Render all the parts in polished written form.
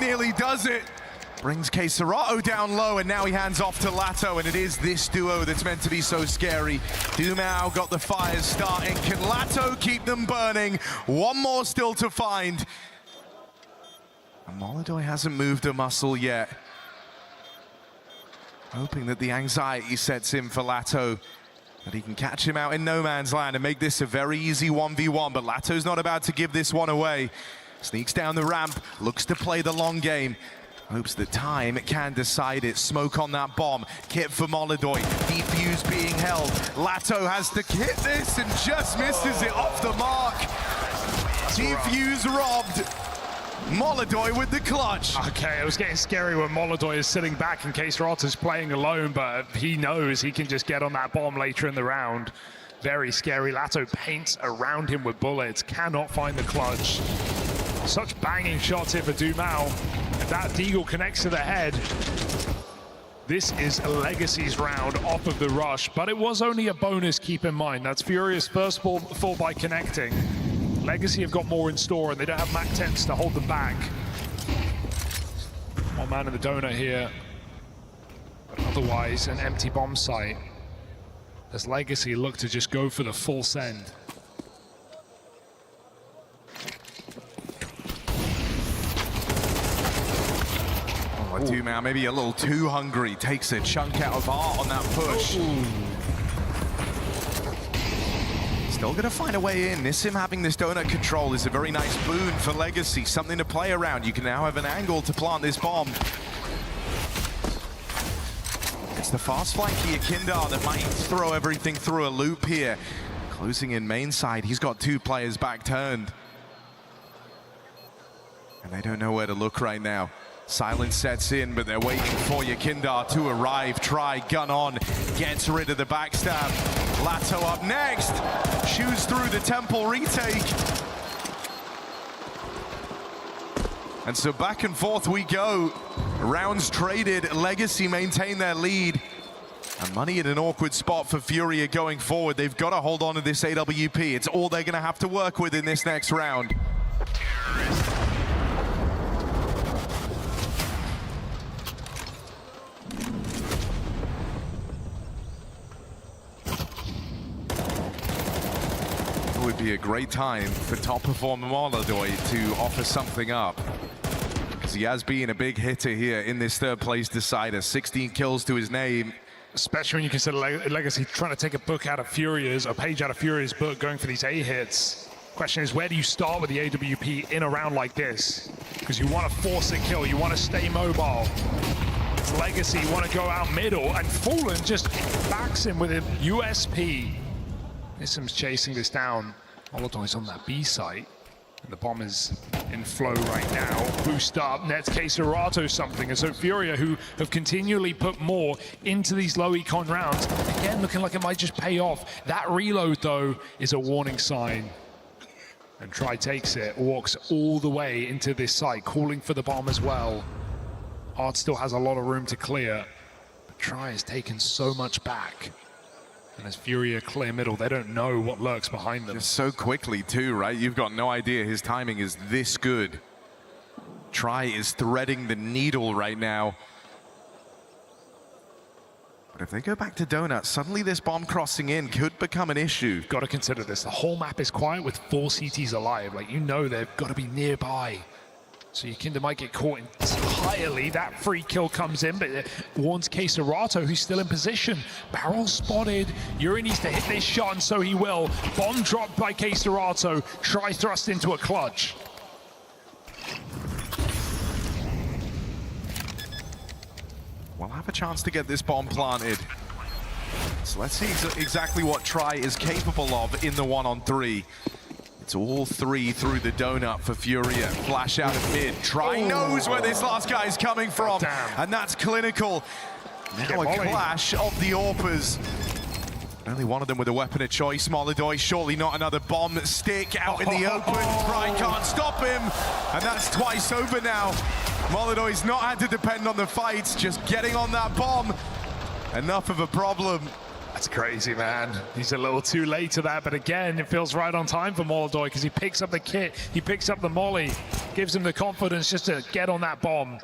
nearly does it. Brings Serato down low, and now he hands off to Lato, and it is this duo that's meant to be so scary. Dumao got the fires starting. Can Lato keep them burning? One more still to find. And Molodoi hasn't moved a muscle yet. Hoping that the anxiety sets in for Lato, that he can catch him out in no man's land and make this a very easy 1v1, but Lato's not about to give this one away. Sneaks down the ramp, looks to play the long game. Hopes that time can decide it. Smoke on that bomb. Kit for Molodoi. Defuse being held. Lato has to hit this and just misses it off the mark. Defuse robbed. Molodoi with the clutch. Okay, it was getting scary when Molodoi is sitting back in case Rotta's playing alone, but he knows he can just get on that bomb later in the round. Very scary. Lato paints around him with bullets. Cannot find the clutch. Such banging shots here for Dumao. If that Deagle connects to the head, this is Legacy's round off of the rush, but it was only a bonus, keep in mind. That's Furious first fall by connecting. Legacy have got more in store, and they don't have MAC-10s to hold them back. One man in the donut here, but otherwise an empty bomb site as Legacy look to just go for the full send. Dumao maybe a little too hungry, takes a chunk out of art on that push. Still gonna find a way in. Nissim having this donut control is a very nice boon for Legacy, something to play around. You can now have an angle to plant this bomb. It's the fast flanky Akindar that might throw everything through a loop here. Closing in main side, he's got two players back turned. And they don't know where to look right now. Silence sets in, but they're waiting for Yakindar to arrive. Try, gun on, gets rid of the backstab. Lato up next, shoots through the temple retake. And so back and forth we go. Rounds traded, Legacy maintain their lead. And money in an awkward spot for Furia going forward. They've got to hold on to this AWP. It's all they're gonna have to work with in this next round. Would be a great time for top performer Molodoi to offer something up, because he has been a big hitter here in this third place decider. 16 kills to his name. Especially when you consider Legacy trying to take a book out of Furia's, a page out of Furia's book, going for these A hits. Question is, where do you start with the AWP in a round like this? Because you want to force a kill, you want to stay mobile. It's Legacy, you want to go out middle, and Fallen just backs him with a USP. Nissim's chasing this down. Molodoi's on that B site, and the bomb is in flow right now. Boost up, nets Serato something, and so Furia, who have continually put more into these low econ rounds, again looking like it might just pay off. That reload though is a warning sign. And Try takes it, walks all the way into this site, calling for the bomb as well. Art still has a lot of room to clear, but Try has taken so much back. And as Furia clear middle, they don't know what lurks behind them. Just so quickly too, right? You've got no idea his timing is this good. Try is threading the needle right now. But if they go back to Donut, suddenly this bomb crossing in could become an issue. You've got to consider this. The whole map is quiet with 4 CTs alive. Like, you know they've got to be nearby. So Yakinda might get caught entirely. That free kill comes in, but it warns Serato, who's still in position. Barrel spotted. Yuri needs to hit this shot, and so he will. Bomb dropped by Serato. Try thrust into a clutch. We'll have a chance to get this bomb planted. So let's see exactly what Try is capable of in the 1-on-3. It's all 3 through the donut for Furia. Flash out of mid. Try knows where this last guy is coming from. And that's clinical. Now a clash of the AWPers. Only one of them with a weapon of choice. Molodoi, surely not another bomb stick out in the open. Try can't stop him. And that's twice over now. Molodoi's not had to depend on the fights, just getting on that bomb. Enough of a problem. That's crazy, man. He's a little too late to that, but again, it feels right on time for Molodoi because he picks up the kit, he picks up the molly. gives him the confidence just to get on that bomb.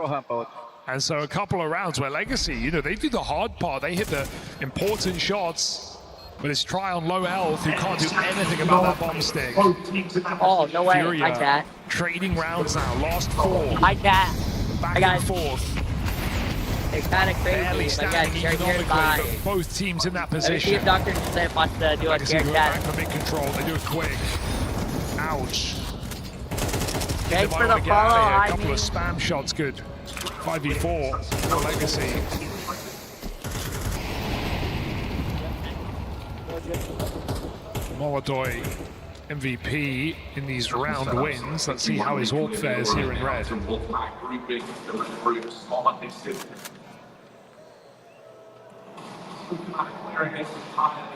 And so a couple of rounds where Legacy, you know, they do the hard part. They hit the important shots, but it's Try on low health who can't do anything about that bomb stick. Oh, no way. Furia I can't. trading rounds now, last 4. I can't. Back and forth. It's kind of Barely crazy. But standing yeah, you're by. economically, but both teams in that Let me see position. if Dr. Joseph wants to do a Legacy tear go back test. for mid-control, they do it quick. Ouch. Thanks for They the might wanna get out of follow. here. A I couple mean, of spam shots good. 5v4 for Legacy. Molodoy MVP in these round wins. Let's see how his AWP fares here in red.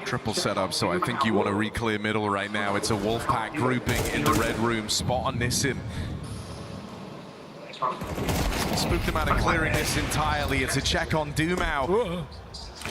Triple setup, so I think you want to re-clear middle right now. It's a Wolfpack grouping in the red room. Spot on Nissim. Spooked him out of clearing this entirely. It's a check on Dumau.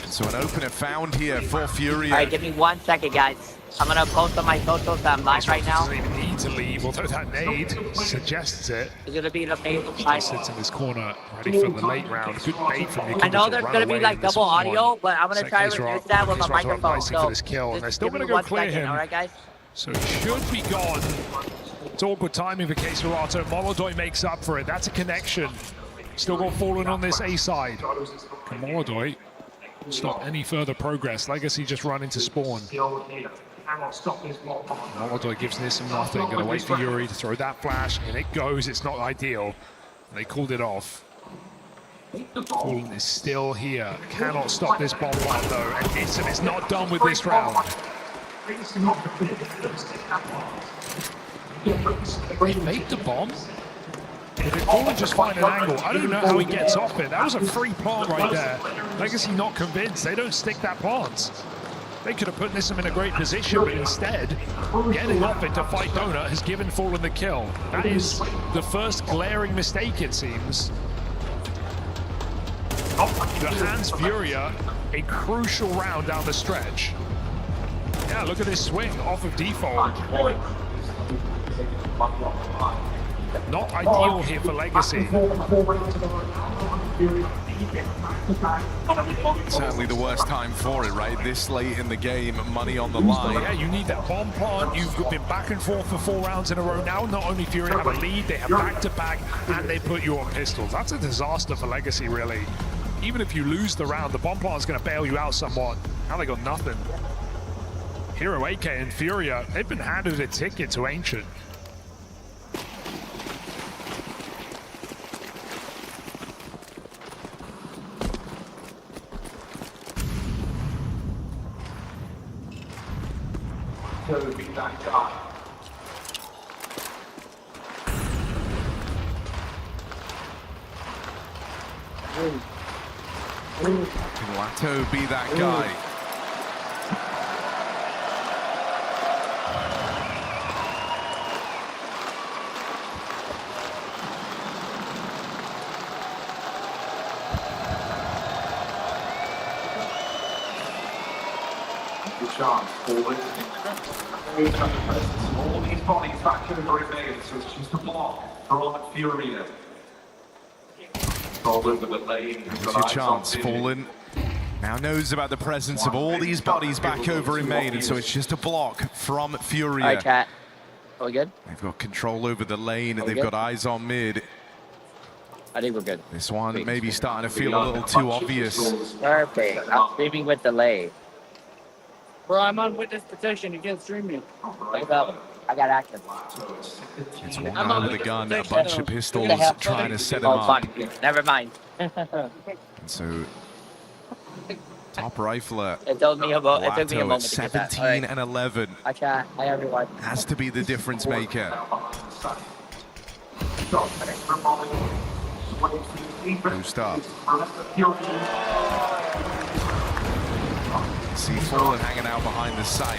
So an opener found here for Furia. all right, give me 1 second, guys. I'm going to post on my socials that I'm live right now. Doesn't even need to leave, although that nade suggests it. It's going to be an amazing He fight. sits in this corner, ready for the late round. Good bait from the I know there's going to be like double audio, but I'm going to try to reduce that with my microphone. For this kill, and they're still going to go clear him. All right, guys? So he should be gone. It's awkward timing for Keserato. Molodoy makes up for it. That's a connection. Still got Fallen on this A side. Can Molodoy stop any further progress? Legacy just run into spawn. Molodoy gives Nissim nothing. Gonna wait for Yuri to throw that flash, and it goes. It's not ideal. They called it off. Fallen is still here. Cannot stop this bomb run though, and Nissim is not done with this round. He made the bomb. If it Fallen just find an angle, I don't know how he gets off it. That was a free plant right there. Legacy not convinced. They don't stick that plant. They could have put Nissim in a great position, but instead, getting off it to fight Donut has given Fallen the kill. That is the first glaring mistake, it seems. The hands Furia a crucial round down the stretch. Yeah, look at this swing off of default. Not ideal here for Legacy. Certainly the worst time for it, right? This late in the game, money on the line. Yeah, you need that bomb plant. You've been back and forth for 4 rounds in a row now. Not only Fury have a lead, they have back-to-back, and they put you on pistols. That's a disaster for Legacy, really. Even if you lose the round, the bomb plant's going to bail you out somewhat. Now they got nothing. Hero AK and Furia, they've been handed a ticket to Ancient. Can Lato be that guy? Good chance, forward. All these bodies back to the grenade, so it's just a block for Furia. Here's your chance, Fallen. Now knows about the presence of all these bodies back over in main, and so it's just a block from Furia. All right, chat. Are we good? They've got control over the lane, and they've good? got eyes on mid. I think we're good. This one maybe starting to feel a little too obvious. Perfect. I'm streaming with delay. Bro, I'm on witness petition. You can't stream me. Wake up. I got action. It's one guy with a gun, a bunch of pistols trying to set him Oh, up. fun. Never mind. And so, top rifler, It took me a moment Lato to at get that. 17 All right. and 11. Hi, chat. Hi, everyone. Has to be the difference maker. Boost up. See Fallen hanging out behind the site.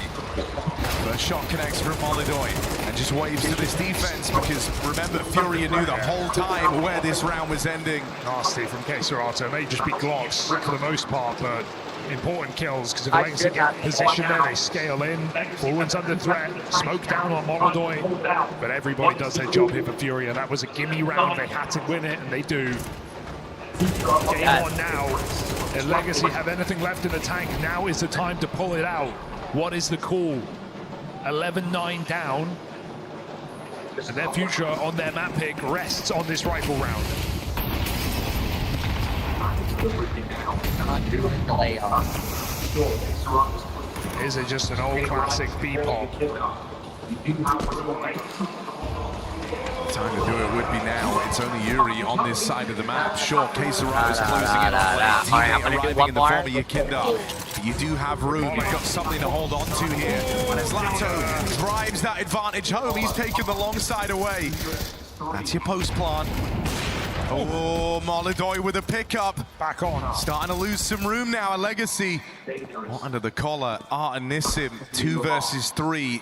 First shot connects from Molodoy and just waves to this defense because remember, Furia knew the whole time where this round was ending. Nasty from Keserato. May just be Glocks for the most part, but important kills, because if Legacy get position there, they scale in. Fallen's under threat, smoke down on Molodoi, but everybody does their job here for Furia. That was a gimme round, they had to win it, and they do. Game on now. If Legacy have anything left in the tank, now is the time to pull it out. What is the call? 11-9 down, and their future on their map pick rests on this rifle round. Is it just an old classic B-pop? Time to do it would be now. It's only Yuri on this side of the map. Sure, K-Sarato's closing in on lane. Teammate arriving in the form of Yakinda. But you do have room. You've got something to hold on to here. And as Lato drives that advantage home, he's taken the long side away. That's your post plant. Oh, Molodoi with a pickup. Back on. Starting to lose some room now. A Legacy. Not under the collar. Art and Nissim, 2 versus 3.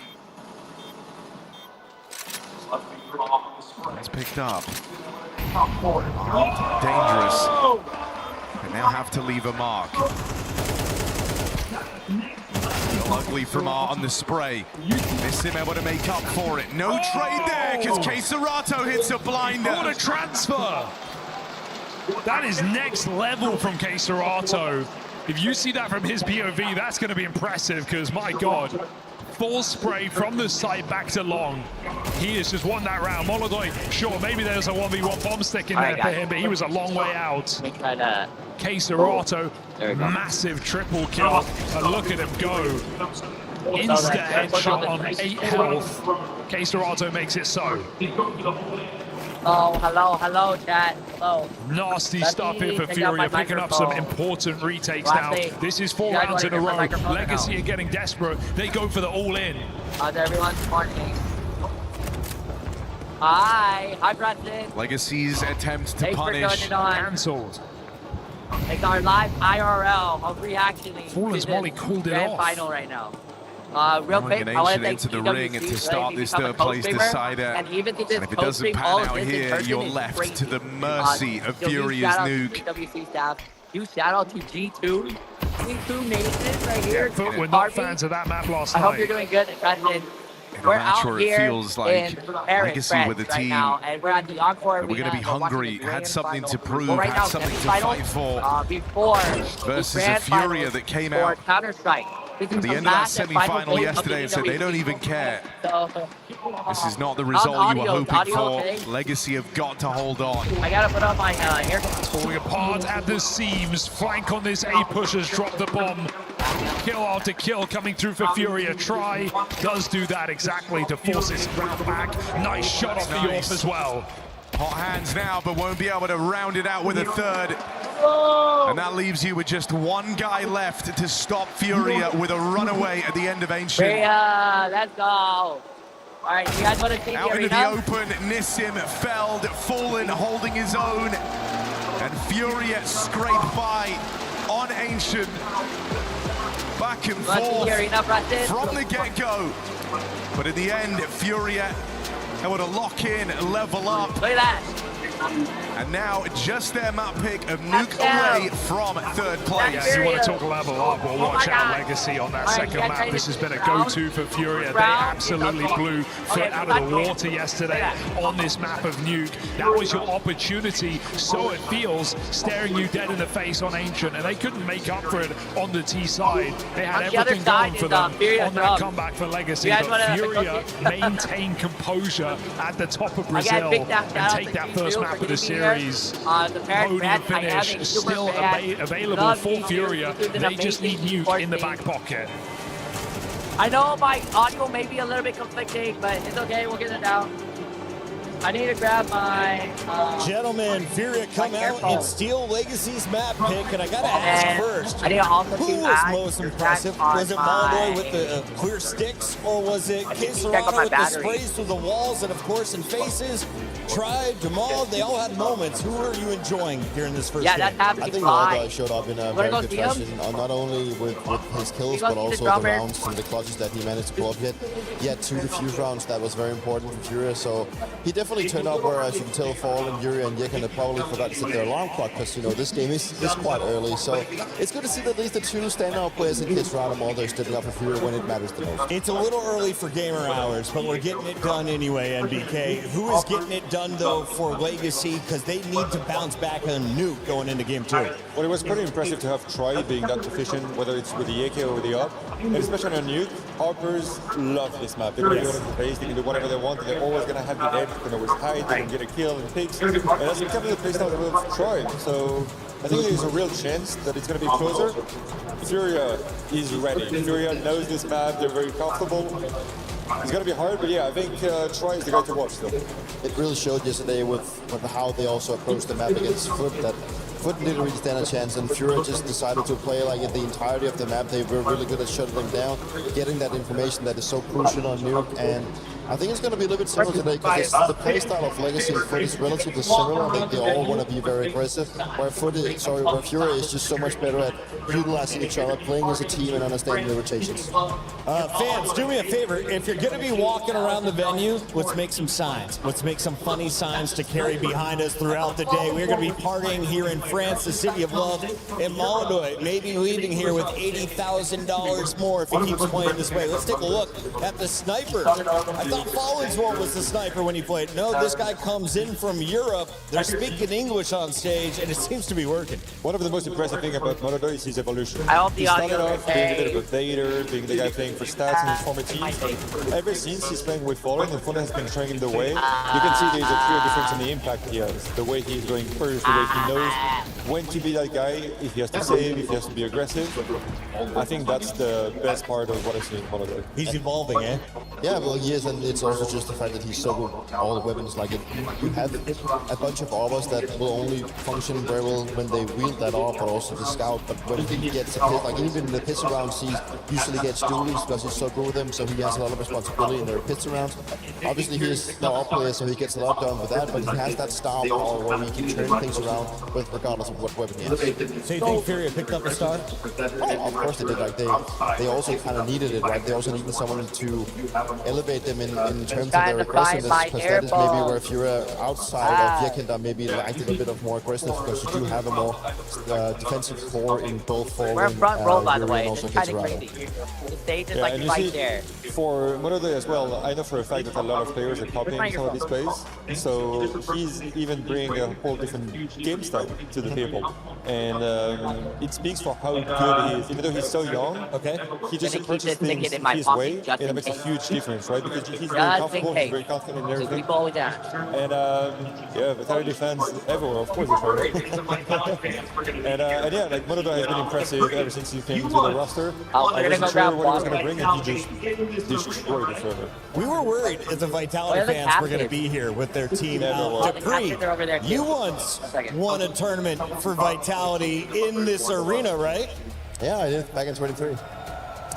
It's picked up. Armed, dangerous. They now have to leave a mark. Ugly from Art on the spray. Nissim able to make up for it. No trade there because K-Serato hits a blinder. What a transfer! That is next level from K-Serato. If you see that from his POV, that's going to be impressive because, my God, full spray from the side back to long. He has just won that round. Molodoi, sure, maybe there's a 1v1 bomb stick in there for him, but he was a long way out. K-Serato, massive triple kill. And look at him go. Insta headshot on 8 health. K-Serato makes it so. Oh, hello, chat. Hello. Nasty stuff here for Furia, picking up some important retakes now. This is 4 rounds in a row. Legacy are getting desperate. They go for the all-in. How's everyone morning? Hi, Preston. Legacy's attempt to punish. Cancelled. It's our live IRL of reactioning. Fallen's Molly called it off. Final right now. Real quick, I want to thank into the ring and to start this third place decider. And even if it doesn't pan out here, you're left to the mercy of Furia's nuke. EWC staff. Huge shout out to G2. G2 Nation right here. Yeah, we're not fans of that map last night. I hope you're doing good. We're out where here it feels like in Paris, Legacy with the right team. Now, and we're at the Encore. We're going to be hungry, had something to prove, right had now, something to fight for. Before versus a Furia that came out Counter-Strike. at the end of that semi-final yesterday and said they don't even care. This is not the result you were hoping for. Legacy have got to hold on. I gotta put on my air. Falling apart at the seams. Flank on this A push has dropped the bomb. Kill after kill coming through for Furia. Try does do that exactly to force this round back. Nice shot off the off as well. Hot hands now, but won't be able to round it out with a third. And that leaves you with just one guy left to stop Furia with a runaway at the end of Ancient. Furia, let's go. All right, you guys want to see out into the open, Nissim, Feld, Fallen holding his own. And Furia scraped by on Ancient. Back and forth from the get-go. But in the end, Furia able to lock in, level up. Look at that. And now just their map pick of Nuke away from third place. Yeah, you want to talk level up, well, watch out Legacy on that second map. This has been a go-to for Furia. They absolutely blew foot out of the water yesterday on this map of Nuke. That was your opportunity, so it feels, staring you dead in the face on Ancient, and they couldn't make up for it on the T side. They had everything going for them on that comeback for Legacy, but Furia maintained composure at the top of Brazil and take that first map of the series. Podium finish still available for Furia. They just need Nuke in the back pocket. I know my audio may be a little bit conflicting, but it's okay, we'll get it out. I need to grab my... Gentlemen, Furia come out and steal Legacy's map pick, and I gotta ask first, I need to also who was most impressive? Was it Molodoi with the clear sticks, or was it K-Serato with the sprays through the walls and, of course, in faces? Tri, Jamal, they all had moments. Who are you enjoying here in this first Yeah, game? that's I happening think fine. Maldo showed up in a Wanna very go good see him? fashion, not only with his kills, go but see the also the drummer? rounds and the clutches that he managed to pull up. He had 2 defuse rounds that was very important for Furia, so he definitely turned up, whereas you can tell Fallen, Yuri, and Yekin probably forgot to set their alarm clock, because, you know, this game is quite early, so it's good to see that at least the 2 standout players in Kids Round and Maldo stepping up for Furia when it matters the most. It's a little early for gamer hours, but we're getting it done anyway, NBK. Who is getting it done, though, for Legacy? Because they need to bounce back on Nuke going into game 2. Well, it was pretty impressive to have Troy being that efficient, whether it's with the AK or with the AWP. And especially on Nuke, Harpers love this map. They can do whatever pace, they can do whatever they want, they're always going to have the edge, they can always hide, they can get a kill and picks. And that's kind of the playstyle of Troy. So I think there's a real chance that it's going to be closer. Furia is ready. Furia knows this map, they're very comfortable. It's going to be hard, but yeah, I think Troy is the guy to watch still. It really showed yesterday with how they also approached the map against Foot, that Foot didn't really stand a chance, and Furia just decided to play like the entirety of the map. They were really good at shutting them down, getting that information that is so crucial on Nuke, and I think it's going to be a little bit similar today, because the playstyle of Legacy and Foot is relatively similar. I think they all want to be very aggressive, where Furia is just so much better at utilizing each other, playing as a team, and understanding the rotations. Fans, do me a favor. If you're going to be walking around the venue, let's make some signs. Let's make some funny signs to carry behind us throughout the day. We're going to be partying here in France, the city of love, and Moldoy, maybe leaving here with $80,000 more if he keeps playing this way. Let's take a look at the sniper. I thought Fallen's one was the sniper when he played. No, this guy comes in from Europe. They're speaking English on stage, and it seems to be working. One of the most impressive things about Moldoy is his evolution. I hope the he started audio off being a bit of a vader, being the guy playing for stats in his former teams. Ever since he's playing with Fallen, and Fallen has been showing him the way, you can see there's a clear difference in the impact he has. The way he's going first, the way he knows when to be that guy, if he has to save, if he has to be aggressive. I think that's the best part of what I've seen in Moldoy. He's evolving, eh? Yeah, well, he is, and it's also just the fact that he's so good with all the weapons. Like, you have a bunch of others that will only function very well when they wield that off, but also the scout. But when he gets a pit, like even in the pits around, he usually gets dualies because he's so good with them, so he has a lot of responsibility in their pits around. Obviously, he is the off player, so he gets a lot done with that, but he has that star power where he can turn things around with regardless of what weapon he has. So you think Furia picked up a star? Oh, of course they did. Like, they also kind of needed it, right? They also needed someone to elevate them in terms of their aggressiveness, because that is maybe where Furia outside of Yekinda maybe lacked a bit of more aggressiveness, because you do have a more defensive core in both Fallen, We're front row, by the Yuri, way. and also It's kind of Kitsurano. crazy. The stage is Yeah, like and you right see, there. for Moldoy as well, I know for a fact that a lot of players are copying some of his plays, so he's even bringing a whole different game style to the table. And it speaks for how good he is. Even though he's so young, he just approaches things his way, and it makes a huge difference, right? Because he's very comfortable, he's very confident in everything. And yeah, Vitality fans everywhere, of course, and yeah, like Moldoy has been impressive ever since he came to the roster. I wasn't sure what he was going to bring, and he just destroyed the server. We were worried if the Vitality fans were going to be here with their team out. Dupree, you once won a tournament for Vitality in this arena, right? Yeah, I did back in 23.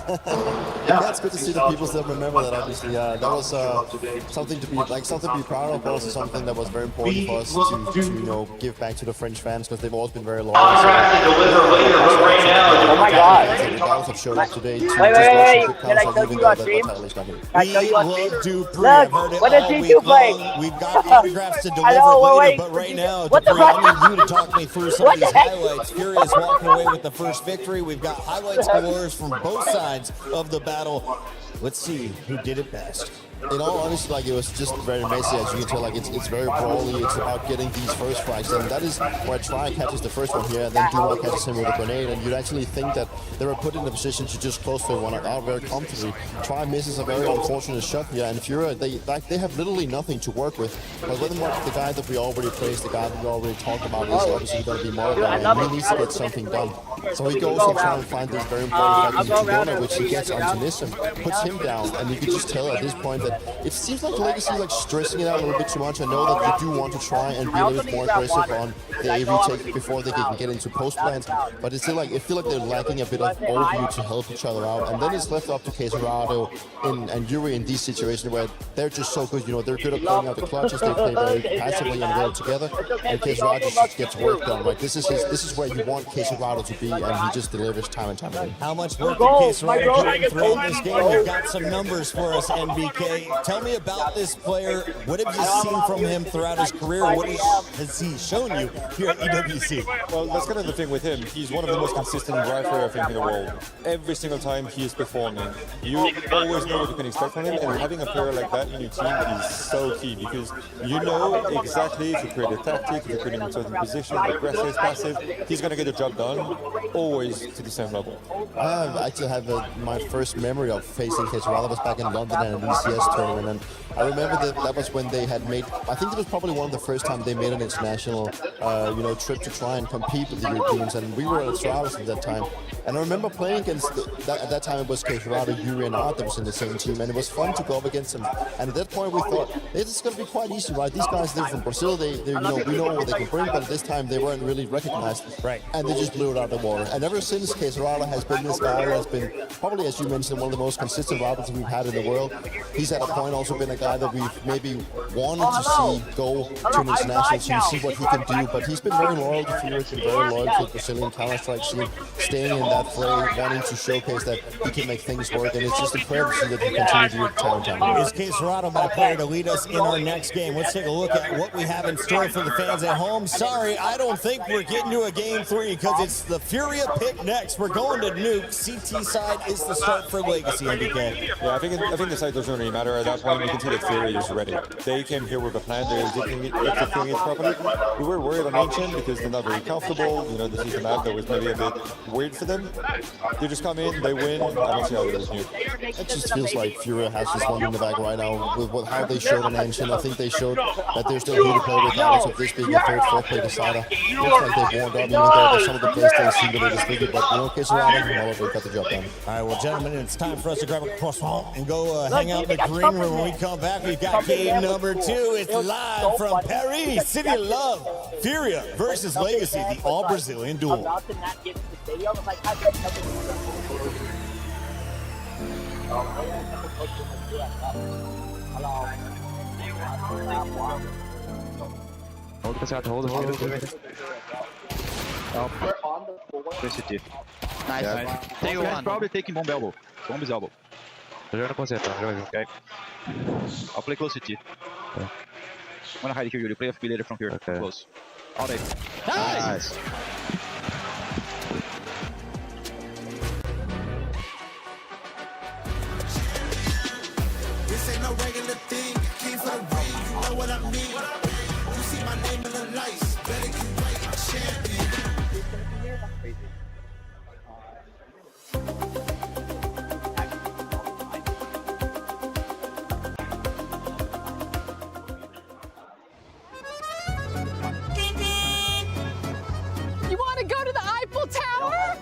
Yeah, it's good to see that people still remember that. Obviously, that was something to be proud of, but also something that was very important for us to give back to the French fans, because they've always been very loyal. Oh my God! The guys have showed up today to Wait! Can I just show even you though on that stream? Vitality's not here. We love Dupree. Look, I've heard it what does all he week do play? long. We've got autographs to deliver know, later, wait. but right now, What the Dupree, fuck? I need you to talk me through some of What the these heck? highlights. Fury is walking away with the first victory. We've got highlights galore from both sides of the battle. Let's see who did it best. In all honesty, like, it was just very messy, as you can tell. Like, it's very brawly. It's about getting these first frags, and that is where Tri catches the first one here, and then Duma catches him with a grenade, and you'd actually think that they were put in a position to just close the one out very comfortably. Tri misses a very unfortunate shot here, and Furia, they have literally nothing to work with. But with the guy that we already praised, the guy that we already talked about, is obviously going to be Morgan, and he needs to get something done. So he goes and tries to find these very important fragments in Dona, which he gets onto Nissim, puts him down, and you can just tell at this point that it seems like Legacy like stressing it out a little bit too much. I know that you do want to try and be a little bit more aggressive on the AV take before they can get into post plans, but it's still like I feel like they're lacking a bit of overview to help each other out. And then it's left up to Caserado and Yuri in these situations where they're just so good. You know, they're good at playing out the clutches. They play very passively and well together. And Caserado just gets work done. Like this is where you want Caserado to be, and he just delivers time and time again. How much work did Caserado put in throughout this game? You've got some numbers for us, NBK. Tell me about this player. What have you seen from him throughout his career? What has he shown you here at EWC? Well, that's kind of the thing with him. He's one of the most consistent drivers, I think, in the world. Every single time he is performing, you always know what you can expect from him, and having a player like that in your team is so key, because you know exactly if you create a tactic, if you put him in a certain position, aggressive, passive, he's going to get the job done, always to the same level. I actually have my first memory of facing Caserado was back in London at an ECS tournament, and I remember that was when they had made, I think it was probably one of the first time they made an international trip to try and compete with the Europeans, and we were at Travis at that time. And I remember playing against, at that time it was Caserado, Yuri and Art that was in the same team, and it was fun to go up against them. And at that point we thought, it's going to be quite easy, right? These guys, they're from Brazil, we know what they can bring, but at this time they weren't really recognized. Right. And they just blew it out of the water. And ever since, Caserado has been this guy who has been, probably as you mentioned, one of the most consistent riders we've had in the world. He's at a point also been a guy that we've maybe wanted to see go to an international team, see what he can do, but he's been very loyal to Fury, been very loyal to the Brazilian Counter-Strike scene, staying in that fray, wanting to showcase that he can make things work, and it's just incredible to see that he continues to do it time and time again. Is Caserado my player to lead us in our next game? Let's take a look at what we have in store for the fans at home. Sorry, I don't think we're getting to a game 3 because it's the Furia pick next. We're going to Nuke. CT side is the start for Legacy, NBK. Yeah, I think the side doesn't really matter at that point. You can see that Fury is ready. They came here with a plan. They're executing it properly. We were worried on Ancient because they're not very comfortable. You know, this is a map that was maybe a bit weird for them. They just come in, they win. I don't see how they lose Nuke. It just feels like Furia has this one in the bag right now with how they showed on Ancient. I think they showed that they're still here to play regardless of this being a third, fourth play decider. Looks like they've warmed up, even though some of the plays they seem a little disfigured, but Caserado, they got the job done. All right, well, gentlemen, it's time for us to grab a croissant and go hang out in the green room. When we come back, we've got game number 2. It's live from Paris, City of Love. Furia versus Legacy, the all-Brazilian duel. Nice. Take one. Probably taking bomb elbow. Bomb is elbow. Okay. I'll play close to T. I'm gonna hide here, Yuri. Play affiliator from here. Okay. Close. All day. Nice. This ain't no regular thing. Came for the ring, you know what I mean. You see my name in the lights. Better get right, champion. You want to go to the Eiffel Tower?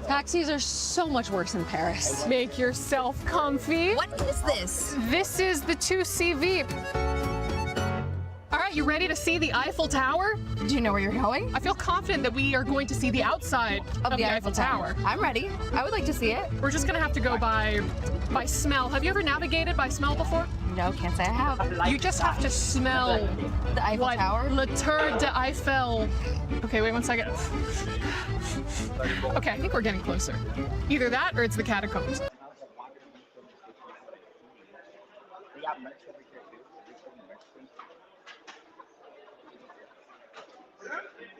Taxis are so much worse in Paris. Make yourself comfy. What is this? This is the 2C Veep. All right, you ready to see the Eiffel Tower? Do you know where you're going? I feel confident that we are going to see the outside of the Eiffel Tower. I'm ready. I would like to see it. We're just gonna have to go by smell. Have you ever navigated by smell before? No, can't say I have. You just have to smell the Eiffel Tower? Le Tour de Eiffel. Okay, wait 1 second. Okay, I think we're getting closer. Either that or it's the catacombs.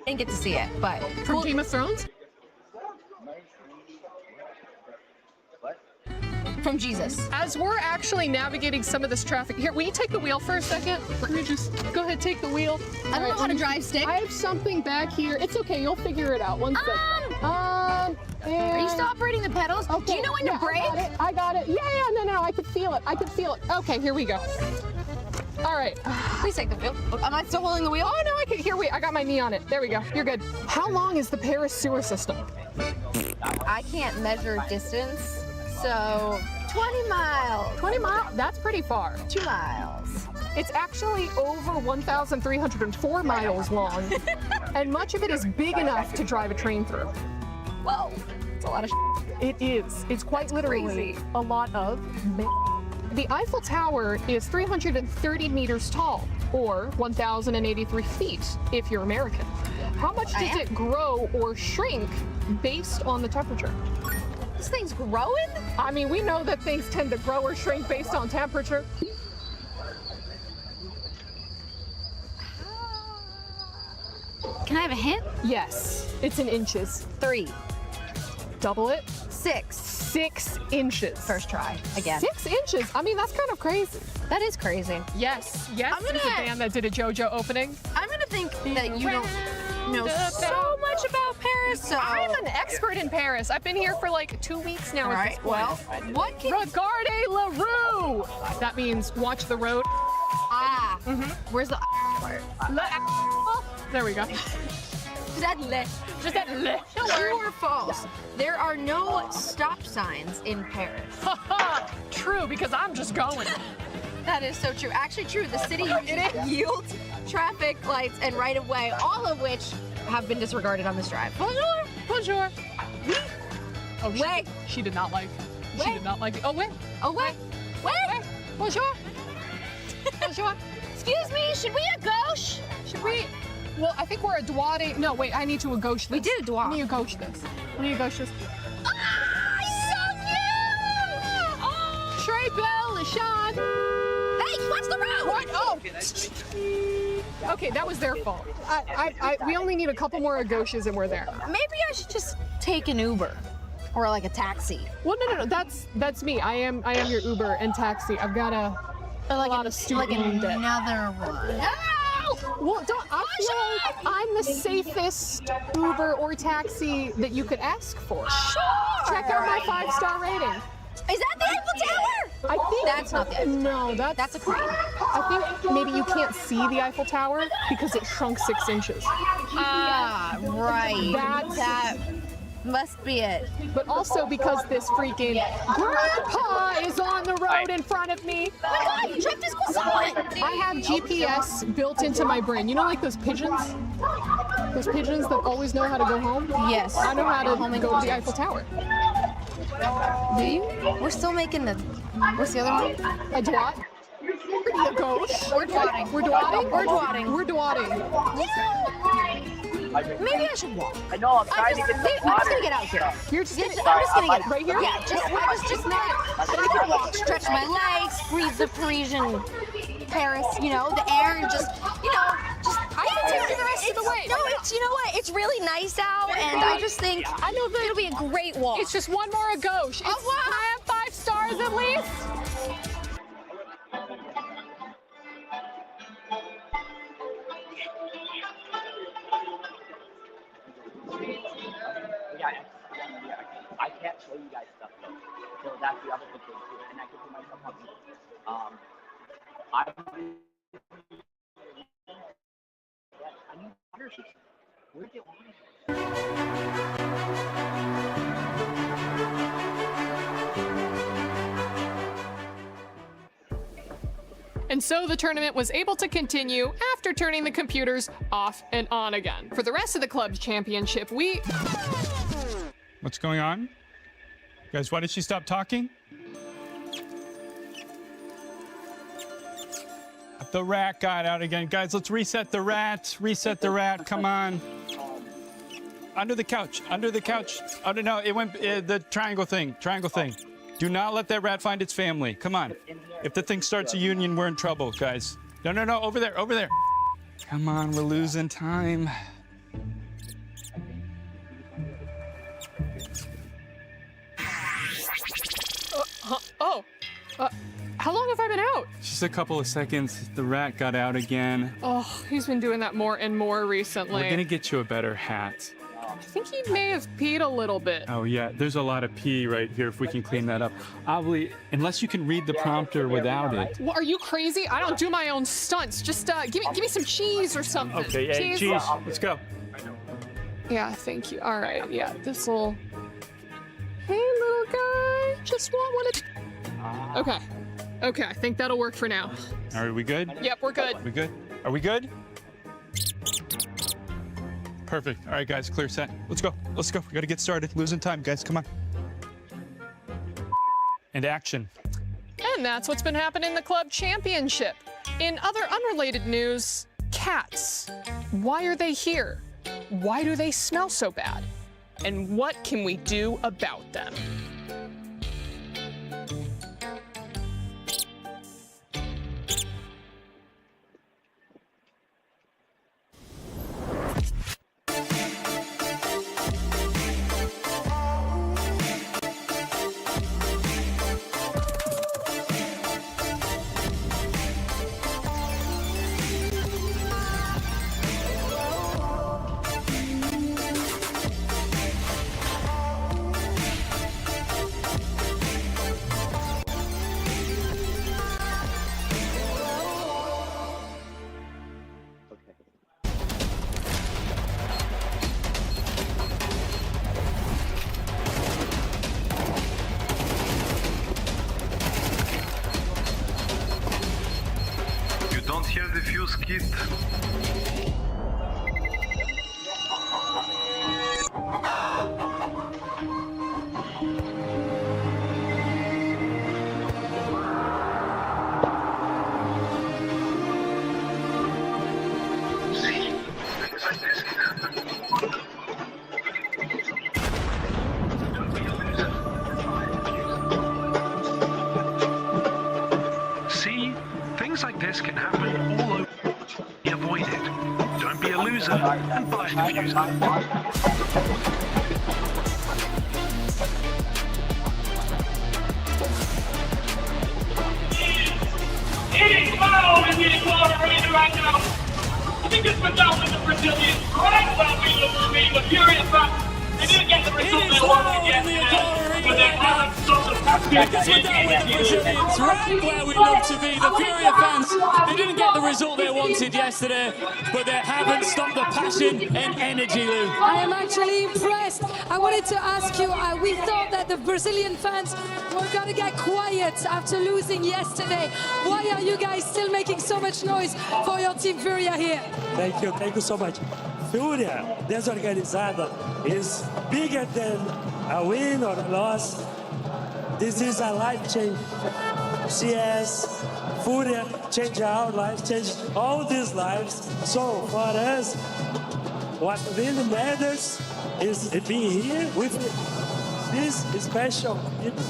Didn't get to see it, but from Game of Thrones? From Jesus. As we're actually navigating some of this traffic, here, will you take the wheel for a second? Let me just go ahead, take the wheel. I don't know how to drive stick. I have something back here. It's okay, you'll figure it out. 1 second. Are you still operating the pedals? Okay. Do you know when to brake? I got it. Yeah, no, I could feel it. Okay, here we go. All right. Please take the wheel. Am I still holding the wheel? Oh, no, I got my knee on it. There we go. You're good. How long is the Paris sewer system? I can't measure distance, so 20 miles. 20 miles? That's pretty far. 2 miles. It's actually over 1,304 miles long, and much of it is big enough to drive a train through. Whoa, it's a lot of It is. It's quite literally crazy. a lot of. The Eiffel Tower is 330 meters tall, or 1,083 feet if you're American. How much does it grow or shrink based on the temperature? This thing's growing? I mean, we know that things tend to grow or shrink based on temperature. Can I have a hint? Yes, it's in inches. 3. Double it. 6. 6 inches. First try, again. 6 inches? I mean, that's kind of crazy. That is crazy. Yes, yes, I'm there's a band that did a JoJo opening. I'm gonna think that you don't know so much about Paris, so... I'm an expert in Paris. I've been here for like 2 weeks now. All right, well, what can... Regarde la rue! That means watch the road. Ah, where's the part? There we go. Just add le. Just that le. True or false? There are no stop signs in Paris. True, because I'm just going. That is so true. Actually true. The city uses yields, traffic lights, and right-of-way, all of which have been disregarded on this drive. Bonjour. Bonjour. Oh, wait. She did not like. She did not like it. Oh, wait. Oh, wait. Wait. Bonjour. Bonjour. Excuse me, should we a gauche? Should we? Well, I think we're a droite. No, wait, I need to a gauche this. We did a droite. I need to gauche this. I need to gauche this. Ah, so cute! Oh. Très belle, Sean. Hey, watch the road! What? Oh. Okay, that was their fault. We only need a couple more gauches and we're there. Maybe I should just take an Uber. Or like a taxi. Well, no, that's me. I am your Uber and taxi. I've got a lot of student debt. Another one. Well, I feel like I'm the safest Uber or taxi that you could ask for. Sure. Check out my 5-star rating. Is that the Eiffel Tower? I think that's not the Eiffel Tower. No, that's a crane. I think maybe you can't see the Eiffel Tower because it shrunk 6 inches. Ah, right. That must be it. But also because this freaking grandpa is on the road in front of me. Oh my God, you tripped his croissant! I have GPS built into my brain. You know, like those pigeons? Those pigeons that always know how to go home? Yes. I know how to go to the Eiffel Tower. Do you? We're still making the... What's the other one? A droite. A gauche. We're dwatting. We're dwatting? We're dwatting. We're dwatting. Maybe I should walk. I know, I'm trying to get the I'm just gonna get out here. You're just I'm just gonna get out. right here? Yeah, I was just not. But I could walk, stretch my legs, breathe the Parisian Paris, you know, the air, and just, you know, just. I can take you the rest of the way. No, it's, you know what? It's really nice out, and I just think I know that it'll be a great walk. It's just one more gauche. Can I have 5 stars at least? I can't show you guys stuff though. So that's the other thing too, and I can put myself on mute. I need water system. Where's the water? And so the tournament was able to continue after turning the computers off and on again. For the rest of the club's championship, What's going on? Guys, why did she stop talking? The rat got out again. Guys, let's reset the rat. Reset the rat. Come on. Under the couch. Under the couch. Oh, no, it went the triangle thing. Triangle thing. Do not let that rat find its family. Come on. If the thing starts a union, we're in trouble, guys. No, no, no. Over there. Over there. Come on. We're losing time. how long have I been out? Just a couple of seconds. The rat got out again. Oh, he's been doing that more and more recently. We're gonna get you a better hat. I think he may have peed a little bit. Oh yeah, there's a lot of pee right here if we can clean that up. Obviously, unless you can read the prompter without it. Well, are you crazy? I don't do my own stunts. Just give me some cheese or something. Okay, hey, cheese. Let's go. Yeah, thank you. All right, yeah, this'll... Hey, little guy, just want one of... Okay. Okay, I think that'll work for now. All right, we good? Yep, we're good. We good? Are we good? Perfect. All right, guys, clear set. Let's go. Let's go. We got to get started. Losing time, guys. Come on. And action. And that's what's been happening in the club championship. In other unrelated news, cats. Why are they here? Why do they smell so bad? And what can we do about them? Don't hear the fuse kit. See, things like this can happen all over. Avoid it. Don't be a loser and burst the fuse. Right now. I think it's been down with the Brazilians. Right well, we look to be the furious back. They didn't get the result they wanted yesterday, but they haven't stopped the Because we're done with the Brazilians, right where we love to be. The Furia fans, they didn't get the result they wanted yesterday, but they haven't stopped the passion and energy, Lou. I am actually impressed. I wanted to ask you, we thought that the Brazilian fans were going to get quiet after losing yesterday. Why are you guys still making so much noise for your team Furia here? Thank you so much. Furia, desorganizada, is bigger than a win or a loss. This is a life change. CS, Furia, change our lives, change all these lives. So for us, what really matters is being here with this special people.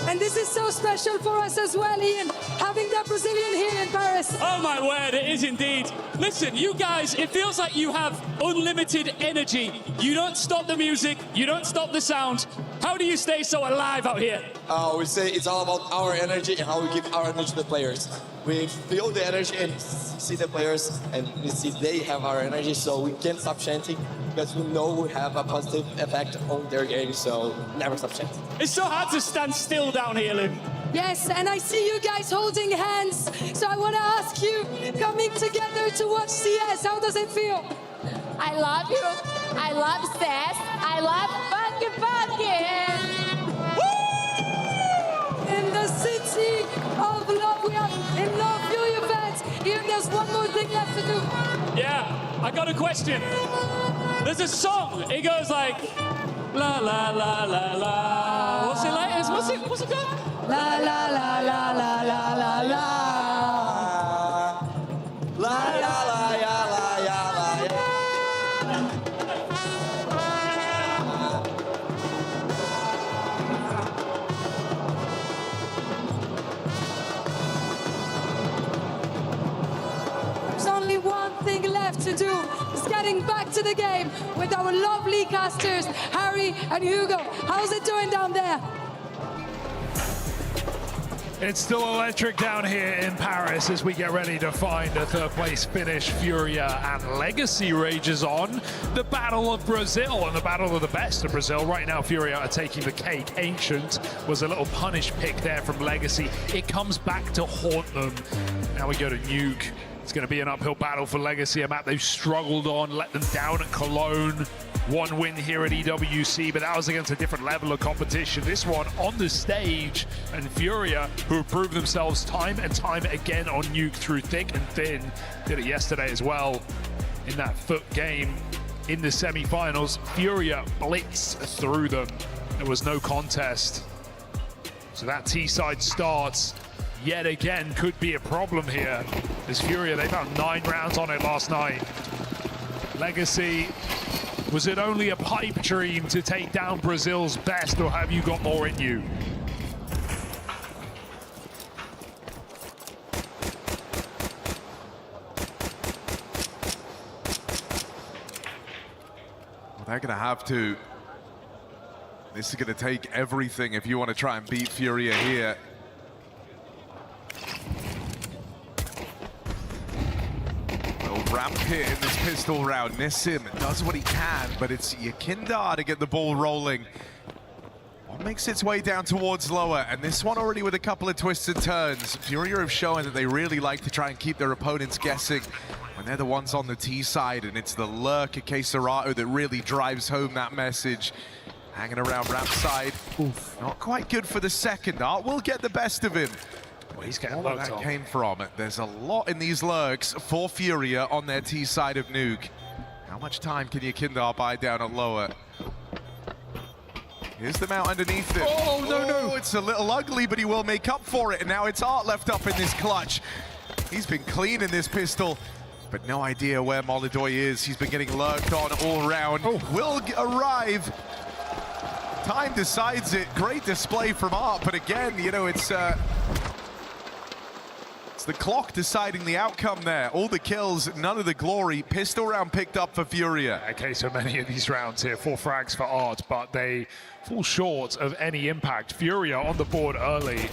And this is so special for us as well, Ian, having that Brazilian here in Paris. Oh my word, it is indeed. Listen, you guys, it feels like you have unlimited energy. You don't stop the music, you don't stop the sound. How do you stay so alive out here? We say it's all about our energy and how we give our energy to the players. We feel the energy and see the players, and we see they have our energy, so we can't stop chanting because we know we have a positive effect on their game, so never stop chanting. It's so hard to stand still down here, Lou. Yes, and I see you guys holding hands, so I want to ask you, coming together to watch CS, how does it feel? I love you. I love CS. I love Funky. In the city of love, we are in love, Furia fans. Here, there's one more thing left to do. Yeah, I got a question. There's a song. It goes like, la la la la la. What's it like? What's it go? La la la la la la la la. La la la ya la ya la ya. There's only one thing left to do. It's getting back to the game with our lovely casters, Harry and Hugo. How's it doing down there? It's still electric down here in Paris as we get ready to find a third place finish. Furia and Legacy rages on. The battle of Brazil and the battle of the best of Brazil. Right now, Furia are taking the cake. Ancient was a little punish pick there from Legacy. It comes back to haunt them. Now we go to Nuke. It's going to be an uphill battle for Legacy, a map they've struggled on, let them down at Cologne. one win here at EWC, but that was against a different level of competition. This one on the stage, and Furia, who have proved themselves time and time again on Nuke through thick and thin, did it yesterday as well in that foot game in the semi-finals. Furia blitzed through them. There was no contest. So that T-side starts yet again could be a problem here. As Furia, they found 9 rounds on it last night. Legacy, was it only a pipe dream to take down Brazil's best, or have you got more in you? Well, they're gonna have to. This is gonna take everything if you want to try and beat Furia here. Ramp hit in this pistol round. Nissim does what he can, but it's Yakindar to get the ball rolling. One makes its way down towards lower, and this one already with a couple of twists and turns. Furia have shown that they really like to try and keep their opponents guessing when they're the ones on the T side, and it's the lurk of Keserato that really drives home that message. Hanging around ramp side. Oof. Not quite good for the second. Art will get the best of him. Well, he's getting all that came from. There's a lot in these lurks for Furia on their T side of Nuke. How much time can Yakindar buy down at lower? Here's the mount underneath it. Oh, no. It's a little ugly, but he will make up for it. And now it's Art left up in this clutch. He's been clean in this pistol, but no idea where Molidoy is. He's been getting lurked on all round. Will arrive. Time decides it. Great display from Art, but again, you know, it's the clock deciding the outcome there. All the kills, none of the glory. Pistol round picked up for Furia. Okay, so many of these rounds here, 4 frags for Art, but they fall short of any impact. Furia on the board early.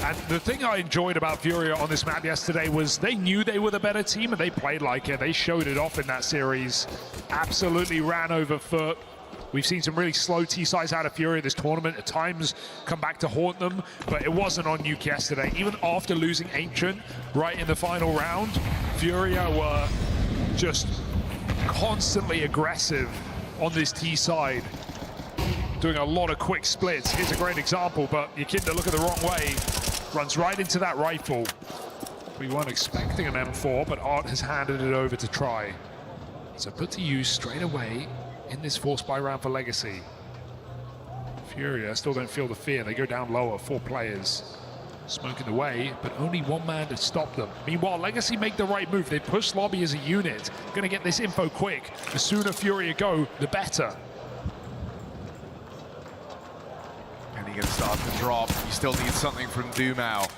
And the thing I enjoyed about Furia on this map yesterday was they knew they were the better team, and they played like it. They showed it off in that series. Absolutely ran over foot. We've seen some really slow T-sides out of Furia this tournament. At times come back to haunt them, but it wasn't on Nuke yesterday. Even after losing Ancient right in the final round, Furia were just constantly aggressive on this T-side, doing a lot of quick splits. Here's a great example, but Yakinda, look at the wrong way, runs right into that rifle. We weren't expecting an M4, but Art has handed it over to try. So put to use straight away in this force buy round for Legacy. Furia still don't feel the fear. They go down lower, 4 players. Smoking away, but only 1 man to stop them. Meanwhile, Legacy make the right move. They push lobby as a unit. Gonna get this info quick. The sooner Furia go, the better. Penny gonna start to drop. You still need something from Dumao.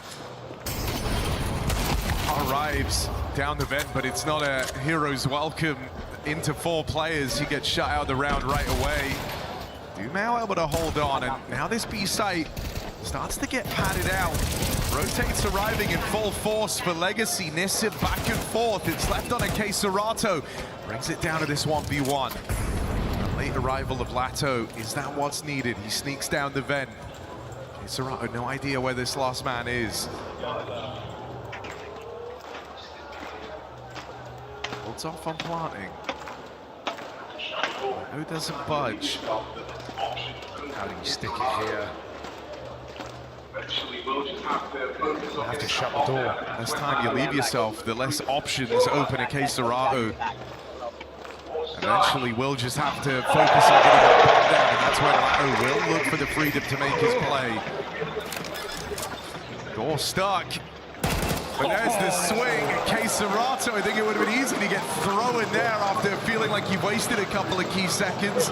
Arrives down the vent, but it's not a hero's welcome. Into 4 players, he gets shut out of the round right away. Dumao able to hold on, and now this B site starts to get padded out. Rotates arriving in full force for Legacy. Nissim back and forth. It's left on a Keserato. Brings it down to this 1v1. The late arrival of Lato, is that what's needed? He sneaks down the vent. Keserato, no idea where this last man is. Holds off on planting. Who doesn't budge? How do you stick it here? You have to shut the door. The less time you leave yourself, the less options open a Keserato. Eventually, we'll just have to focus on getting that bomb down, and that's where Lato will look for the freedom to make his play. Door stuck. But there's the swing. Keserato, I think it would have been easy to get thrown there after feeling like he wasted a couple of key seconds.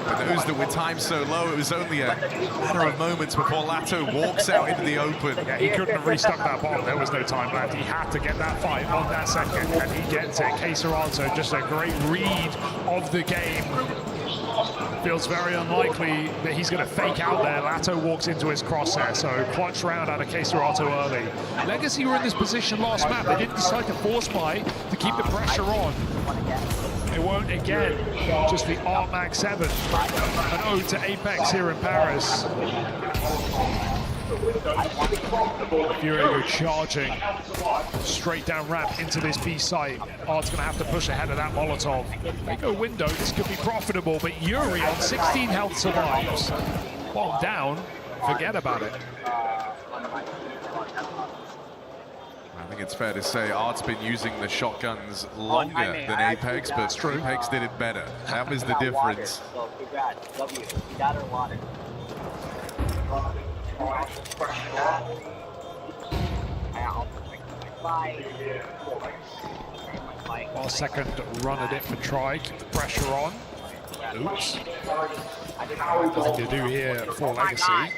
But knows that with time so low, it was only a matter of moments before Lato walks out into the open. Yeah, he couldn't have restuck that bomb. There was no time left. He had to get that fight on that second, and he gets it. Keserato, just a great read of the game. Feels very unlikely that he's going to fake out there. Lato walks into his crosshair, so clutch round out of Keserato early. Legacy were in this position last map. They didn't decide to force buy to keep the pressure on. It won't again. Just the Art Mag 7. An ode to Apex here in Paris. Fury go charging straight down ramp into this B site. Ard's going to have to push ahead of that Molotov. They go window, this could be profitable, but Yuri on 16 health survives. Bomb down, forget about it. I think it's fair to say Art's been using the shotguns longer than Apex, but Apex did it better. That was the difference. Well, second run at it for Try, keep the pressure on. Oops. Nothing to do here for Legacy.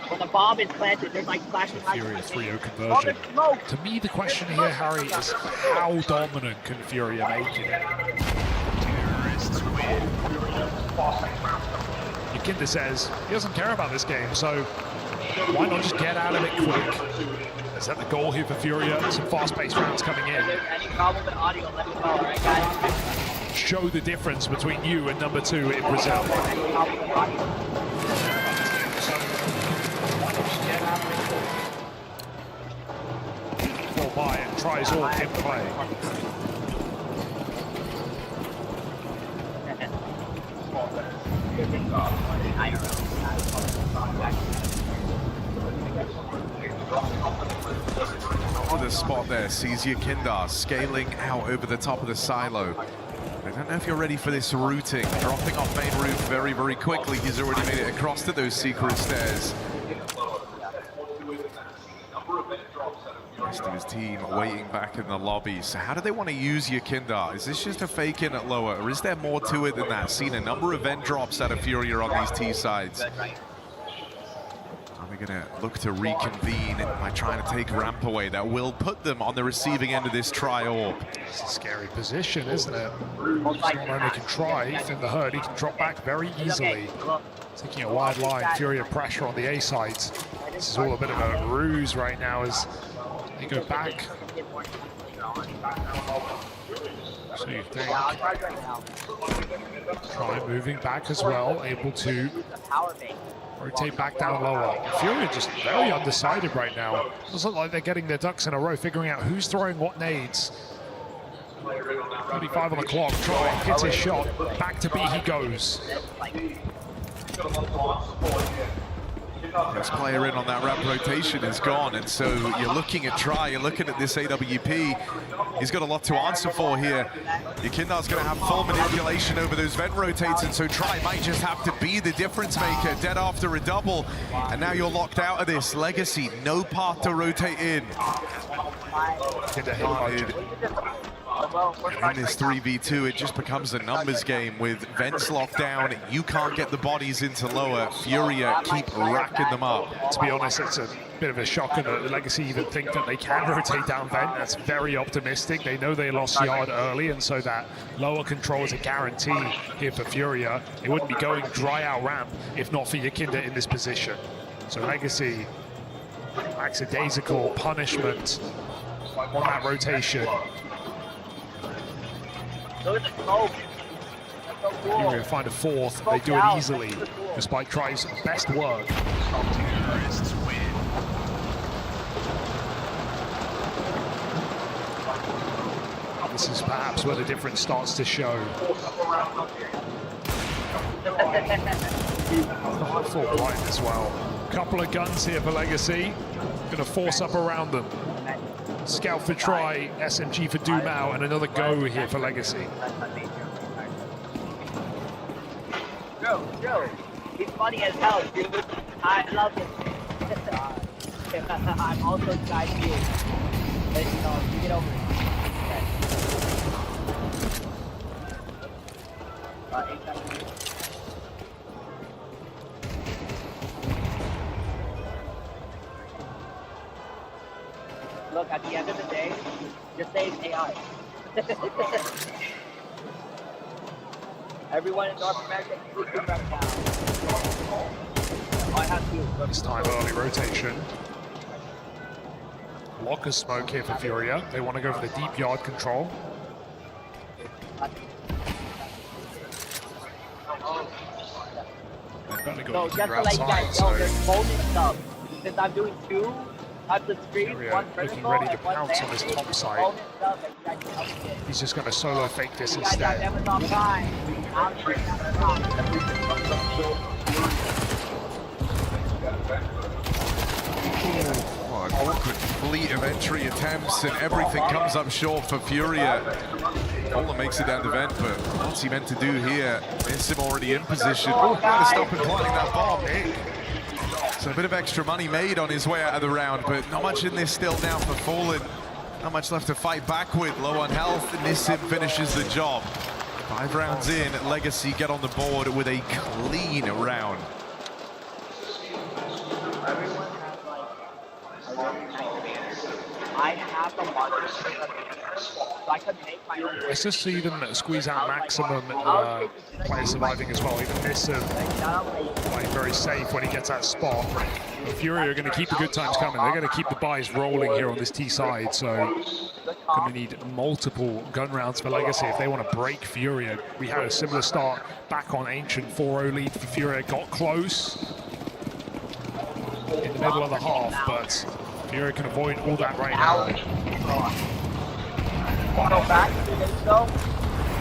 When the bomb is planted, there's like flashing lights. Furia 3-0 conversion. To me, the question here, Harry, is how dominant can Furia make it? Yakinda says he doesn't care about this game, so why not just get out of it quick? Is that the goal here for Furia? Some fast-paced rounds coming in. Any problem with audio, let me know, all right, guys? Show the difference between you and number 2 in Brazil. Fall by and tries all in play. Oh, the spot there sees Yakinda scaling out over the top of the silo. I don't know if you're ready for this routing. Dropping off main roof very, very quickly. He's already made it across to those secret stairs. The rest of his team waiting back in the lobby. So how do they want to use Yakinda? Is this just a fake in at lower, or is there more to it than that? Seen a number of vent drops out of Furia on these T sides. Are we going to look to reconvene by trying to take ramp away? That will put them on the receiving end of this tri-orb. It's a scary position, isn't it? Not only can Try in the herd, he can drop back very easily. Taking a wide line, Furia pressure on the A sides. This is all a bit of a ruse right now as they go back. So you think Try moving back as well, able to rotate back down lower. Furia just very undecided right now. Doesn't look like they're getting their ducks in a row, figuring out who's throwing what nades. 35 on the clock, Try gets his shot, back to B he goes. First player in on that ramp rotation is gone, and so you're looking at Try, you're looking at this AWP. He's got a lot to answer for here. Yakinda's going to have full manipulation over those vent rotates, and so Try might just have to be the difference maker. Dead after a double, and now you're locked out of this. Legacy, no path to rotate in. In this 3v2, it just becomes a numbers game with vents locked down. You can't get the bodies into lower. Furia keep racking them up. To be honest, it's a bit of a shocker that Legacy even think that they can rotate down vent. That's very optimistic. They know they lost yard early, and so that lower control is a guarantee here for Furia. They wouldn't be going dry out ramp if not for Yakinda in this position. So Legacy, lackadaisical punishment on that rotation. Furia find a fourth, they do it easily, despite Try's best work. This is perhaps where the difference starts to show. Full blind as well. Couple of guns here for Legacy. Gonna force up around them. Scout for Try, SMG for Dumao, and another go here for Legacy. Joe, he's funny as hell, dude. I love him. I'm also guys you. But, you know, you get over it. Look, at the end of the day, just say AI. Everyone in North America is right now. I have to. This time early rotation. Locker smoke here for Furia. They want to go for the deep yard control. They're going to go to the outside, so they're holding stuff. since I'm doing 2 types of screens, one looking vertical ready to and one pounce on this top side. He's just going to solo fake this instead. Oh, an awkward fleet of entry attempts, and everything comes up short for Furia. Fallen makes it down the vent, but what's he meant to do here? Nissim already in position. Oh, gotta stop him planting that bomb, Nick. So a bit of extra money made on his way out of the round, but not much in this still now for Fallen. Not much left to fight back with. Low on health, Nissim finishes the job. 5 rounds in, Legacy get on the board with a clean round. I have a market, so I can make my own. Let's just see them squeeze out maximum players surviving as well. Even Nissim playing very safe when he gets that spot. But Fury are going to keep the good times coming. They're going to keep the buys rolling here on this T side. So going to need multiple gun rounds for Legacy if they want to break Fury. We had a similar start back on Ancient. 4-0 lead for Fury. Got close in the middle of the half, but Fury can avoid all that right now.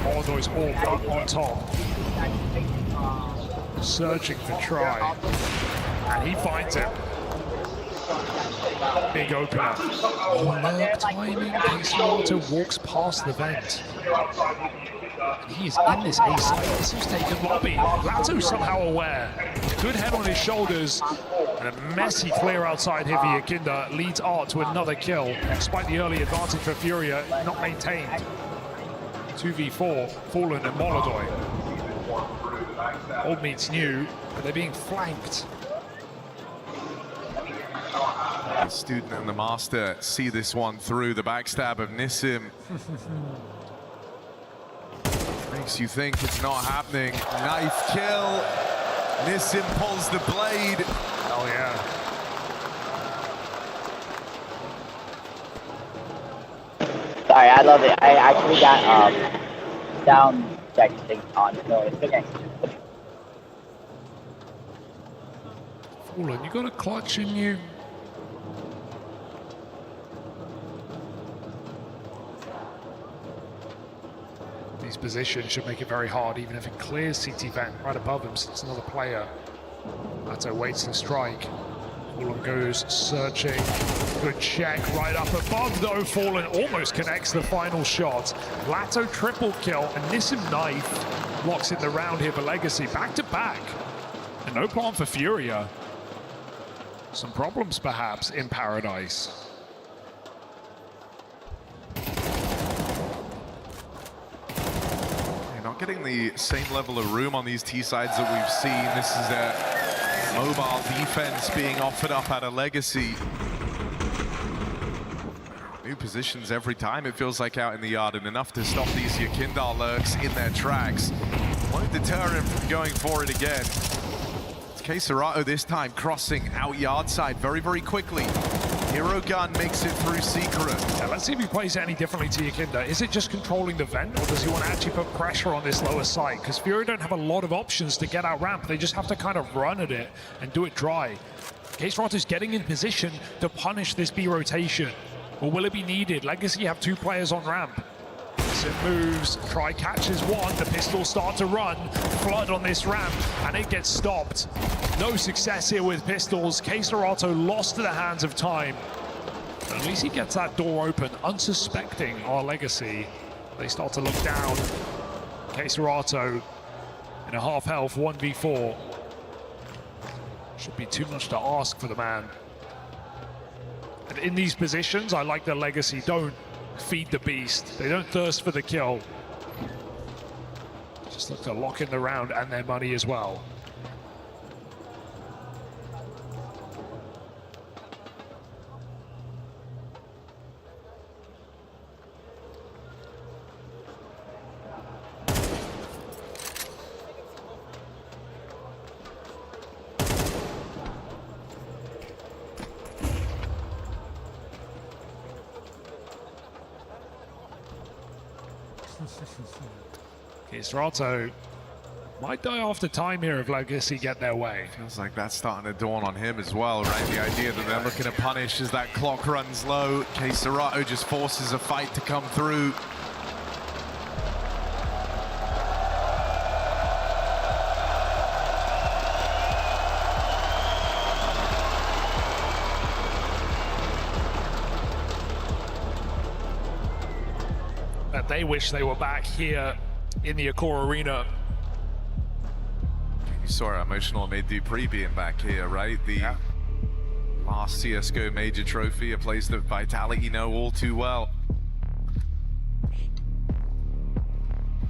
Mordo's all up on top. Searching for Try. And he finds it. Big opener. Lurk timing. Casey walks past the vent. And he is in this A side. This is taken lobby. Lato somehow aware. Good head on his shoulders. And a messy clear outside here for Yakinda leads Art to another kill. Despite the early advantage for Furia, not maintained. 2v4, Fallen and Molodoy. Old meets new, but they're being flanked. The student and the master see this one through. The backstab of Nissim. Makes you think it's not happening. Knife kill. Nissim pulls the blade. Oh yeah. Sorry, I love it. I actually got down check thing on, so it's okay. Fallen, you got a clutch in you. These positions should make it very hard, even if it clears CT vent right above him, since another player. Lato waits to strike. Fallen goes searching. Good check right up above, though. Fallen almost connects the final shot. Lato triple kill, and Nissim knife locks in the round here for Legacy. Back to back. And no plan for Furia. Some problems, perhaps, in Paradise. You're not getting the same level of room on these T-sides that we've seen. This is a mobile defense being offered up at a Legacy. New positions every time, it feels like, out in the yard, and enough to stop these Yakinda lurks in their tracks. Won't deter him from going for it again. Serato this time crossing out yard side very, very quickly. Hero Gun makes it through Secret. Yeah, let's see if he plays it any differently to Yakinda. Is it just controlling the vent, or does he want to actually put pressure on this lower side? Because Fury don't have a lot of options to get out ramp. They just have to kind of run at it and do it dry. Serato getting in position to punish this B rotation. Or will it be needed? Legacy have 2 players on ramp. It moves, Try catches one, the pistols start to run, flood on this ramp, and it gets stopped. No success here with pistols. Serato lost to the hands of time. But at least he gets that door open, unsuspecting our Legacy. They start to look down. Serato in a half health, 1v4. Should be too much to ask for the man. And in these positions, I like the Legacy don't feed the beast. They don't thirst for the kill. Just look to lock in the round and their money as well. Serato Might die after time here if Legacy get their way. Feels like that's starting to dawn on him as well, right? The idea that they're looking to punish as that clock runs low. Que Serato just forces a fight to come through. But they wish they were back here in the Accor Arena. You saw how emotional it made Dupree being back here, right? The last CSGO major trophy, a place that Vitality know all too well.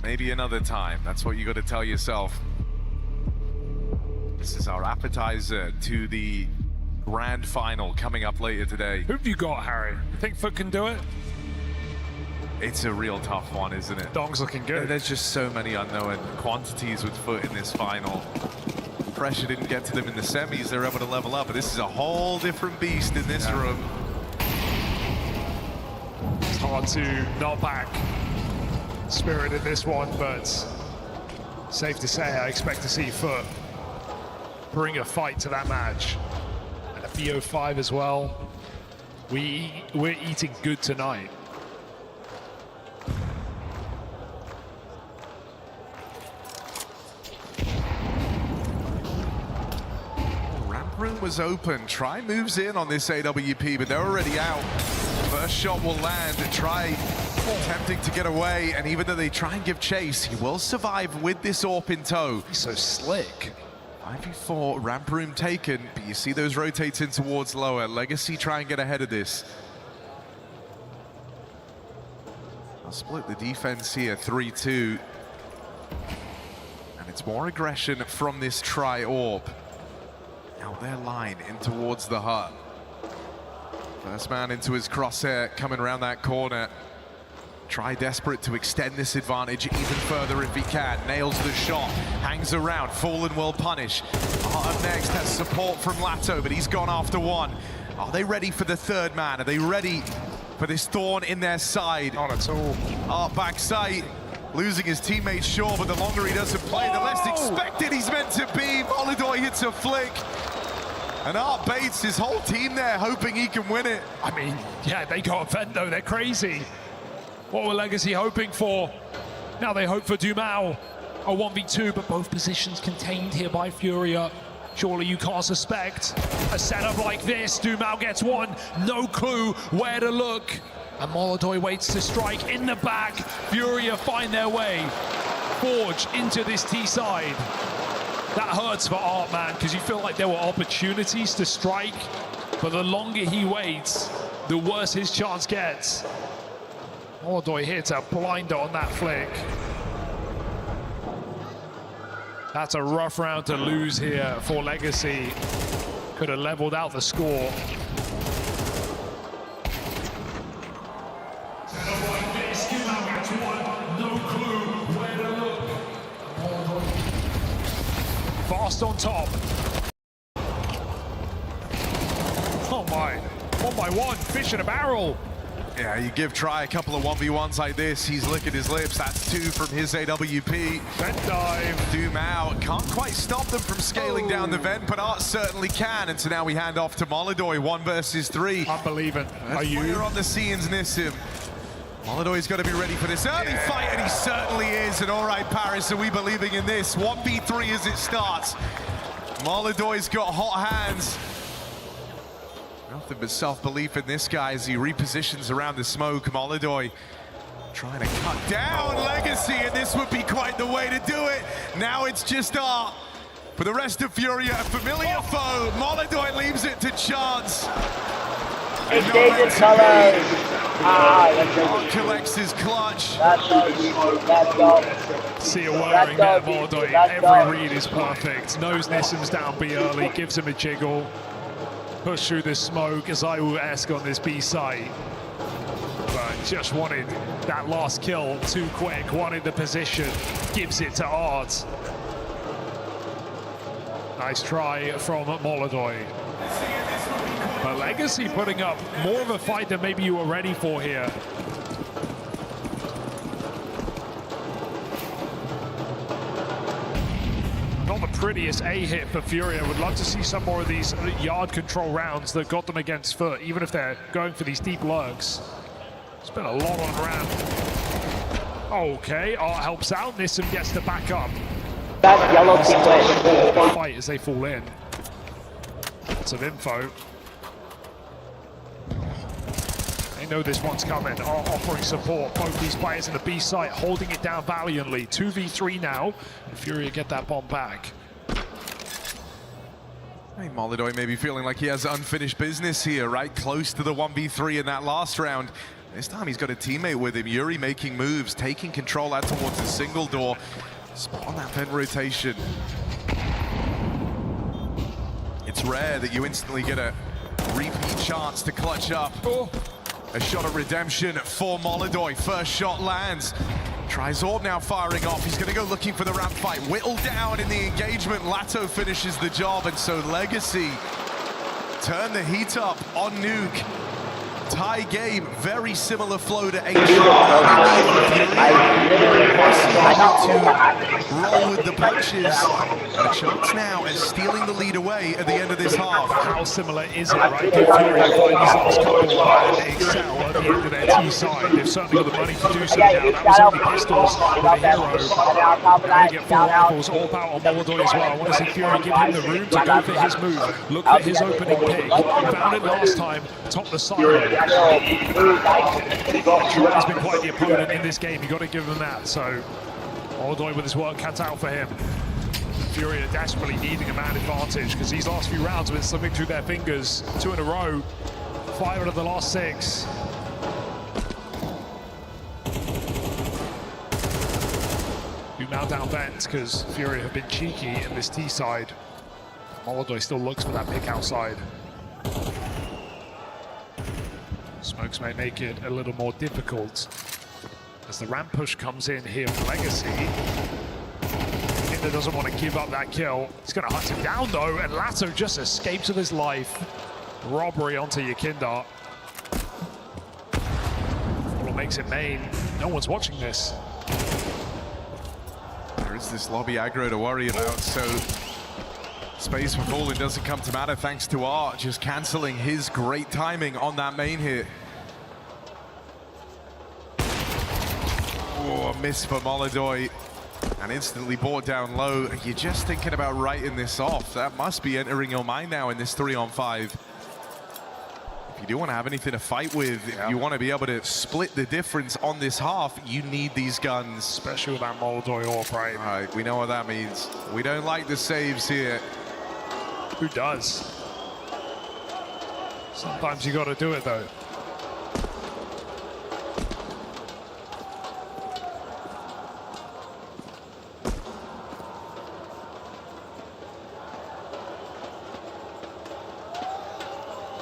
Maybe another time, that's what you got to tell yourself. This is our appetizer to the grand final coming up later today. Who've you got, Harry? You think Foot can do it? It's a real tough one, isn't it? Dong's looking good. There's just so many unknown quantities with Foot in this final. Pressure didn't get to them in the semis. They're able to level up, but this is a whole different beast in this room. It's hard to not back Spirit in this one, but safe to say I expect to see Foot bring a fight to that match. And a VO5 as well. We're eating good tonight. Room was open. Try moves in on this AWP, but they're already out. First shot will land. Try attempting to get away, and even though they try and give chase, he will survive with this AWP in tow. He's so slick. 5v4, ramp room taken, but you see those rotates in towards lower. Legacy try and get ahead of this. I'll split the defense here, 3-2. And it's more aggression from this tri-AWP. Now their line in towards the hut. First man into his crosshair, coming around that corner. Try desperate to extend this advantage even further if he can. Nails the shot, hangs around, Fallen will punish. Up next has support from Lato, but he's gone after one. Are they ready for the third man? Are they ready for this thorn in their side? Not at all. Art backside, losing his teammate, sure, but the longer he doesn't play, the less expected he's meant to be. Molidoy hits a flick. And Art baits his whole team there, hoping he can win it. I mean, yeah, they got a vent though, they're crazy. What were Legacy hoping for? Now they hope for Dumao. A 1v2, but both positions contained here by Furia. Surely you can't suspect a setup like this. Dumao gets one, no clue where to look. And Molidoy waits to strike in the back. Furia find their way. Forge into this T side. That hurts for Art, man, because you feel like there were opportunities to strike, but the longer he waits, the worse his chance gets. Molidoy hits a blinder on that flick. That's a rough round to lose here for Legacy. Could have leveled out the score. Fast on top. Oh my, 1v1, fish in a barrel. Yeah, you give Try a couple of 1v1s like this, he's licking his lips. That's 2 from his AWP. Vent dive. Dumao can't quite stop them from scaling down the vent, but Art certainly can. And so now we hand off to Molidoy, 1 versus 3. Unbelievable. Are you? You're on the scenes, Nissim. Molidoy's got to be ready for this early fight, and he certainly is. And all right, Paris, are we believing in this? 1v3 as it starts. Molidoy's got hot hands. Nothing but self-belief in this guy as he repositions around the smoke. Molidoy trying to cut down Legacy, and this would be quite the way to do it. Now it's just Art. For the rest of Furia, a familiar foe. Molidoy leaves it to chance. Engage colors. Art collects his clutch. See a whirring there, Molidoy. Every read is perfect. Knows Nissim's down B early, gives him a jiggle. Push through the smoke, as I will ask on this B site. But just wanted that last kill too quick, wanted the position, gives it to Art. Nice try from Molidoy. But Legacy putting up more of a fight than maybe you were ready for here. prettiest A hit for Fury. I would love to see some more of these yard control rounds that got them against foot, even if they're going for these deep lurks. It's been a lot on ramp. Okay, Art helps out. Nissim gets to back up. That yellow team Fight as they fall in. Lots of info. They know this one's coming. Art offering support. Both these players in the B site holding it down valiantly. 2v3 now. And Fury get that bomb back. I think Molidoy may be feeling like he has unfinished business here, right? Close to the 1v3 in that last round. This time he's got a teammate with him. Yuri making moves, taking control out towards the single door. Spot on that vent rotation. It's rare that you instantly get a repeat chance to clutch up. A shot of redemption for Molidoy. First shot lands. Tries Orb now firing off. He's going to go looking for the ramp fight. Whittled down in the engagement. Lato finishes the job, and so Legacy turn the heat up on Nuke. Tie game, very similar flow to H. To roll with the punches. And a chance now at stealing the lead away at the end of this half. How similar is it, right? Give Fury a fight these last couple and excel at the end of their T side. They've certainly got the money to do so now. That was only pistols with a hero. They get 4 rifles, all out on Molidoy as well. I want to see Fury give him the room to go for his move. Look for his opening pick. Found it last time, top the silo. He's been quite the opponent in this game. You got to give him that. So Molidoy with his work cut out for him. Fury are desperately needing a man advantage because these last few rounds have been slipping through their fingers. 2 in a row, 5 out of the last 6. You now down vent because Fury have been cheeky in this T side. Molidoy still looks for that pick outside. Smokes may make it a little more difficult as the ramp push comes in here for Legacy. Kinder doesn't want to give up that kill. He's going to hunt him down though, and Lato just escapes with his life. Robbery onto Yakinda. Well, makes it main. No one's watching this. There is this lobby aggro to worry about, so space for falling doesn't come to matter thanks to Art just cancelling his great timing on that main hit. Oh, a miss for Molidoy and instantly brought down low. You're just thinking about writing this off. That must be entering your mind now in this 3-on-5. If you do want to have anything to fight with, if you want to be able to split the difference on this half, you need these guns. Especially with that Molidoy AWP, right? All right, we know what that means. We don't like the saves here. Who does? Sometimes you got to do it though.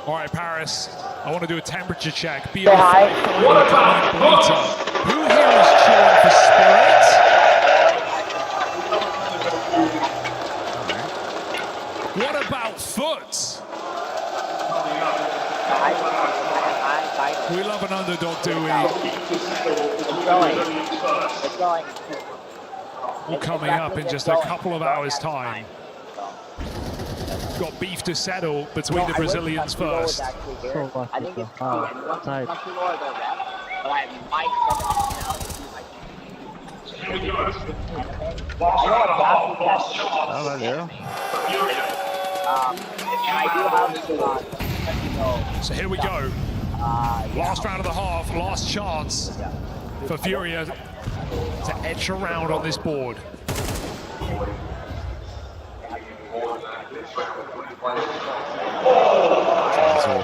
All right, Paris, I want to do a temperature check. Be on fire. Who here is cheering for Spirit? What about Foot? We love an underdog, do we? It's going. All coming up in just a couple of hours' time. Got beef to settle between the Brazilians first. I think it's but I might So here we go. Last round of the half, last chance for Furia to edge around on this board.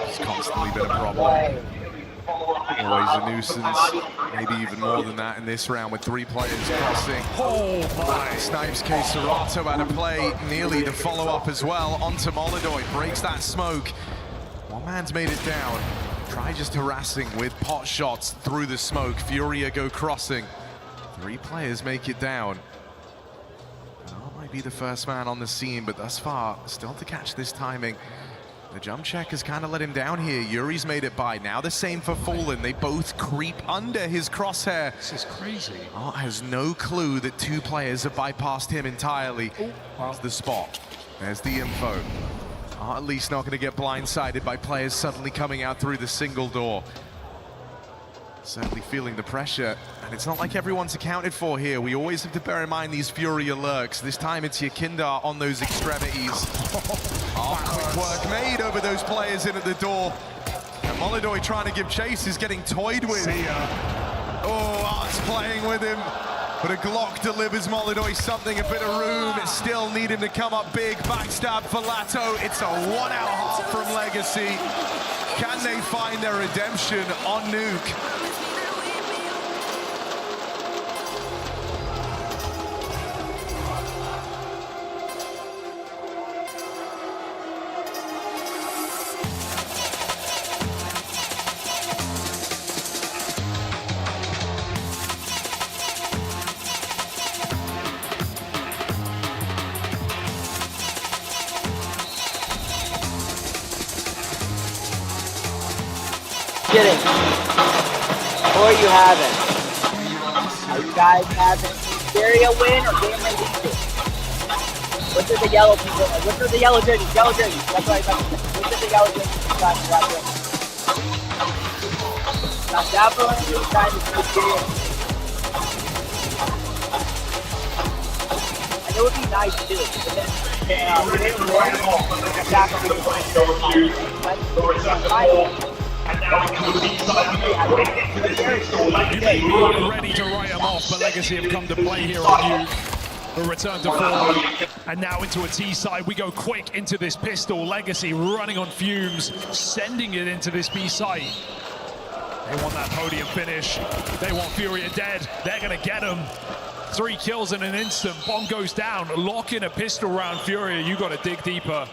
It's constantly been a problem. Always a nuisance. Maybe even more than that in this round with 3 players crossing. Oh my! Snipes Serato out of play. Nearly the follow-up as well onto Molidoy. Breaks that smoke. One man's made it down. Try just harassing with pot shots through the smoke. Furia go crossing. 3 players make it down. Might be the first man on the scene, but thus far, still to catch this timing. The jump check has kind of let him down here. Yuri's made it by. Now the same for Fallen. They both creep under his crosshair. This is crazy. Art has no clue that two players have bypassed him entirely. That's the spot. There's the info. Art at least not going to get blindsided by players suddenly coming out through the single door. Certainly feeling the pressure, and it's not like everyone's accounted for here. We always have to bear in mind these Furia lurks. This time it's Yakindar on those extremities. Quick work made over those players in at the door. And Molidoy trying to give chase is getting toyed with. Oh, Art's playing with him. But a Glock delivers Molidoy something, a bit of room. It still need him to come up big. Backstab for Lato. It's a 1-out half from Legacy. Can they find their redemption on Nuke? Kidding. Or you haven't. Are you guys having Syria win or game lead? Which are the yellow people? Which are the yellow jerseys? Yellow jerseys. That's right. Which are the yellow jerseys? Now definitely it's time to see Syria. And it would be nice too. But then, we didn't ready to write him off, but Legacy have come to play here on Nuke. A return to forward, and now into a T side. We go quick into this pistol. Legacy running on fumes, sending it into this B site. They want that podium finish. They want Furia dead. They're gonna get him. 3 kills in an instant. Bomb goes down. Lock in a pistol round, Furia. You got to dig deeper.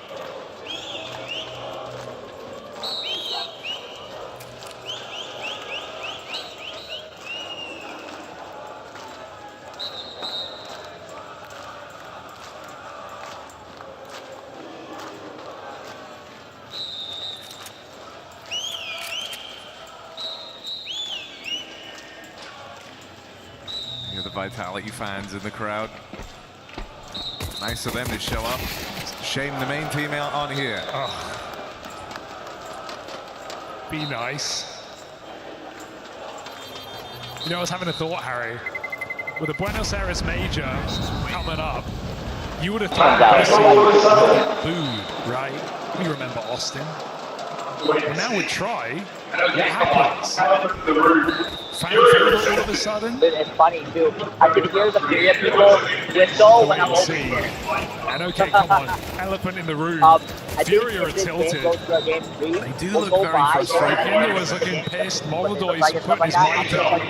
The Vitality fans in the crowd. Nice of them to show up. Shame the main team out on here. Oh. Be nice. You know, I was having a thought, Harry. With the Buenos Aires Major coming up, you would have thought this booed, right? We remember Austin. And now with Troy, what happens? Fan favorite all of a sudden? It's funny too. I can hear the Furia people whistle when I'm over here. And okay, come on. Elephant in the room. Furia are tilted. They do look very frustrated. Kinder was looking pissed. Molidoy's putting his mic up.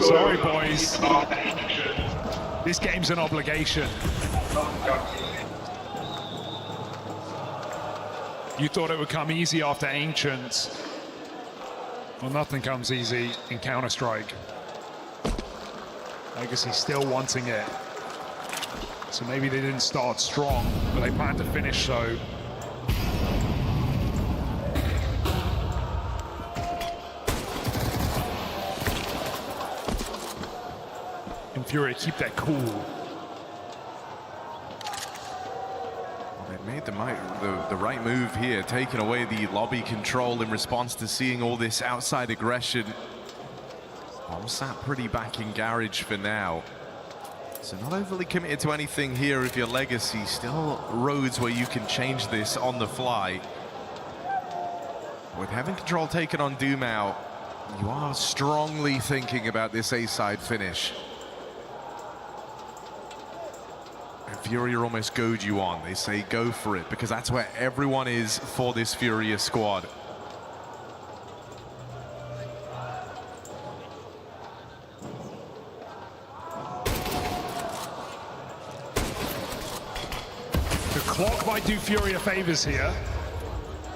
Sorry, boys. This game's an obligation. You thought it would come easy after Ancients. Well, nothing comes easy in Counter-Strike. Legacy's still wanting it. So maybe they didn't start strong, but they plan to finish so. And Furia keep that cool. Made the right move here, taking away the lobby control in response to seeing all this outside aggression. All sat pretty back in garage for now. So not overly committed to anything here if you're Legacy. Still roads where you can change this on the fly. With Heaven Control taken on Dumao, you are strongly thinking about this A-side finish. Furia almost goad you on. They say go for it because that's where everyone is for this Furia squad. The clock might do Furia favors here.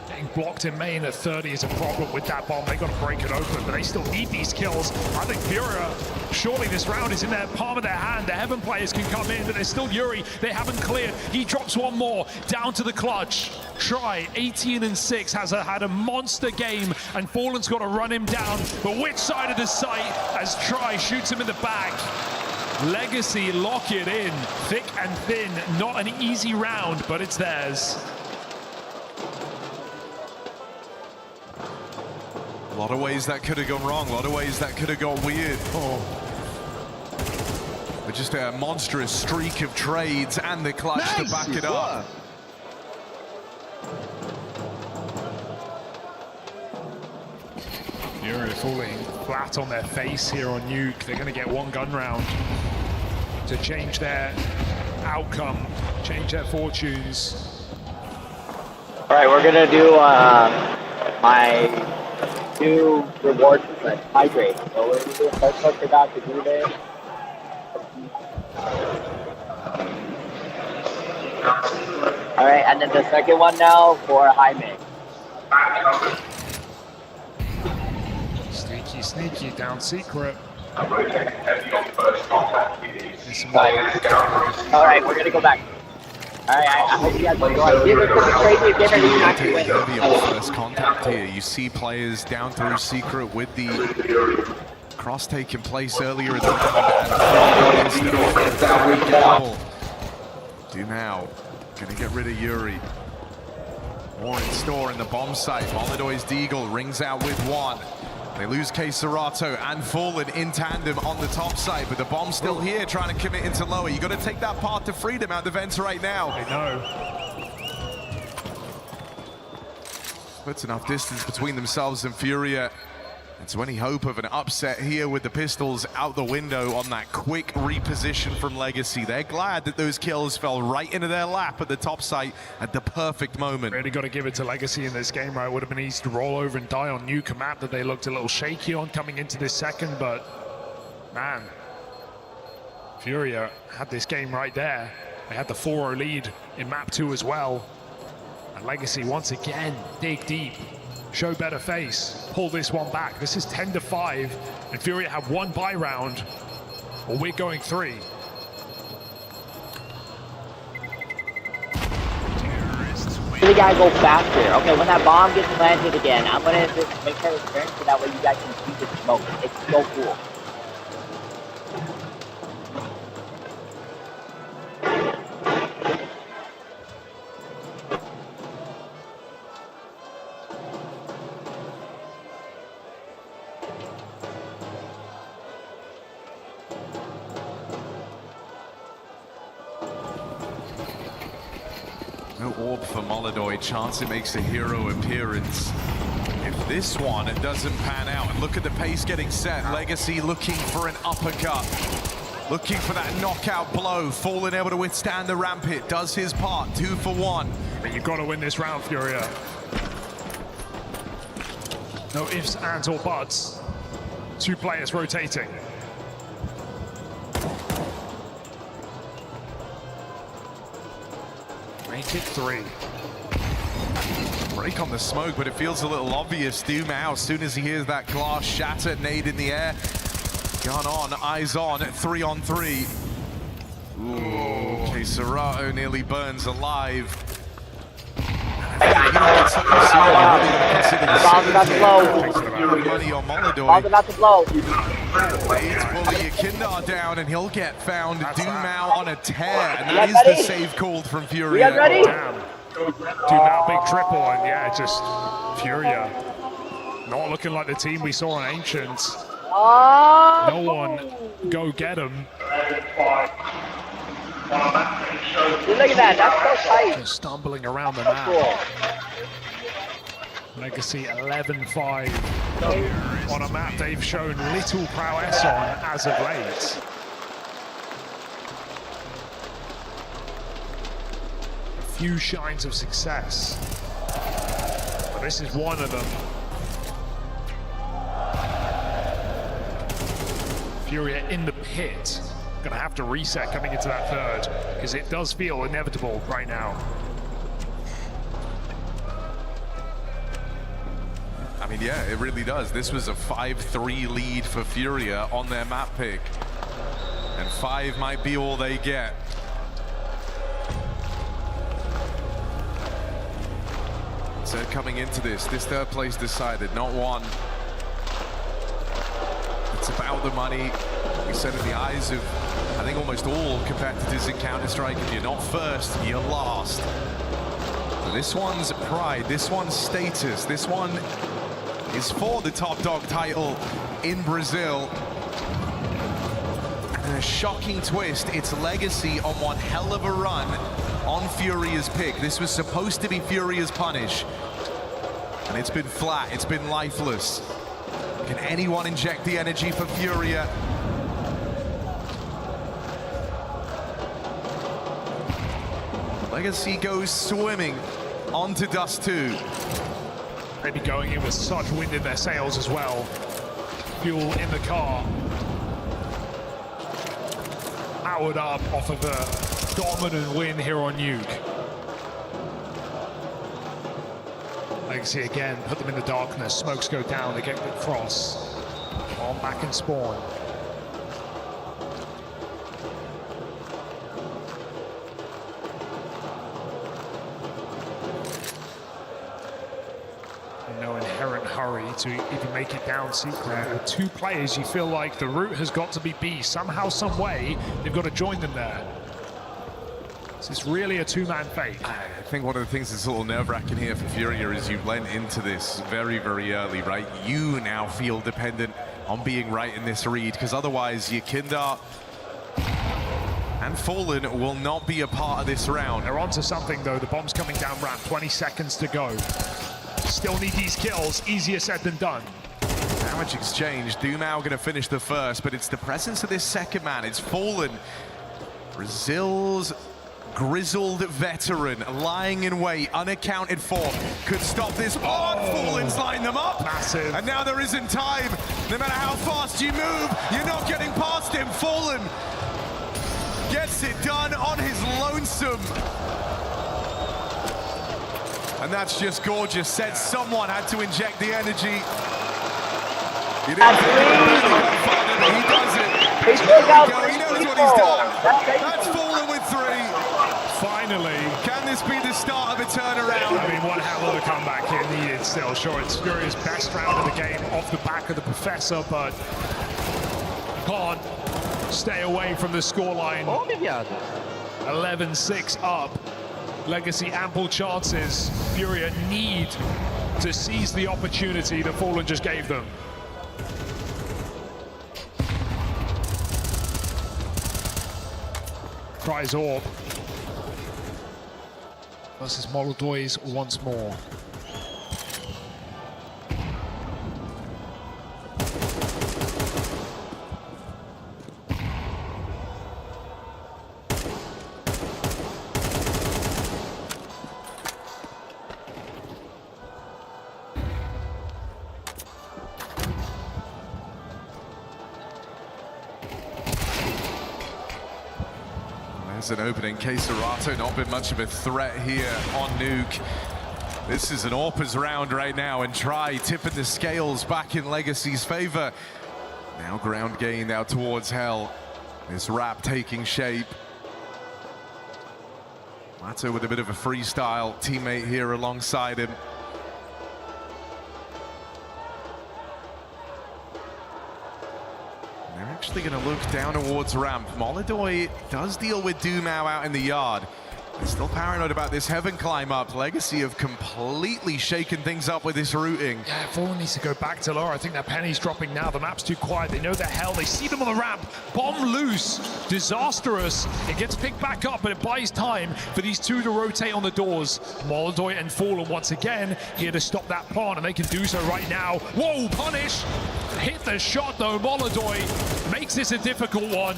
Getting blocked in main at 30 is a problem with that bomb. They got to break it open, but they still need these kills. I think Furia, surely this round is in their palm of their hand. The Heaven players can come in, but there's still Yuri. They haven't cleared. He drops one more down to the clutch. Try 18-6 has had a monster game, and Fallen's got to run him down. But which side of the site as Try shoots him in the back? Legacy lock it in, thick and thin. Not an easy round, but it's theirs. A lot of ways that could have gone wrong, a lot of ways that could have gone weird. But just a monstrous streak of trades and the clutch to back it up. Fury falling flat on their face here on Nuke. They're going to get one gun round to change their outcome, change their fortunes. All right, we're gonna do my new rewards, but hydrate. So we're gonna do first what you're about to do there. All right, and then the second one now for Jaime. Sneaky, sneaky down secret. All right, we're gonna go back. All right, I hope you guys enjoy. This is crazy if they're not to win. Heavy on first contact here. You see players down through secret with the cross taking place earlier in the round. Do now. Gonna get rid of Yuri. More in store in the bomb site. Molidoy's Deagle rings out with one. They lose Serato and Fallen in tandem on the top side, but the bomb's still here trying to commit into lower. You got to take that path to freedom out the vents right now. I know. Puts enough distance between themselves and Furia. And so any hope of an upset here with the pistols out the window on that quick reposition from Legacy. They're glad that those kills fell right into their lap at the top site at the perfect moment. Really got to give it to Legacy in this game, right? It would have been easy to roll over and die on Nuke, a map that they looked a little shaky on coming into this second, but man, Furia had this game right there. They had the 4-0 lead in map 2 as well. And Legacy once again dig deep. Show better face, pull this one back. This is 10-5, and Furia have one buy round, or we're going 3. We gotta go faster. Okay, when that bomb gets planted again, I'm gonna just make sure it's turned so that way you guys can see the smoke. It's so cool. No orb for Molidoy. Chance it makes a hero appearance. If this one doesn't pan out, and look at the pace getting set. Legacy looking for an uppercut. Looking for that knockout blow. Fallen able to withstand the ramp hit. Does his part. 2 for 1. But you've got to win this round, Furia. No ifs, ands, or buts. 2 players rotating. Make it 3. Break on the smoke, but it feels a little obvious. Doomau, as soon as he hears that glass shatter, nade in the air. Gun on, eyes on, 3 on 3. Ooh, Serato nearly burns alive. Bomb's about to blow. Money on Molidoy. Bomb's about to blow. It's bully Akindar down, and he'll get found. Doomau on a tear, and that is the save called from Furia. Ready? Damn. Doomau big triple, and yeah, just Furia. Not looking like the team we saw on Ancients. No one go get him. Look at that, that's so tight. Just stumbling around the map. Cool. Legacy 11-5 on a map they've shown little prowess on as of late. A few shines of success, but this is one of them. Furia in the pit. Gonna have to reset coming into that third, because it does feel inevitable right now. Yeah, it really does. This was a 5-3 lead for Furia on their map pick. And 5 might be all they get. So coming into this third place decided, not one. It's about the money. We said in the eyes of, I think, almost all competitors in Counter-Strike, if you're not first, you're last. This one's pride, this one's status, this one is for the top dog title in Brazil. And a shocking twist, it's Legacy on one hell of a run on Furia's pick. This was supposed to be Furia's punish. And it's been flat, it's been lifeless. Can anyone inject the energy for Furia? Legacy goes swimming onto Dust 2. Maybe going in with such wind in their sails as well. Fuel in the car. Powered up off of a dominant win here on Nuke. Legacy again, put them in the darkness. Smokes go down, they get the cross. On back and spawn. No inherent hurry to even make it down secret. With 2 players, you feel like the route has got to be B. Somehow, some way, they've got to join them there. This is really a 2-man fate. I think one of the things that's a little nerve-wracking here for Furia is you went into this very, very early, right? You now feel dependent on being right in this read, because otherwise your Kindar and Fallen will not be a part of this round. They're onto something, though. The bomb's coming down ramp, 20 seconds to go. Still need these kills, easier said than done. Damage exchange, Dumao gonna finish the first, but it's the presence of this second man. It's Fallen, Brazil's grizzled veteran, lying in wait, unaccounted for, could stop this. Oh, Fallen's lined them up. Massive. And now there isn't time. No matter how fast you move, you're not getting past him. Fallen gets it done on his lonesome. And that's just gorgeous. Said someone had to inject the energy. You didn't but he does it. He knows what he's done. That's Fallen with 3. Finally. Can this be the start of a turnaround? I mean, one hell of a comeback here needed still. Sure, it's Furia's best round of the game off the back of the Professor, but can't stay away from the scoreline. 11-6 up. Legacy ample chances. Furia need to seize the opportunity that Fallen just gave them. Tries Orb versus Moldois once more. There's an opening. Keserato not been much of a threat here on Nuke. This is an AWPers round right now, and Try tipping the scales back in Legacy's favor. Now ground gain out towards Hell. This wrap taking shape. Mato with a bit of a freestyle teammate here alongside him. They're actually going to look down towards ramp. Moldoy does deal with Dumao out in the yard. They're still paranoid about this heaven climb up. Legacy have completely shaken things up with this routing. Yeah, Fallen needs to go back to lower. I think that penny's dropping now. The map's too quiet. They know they're Hell. They see them on the ramp. Bomb loose. Disastrous. It gets picked back up, but it buys time for these 2 to rotate on the doors. Moldoy and Fallen once again here to stop that plant, and they can do so right now. Whoa, punish. Hit the shot, though. Moldoy makes this a difficult one.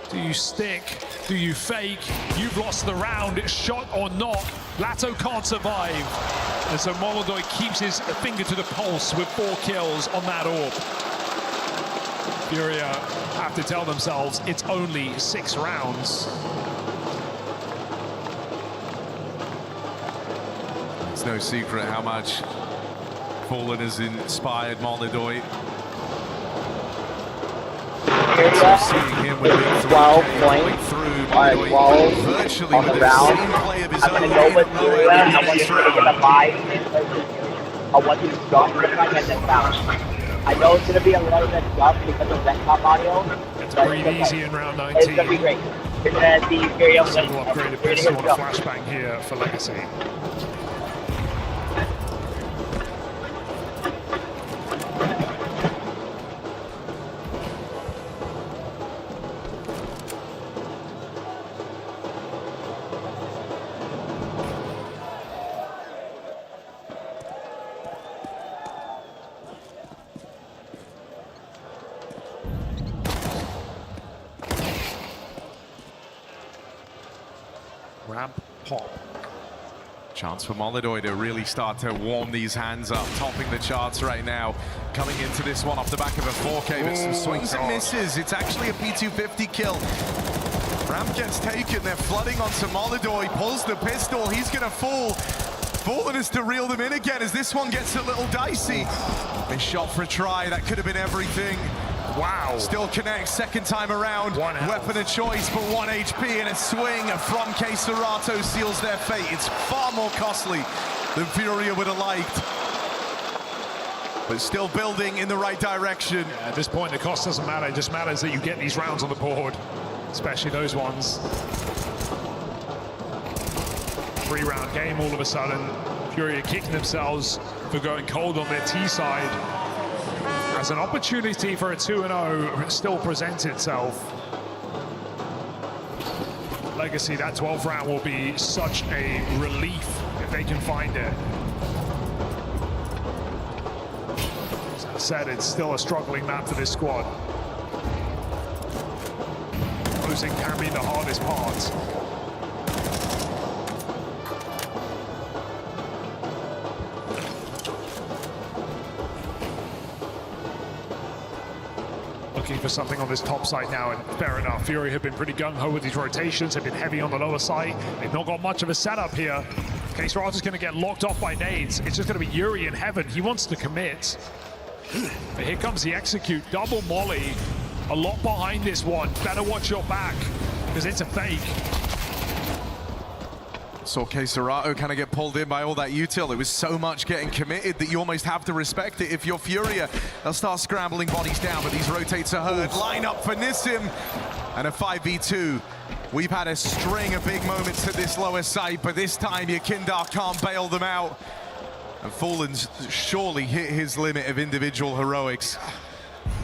Do you stick? Do you fake? You've lost the round, shot or not. Lato can't survive. And so Moldoy keeps his finger to the pulse with 4 kills on that AWP. Furia have to tell themselves it's only 6 rounds. It's no secret how much Fallen has inspired Molidoy. Seeing him with a big 12 points. Through 12 virtually on with the the round. same play of his I'm own. going to go with Furia. I want you to get a buy. I want you to start with the and then bounce. I know it's going to be a little bit tough because of that top audio. It's breathe easy in round 19. It's going to be great. You're going to see Furia win. Single upgraded pistol on a flashbang here for Legacy. Ramp pop. Chance for Molidoy to really start to warm these hands up, topping the charts right now. Coming into this one off the back of a 4K, but some swings and misses. It's actually a P250 kill. Ramp gets taken, they're flooding onto Molidoy, pulls the pistol, he's gonna fall. Fallen has to reel them in again as this one gets a little dicey. They shot for a try, that could have been everything. Wow. Still connects, second time around. Weapon of choice, but 1 HP and a swing from Serato seals their fate. It's far more costly than Furia would have liked. But still building in the right direction. Yeah, at this point, the cost doesn't matter. It just matters that you get these rounds on the board, especially those ones. 3-round game all of a sudden. Furia kicking themselves for going cold on their T side. As an opportunity for a 2-0 still presents itself. Legacy, that 12th round will be such a relief if they can find it. As I said, it's still a struggling map for this squad. Losing can be the hardest part. Looking for something on this top side now, and fair enough. Fury have been pretty gung-ho with these rotations, have been heavy on the lower side. They've not got much of a setup here. Serato is going to get locked off by nades. It's just going to be Yuri in heaven. He wants to commit. But here comes the execute. Double molly. A lot behind this one. Better watch your back, because it's a fake. Saw Serato kind of get pulled in by all that util. It was so much getting committed that you almost have to respect it. If you're Furia, they'll start scrambling bodies down, but these rotates are heard. Line up for Nissim and a 5v2. We've had a string of big moments at this lower side, but this time Yakindar can't bail them out. And Fallen's surely hit his limit of individual heroics.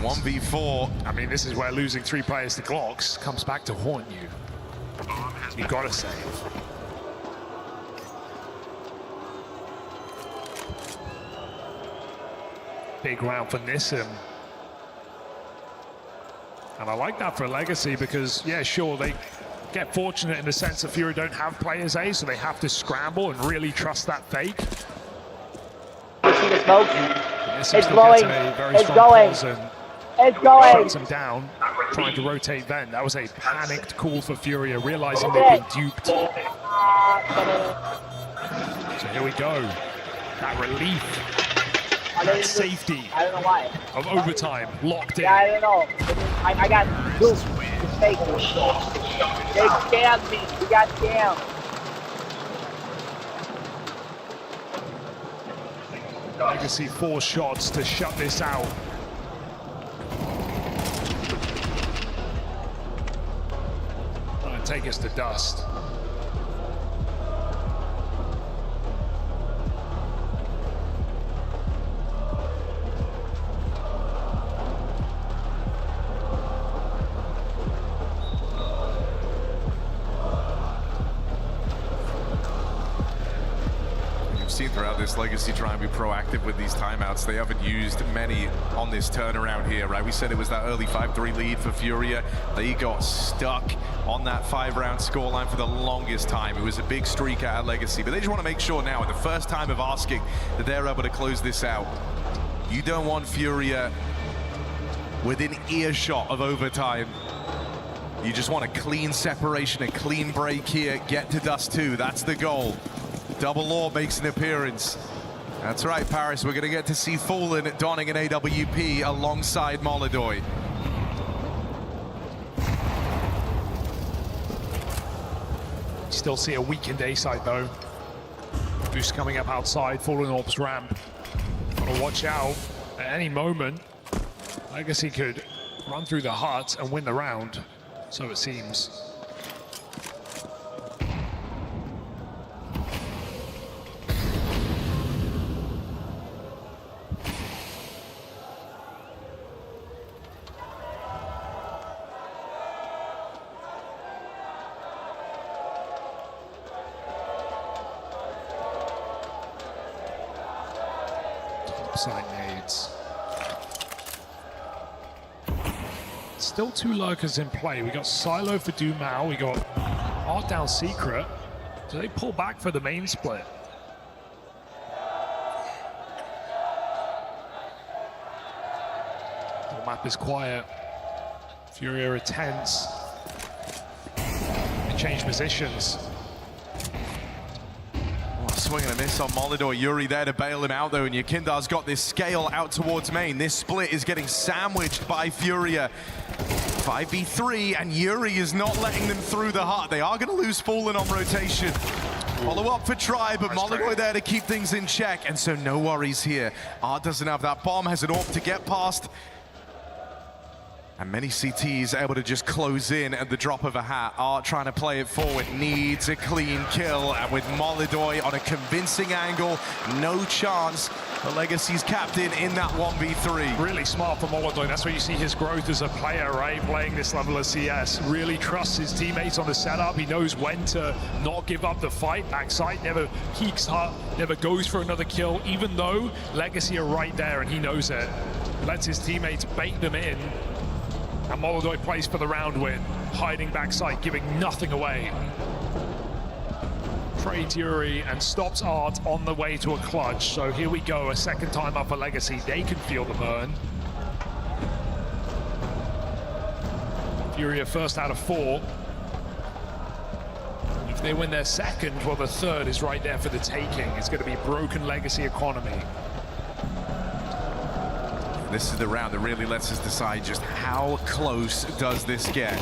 1v4. I mean, this is where losing 3 players to Glocks comes back to haunt you. You gotta save. Big round for Nissim. And I like that for Legacy because, yeah, sure, they get fortunate in the sense that Fury don't have players A, so they have to scramble and really trust that fake. See the smoke? It's going. It's going. It's going. Shuts him down, trying to rotate then. That was a panicked call for Furia, realizing they've been duped. So here we go. That relief. That safety of overtime locked in. Yeah, I don't know. I got duped. It's fake. They scammed me. We got scammed. Legacy 4 shots to shut this out. Gonna take us to dust. Throughout this Legacy try and be proactive with these timeouts. They haven't used many on this turnaround here, right? We said it was that early 5-3 lead for Furia. They got stuck on that 5-round scoreline for the longest time. It was a big streak out of Legacy, but they just want to make sure now, at the first time of asking, that they're able to close this out. You don't want Furia within earshot of overtime. You just want a clean separation, a clean break here, get to dust 2. That's the goal. Double Law makes an appearance. That's right, Paris. We're going to get to see Fallen donning an AWP alongside Molidoy. Still see a weakened A side though. Boost coming up outside, Fallen Orbs ramp. Gotta watch out. At any moment, Legacy could run through the hut and win the round. So it seems. Side nades. Still 2 lurkers in play. We got Silo for Dumao. We got Art down Secret. So they pull back for the main split. The map is quiet. Furia are tense. They change positions. Swing and a miss on Molidoy. Yuri there to bail him out though, and Yakindar's got this scale out towards main. This split is getting sandwiched by Furia. 5v3, and Yuri is not letting them through the hut. They are going to lose Fallen on rotation. Follow up for Try, but Molidoy there to keep things in check, and so no worries here. Art doesn't have that bomb, has an AWP to get past. And many CTs able to just close in at the drop of a hat. Art trying to play it forward, needs a clean kill. And with Molidoy on a convincing angle, no chance for Legacy's captain in that 1v3. Really smart for Molidoy. That's where you see his growth as a player, right? Playing this level of CS. Really trusts his teammates on the setup. He knows when to not give up the fight. Backside, never peeks hut, never goes for another kill, even though Legacy are right there and he knows it. Lets his teammates bait them in. And Molidoy plays for the round win, hiding backside, giving nothing away. Trades Yuri and stops Art on the way to a clutch. So here we go, a second time up for Legacy. They can feel the burn. Furia first out of 4. If they win their second, well, the third is right there for the taking. It's going to be broken Legacy economy. This is the round that really lets us decide just how close does this get.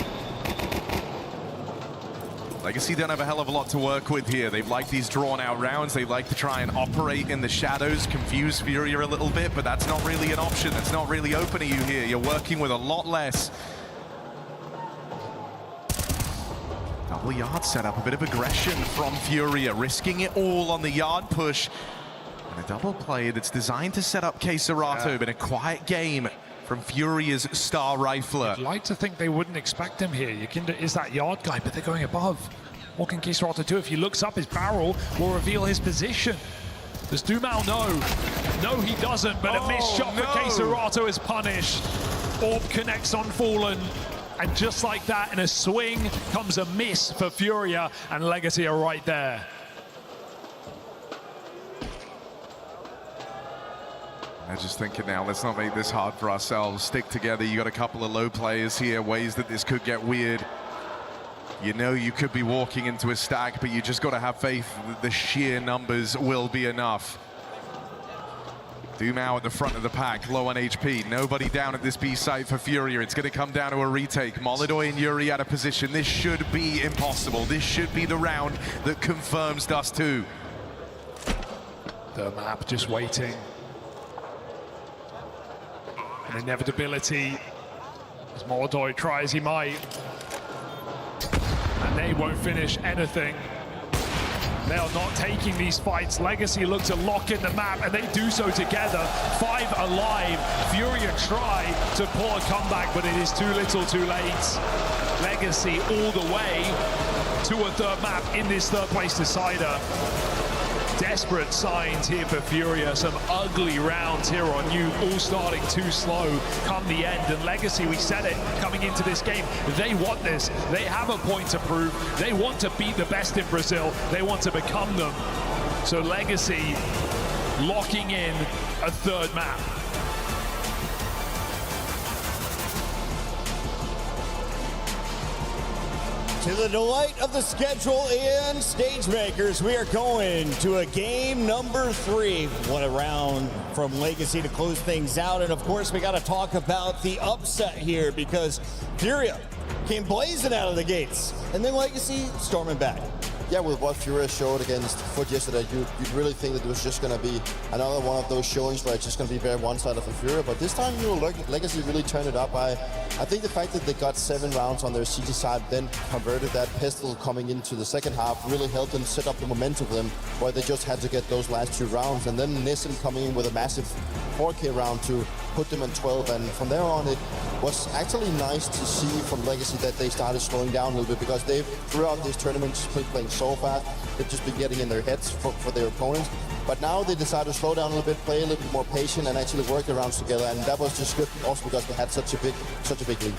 Legacy don't have a hell of a lot to work with here. They like these drawn out rounds. They like to try and operate in the shadows, confuse Furia a little bit, but that's not really an option. That's not really open to you here. You're working with a lot less. Double yard setup, a bit of aggression from Furia, risking it all on the yard push. And a double play that's designed to set up Keserato, but a quiet game from Furia's star rifler. I'd like to think they wouldn't expect him here. Yakinda is that yard guy, but they're going above. What can Keserato do? If he looks up, his barrel will reveal his position. Does Dumao know? No, he doesn't, but a missed shot for Keserato is punished. Orb connects on Fallen, and just like that, in a swing, comes a miss for Furia, and Legacy are right there. I'm just thinking now, let's not make this hard for ourselves. Stick together. You got a couple of low players here, ways that this could get weird. You know you could be walking into a stack, but you just got to have faith that the sheer numbers will be enough. Dumao at the front of the pack, low on HP. Nobody down at this B site for Furia. It's going to come down to a retake. Molidoy and Yuri out of position. This should be impossible. This should be the round that confirms Dust 2. The map just waiting. An inevitability, as Molidoy try as he might, and they won't finish anything. They are not taking these fights. Legacy look to lock in the map, and they do so together. 5 alive. Furia try to pull a comeback, but it is too little, too late. Legacy all the way to a third map in this third place decider. Desperate signs here for Furia. Some ugly rounds here on you, all starting too slow come the end. And Legacy, we said it coming into this game, they want this. They have a point to prove. They want to beat the best in Brazil. They want to become them. So Legacy locking in a third map. To the delight of the schedule and stage makers, we are going to a game number 3. What a round from Legacy to close things out. And of course, we got to talk about the upset here because Furia came blazing out of the gates and then Legacy storming back. Yeah, with what Furia showed against Foot yesterday, you'd really think that it was just going to be another one of those showings where it's just going to be very one-sided for Furia. But this time, Legacy really turned it up. I think the fact that they got 7 rounds on their CT side, then converted that pistol coming into the second half, really helped them set up the momentum for them, where they just had to get those last 2 rounds. And then Nissan coming in with a massive 4K round to put them in 12. And from there on, it was actually nice to see from Legacy that they started slowing down a little bit, because they've, throughout this tournament, just been playing so fast. They've just been getting in their heads for their opponents. But now they decided to slow down a little bit, play a little bit more patient, and actually work the rounds together. And that was just good, also because they had such a big lead.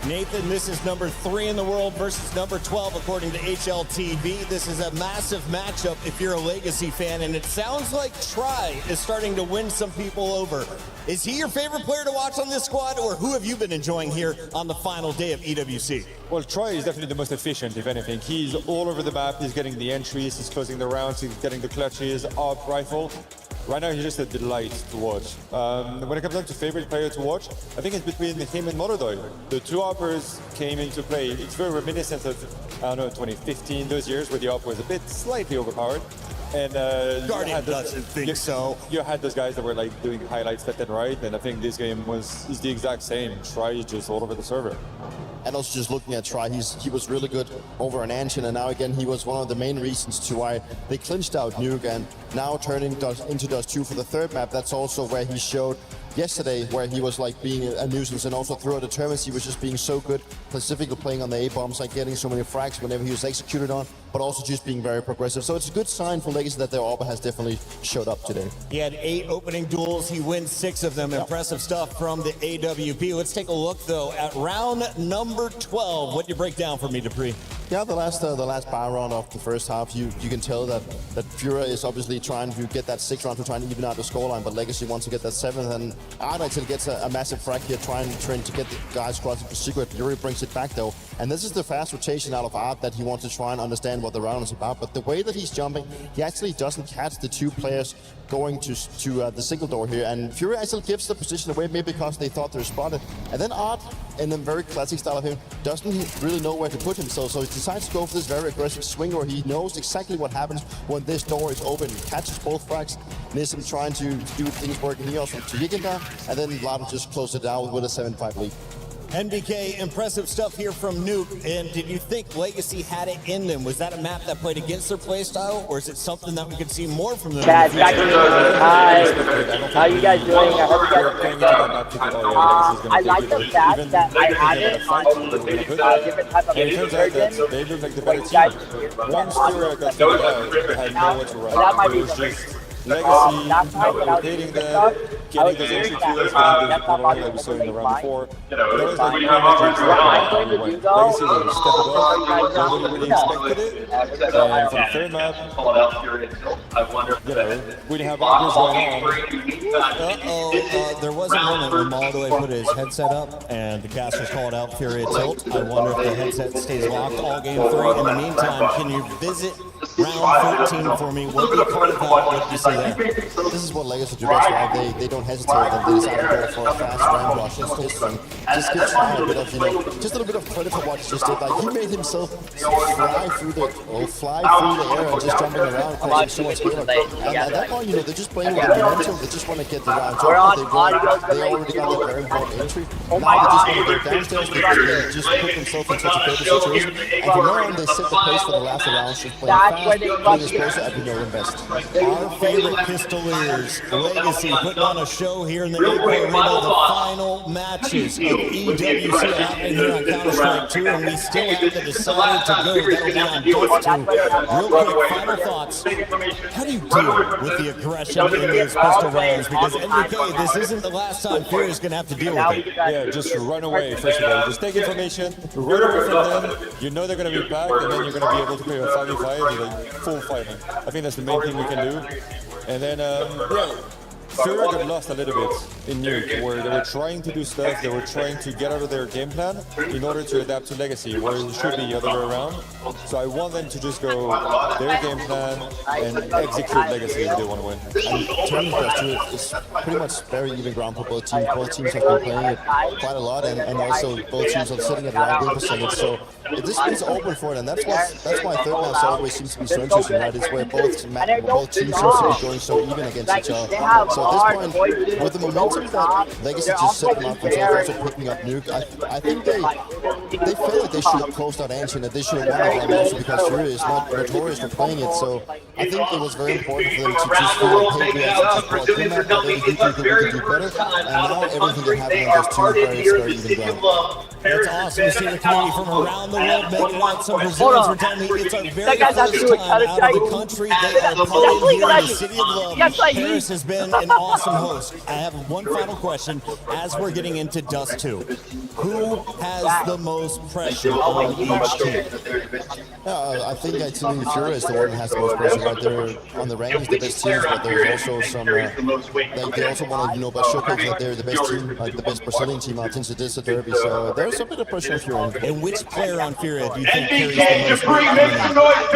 Nathan, this is number 3 in the world versus number 12 according to HLTV. This is a massive matchup if you're a Legacy fan, and it sounds like Tri is starting to win some people over. Is he your favorite player to watch on this squad, or who have you been enjoying here on the final day of EWC? Well, Troy is definitely the most efficient, if anything. He's all over the map, he's getting the entries, he's closing the rounds, he's getting the clutches, up, rifle. Right now, he's just a delight to watch. When it comes down to favorite player to watch, I think it's between him and Molodoy. The 2 uppers came into play. It's very reminiscent of, I don't know, 2015, those years where the up was a bit slightly overpowered. And Guardian doesn't think so. You had those guys that were like doing highlights left and right, and I think this game is the exact same. Try is just all over the server. And also just looking at Try, he was really good over an Ancient, and now again he was one of the main reasons to why they clinched out Nuke, and now turning into Dust 2 for the 3rd map. That's also where he showed yesterday, where he was like being a nuisance, and also throughout the tournaments he was just being so good, specifically playing on the A-bombs, like getting so many frags whenever he was executed on, but also just being very progressive. So it's a good sign for Legacy that their AWPA has definitely showed up today. He had 8 opening duels, he wins 6 of them. Impressive stuff from the AWP. Let's take a look though at round number 12. What do you break down for me, Dupree? Yeah, the last bar round of the first half, you can tell that Furia is obviously trying to get that 6th round to try and even out the scoreline, but Legacy wants to get that 7th, and Art actually gets a massive frag here, trying to get the guys crossing for secret. Fury brings it back though, and this is the fast rotation out of Art that he wants to try and understand what the round is about. But the way that he's jumping, he actually doesn't catch the 2 players going to the single door here, and Fury actually gives the position away, maybe because they thought they were spotted. And then Art, in a very classic style of him, doesn't really know where to put himself, so he decides to go for this very aggressive swing where he knows exactly what happens when this door is open. He catches both frags, Nissan trying to do things working here also to Yiginda, and then Lado just closed it down with a 7-5 lead. NBK, impressive stuff here from Nuke. And did you think Legacy had it in them? Was that a map that played against their playstyle, or is it something that we could see more from them? Chad, hi. How you guys doing? I hope you guys are good. I like the fact that I had it on the different type of version. They look like the better team. Once Furia got to they had nowhere to run. It was just Legacy rotating them, getting those entry kills, getting those corner like we saw in the round before. That was like pretty much Legacy was step above, nobody really expected it. And for the 3rd map, we didn't have offers going on. There was a moment when Molodoy put his headset up and the casters called out Furia tilt. I wonder if the headset stays locked all game 3. In the meantime, can you visit round 13 for me? What do you call about? What do you see there? This is what Legacy do best, right? They don't hesitate, and they decide to go for a fast ramp rush and just give Try a bit of, just a little bit of credit for what he just did. Like, he made himself fly through the air and just jumping around, causing so much havoc. And at that point, they're just playing with the momentum. They just want to get the round over. They already got that very important entry. Now they just want to go downstairs. They just put themselves in such a favorable situation. And from now on, they set the pace for the last rounds, just playing fast, playing explosive, and we know them best. Our favorite pistoliers, Legacy, putting on a show here in the EVO Arena. The final matches of EWC are happening here on Counter-Strike 2, and we still have the decider to go. That'll be on Dust 2. Real quick, final thoughts. How do you deal with the aggression in those pistol rounds? Because NBK, this isn't the last time Fury's going to have to deal with it. Yeah, just run away, first of all. Just take information, run away from them. You know they're going to be back, and then you're going to be able to play a 5v5 with like full fighting. I think that's the main thing we can do. And then, Fury got lost a little bit. in Nuke, where they were trying to do stuff, they were trying to get out of their game plan in order to adapt to Legacy, where it should be the other way around. So I want them to just go their game plan and execute Legacy if they want to win. And turning Quest 2, it's pretty much very even ground for both teams. Both teams have been playing it quite a lot, and also both teams are sitting at around win percentage. So this is open for it, and that's why third round always seems to be so interesting, right? It's where both teams seem to be going so even against each other. So at this point, with the momentum that Legacy just set them up themselves, also picking up Nuke, I think they felt like they should have closed out Ancient, that they should have won that round also because Fury is not notorious for playing it. So I think it was very important for them to just feel like, hey, we actually just brought them out, but then we think that we can do better. And now everything that happened on those two very even ground. It's awesome to see the community from around the world making out. Some Brazilians were telling me it's our very first time out of the country. They are playing here in the city of love. Paris has been an awesome host. I have one final question as we're getting into Dust 2. Who has the most pressure on each team? I think actually Fury is the one that has the most pressure. Right? They're on the rankings the best teams, but there's also some like they also want to by showcase that they're the best team, like the best Brazilian team out since it is a derby. So there's a bit of pressure on Fury. And which player on Fury do you think carries the most? I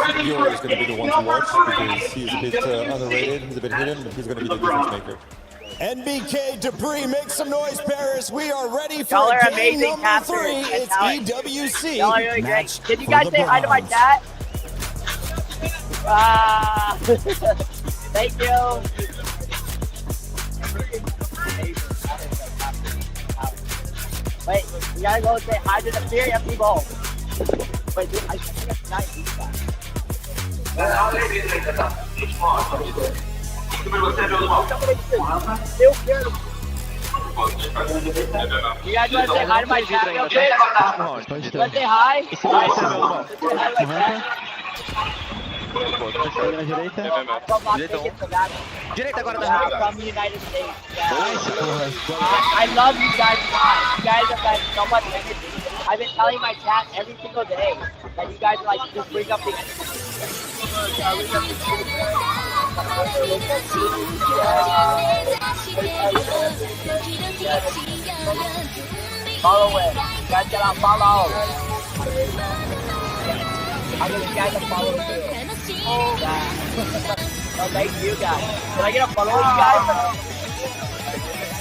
think Fury is going to be the one to watch because he's a bit underrated, he's a bit hidden, but he's going to be the difference maker. NBK Debris, make some noise, Paris. We are ready for game number 3. It's EWC. Y'all are really great. Can you guys say hi to my chat? Thank you. Wait, we gotta go say hi to the Fury people. Wait, dude, I think that's nice. You guys want to say hi to my chat real quick? Want to say hi? Direita agora from the United States. I love you guys. You guys have got so much energy. I've been telling my chat every single day that you guys like just bring up the energy. Follow it. You guys gotta follow. I want you guys to follow too. Oh, thank you guys. Can I get a follow you guys?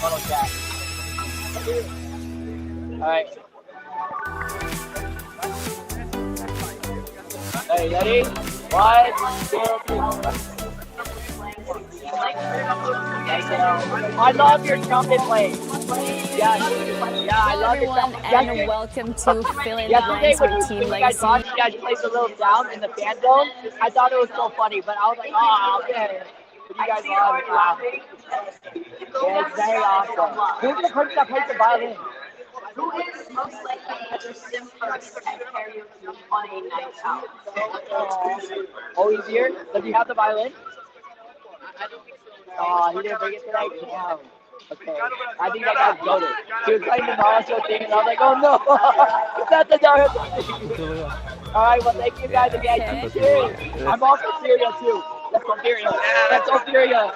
Follow chat. Alright. Hey, ready? 1, 2, 3. I love your trumpet playing. Yeah, I love your trumpet. And welcome to Fill in the Blanks with Team Legacy. You guys played the little sound in the fan zone. I thought it was so funny, but I was like, oh, okay. But you guys love it. Yeah, it's very awesome. Who's the person that plays the violin? Who is most likely to sim first at karaoke on a night out? Oh, he's here? Does he have the violin? Oh, he didn't bring it tonight? Damn. Okay. I think that guy's goated. He was playing the Naruto thing, and I was like, oh no! It's not the Naruto thing! Alright, well, thank you guys again. Keep cheering. I'm also Syria too. Let's go Syria. Let's go Syria.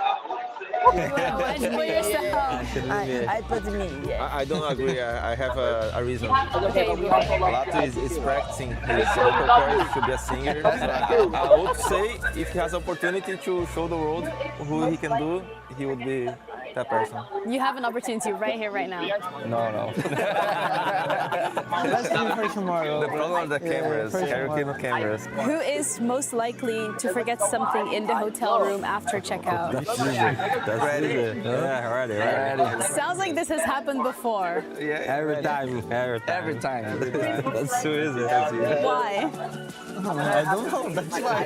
I put me. Yeah. I don't agree. I have a reason. Lato is practicing his vocal cords to be a singer. I would say if he has opportunity to show the world who he can do, he would be that person. You have an opportunity right here, right now. No. Let's do it for tomorrow. The problem are the cameras. Karaoke no cameras. Who is most likely to forget something in the hotel room after checkout? That's ready. Yeah, ready. Sounds like this has happened before. Yeah, every time. That's too easy. Why? I don't know. That's why.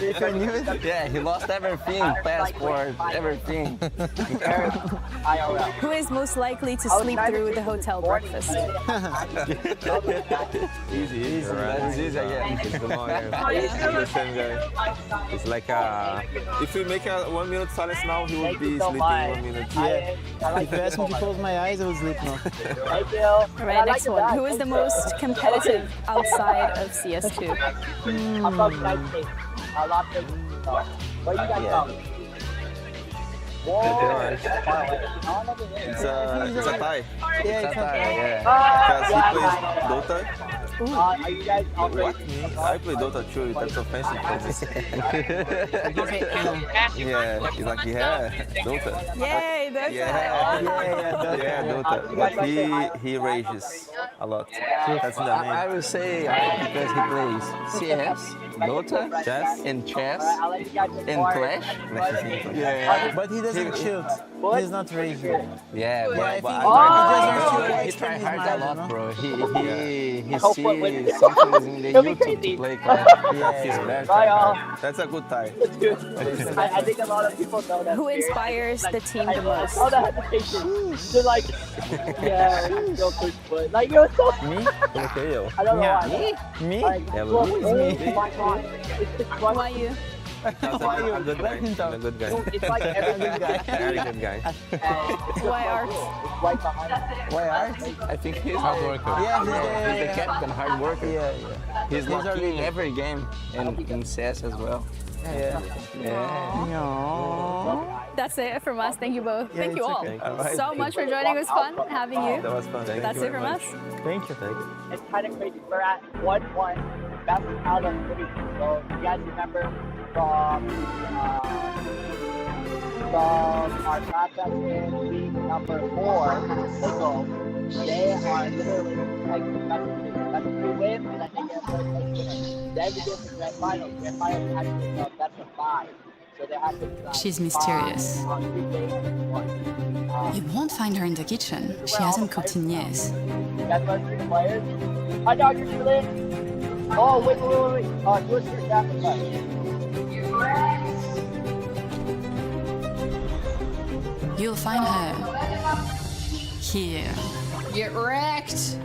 If I knew it. Yeah, he lost everything. Passport, everything. IRL. Who is most likely to sleep through the hotel breakfast? Easy. That's easy again. It's the It's like if we make a 1 minute silence now, he would be sleeping 1 minute. Yeah. If you ask me to close my eyes, I would sleep now. Thank you. All right, next one. Who is the most competitive outside of CS2? I'm from the United States. I love it. Where you guys from? It's a tie. Yeah, it's a tie. Because he plays Dota. What? Me? I play Dota too. That's offensive for me. Yeah, he's like, yeah, Dota. Yay, Dota. Yeah, Dota. But he rages a lot. That's the name. I will say because he plays CS, Dota, chess, and chess, and Clash. Yeah, but he doesn't shoot. He's not raging. Yeah, but he tries hard a lot, bro. He sees something in the YouTube to play Clash. He's better. That's a good tie. I think a lot of people know that. Who inspires the team the most? All the hesitation. They're like, yeah, go push, but like you're so. Me? Okay, yo. I don't know why. Me? Like, Yeah, well, but oh me. my God. It's Why you? I'm a good guy. I'm a good guy. It's like every good guy. Very good guy. Why Art? It's right behind us. Why Art? I think he's hard worker. Yeah, He's the captain, hard worker. Yeah. He's not early in king. every game and in CS as well. Yeah. That's it from us. Thank you both. Thank you it's all okay. All right. so much for joining. It was fun having you. That was fun. Thank That's you it very from much. us. Thank you. It's kind of crazy. We're at 1-1. That's out of 3. So you guys remember from our class that's in week number 4, Pickle, they are literally like that's 3 wins, and I think that's like winner. Then we get to grand finals. Grand finals actually best of 5. So they have to She's mysterious. You won't find her in the kitchen. She hasn't cooked in years. That's what 3 players. Hi, Dr. Julie. Oh, wait. Yours your sacrifice. You'll find her here. Get wrecked.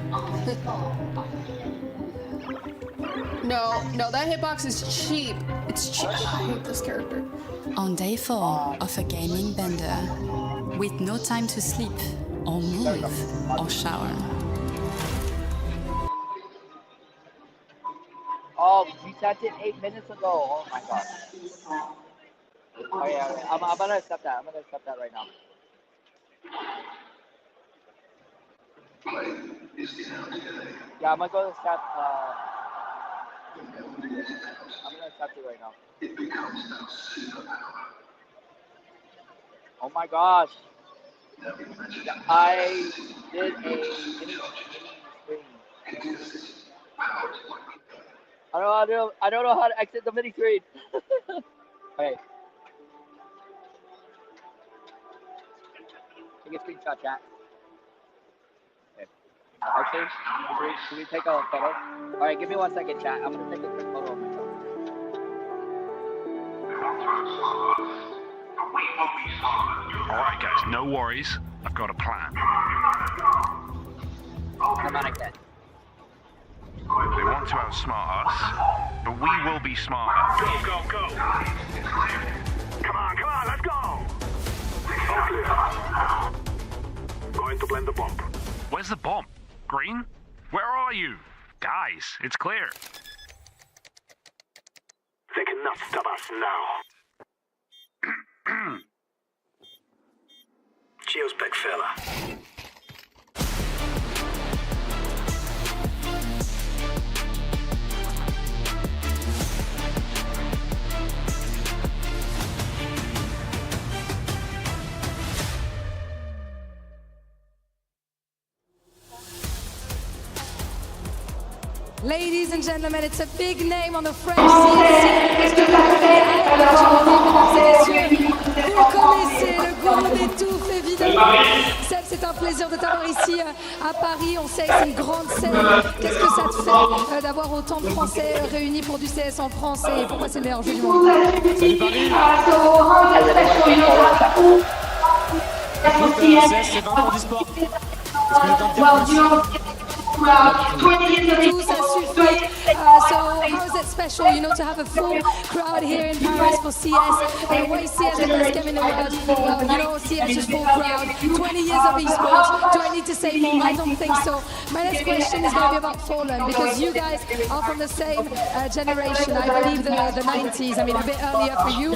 No, that hitbox is cheap. It's cheap. I hate this character. On day 4 of a gaming bender, with no time to sleep, or move, or shower. Oh, you sent it 8 minutes ago. Oh my God. Oh yeah. I'm gonna accept that. Right now. Yeah, I'm gonna go to accept. I'm gonna accept it right now. Oh my gosh. I did a mini screen. I don't know how to exit the mini screen. Okay. Take a screenshot, chat. Okay. Actually, should we take a photo? Alright, give me 1 second, chat. I'm gonna take a quick photo of myself. Alright guys, no worries. I've got a plan. Come on, again. They want to outsmart us, but we will be smarter. Go! Come on, let's go! Going to plant the bomb. Where's the bomb? Green? Where are you? Guys, it's clear. They cannot stop us now. Cheers, big fella. Ladies and gentlemen, it's a big name on the French scene. Vous connaissez le gourou d'étouffe, évidemment. Seb, c'est un plaisir de t'avoir ici à Paris. On sait que c'est une grande scène. Qu'est-ce que ça te fait d'avoir autant de Français réunis pour du CS en France et pourquoi c'est le meilleur jeu du monde? Salut Paris. CS, c'est 20 ans d'e-sport. Est-ce qu'on est en Tout ça suffit. So how is it special, you know, to have a full crowd here in Paris for CS? Why is CS the best game in the world? You know, CS is full crowd. 20 years of esports. Do I need to say more? I don't think so. My next question is going to be about Fallen, because you guys are from the same generation. I believe the 90s. I mean, a bit earlier for you.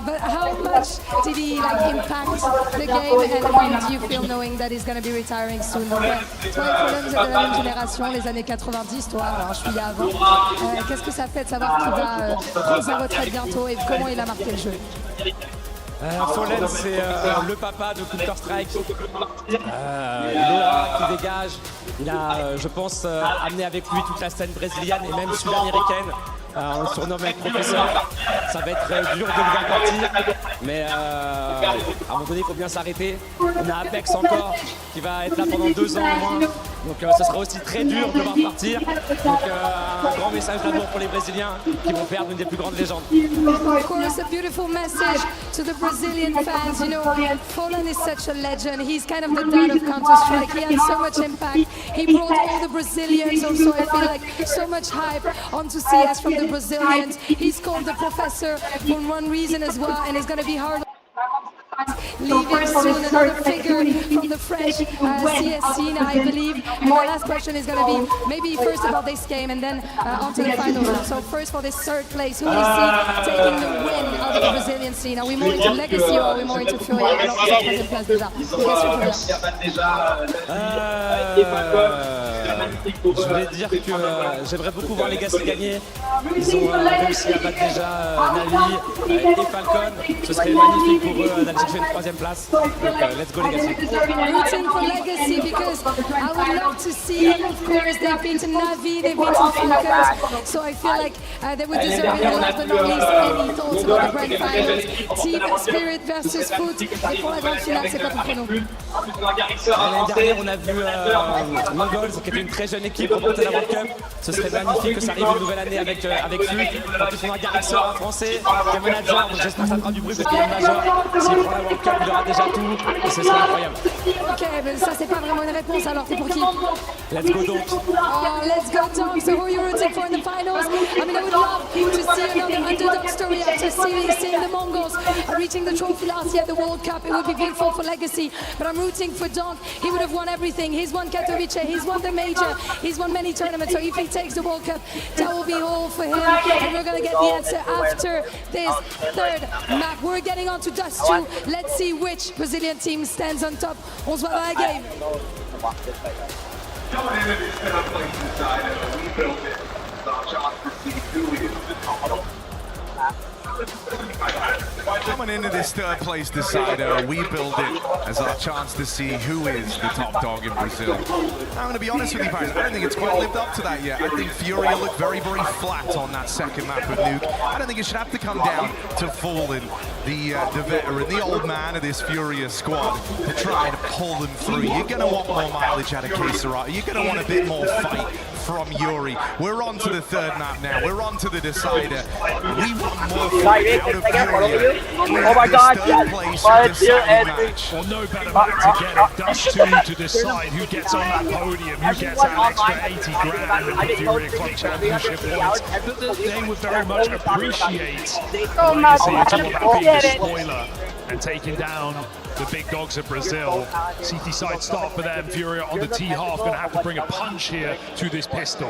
But how much did he impact the game, and how do you feel knowing that he's going to be retiring soon? Donc, toi et Fallen, vous êtes de la même génération, les années 90. Toi, alors je suis là avant. Qu'est-ce que ça fait de savoir qu'il va prendre sa retraite bientôt et comment il a marqué le jeu? Fallen, c'est le papa de Counter-Strike. L'aura qui dégage. Il a, je pense, amené avec lui toute la scène brésilienne et même sud-américaine. On le surnomme le professeur. Ça va être dur de le voir partir, mais à un moment donné, il faut bien s'arrêter. On a Apex encore, qui va être là pendant 2 ans au moins. Donc ce sera aussi très dur de le voir partir. Donc un grand message d'amour pour les Brésiliens qui vont perdre une des plus grandes légendes. Of course, a beautiful message to the Brazilian fans. You know, Fallen is such a legend. He's kind of the dad of Counter-Strike. He had so much impact. He brought all the Brazilians also, I feel like, so much hype onto CS from the Brazilians. He's called the professor for one reason as well, and it's going to be hard. Leaving soon, another figure from the French CS scene, I believe. And my last question is going to be maybe first about this game and then onto the finals. So first for this third place, who do you see taking the win out of the Brazilian scene? Are we more into Legacy or are we more into Fury? Alors que c'est troisième place déjà. Je voulais dire que j'aimerais beaucoup voir Legacy gagner. Ils ont réussi à battre déjà Navi et Falcon. Ce serait magnifique pour eux d'aller chercher une troisième place. Donc let's go Legacy. Rooting for Legacy because I would love to see, of course, they've been to Navi, they've been to Falcons, so I feel like they would deserve it. And last but not least, any thoughts about the grand finals? Team Spirit versus Foot. Et pour la grande finale, c'est quoi ton pronom? L'année dernière, on a vu Mongols, qui était une très jeune équipe remporter la World Cup. Ce serait magnifique que ça arrive une nouvelle année avec Fut. En plus, on a Garrixor, un français, qui est manager, donc j'espère que ça fera du bruit parce qu'il est major. S'il prend la World Cup, il aura déjà tout et ce serait incroyable. Ok, mais ça, c'est pas vraiment une réponse, alors t'es pour qui? Let's go Donk. Oh, let's go Donk. So who are you rooting for in the finals? I mean, I would love to see another underdog story after seeing the Mongols reaching the trophy last year at the World Cup. It would be beautiful for Legacy, but I'm rooting for Donk. He would have won everything. He's won Katowice, he's won the major, he's won many tournaments, so if he takes the World Cup, that will be all for him, and we're going to get the answer after this third map. We're getting on to Dust 2. Let's see which Brazilian team stands on top. On se voit dans la game. Coming into this third place decider, we build it as our chance to see who is the top dog in Brazil. I'm going to be honest with you, Paris, I don't think it's quite lived up to that yet. I think Furia looked very, very flat on that second map with Nuke. I don't think it should have to come down to Fallen, the veteran, the old man of this Furia squad, to try and pull them through. You're going to want more mileage out of Kesara. You're going to want a bit more fight from Yuri. We're on to the third map now. We're on to the decider. We want more fight out of Furia. Oh my God, yes! Well, no better map to get it. Dust 2 to decide who gets on that podium, who gets that extra 80 grand in the Furia Club Championship points. But they would very much appreciate Legacy. It's all about being the spoiler and taking down the big dogs of Brazil. CT side start for them. Furia on the T-half, going to have to bring a punch here to this pistol.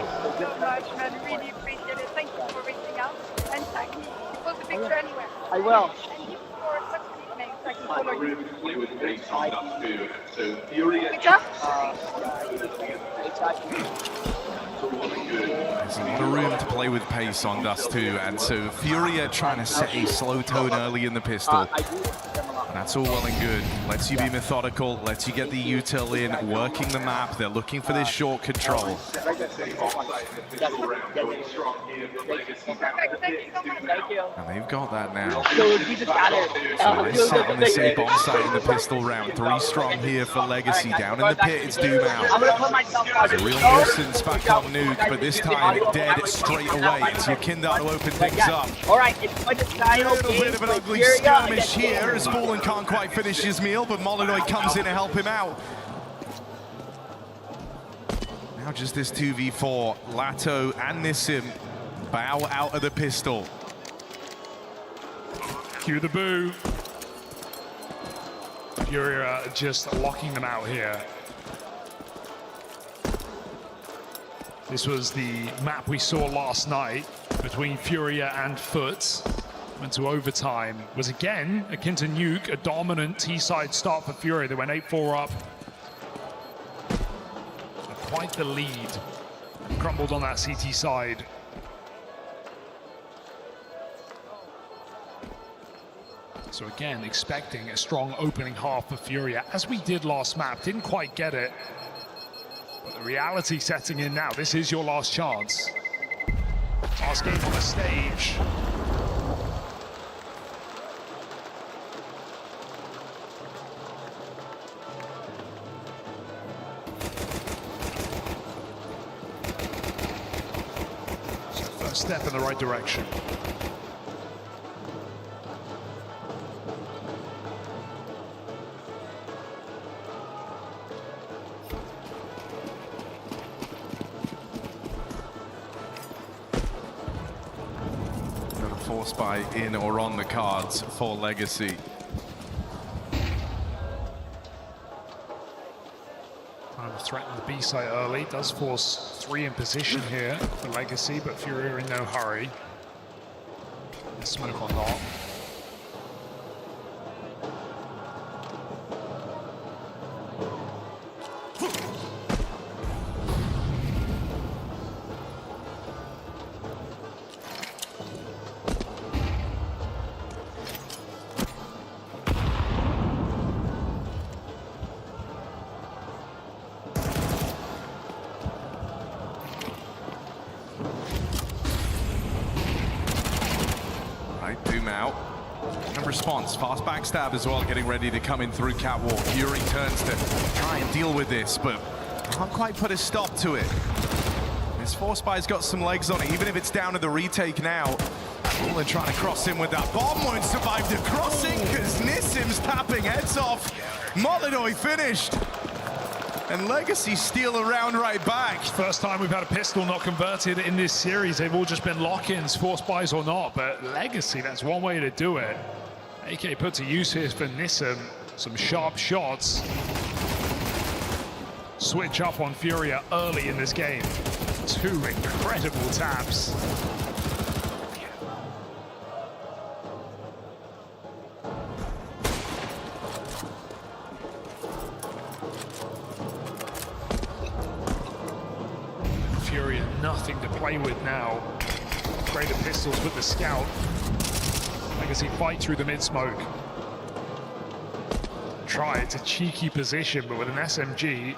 Really appreciate it. Thank you for reaching out and tag me. Post a picture anywhere. I will. And you for such a nickname, so I can follow you. There's a lot of room to play with pace on Dust 2, and so Furia trying to set a slow tone early in the pistol. That's all well and good. Lets you be methodical, lets you get the util in, working the map. They're looking for this short control. And they've got that now. So they're set on this A bomb site in the pistol round. 3 strong here for Legacy. Down in the pit, it's Doom out. There's a real nuisance back on Nuke, but this time dead straight away. It's your Kindar to open things up. Alright, it's going to style. A little bit of an ugly skirmish here as Fallen can't quite finish his meal, but Molinoid comes in to help him out. Now just this 2v4. Lato and Nissim bow out of the pistol. Cue the boo. Furia just locking them out here. This was the map we saw last night between Furia and Foot. Went to overtime. Was again akin to Nuke, a dominant T-side start for Furia. They went 8-4 up. Quite the lead. Crumbled on that CT side. So again, expecting a strong opening half for Furia, as we did last map. Didn't quite get it. But the reality setting in now. This is your last chance. Last game on the stage. Step in the right direction. Got a force buy in or on the cards for Legacy. Trying to threaten the B site early. Does force 3 in position here for Legacy, but Furia in no hurry. Smoke or not. Out. And response, fast backstab as well, getting ready to come in through catwalk. Fury turns to try and deal with this, but can't quite put a stop to it. This force buy's got some legs on it, even if it's down to the retake now. They're trying to cross in with that bomb, won't survive the crossing because Nissim's tapping heads off. Molidoy finished. And Legacy steal a round right back. First time we've had a pistol not converted in this series. They've all just been lock-ins, force buys or not, but Legacy, that's one way to do it. AK put to use here for Nissim. Some sharp shots. Switch up on Furia early in this game. 2 incredible taps. Nothing to play with now. Greater pistols with the scout. Legacy fight through the mid-smoke. Try, it's a cheeky position, but with an SMG,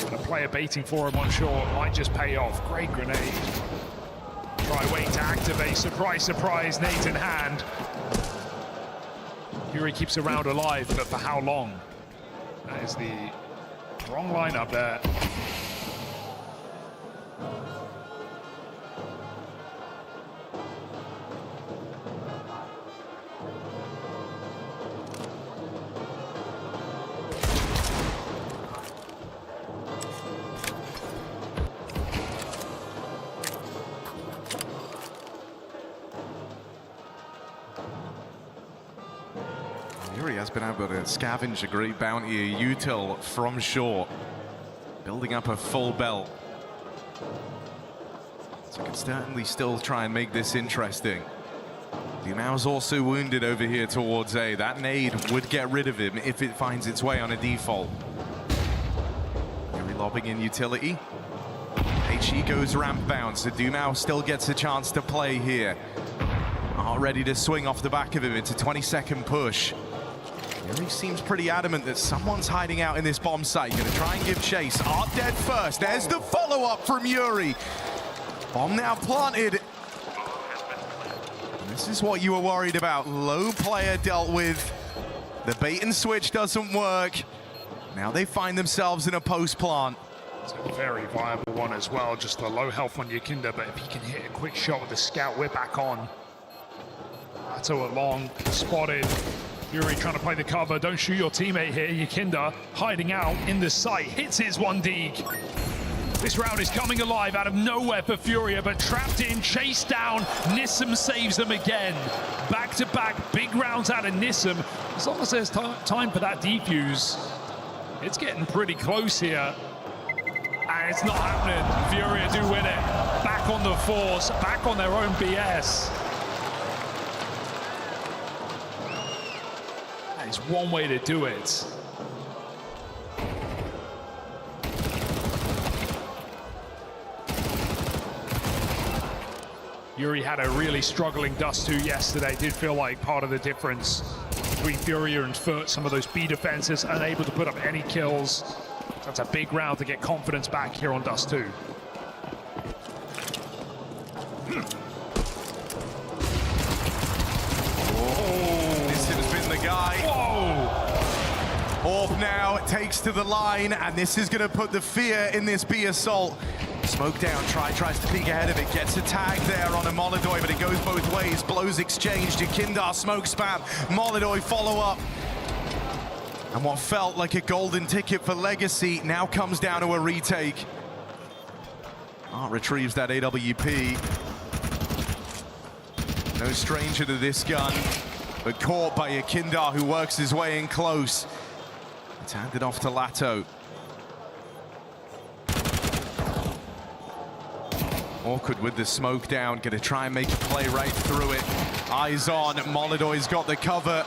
and a player baiting for him on short might just pay off. Great grenade. Try waiting to activate. Surprise, surprise, nades in hand. Fury keeps the round alive, but for how long? That is the wrong lineup there. Fury has been able to scavenge a great bounty, a util from short, building up a full belt. So can certainly still try and make this interesting. Dumao's also wounded over here towards A. That nade would get rid of him if it finds its way on a default. Fury lobbing in utility. HE goes ramp bound, so Dumao still gets a chance to play here. Not ready to swing off the back of him. It's a 20-second push. Fury seems pretty adamant that someone's hiding out in this bomb site. Gonna try and give chase. Art dead first. There's the follow-up from Yuri. Bomb now planted. And this is what you were worried about. Low player dealt with. The bait and switch doesn't work. Now they find themselves in a post plant. It's a very viable one as well. Just a low health on Yakinda, but if he can hit a quick shot with the scout, we're back on. Lato along, spotted. Fury trying to play the cover. Don't shoot your teammate here. Yakinda hiding out in the site. Hits his 1 dig. This round is coming alive out of nowhere for Furia, but trapped in, chased down. Nissim saves them again. Back-to-back big rounds out of Nissim. As long as there's time for that defuse, it's getting pretty close here. And it's not happening. Furia do win it. Back on the force, back on their own BS. That is one way to do it. Yuri had a really struggling Dust 2 yesterday. Did feel like part of the difference between Furia and Foot. Some of those B defenses unable to put up any kills. That's a big round to get confidence back here on Dust 2. This has been the guy. Orb now takes to the line, and this is going to put the fear in this B assault. Smoke down, tries to peek ahead of it, gets a tag there on a Molidoy, but it goes both ways. Blows exchanged, Jakindar smoke spam, Molidoy follow up. And what felt like a golden ticket for Legacy now comes down to a retake. Art retrieves that AWP. No stranger to this gun, but caught by Jakindar, who works his way in close. It's handed off to Lato. Awkward with the smoke down, gonna try and make a play right through it. Eyes on, Molidoy's got the cover.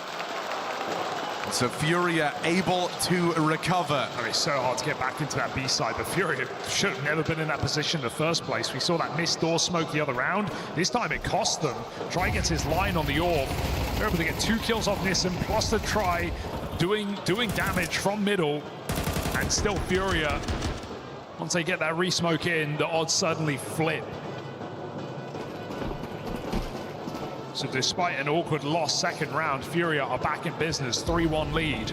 So Furia able to recover. I mean, it's so hard to get back into that B side, but Furia should have never been in that position in the first place. We saw that missed door smoke the other round. This time it cost them. Try gets his line on the orb. They're able to get 2 kills off Nissim, plus the try, doing damage from middle, and still Furia. Once they get that re-smoke in, the odds suddenly flip. So despite an awkward lost second round, Furia are back in business, 3-1 lead.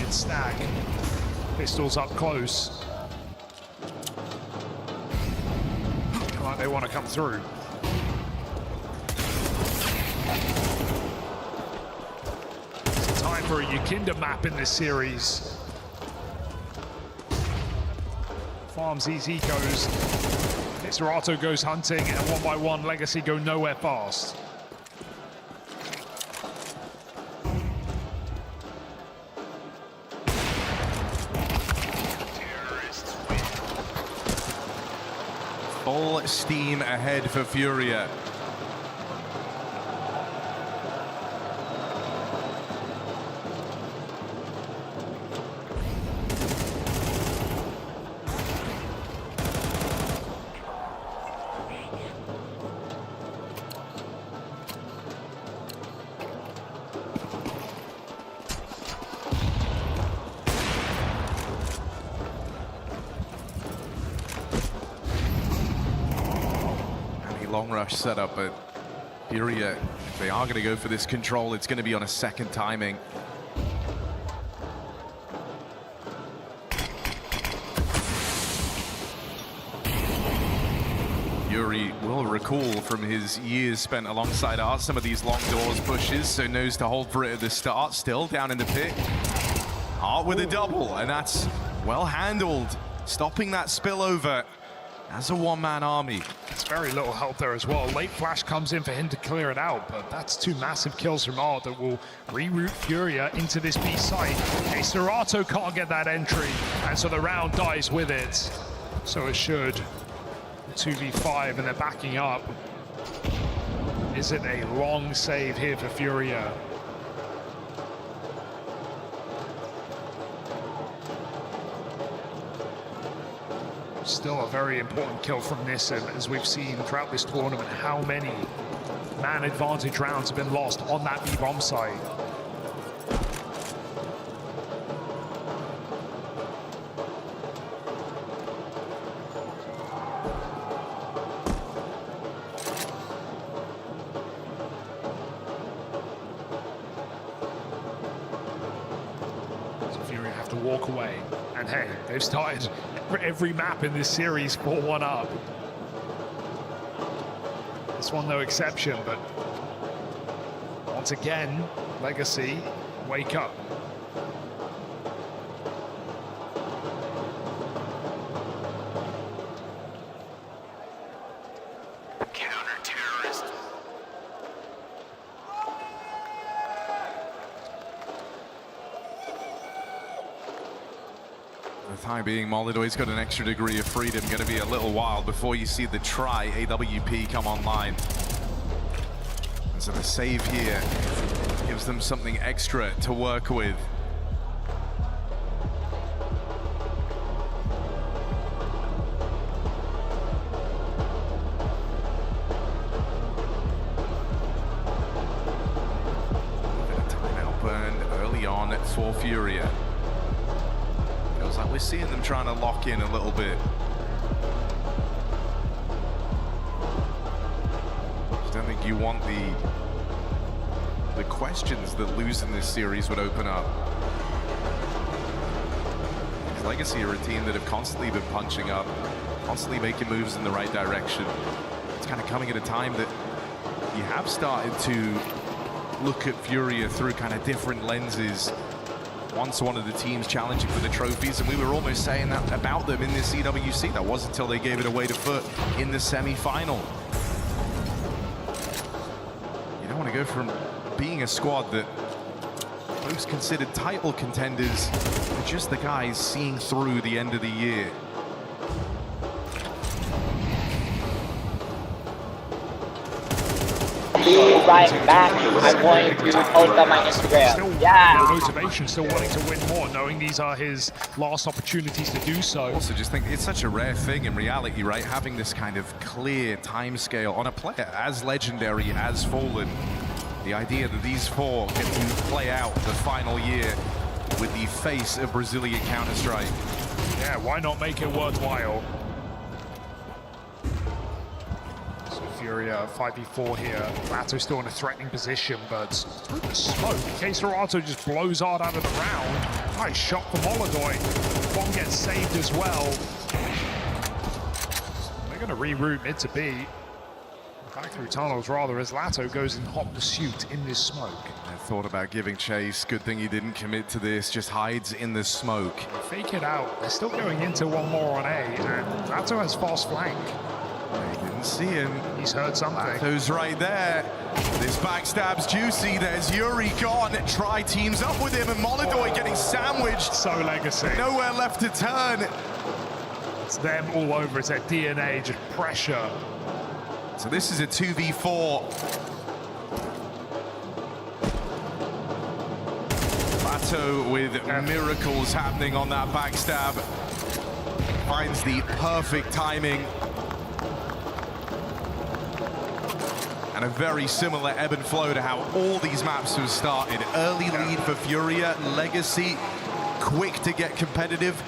It's Stag. Pistols up close. Come on, they want to come through. Time for a Yukinda map in this series. Farms these ecos. Serato goes hunting, and 1 by 1 Legacy go nowhere fast. Full steam ahead for Furia. Long rush setup, but Furia, if they are going to go for this control, it's going to be on a second timing. Yuri will recall from his years spent alongside Art some of these long doors pushes, so knows to hold for it at the start. Still down in the pit. Art with a double, and that's well handled, stopping that spillover as a one-man army. It's very little help there as well. Late flash comes in for him to clear it out, but that's 2 massive kills from Art that will reroute Furia into this B site. Hey, Serato can't get that entry, and so the round dies with it. So it should. 2v5, and they're backing up. Is it a long save here for Furia? Still a very important kill from Nissim, as we've seen throughout this tournament how many man advantage rounds have been lost on that B-bomb site. So Fury have to walk away, and hey, they've started every map in this series 4-1 up. This one no exception, but once again, Legacy wake up. For the time being, Molidoy's got an extra degree of freedom. Going to be a little while before you see the try AWP come online. And so the save here gives them something extra to work with. For Furia. Feels like we're seeing them trying to lock in a little bit. I don't think you want the questions that losing this series would open up. Legacy are a team that have constantly been punching up, constantly making moves in the right direction. It's kind of coming at a time that you have started to look at Furia through kind of different lenses. Once one of the teams challenging for the trophies, and we were almost saying that about them in this EWC. That wasn't until they gave it away to Foot in the semi-final. You don't want to go from being a squad that most considered title contenders to just the guys seeing through the end of the year. Right back. I'm going to post on my Instagram. Still motivation, still wanting to win more, knowing these are his last opportunities to do so. Also just think it's such a rare thing in reality, right? Having this kind of clear time scale on a player as legendary as Fallen. The idea that these four get to play out the final year with the face of Brazilian Counter-Strike. Yeah, why not make it worthwhile? Furia 5v4 here. Lato still in a threatening position, but through the smoke, Keserato just blows hard out of the round. Nice shot from Molidoy. One gets saved as well. They're going to reroute mid to B. Back through tunnels rather, as Lato goes in hot pursuit in this smoke. I thought about giving chase. Good thing he didn't commit to this. Just hides in the smoke. Fake it out. They're still going into one more on A, and Lato has fast flank. He didn't see him. He's heard something. Lato's right there. This backstab's juicy. There's Yuri gone. Try teams up with him, and Molidoy getting sandwiched. So Legacy. Nowhere left to turn. It's them all over. It's their DNA, just pressure. So this is a 2v4. Lato with miracles happening on that backstab. Finds the perfect timing. And a very similar ebb and flow to how all these maps have started. Early lead for Furia, Legacy, quick to get competitive.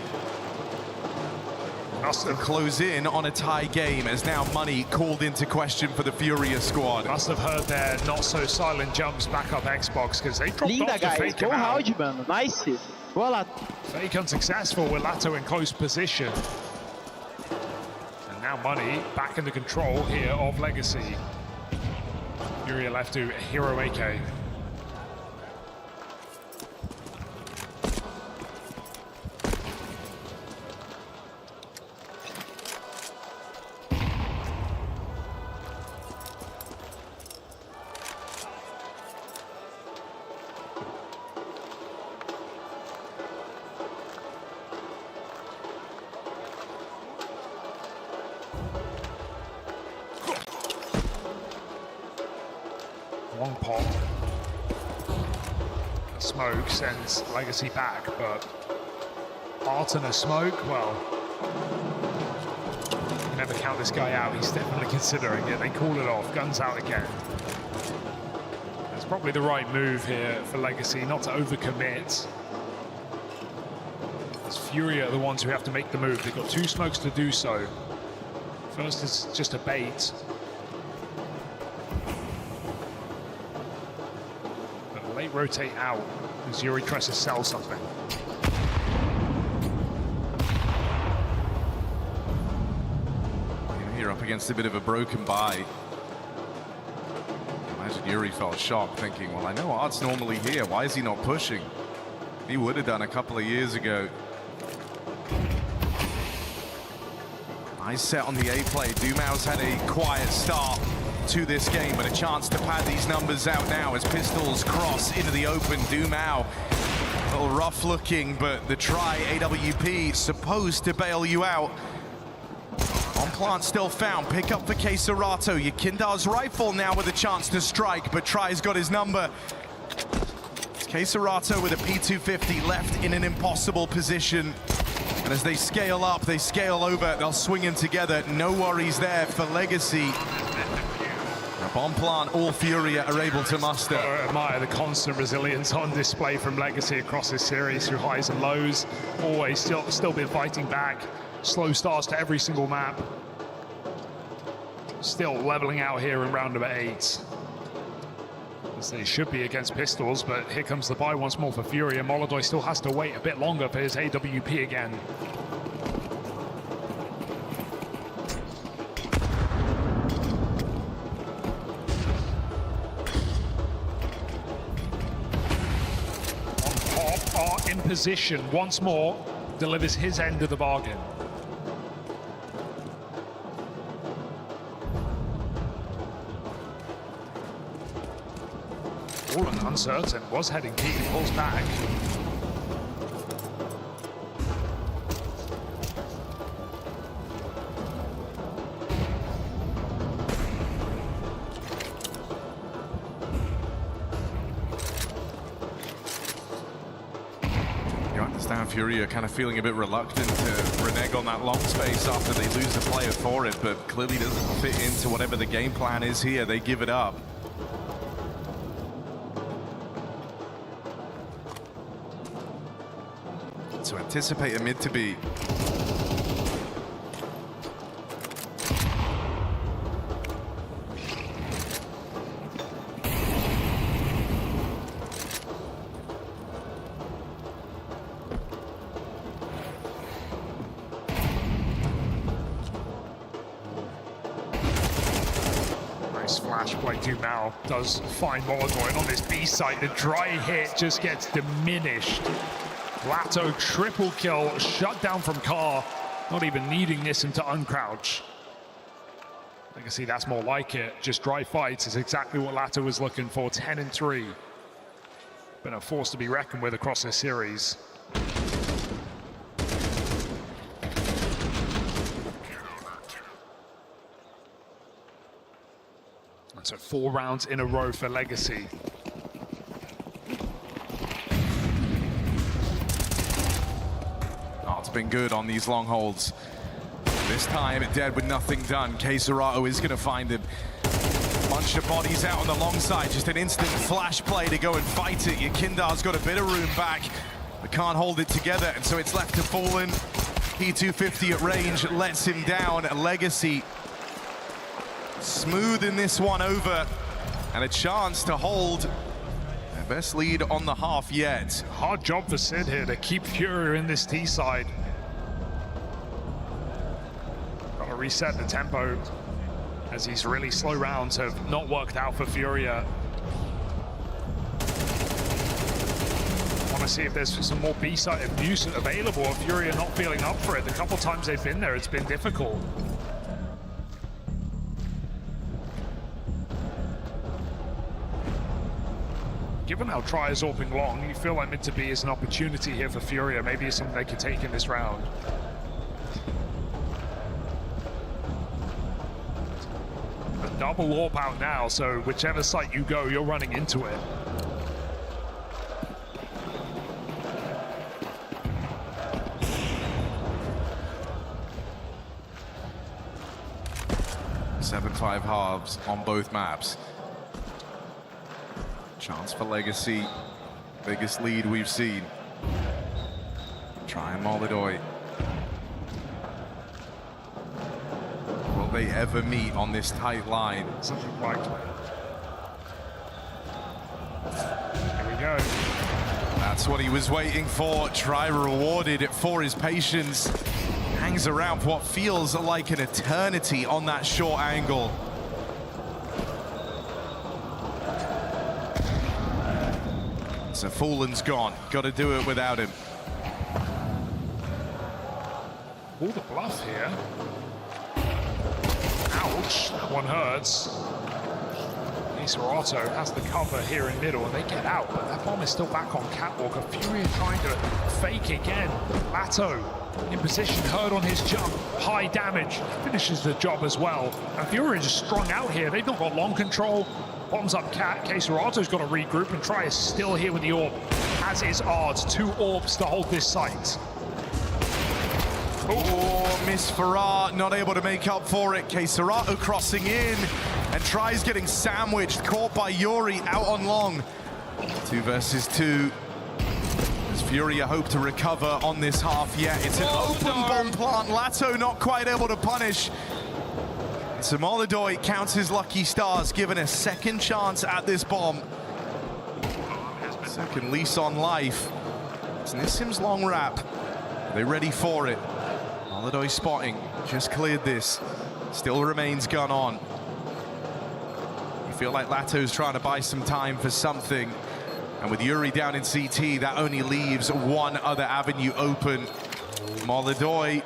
And close in on a tie game, as now money called into question for the Furia squad. Must have heard their not so silent jumps back up Xbox, because they dropped off the fake him out. mano. Nice. Boa lá. Fake unsuccessful with Lato in close position. And now money back in the control here of Legacy. Furia left to Hero AK. One pop. The smoke sends Legacy back, but art and a smoke, well, you can never count this guy out. He's definitely considering it. They call it off, guns out again. It's probably the right move here for Legacy, not to overcommit. As Furia are the ones who have to make the move. They've got two smokes to do so. First is just a bait. Late rotate out as Yuri tries to sell something. You're up against a bit of a broken buy. Imagine Yuri felt shocked, thinking, well, I know Art's normally here. Why is he not pushing? He would have done a couple of years ago. Nice set on the A play. Dumau's had a quiet start to this game, but a chance to pad these numbers out now as pistols cross into the open. Dumau little rough looking, but the try, AWP, supposed to bail you out. On plant still found, pick up for Keserato. Yakindar's rifle now with a chance to strike, but Try's got his number. Keserato with a P250 left in an impossible position. And as they scale up, they scale over, they'll swing in together. No worries there for Legacy. A bomb plant, all Furia are able to muster. I admire the constant resilience on display from Legacy across this series through highs and lows. Always still been fighting back. Slow starts to every single map. Still leveling out here in round number 8. As they should be against Pistols, but here comes the buy once more for Furia. Molodoi still has to wait a bit longer for his AWP again. On top, in position once more, delivers his end of the bargain. Uncertain, was heading deep, pulls back. You understand Fury are kind of feeling a bit reluctant to renege on that long space after they lose a player for it, but clearly doesn't fit into whatever the game plan is here. They give it up. To anticipate a mid to be. Nice flash play to Mal, does find Molodoi on this B side. The dry hit just gets diminished. Lato triple kill, shut down from Carr, not even needing Nissan to uncrouch. I can see that's more like it. Just dry fights is exactly what Lato was looking for. 10-3. Been a force to be reckoned with across this series. And so 4 rounds in a row for Legacy. Been good on these long holds. This time, dead with nothing done. Keserato is going to find him. Bunch of bodies out on the long side. Just an instant flash play to go and fight it. Yakindar's got a bit of room back, but can't hold it together, and so it's left to Fallen. P250 at range lets him down. Legacy smoothing this one over, and a chance to hold their best lead on the half yet. Hard job for Sid here to keep Furia in this T side. Reset the tempo as these really slow rounds have not worked out for Furia. Want to see if there's some more B-side abuse available, or Furia not feeling up for it. The couple times they've been there, it's been difficult. Given how try is all been long, you feel like mid to B is an opportunity here for Furia. Maybe it's something they could take in this round. Double AWP out now, so whichever site you go, you're running into it. Seven-5 halves on both maps. Chance for Legacy. Biggest lead we've seen. Try and Molodoi. They ever meet on this tight line? Something like that. Here we go. That's what he was waiting for. Try rewarded for his patience. Hangs around for what feels like an eternity on that short angle. So Fallen's gone. Got to do it without him. All the bluff here. Ouch, that one hurts. Serato has the cover here in middle, and they get out, but that bomb is still back on Catwalk. Furia trying to fake again. Lato in position, hurt on his jump, high damage, finishes the job as well. And Furia just strung out here. They've not got long control. Bombs up Cat. Serato's got to regroup, and Try is still here with the orb, as is Ards. 2 orbs to hold this site. Oh, Miss Farrar not able to make up for it. Serato crossing in, and Try's getting sandwiched, caught by Yuri out on long. 2 versus 2. As Furia hope to recover on this half yet. It's an open bomb plant. Lato not quite able to punish. So Molodoy counts his lucky stars, given a second chance at this bomb. Second lease on life. It's Nissim's long wrap. Are they ready for it? Molodoy spotting, just cleared this. Still remains gun on. You feel like Lato's trying to buy some time for something. And with Yuri down in CT, that only leaves one other avenue open. Molodoy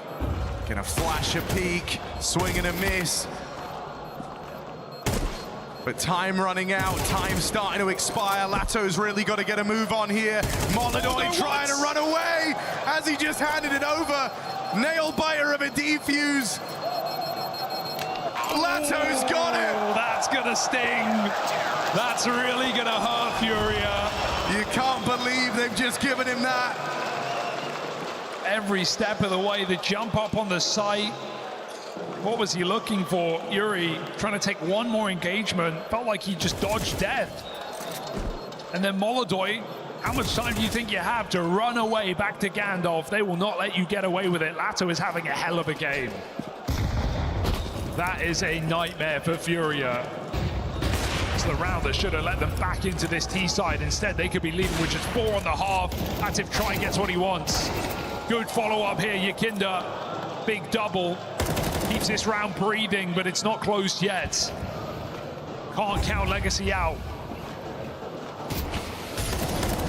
gonna flash a peek, swing and a miss. But time running out, time starting to expire. Lato's really got to get a move on here. Molodoy trying to run away as he just handed it over. Nail biter of a defuse. Lato's got it. That's gonna sting. That's really gonna hurt Furia. You can't believe they've just given him that. Every step of the way, the jump up on the site. What was he looking for? Yuri trying to take one more engagement. Felt like he just dodged death. And then Molodoy, how much time do you think you have to run away back to Gandalf? They will not let you get away with it. Lato is having a hell of a game. That is a nightmare for Furia. It's the round that should have let them back into this T side. Instead, they could be leaving with just 4 on the half. That's if Try gets what he wants. Good follow-up here, Yakinda. Big double. Keeps this round breathing, but it's not closed yet. Can't count Legacy out.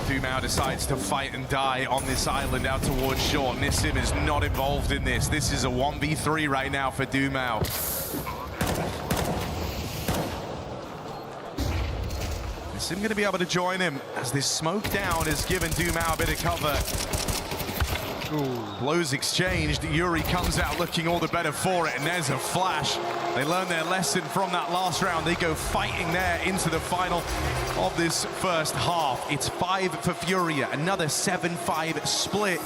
Dumao decides to fight and die on this island out towards short. Nissim is not involved in this. This is a 1v3 right now for Dumao. Nissim going to be able to join him as this smoke down has given Dumao a bit of cover. Ooh. Blows exchanged. Yuri comes out looking all the better for it, and there's a flash. They learn their lesson from that last round. They go fighting there into the final of this first half. It's 5 for Furia, another 7-5 split.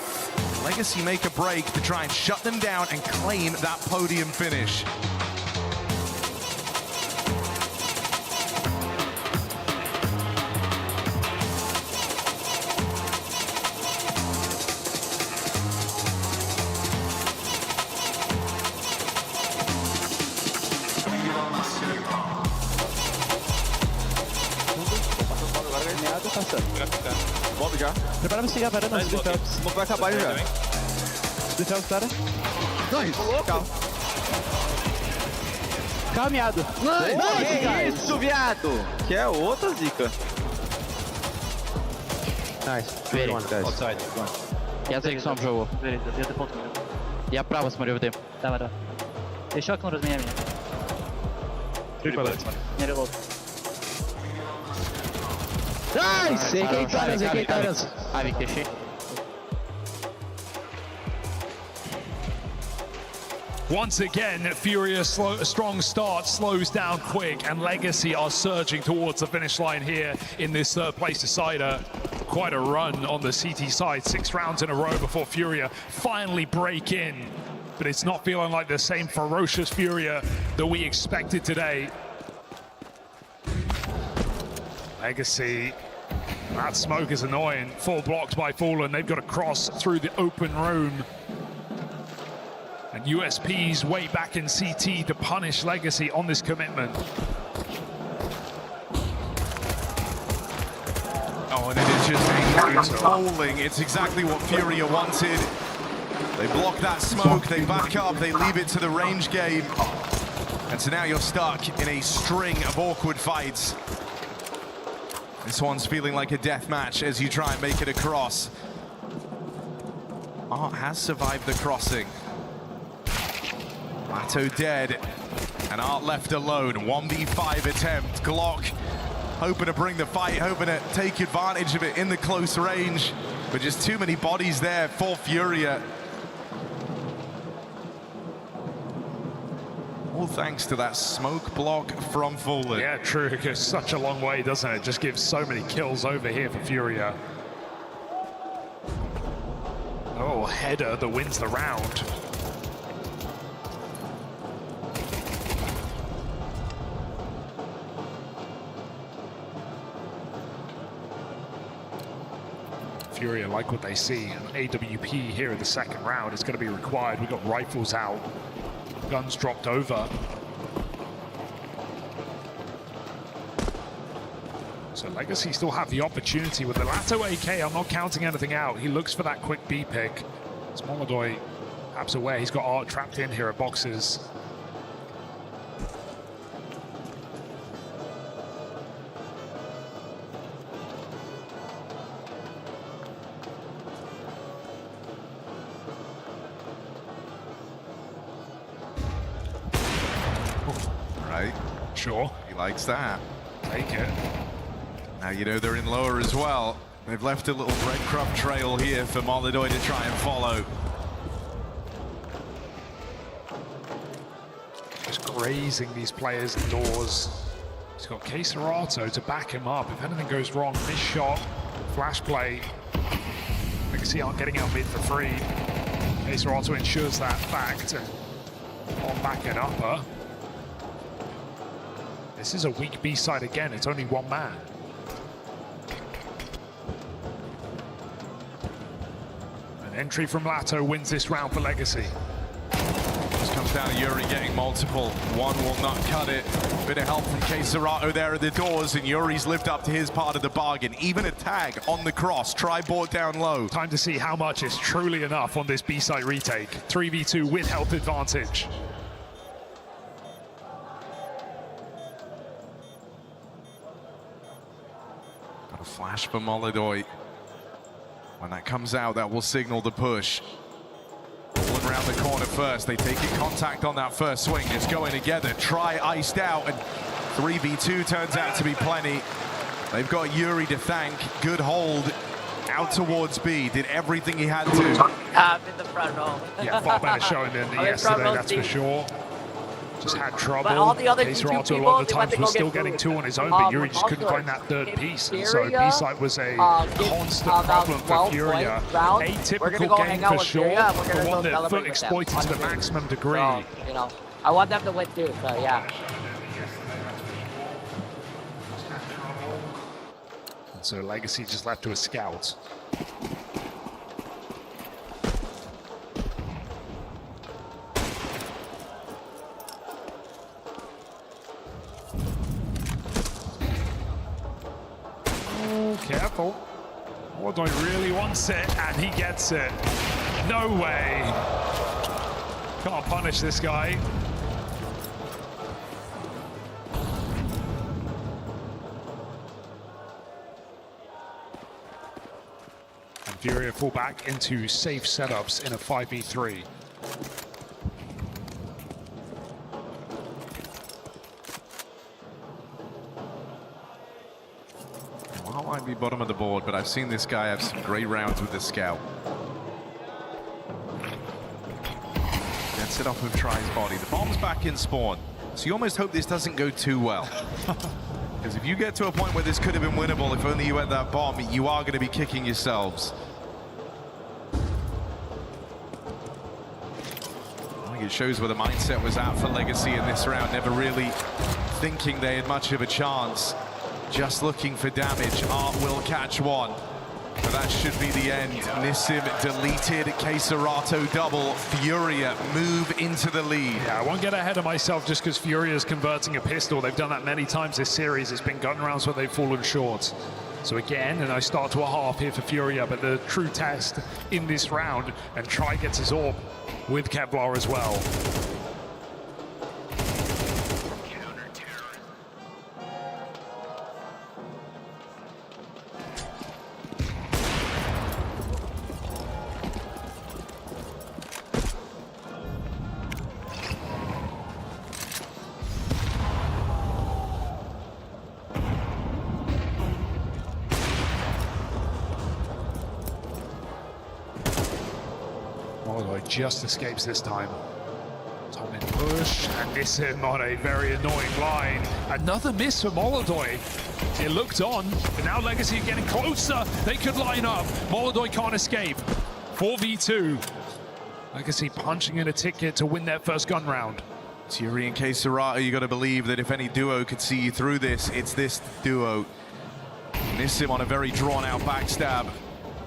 Legacy make a break to try and shut them down and claim that podium finish. Volta já. Prepara pra chegar, varanda. O smoke vai acabar já. Deixa os caras. Nice. Calma. Caminhado. Que isso, viado? Que é outra zica. Nice. Good one, guys. Outside. Ja take some żoło. Ja prawo смотрю в дым. Давай, давай. Еще окно разменяй меня. Не релот. Nice! AK Tyrants. Avik deixei. Once again, Furia strong start slows down quick, and Legacy are surging towards the finish line here in this third place decider. Quite a run on the CT side, 6 rounds in a row before Furia finally break in. But it's not feeling like the same ferocious Furia that we expected today. Legacy, that smoke is annoying. Full blocked by Fallen. They've got to cross through the open room. And USP's way back in CT to punish Legacy on this commitment. Oh, and it is just rolling. It's exactly what Furia wanted. They block that smoke, they back up, they leave it to the range game. And so now you're stuck in a string of awkward fights. This one's feeling like a death match as you try and make it across. Art has survived the crossing. Lato dead, and Art left alone. 1v5 attempt. Glock hoping to bring the fight, hoping to take advantage of it in the close range, but just too many bodies there for Furia. All thanks to that smoke block from Fallen. Yeah, true. It goes such a long way, doesn't it? Just gives so many kills over here for Furia. Oh, header that wins the round. Furia like what they see. An AWP here in the second round is going to be required. We've got rifles out. Guns dropped over. So Legacy still have the opportunity with the Lato AK. I'm not counting anything out. He looks for that quick B pick. Smolodoy perhaps aware. He's got Art trapped in here at boxes. Right. Sure. He likes that. Take it. Now you know they're in lower as well. They've left a little breadcrumb trail here for Molidoy to try and follow. Just grazing these players indoors. He's got Keserato to back him up. If anything goes wrong, miss shot, flash play. Legacy aren't getting out mid for free. Keserato ensures that fact and on back and upper. This is a weak B side again. It's only one man. An entry from Lato wins this round for Legacy. Just comes down to Yuri getting multiple. One will not cut it. Bit of help from Keserato there at the doors, and Yuri's lived up to his part of the bargain. Even a tag on the cross. Try bought down low. Time to see how much is truly enough on this B side retake. 3v2 with health advantage. Got a flash for Molidoy. When that comes out, that will signal the push. Rolling around the corner first. They take it contact on that first swing. Just going together. Try iced out, and 3v2 turns out to be plenty. They've got Yuri to thank. Good hold out towards B. Did everything he had to. I'm in the front row. Yeah, far better showing than yesterday, that's for sure. Just had trouble. But all the other Keserato two a lot of the people, times was still getting two on his own, but Yuri just couldn't find that third piece. And so B-side was a constant problem for Furia. A typical game for sure, but one that Foot exploited to the maximum degree. So, you know, I want them to win too, so yeah. And so Legacy just left to a scout. Careful. Molidoy really wants it, and he gets it. No way. Can't punish this guy. And Furia fall back into safe setups in a 5v3. Might be bottom of the board, but I've seen this guy have some great rounds with the scout. Gets it off of Try's body. The bomb's back in spawn, so you almost hope this doesn't go too well. Because if you get to a point where this could have been winnable, if only you had that bomb, you are going to be kicking yourselves. I think it shows where the mindset was at for Legacy in this round, never really thinking they had much of a chance. Just looking for damage. Art will catch one. But that should be the end. Nissim deleted. Keserato double. Furia move into the lead. Yeah, I won't get ahead of myself just because Furia's converting a pistol. They've done that many times this series. It's been gun rounds where they've fallen short. So again, and I start to a half here for Furia, but the true test in this round, and Try gets his orb with Kevlar as well. Molodoy just escapes this time. Tom in push, and miss him on a very annoying line. Another miss for Molodoy. It looked on, but now Legacy are getting closer. They could line up. Molodoy can't escape. 4v2. Legacy punching in a ticket to win their first gun round. Fury and K-Serata, you got to believe that if any duo could see you through this, it's this duo. Miss him on a very drawn-out backstab.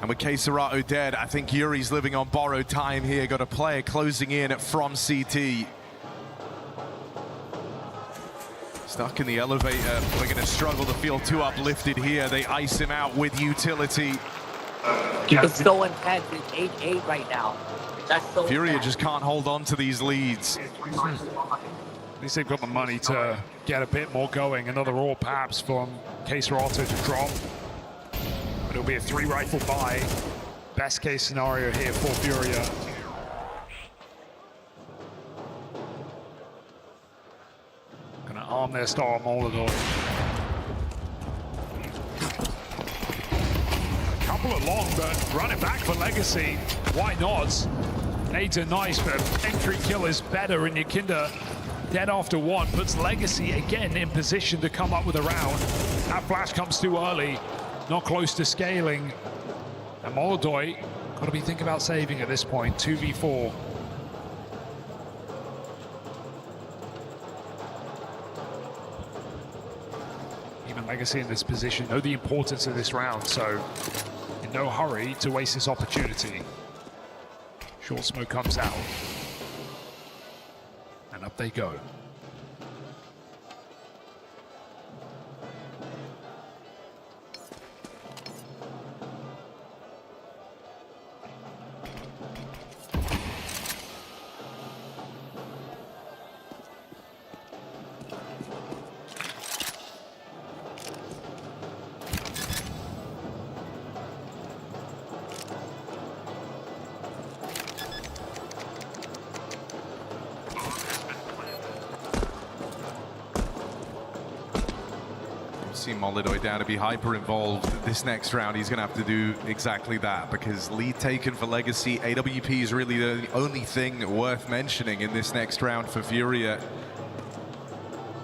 And with K-Serata dead, I think Yuri's living on borrowed time here. Got a player closing in from CT. Stuck in the elevator. We're going to struggle to feel too uplifted here. They ice him out with utility. It's so intense. It's 8-8 right now. That's so Furia intense. just can't hold on to these leads. At least they've got the money to get a bit more going. Another roar perhaps from K-Serata to drop. But it'll be a 3-rifle buy. Best case scenario here for Furia. Gonna arm their star Molodoy. A couple of long, but run it back for Legacy. Why not? Nades are nice, but entry kill is better, and Yakinda dead after one puts Legacy again in position to come up with a round. That flash comes too early, not close to scaling. And Molodoy got to be thinking about saving at this point. 2v4. Even Legacy in this position know the importance of this round, so in no hurry to waste this opportunity. Short smoke comes out. And up they go. See Molodoy down to be hyper involved. This next round, he's going to have to do exactly that because lead taken for Legacy. AWP is really the only thing worth mentioning in this next round for Furia.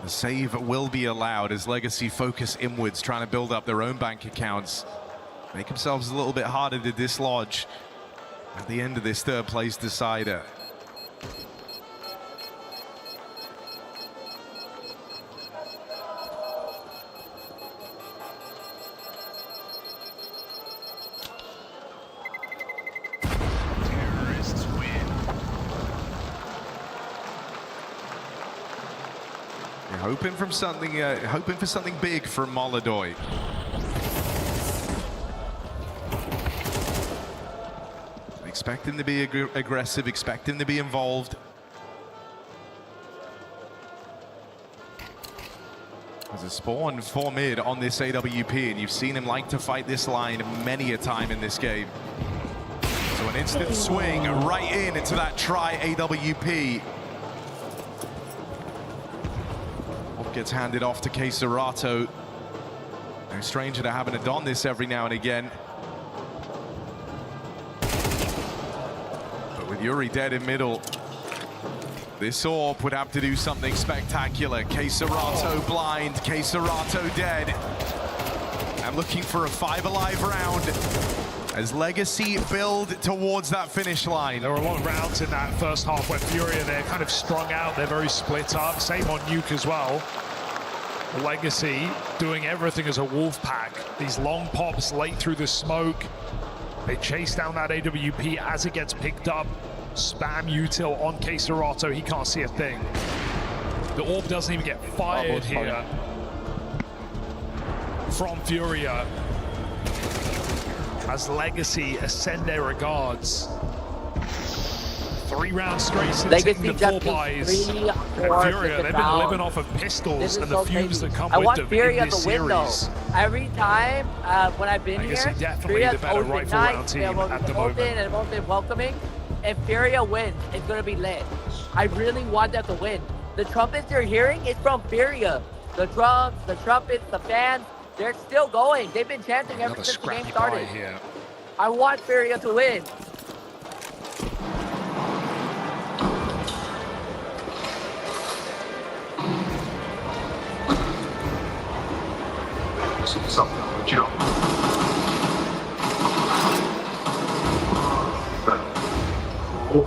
The save will be allowed as Legacy focus inwards, trying to build up their own bank accounts. Make themselves a little bit harder to dislodge at the end of this third place decider. Hoping for something big from Molodoy. Expect him to be aggressive, expect him to be involved. There's a spawn for mid on this AWP, and you've seen him like to fight this line many a time in this game. So an instant swing right into that try AWP. Gets handed off to K-Serata. No stranger to having to don this every now and again. But with Yuri dead in middle, this AWP would have to do something spectacular. K-Serata blind, K-Serata dead. I'm looking for a 5 alive round as Legacy build towards that finish line. There were a lot of rounds in that first half where Furia, they're kind of strung out, they're very split up. Same on Nuke as well. Legacy doing everything as a wolf pack. These long pops late through the smoke. They chase down that AWP as it gets picked up. Spam util on K-Serata, he can't see a thing. The AWP doesn't even get fired here from Furia as Legacy ascend their regards. 3 rounds straight since taking the 4 buys. And Furia, they've been living off of pistols and the fumes that come with them in this series. Every time when I've been Legacy here, definitely the better rifle round team at the moment. And most welcoming. If Furia wins, it's going to be lit. I really want them to win. The trumpets you're hearing is from Furia. The drums, the trumpets, the fans, they're still going. They've been chanting ever since the game started. Here. I want Furia to win. Oh,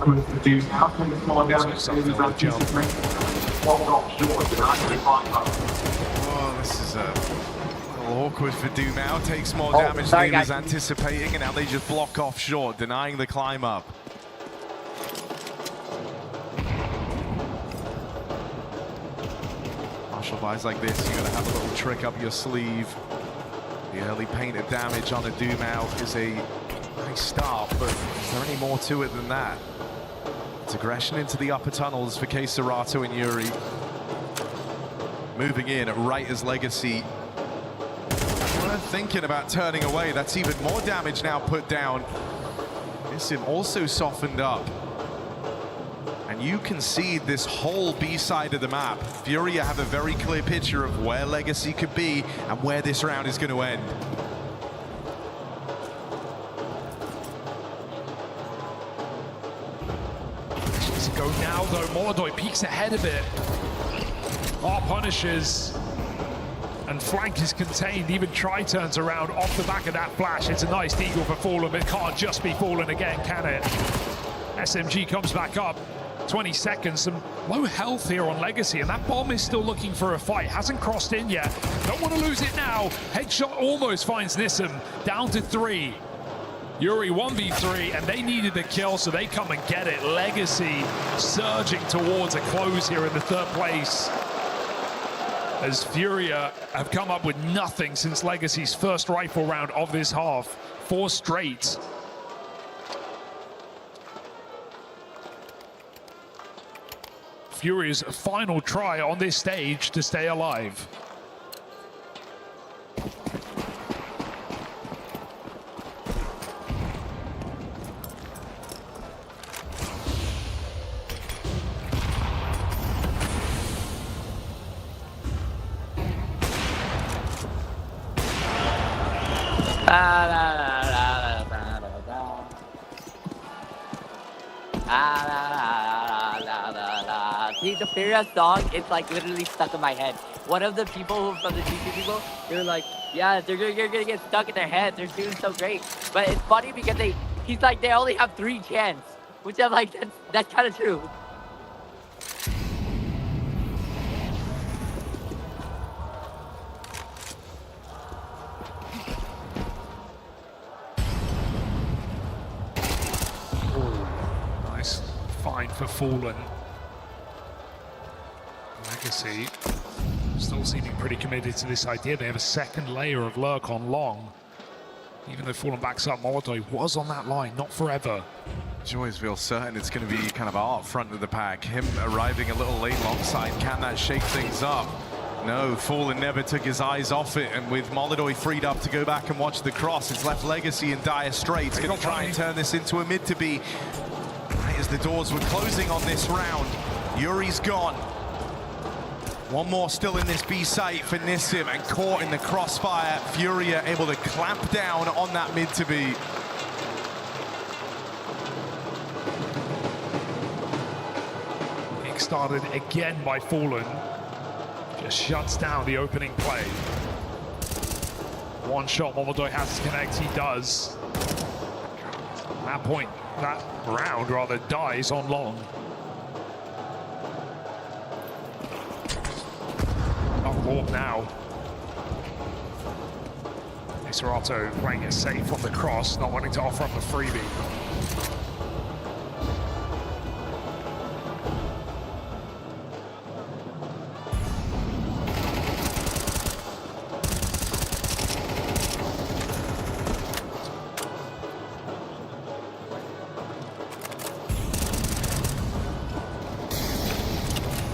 this is a little awkward for Dumao. Takes more damage than he was anticipating, and now they just block off short, denying the climb up. Martial buys like this, you gotta have a little trick up your sleeve. The early painted damage on a Dumao is a nice start, but is there any more to it than that? It's aggression into the upper tunnels for Serato and Yuri. Moving in right as Legacy weren't thinking about turning away. That's even more damage now put down. Nissim also softened up. And you can see this whole B side of the map. Furia have a very clear picture of where Legacy could be and where this round is going to end. To go now though, Molodoi peeks ahead of it. R punishes, and flank is contained. Even Tri turns around off the back of that flash. It's a nice deagle for Fallen, but it can't just be Fallen again, can it? SMG comes back up. 20 seconds, some low health here on Legacy, and that bomb is still looking for a fight. Hasn't crossed in yet. Don't want to lose it now. Headshot almost finds Nissim, down to 3. Yuri 1v3, and they needed the kill, so they come and get it. Legacy surging towards a close here in the 3rd place, as Furia have come up with nothing since Legacy's first rifle round of this half. 4 straight. Furia's final try on this stage to stay alive. See, the Furia song, it's like literally stuck in my head. One of the people from the GP people, they were like, yeah, you're gonna get stuck in their head. They're doing so great. But it's funny because he's like, they only have 3 cans, which I'm like, that's kind of true. Nice find for Fallen. Legacy still seeming pretty committed to this idea. They have a second layer of lurk on long. Even though Fallen backs up, Molodoi was on that line, not forever. Joyceville certain it's going to be kind of our front of the pack. Him arriving a little late long side, can that shake things up? No, Fallen never took his eyes off it, and with Molodoi freed up to go back and watch the cross, it's left Legacy in dire straits. Going to try and turn this into a mid to be. Right as the doors were closing on this round, Yuri's gone. One more still in this B site for Nissim, and caught in the crossfire. Furia able to clamp down on that mid to be. Kick started again by Fallen. Just shuts down the opening play. One shot, Molodoi has to connect, he does. At that point, that round rather dies on long. Up now. Serato playing it safe on the cross, not wanting to offer up a freebie.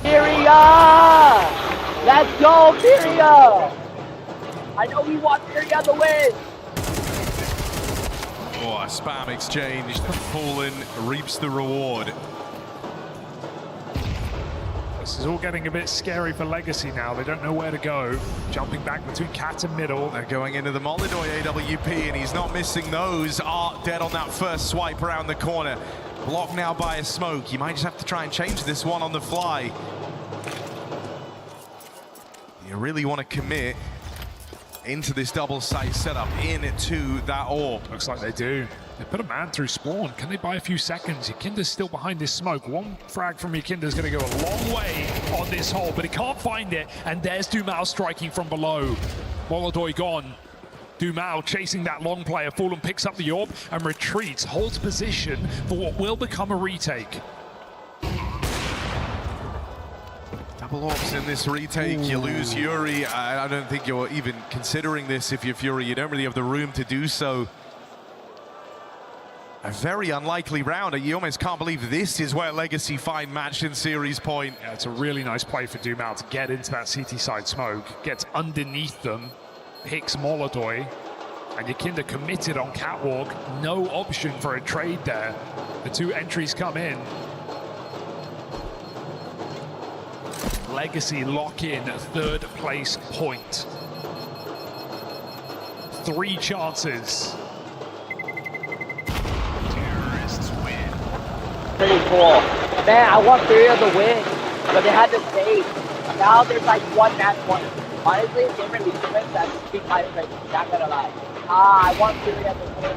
Furia! Let's go, Furia! I know we want Furia to win! Oh, a spam exchange. Fallen reaps the reward. This is all getting a bit scary for Legacy now. They don't know where to go. Jumping back between cat and middle. They're going into the Molodoi AWP, and he's not missing those. Art dead on that first swipe around the corner. Blocked now by a smoke. You might just have to try and change this one on the fly. You really want to commit into this double site setup into that orb. Looks like they do. They put a man through spawn. Can they buy a few seconds? Yakinda's still behind this smoke. One frag from Yakinda's going to go a long way on this hole, but he can't find it. And there's Dumao striking from below. Molodoi gone. Dumao chasing that long player. Fallen picks up the orb and retreats. Holds position for what will become a retake. Double orbs in this retake. You lose Yuri. I don't think you're even considering this if you're Fury. You don't really have the room to do so. A very unlikely round. You almost can't believe this is where Legacy find match in series point. Yeah, it's a really nice play for Dumao to get into that CT side smoke. Gets underneath them, picks Molodoi, and Yakinda committed on catwalk. No option for a trade there. The two entries come in. Legacy lock in third place point. 3 chances. Pretty cool. Man, I want Furia to win, but they had to save. Now there's like 1 match point. Honestly, different defense that speak my face. Not gonna lie. I want Furia to win.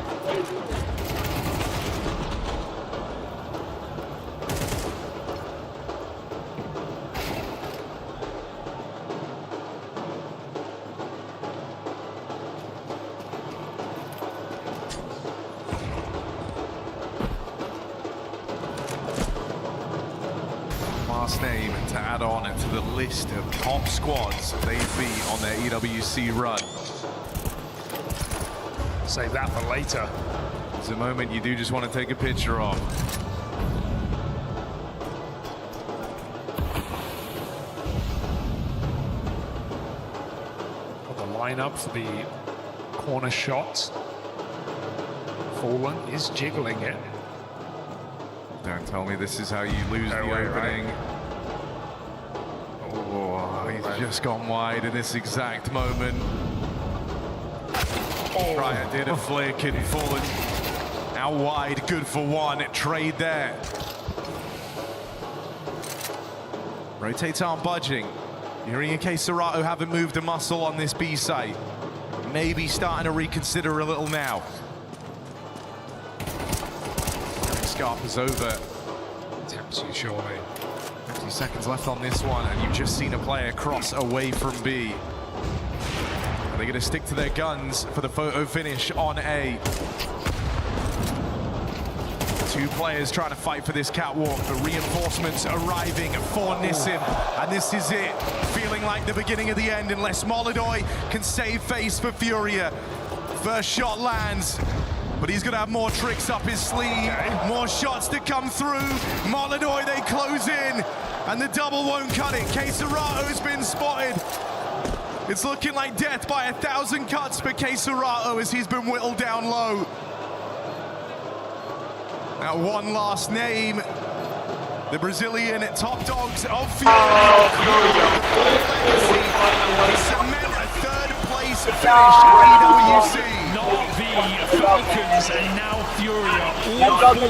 Last name to add on to the list of top squads they beat on their EWC run. Save that for later. It's a moment you do just want to take a picture of. The lineup for the corner shot. Fallen is jiggling it. Don't tell me this is how you lose the opening. Right. Oh, he's just gone wide in this exact moment. Trier did a flick and Fallen now wide, good for 1. Trade there. Rotates aren't budging. Yuri and Serato haven't moved a muscle on this B site. Maybe starting to reconsider a little now. Scarp is over. Tempts you surely. 50 seconds left on this one, and you've just seen a player cross away from B. Are they going to stick to their guns for the photo finish on A? 2 players trying to fight for this catwalk. The reinforcements arriving for Nissim, and this is it. Feeling like the beginning of the end unless Molodoi can save face for Furia. First shot lands. But he's going to have more tricks up his sleeve, more shots to come through. Molodoi, they close in, and the double won't cut it. Serato has been spotted. It's looking like death by 1,000 cuts for Serato as he's been whittled down low. Now one last name, the Brazilian top dogs of Furia. Cement a 3rd place finish at EWC. Falcons and now Furia all on the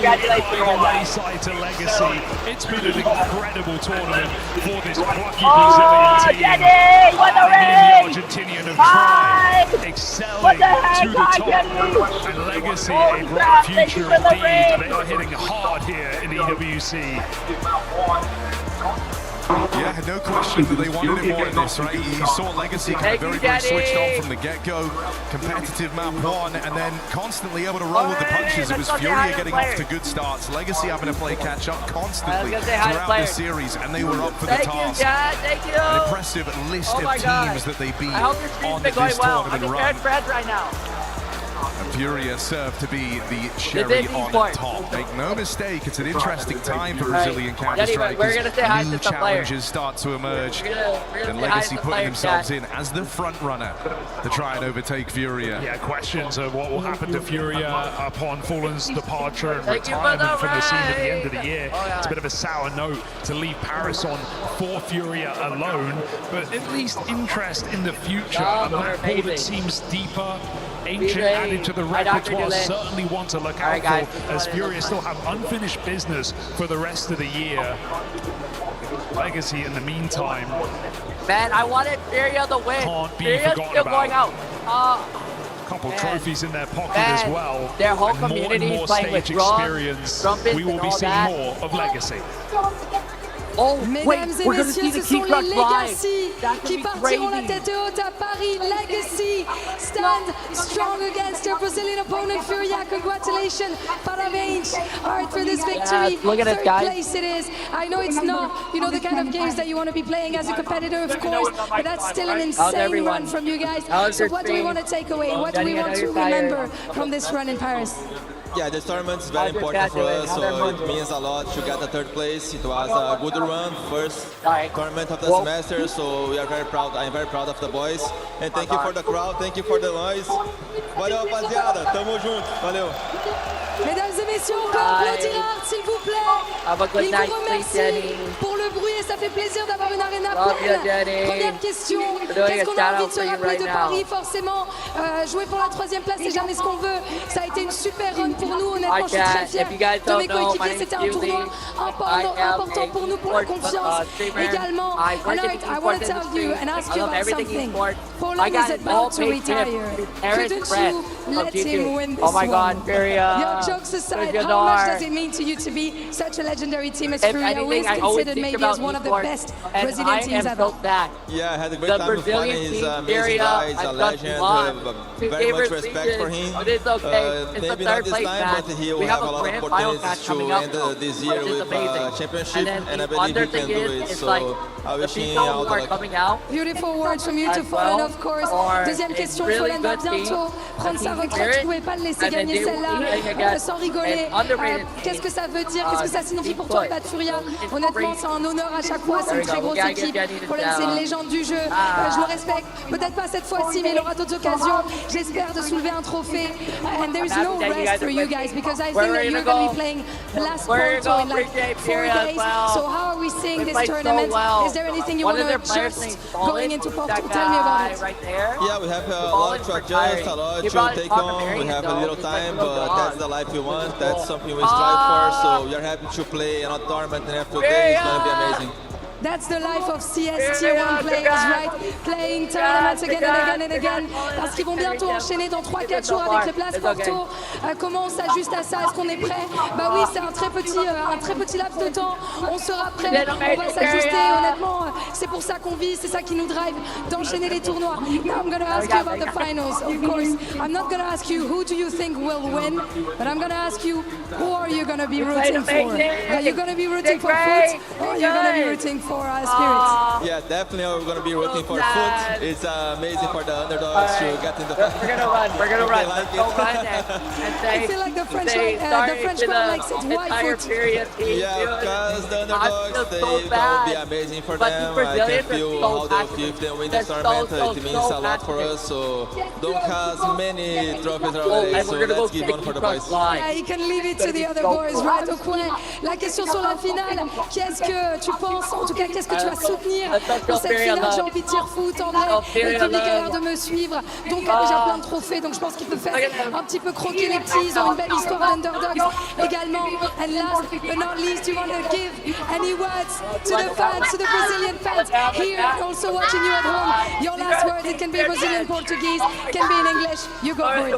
wayside to Legacy. It's been an incredible tournament for this plucky Brazilian team. The Argentinian have tried excelling to the top, and Legacy a bright future indeed. They are hitting hard here in the EWC. Yeah, no question that they wanted it more in this, right? You saw Legacy kind of very switched on from the get-go. Competitive map 1, and then constantly able to roll with the punches. It was Furia getting off to good starts. Legacy having to play catch-up constantly throughout the series, and they were up for the task. An impressive list of teams that they beat on this tournament run. And Furia served to be the cherry on top. Make no mistake, it's an interesting time for Brazilian Counter-Strike as new challenges start to emerge. And Legacy putting themselves in as the front runner to try and overtake Furia. Yeah, questions of what will happen to Furia upon Fallen's departure and retirement from the scene at the end of the year. It's a bit of a sour note to leave Paris on for Furia alone, but at least interest in the future. A map pool that seems deeper. Ancient added to the repertoire, certainly one to look out for, as Furia still have unfinished business for the rest of the year. Legacy in the meantime. Man, I wanted Furia to win. Can't be Furia's forgotten still about. going out. couple trophies in their pocket as well. Their whole And community more playing with stage drums, experience. trumpets, We will and be all seeing that. more of Legacy. Oh, Mesdames et messieurs, ce sont les Legacy qui partiront la tête haute à Paris. Legacy stand strong against their Brazilian opponent, Furia. Congratulations, parabéns, Art, for this victory. Yes, look at it, Third guys. place it is. I know it's not, the kind of games that you want to be playing as a competitor, of course, but that's still an insane run from you guys. So what do we want to take away? What do we want to remember from this run in Paris? Yeah, this tournament is very important for us, so it means a lot to get the third place. It was a good run, first tournament of the semester, so we are very proud. I'm very proud of the boys. And thank you for the crowd, thank you for the noise. Valeu, rapaziada, tamo junto, valeu. Mesdames et messieurs, on peut applaudir Art, s'il vous plaît. Il vous remercie pour le bruit et ça fait plaisir d'avoir une arena pleine. Première question, qu'est-ce qu'on a envie de se rappeler de Paris? Forcément, jouer pour la 3e place, c'est jamais ce qu'on veut. Ça a été une super run pour nous, honnêtement, je suis très fière de mes coéquipiers. C'était un tournoi important pour nous, pour la confiance également. And Art, I want to tell you and ask you about something. Poland is about to retire. Couldn't you let him win this one? Oh my God, Furia. Jokes aside, how much does it mean to you to be such a legendary team as Furia, who is considered maybe as one of the best Brazilian teams ever? Yeah, I had a great time fighting. He's an amazing guy, he's a legend. I have very much respect for him. Maybe not this time, but he will have a lot of opportunities to end this year with a championship, and I believe he can do it. So I wish him all the luck. Beautiful words from you to Fallen, of course. Deuxième question, Fallen va bientôt prendre sa retraite. Je ne pouvais pas le laisser gagner celle-là. Sans rigoler, qu'est-ce que ça veut dire? Qu'est-ce que ça signifie pour toi de battre Furia? Honnêtement, c'est un honneur à chaque fois, c'est une très grosse équipe. Fallen, c'est une légende du jeu, je le respecte. Peut-être pas cette fois-ci, mais il aura d'autres occasions. J'espère de soulever un trophée. And there is no rest for you guys, because I think that you're going to be playing last Porto in like 4 days. So how are we seeing this tournament? Is there anything you want to adjust going into Porto? Tell me about it. Yeah, we have a lot to adjust, a lot to take on. We have a little time, but that's the life we want. That's something we strive for. So we are happy to play another tournament, and after today it's going to be amazing. That's the life of CS Tier 1 players, right? Playing tournaments again and again and again. Parce qu'ils vont bientôt enchaîner dans 3-4 jours avec le Place Porto. Comment on s'ajuste à ça? Est-ce qu'on est prêt? Bah oui, c'est un très petit laps de temps. On sera prêt, on va s'ajuster. Honnêtement, c'est pour ça qu'on vit, c'est ça qui nous drive d'enchaîner les tournois. Now I'm going to ask you about the finals, of course. I'm not going to ask you who do you think will win, but I'm going to ask you who are you going to be rooting for? Are you going to be rooting for Foot, or are you going to be rooting for Spirits? Yeah, definitely we're going to be rooting for Foot. It's amazing for the underdogs to get in the final. We're going to run. Like I feel like the French crowd likes it. Why Foot? Yeah, because the underdogs, they will be amazing for them. I can feel how they feel if they win this tournament. It means a lot for us. So Dunk has many trophies already, so let's give one for the boys. Yeah, you can leave it to the other boys, right? Au coin. La question sur la finale, qu'est-ce que tu penses? En tout cas, qu'est-ce que tu vas soutenir pour cette finale? J'ai envie de dire Foot, en vrai. Le public a l'air de me suivre. Donc, il a déjà plein de trophées. Donc, je pense qu'il peut faire un petit peu croquer les petits. Ils ont une belle histoire d'underdogs également. And last but not least, you want to give any words to the fans, to the Brazilian fans here, also watching you at home. Your last words, it can be Brazilian, Portuguese, can be in English. You go for it.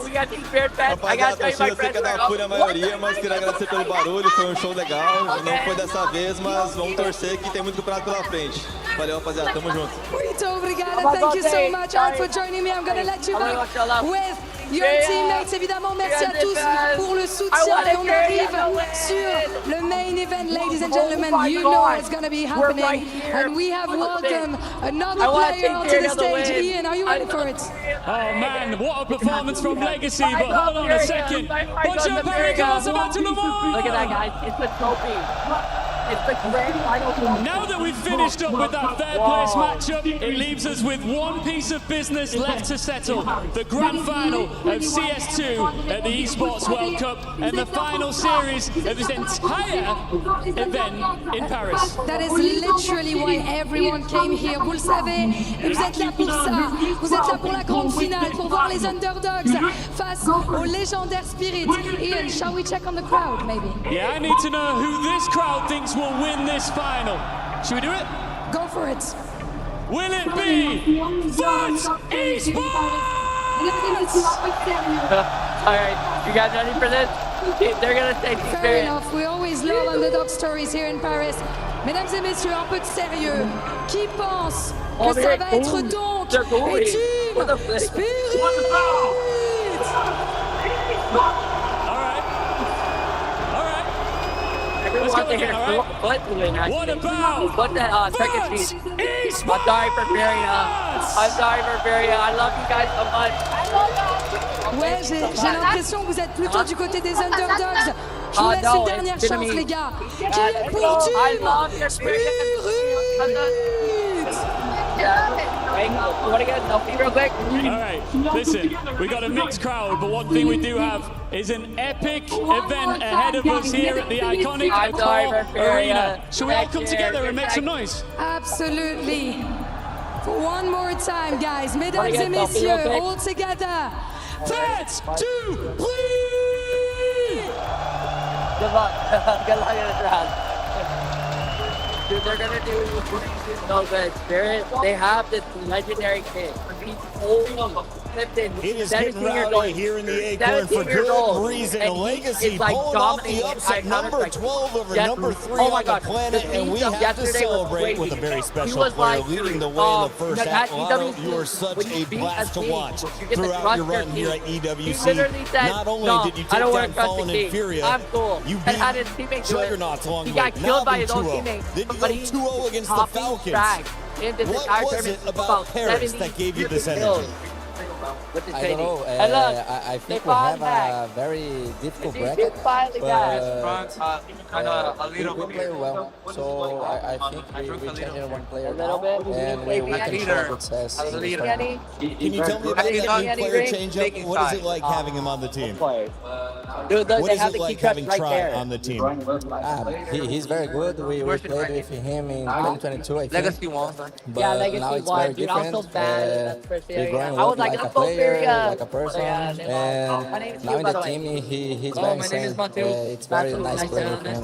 Rapaziada, a torcida sei que é da Fúria a maioria, mas queria agradecer pelo barulho, foi um show legal. Não foi dessa vez, mas vamos torcer que tem muito campeonato pela frente. Valeu, rapaziada, tamo junto. Muito obrigada, thank you so much, Art, for joining me. I'm going to let you back with your teammates. Évidemment, merci à tous pour le soutien. Et on arrive sur le main event, ladies and gentlemen. You know it's going to be happening. And we have welcomed another player onto the stage. Ian, are you ready for it? Oh man, what a performance from Legacy, but hold on a second. Bonjour, Paris, about to Look at that, guys. It's a trophy. It's the grand final. Now that we've finished up with that third place matchup, it leaves us with one piece of business left to settle. The grand final of CS2 at the Esports World Cup and the final series of this entire event in Paris. That is literally why everyone came here. Vous le savez, et vous êtes là pour ça. Vous êtes là pour la grande finale, pour voir les underdogs face aux légendaires Spirits. Ian, shall we check on the crowd, maybe? Yeah, I need to know who this crowd thinks will win this final. Should we do it? Go for it. Will it be Foot Esports? Alright, you guys ready for this? They're gonna take Fair enough. We always love underdog stories here in Paris. Mesdames et messieurs, un peu de sérieux. Qui pense que ça va être donc et Team Spirit? Everyone wants to hear foot moving. What about? What the second sheet? I'm sorry for Feria. I love you guys so much. Ouais, j'ai l'impression que vous êtes plutôt du côté des underdogs. Je vous laisse une dernière chance, les gars. Qui est pour Team Spirit? Want to get a selfie real quick? All right, listen, we got a mixed crowd, but one thing we do have is an epic event ahead of us here at the iconic Accor Arena. Shall we all come together and make some noise? Absolutely. One more time, guys. Mesdames et messieurs, all together. 3, 2, 3! Good luck. Good luck in this round. Dude, they're gonna do so good. They have this legendary kid. He's old. It is getting rowdy here in the Acorn for good reason. A legacy pulling off the upset, number 12 over number 3 on the planet, and we have to celebrate with a very special player leading the way in the first half. Lotto, you are such a blast to watch throughout your run here at EWC. Not only did you take down Fallen and Furia, you beat Juggernauts along the way. He got killed by his own 2-0. teammate. Then you go 2-0 against the Falcons. What was it about Paris that gave you this energy? I don't know. I think we have a very difficult bracket, but we play well. So I think we changed one player now, and we can show success. Can you tell me about that new player change-up? What is it like having him on the team? Dude, what is it like having Try on the team? He's very good. We played with him in 2022, I think. Legacy 1. But Yeah, Legacy now it's 1. very Dude, I was so different. bad. We're growing I was up like, like a let's go player, Feria. like a person, and now in the team he's very insane. It's very nice player for him.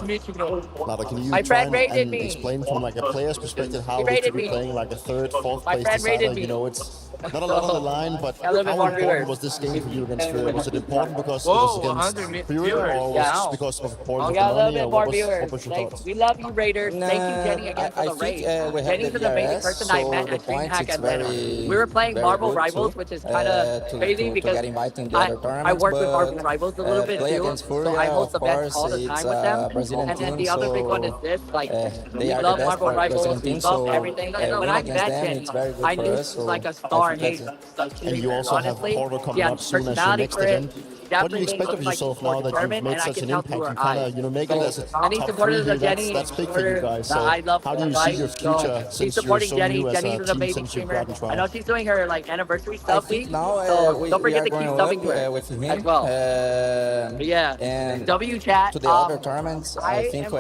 Lotto, can you My try friend rated and me. explain from like a player's perspective how He it is to rated be me. playing like a third, fourth My place friend rated decider? me. You know, it's not a lot on the line, but A little bit how more important viewers. was this game for you against Fury? Was it important because it Whoa, was 100 against Fury, or was Yeah. it because of We importance of got a the little money, bit or more what viewers. was your Thanks. thoughts? We love you, Raiders. Thank you, Jenny, again for the I raid. think we have Jenny's the the main DRS, person I so met the at DreamHack points it's Atlanta. very, We were playing very Marvel good Rivals, to- which is kind of crazy to because get invited to other I tournaments, work with but, Marvel Rivals a little bit play too, against so I Furia, host of events all the course, time with them. Brazilian And then team, the other big so, one is this, like they we are the love best Marvel Rivals, Brazilian we team, love so everything. When win I against met them, Jenny, it's very good I for knew us, she was so like a I star. think Hey, that's And you also have honestly, Portal coming yeah, up soon as your personality next for it. event. What do you expect of Definitely yourself looks now that you've determined, made and I such can an tell through impact? her You kind eyes. of, make it as a Any top supporters 3 here. of Jenny, That's big for you guys. So I love how do you her, see right? your future She's since you're supporting so Jenny. new as Jenny's a an team amazing since you've streamer. gotten I know Try? she's doing her like anniversary sub week, now so we don't forget are to keep growing subbing up to her with him. as well. Yeah, And W chat to the other tournaments, I think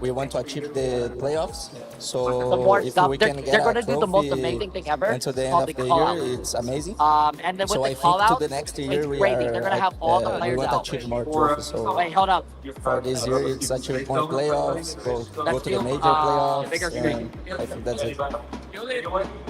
we want to achieve the playoffs. So some more if stuff. we They're, can they're get going a to do the most trophy amazing thing ever. until the end called of the call-out. year, it's amazing. And then with So the I call think out, to the next year it's we crazy. are They're going to have all the we players want to out. achieve more trophies. So Wait, hold up. for this year, it's achieve more playoffs, go to the major playoffs, and I think that's it.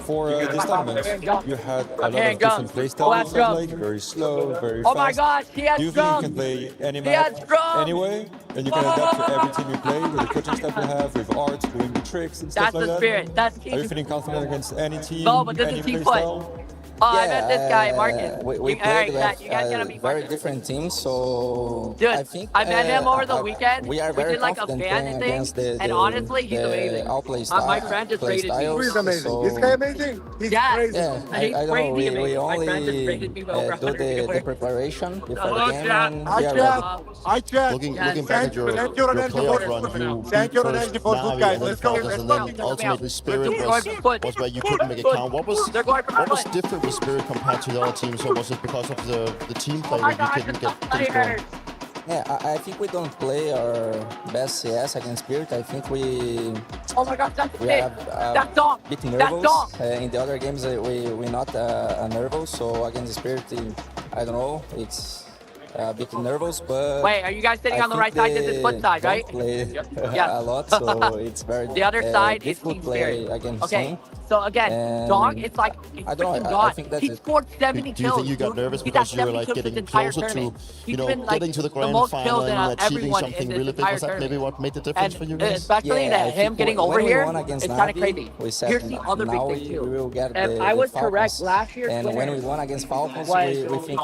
For this tournament, you had a lot of different play styles, like very slow, very fast. Oh my God, he has Do you think you drums. can play any He has map drums. anyway, and you can adapt to every team you play with the coaching stuff you have, with art, doing the tricks and stuff That's like the that? spirit. That's Are you feeling confident against any team, No, but this any is team play play. style? Oh, I met this guy, Marcus. We All right, played with you guys gotta be very different teams, so Dude, I think I met him over the weekend. we are We very did like a confident fan playing thing, against the and honestly, he's amazing. outplay My friend just play rated me. styles, He's amazing. so- This guy amazing? He's crazy. Yeah, He's I don't know. crazy We amazing. My friend just only rated me over do 100 the preparation before the game, Chat. and we are ready. Looking back at your playoff run, you beat first Navi and then Falcons, and then ultimately Spirit was where you couldn't make a count. What was different with Spirit compared to the other teams, or was it because of the team play that you couldn't get things going? Yeah, I think we don't play our best CS against Spirit. I think we Oh my God, that's we it. have That dog. bit That nervous. dog. In the other games, we not nervous. So against the Spirit team, I don't know. It's a bit nervous, but wait, are you guys sitting on the right side? This is foot side, right? Play Yeah. a lot, so it's very the other side is difficult Team play Spirit. against Okay, him. so again, And Dog, it's like I don't know. God. I think that's He it. scored 70 Do you kills. think you got nervous He got because you were 70 like kills this getting entire closer to, tournament. you know, He's been, like, getting to the the grand most final kills and out of achieving everyone something in really this big? Was entire that maybe tournament. what made the difference for you guys? Especially I that him think getting when over we here, won against it's kind of Navi, crazy. we said Here's the other big now thing too. we will get If the I was Falcons. correct, last year's And when we won against Falcons, we think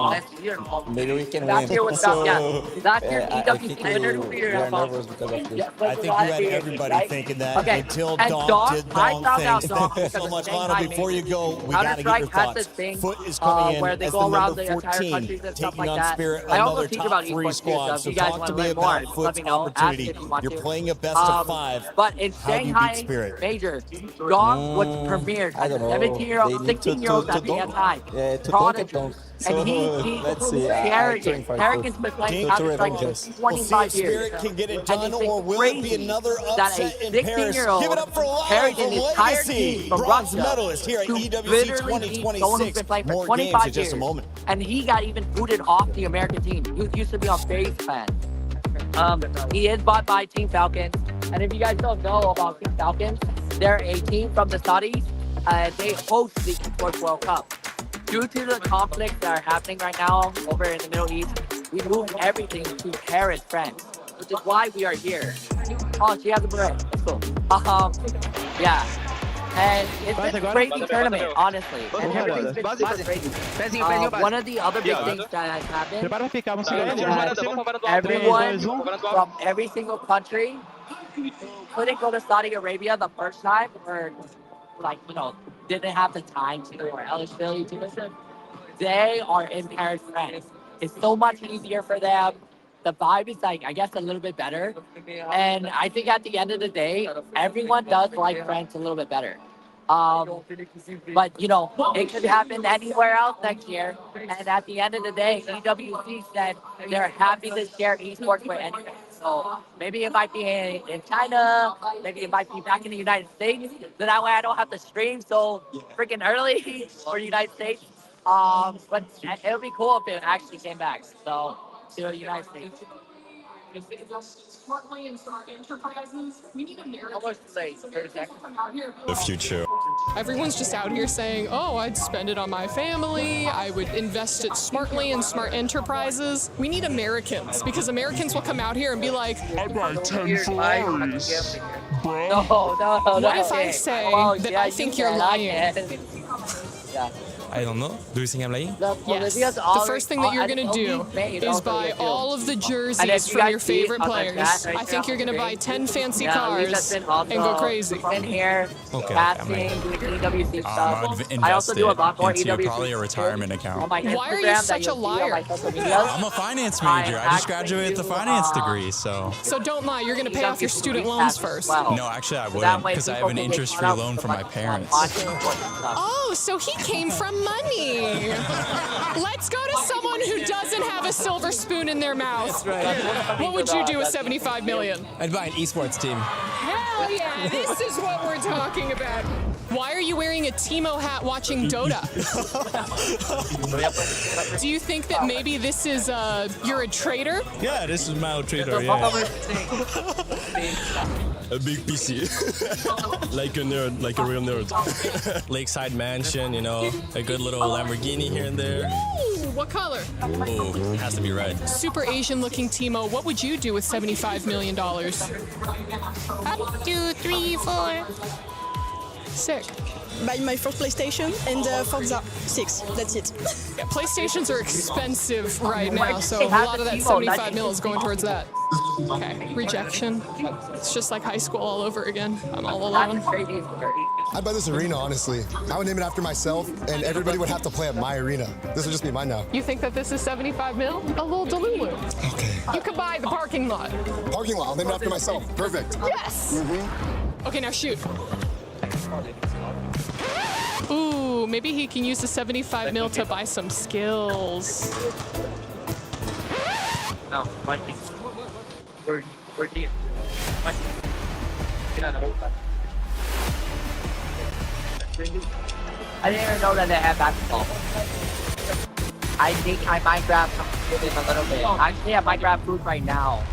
maybe we can last win. year was So, yeah. Last year's I EWC think winner we are nervous because of this. I think you had everybody thinking that until and Dom did I Dom found out things. Dom because So of much, Shanghai Lana, before you Majors. go, we got to get your Counter-Strike has thoughts. this thing, Foot is coming in where they as go the around number the entire 14, countries and stuff taking like on that. Spirit, I also another teach top about 3 esports too, so squad. if So you guys talk want to to me learn more, about let Foot's me know. Ask opportunity. if you want You're to. playing a best of 5. But in How do you beat Shanghai Spirit? Major, Dom was premiered I as a don't know. 17-year-old, They need 16-year-old at the time. Yeah, to Prodigy. don't. And So he let's see. I'm arrogant. cheering for Arrogant's been playing to Counter-Strike revenge for us. 25 years. Spirit can get it And done, it's or will it be crazy another that a upset in Paris? 16-year-old Give it up for Lana carried from an entire Legacy, team from bronze Russia medalist here at to EWC literally beat someone who's 2026. been playing for More 25 games in just a years. moment. And he got even booted off the American team. He used to be on FaZe Clan. He is bought by Team Falcons. And if you guys don't know about Team Falcons, they're a team from the Saudis. They host the Esports World Cup. Due to the conflicts that are happening right now over in the Middle East, we moved everything to Paris, France, which is why we are here. Oh, she has a break. That's cool. Yeah. And it's been a crazy tournament, honestly. And everything's been super crazy. One of the other big things that has happened is everyone from every single country couldn't go to Saudi Arabia the first time, or like, you know, didn't have the time to or eligibility to listen. They are in Paris, France. It's so much easier for them. The vibe is like, I guess, a little bit better. And I think at the end of the day, everyone does like France a little bit better. But, you know, it could happen anywhere else next year. And at the end of the day, EWC said they're happy to share esports with anyone. So maybe it might be in China, maybe it might be back in the United States. So that way I don't have to stream so freaking early for the United States. But it would be cool if it actually came back. So to the United States. Smartly and start enterprises. We need Americans. The future. Everyone's just out here saying, oh, I'd spend it on my family. I would invest it smartly in smart enterprises. We need Americans, because Americans will come out here and be like, I buy 10 Ferraris, bro. No. What if I say that I think you're lying? Yeah. I don't know. Do you think I'm lying? Yes. The first thing that you're going to do is buy all of the jerseys from your favorite players. I think you're going to buy 10 fancy cars and go crazy. Okay. I also do a lot more into EWC. probably a retirement account. Why are you such a liar? I'm a finance major. I just graduated with a finance degree, so. So don't lie. You're going to pay off your student loans first. No, actually I wouldn't, because I have an interest-free loan from my parents. Oh, so he came from money. Let's go to someone who doesn't have a silver spoon in their mouth. What would you do with 75 million? I'd buy an esports team. Hell yeah, this is what we're talking about. Why are you wearing a Teemo hat watching Dota? Do you think that maybe this is, you're a traitor? Yeah, this is my traitor, yeah. A big PC. Like a nerd, like a real nerd. Lakeside mansion, you know, a good little Lamborghini here and there. Ooh, what color? Oh, it has to be red. Super Asian looking Teemo, what would you do with $75 million? 1, 2, 3, 4. Sick. Buy my first PlayStation and Forza 6. That's it. Yeah, PlayStations are expensive right now, so a lot of that 75 mil is going towards that. Okay, rejection. It's just like high school all over again. I'm all alone. I'd buy this arena, honestly. I would name it after myself, and everybody would have to play at my arena. This would just be mine now. You think that this is 75 mil? A little delulu. Okay. You could buy the parking lot. Parking lot, I'll name it after myself. Perfect. Yes! Okay, now shoot. Ooh, maybe he can use the 75 mil to buy some skills. No, fighting. We're deep. I didn't even know that they had basketball. I think I might grab something with him a little bit. Actually, I might grab food right now.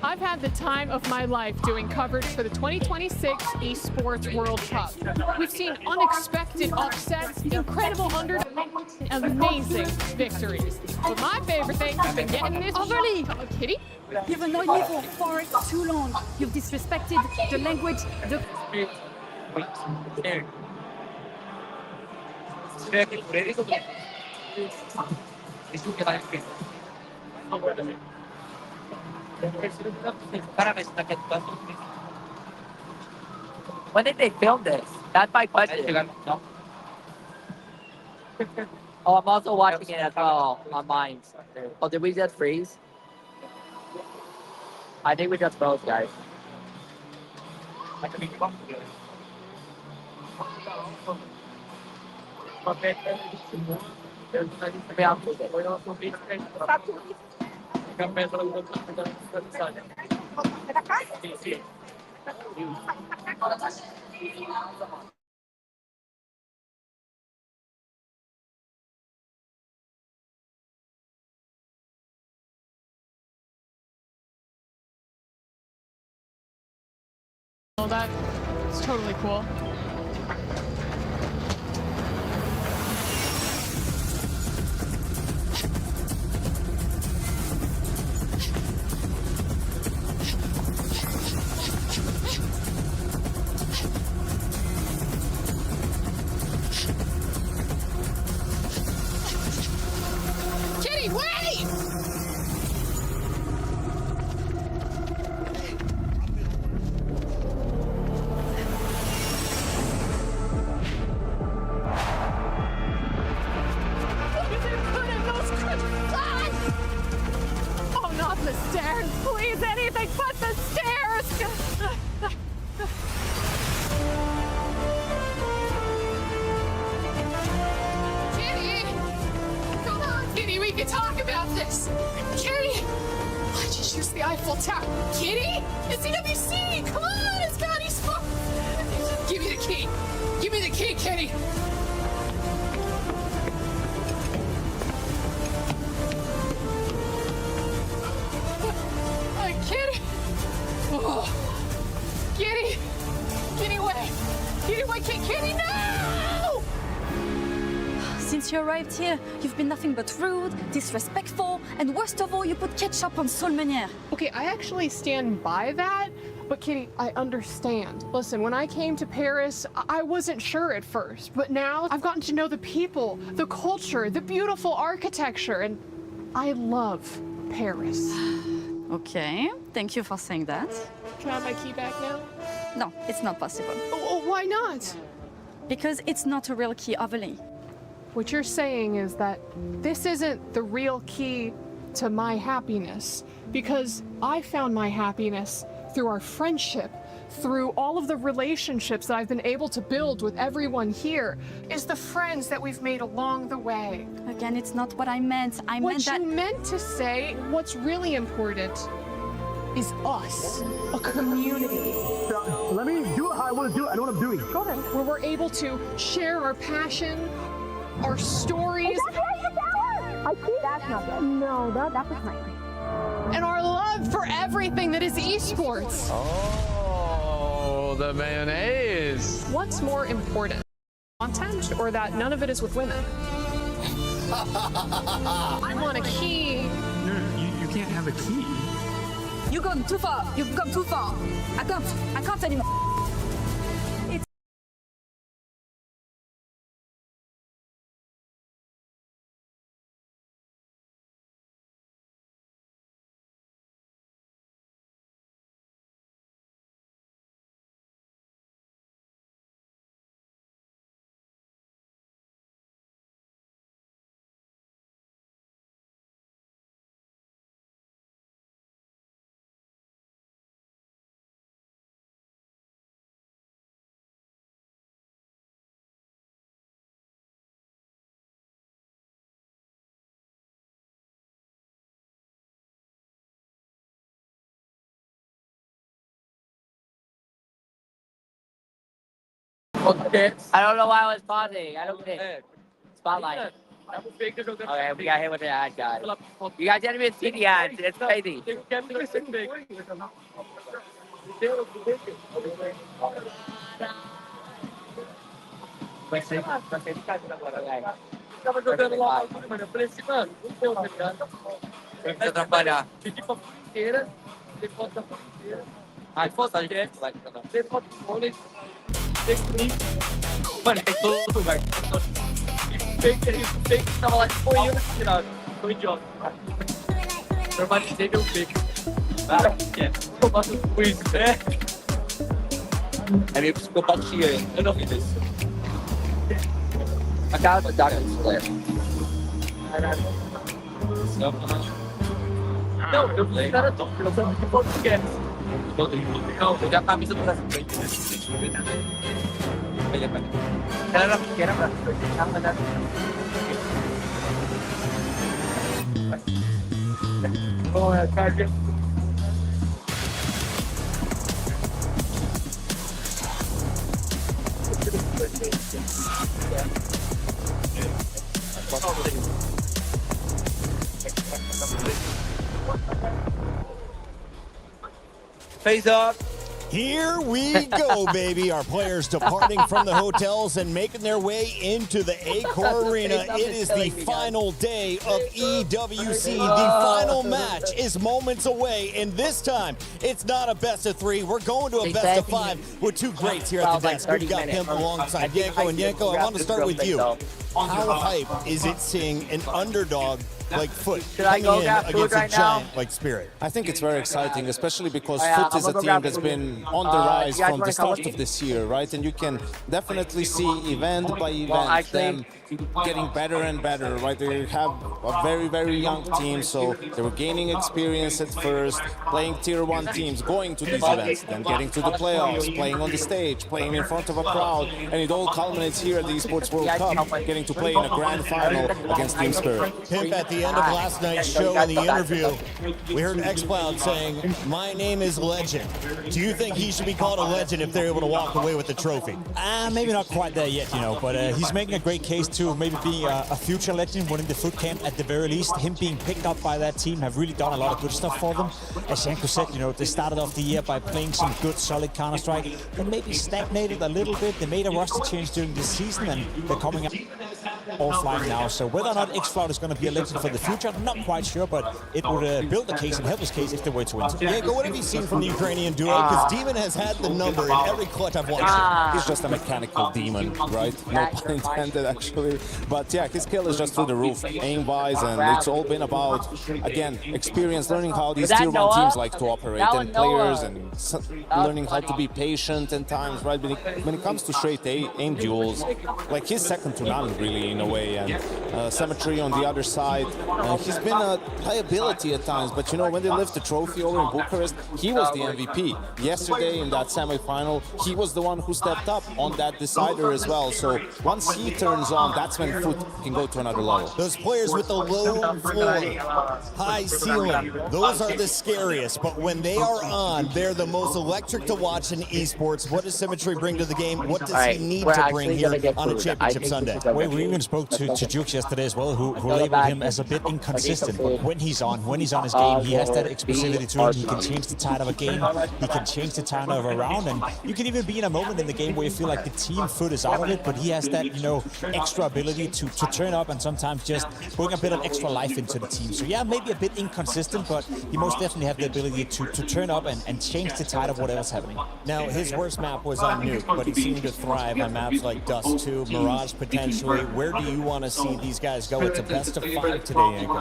I've had the time of my life doing coverage for the 2026 Esports World Cup. We've seen unexpected upsets, incredible amazing victories. But my favorite thing has been getting this Overly. Kitty? You've annoyed me for far too long. You've disrespected the language, the... When did they film this? That's my question. Oh, I'm also watching it as well on mine. Oh, did we just freeze? I think we just froze, guys. Oh, that's totally cool. Kitty, wait! Oh, not the stairs. Please, anything but the stairs. Kitty! Come on, Kitty, we can talk about this. Kitty! I just used the Eiffel Tower. Kitty? It's EWC! Come on, it's got Esports! Give me the key. Give me the key, Kitty. Kitty! Oh. Kitty! Kitty, wait! Kitty, wait! Kitty, no! Since you arrived here, you've been nothing but rude, disrespectful, and worst of all, you put ketchup on Sol Meunier. Okay, I actually stand by that, but Kitty, I understand. Listen, when I came to Paris, I wasn't sure at first, but now I've gotten to know the people, the culture, the beautiful architecture, and I love Paris. Okay, thank you for saying that. Can I have my key back now? No, it's not possible. Oh, why not? Because it's not a real key, Overly. What you're saying is that this isn't the real key to my happiness, because I found my happiness through our friendship, through all of the relationships that I've been able to build with everyone here, is the friends that we've made along the way. Again, it's not what I meant. I meant What that... you meant to say, what's really important is us, a community. Let me do what I want to do. I know what I'm doing. Go ahead. Where we're able to share our passion, our stories. I see. That's not good. No, that's mine. And our love for everything that is esports. Oh, the mayonnaise. What's more important, content or that none of it is with women? I want a key. No, you can't have a key. You've gone too far. You've gone too far. I can't anymore. I don't know why I was pausing. I don't get it. Spotlight. Okay, we got hit with the ad, guys. You guys didn't even see the ads. It's crazy. Mano, tem todo, velho. Fake tava lá de foinho, tirado. Tô idiota. Normalizei meu fake. Eu faço isso, né? É meio psicopatia, eu não fiz isso. A cara do Dark Não, eu fiz cara top, eu sou muito português. Não, eu já a camisa do Brasil. Era pequena pra Porra, cara. Face up. Here we go, baby. Our players departing from the hotels and making their way into the Accor Arena. It is the final day of EWC. The final match is moments away, and this time it's not a best of three. We're going to a best of five with two greats here at the desk. We've got him alongside Yanko. And Yanko, I want to start with you. How hype is it seeing an underdog like Foot coming in against a giant like Spirit? I think it's very exciting, especially because Foot is a team that's been on the rise from the start of this year, right? And you can definitely see event by event them getting better and better, right? They have a very, very young team, so they were gaining experience at first, playing tier 1 teams, going to these events, then getting to the playoffs, playing on the stage, playing in front of a crowd, and it all culminates here at the Esports World Cup, getting to play in a grand final against Team Spirit. Pimp, at the end of last night's show in the interview, we heard xCloud saying, "My name is Legend." Do you think he should be called a legend if they're able to walk away with the trophy? Maybe not quite there yet, but he's making a great case to maybe being a future legend, winning the Foot Camp at the very least. Him being picked up by that team have really done a lot of good stuff for them. As Yanko said, they started off the year by playing some good, solid Counter-Strike. They maybe stagnated a little bit. They made a roster change during this season, and they're coming up offline now. So whether or not xCloud is going to be a legend for the future, I'm not quite sure, but it would build the case and help his case if they were to win. Yanko, what have you seen from the Ukrainian duo? Because Demon has had the number in every clutch I've watched. He's just a mechanical demon, right? No pun intended, actually. But yeah, his skill is just through the roof, aim-wise, and it's all been about, again, experience, learning how these tier 1 teams like to operate, and players, and learning how to be patient at times, right? When it comes to straight aim duels, like, he's second to none, really, in a way, and Symmetry on the other side. He's been a playability at times, but when they lift the trophy over in Bucharest, he was the MVP. Yesterday in that semi-final, he was the one who stepped up on that decider as well. So once he turns on, that's when Foot can go to another level. Those players with the low floor, high ceiling, those are the scariest. But when they are on, they're the most electric to watch in esports. What does Symmetry bring to the game? What does he need to bring here on a championship Sunday? We even spoke to Jukes yesterday as well, who labeled him as a bit inconsistent. But when he's on his game, he has that explosivity to him. He can change the tide of a game. He can change the tide of a round. And you can even be in a moment in the game where you feel like the team Foot is out of it, but he has that, extra ability to turn up and sometimes just bring a bit of extra life into the team. So yeah, maybe a bit inconsistent, but he most definitely has the ability to turn up and change the tide of whatever's happening. Now, his worst map was on Nuke, but he seemed to thrive on maps like Dust 2, Mirage potentially. Where do you want to see these guys go? It's a best of 5 today, Yanko.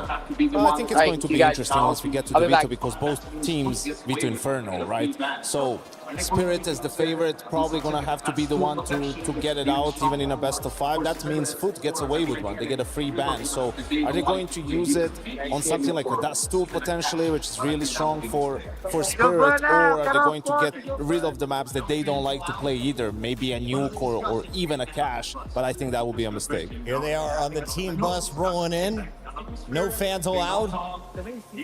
Well, I think it's going to be interesting once we get to the Vito, because both teams Vito Inferno, right? So Spirit as the favorite, probably going to have to be the one to get it out, even in a best of 5. That means Foot gets away with one. They get a free ban. So are they going to use it on something like a Dust 2 potentially, which is really strong for Spirit, or are they going to get rid of the maps that they don't like to play either? Maybe a Nuke or even a Cache, but I think that will be a mistake. Here they are on the team bus rolling in. No fans allowed.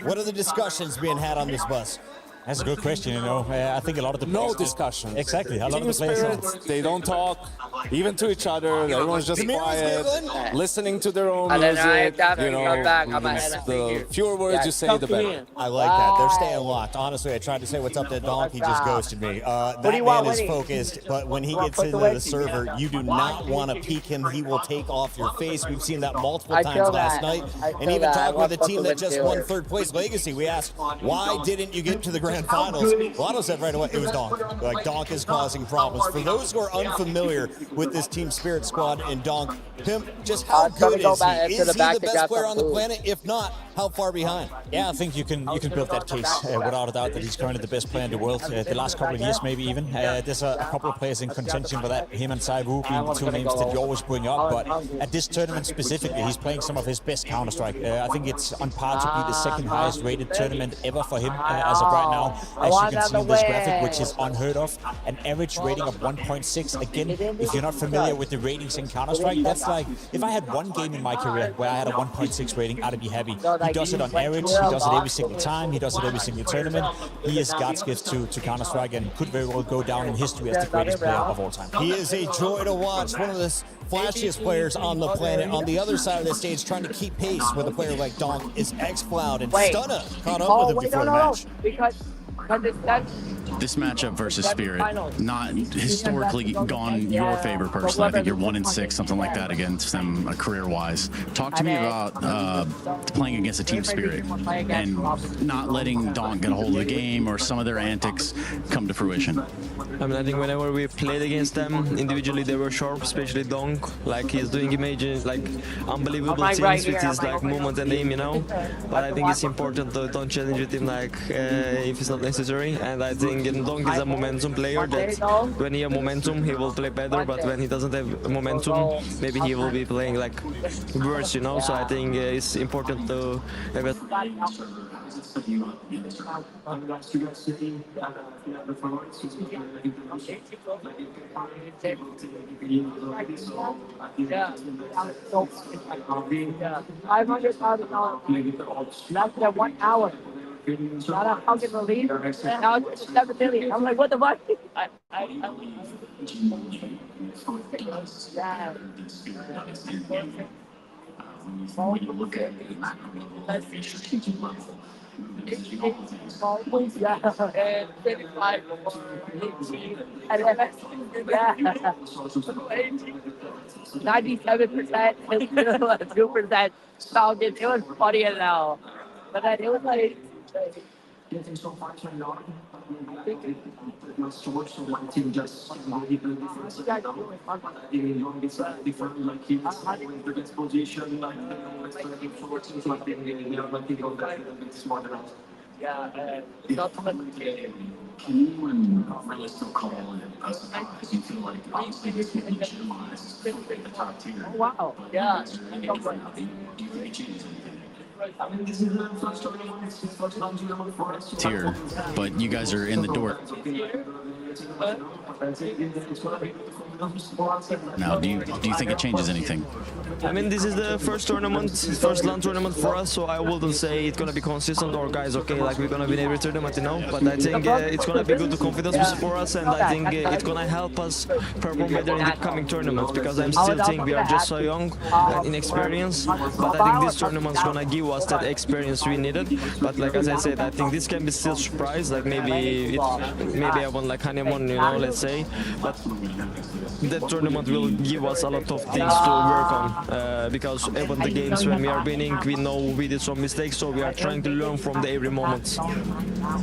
What are the discussions being had on this bus? That's a good question, you know. I think a lot of the No discussion. Exactly. A lot Team of the players spirit, they don't talk, even to each other. Everyone's just quiet, listening to their own And then music. after You you know, come back, I'm gonna head out the here. fewer words you say, the better. I like that. They're staying locked. Honestly, I tried to say what's up to Donk. He just ghosted me. That do you want, man is Winnie? focused, but when he You want gets to put into the the weight? server, you do not want to peek him. He will take off your face. We've seen that multiple I times feel last that. night. I And feel even that. talking I with a want team to that just do won it. third place Legacy, we asked, why didn't you get to the grand finals? Lotto said right away, it was Donk. Like, Donk is causing problems. For those who are unfamiliar with this Team Spirit squad and Donk, Pimp, just how good is he? Is he the best player on the planet? If not, how far behind? Yeah, I think you can build that case without a doubt that he's currently the best player in the world. The last couple of years, maybe even. There's a couple of players in contention for that. Him and Saivu being the two names that you always bring up. But at this tournament specifically, he's playing some of his best Counter-Strike. I think it's on par to be the second highest rated tournament ever for him as of right now. As you can see in this graphic, which is unheard of. An average rating of 1.6. Again, if you're not familiar with the ratings in Counter-Strike, that's like, if I had one game in my career where I had a 1.6 rating, I'd be happy. He does it on average. He does it every single time. He does it every single tournament. He is God's gift to Counter-Strike and could very well go down in history as the greatest player of all time. He is a joy to watch. One of the flashiest players on the planet. On the other side of the stage, trying to keep pace with a player like Donk is Xcloud, and Stunna caught up with him before the match. Because that's This matchup versus Spirit, not historically gone your favor personally. I think you're 1-6, something like that against them career-wise. Talk to me about playing against a Team Spirit and not letting Donk get a hold of the game or some of their antics come to fruition. I mean, I think whenever we played against them, individually they were sharp, especially Donk. Like, he's doing images, like, unbelievable things with his, like, movement and aim, you know? But I think it's important to don't challenge with him, like, if it's not necessary. And I think Donk is a momentum player that when he has momentum, he will play better, but when he doesn't have momentum, maybe he will be playing, like, worse, you know? So I think it's important to have a... $500,000 less than 1 hour. Not a fucking relief. Now it's 7 million. I'm like, what the fuck? And then 97%, 2% Falcons. It was funny as hell. But then it was like, Can you really still call it as a prize? You feel like obviously this will legitimize the top tier. oh, wow, yeah. Do you think it changes anything? I mean, this is the first tournament. It's the first time for us. Tier, but you guys are in the door. Now, do you think it changes anything? I mean, this is the first tournament, first LAN tournament for us, so I wouldn't say it's gonna be consistent or guys, okay, like we're gonna win every tournament, you know. But I think it's gonna be good confidence for us, and I think it's gonna help us perform better in the coming tournaments, because I still think we are just so young and inexperienced. But I think this tournament's gonna give us that experience we needed. But like as I said, I think this can be still surprise. Like maybe I won like honeymoon, you know, let's say. But that tournament will give us a lot of things to work on, because even the games when we are winning, we know we did some mistakes, so we are trying to learn from the every moment.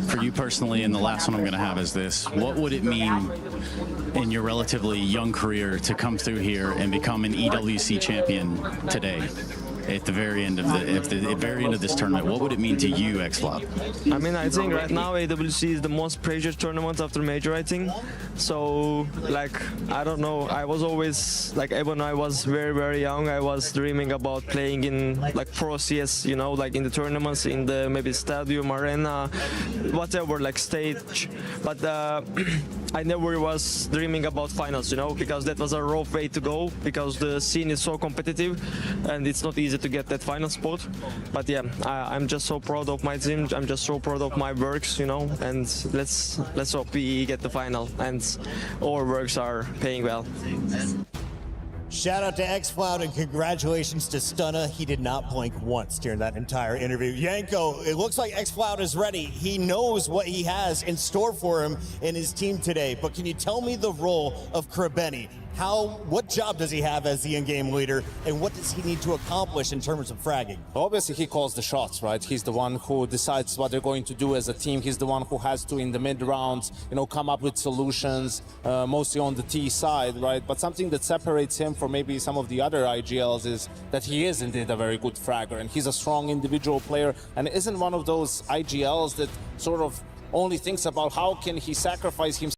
For you personally, and the last one I'm going to have is this, what would it mean in your relatively young career to come through here and become an EWC champion today? At the very end of this tournament, what would it mean to you, Xcloud? I mean, I think right now EWC is the most pressured tournament after major, I think. So, like, I don't know. I was always like, when I was very, very young, I was dreaming about playing in like pro CS, you know, like in the tournaments, in the maybe stadium, arena, whatever, like stage. But I never was dreaming about finals, you know, because that was a rough way to go, because the scene is so competitive and it's not easy to get that final spot. But yeah, I'm just so proud of my team. I'm just so proud of my works, you know, and let's hope we get the final and our works are paying well. Shout out to xCloud and congratulations to Stunna. He did not blink once during that entire interview. Yanko, it looks like xCloud is ready. He knows what he has in store for him in his team today. But can you tell me the role of Krabeni? What job does he have as the in-game leader, and what does he need to accomplish in terms of fragging? Obviously, he calls the shots, right? He's the one who decides what they're going to do as a team. He's the one who has to, in the mid-rounds, you know, come up with solutions, mostly on the T side, right? But something that separates him from maybe some of the other IGLs is that he is indeed a very good fragger, and he's a strong individual player, and isn't one of those IGLs that sort of only thinks about how can he sacrifice himself,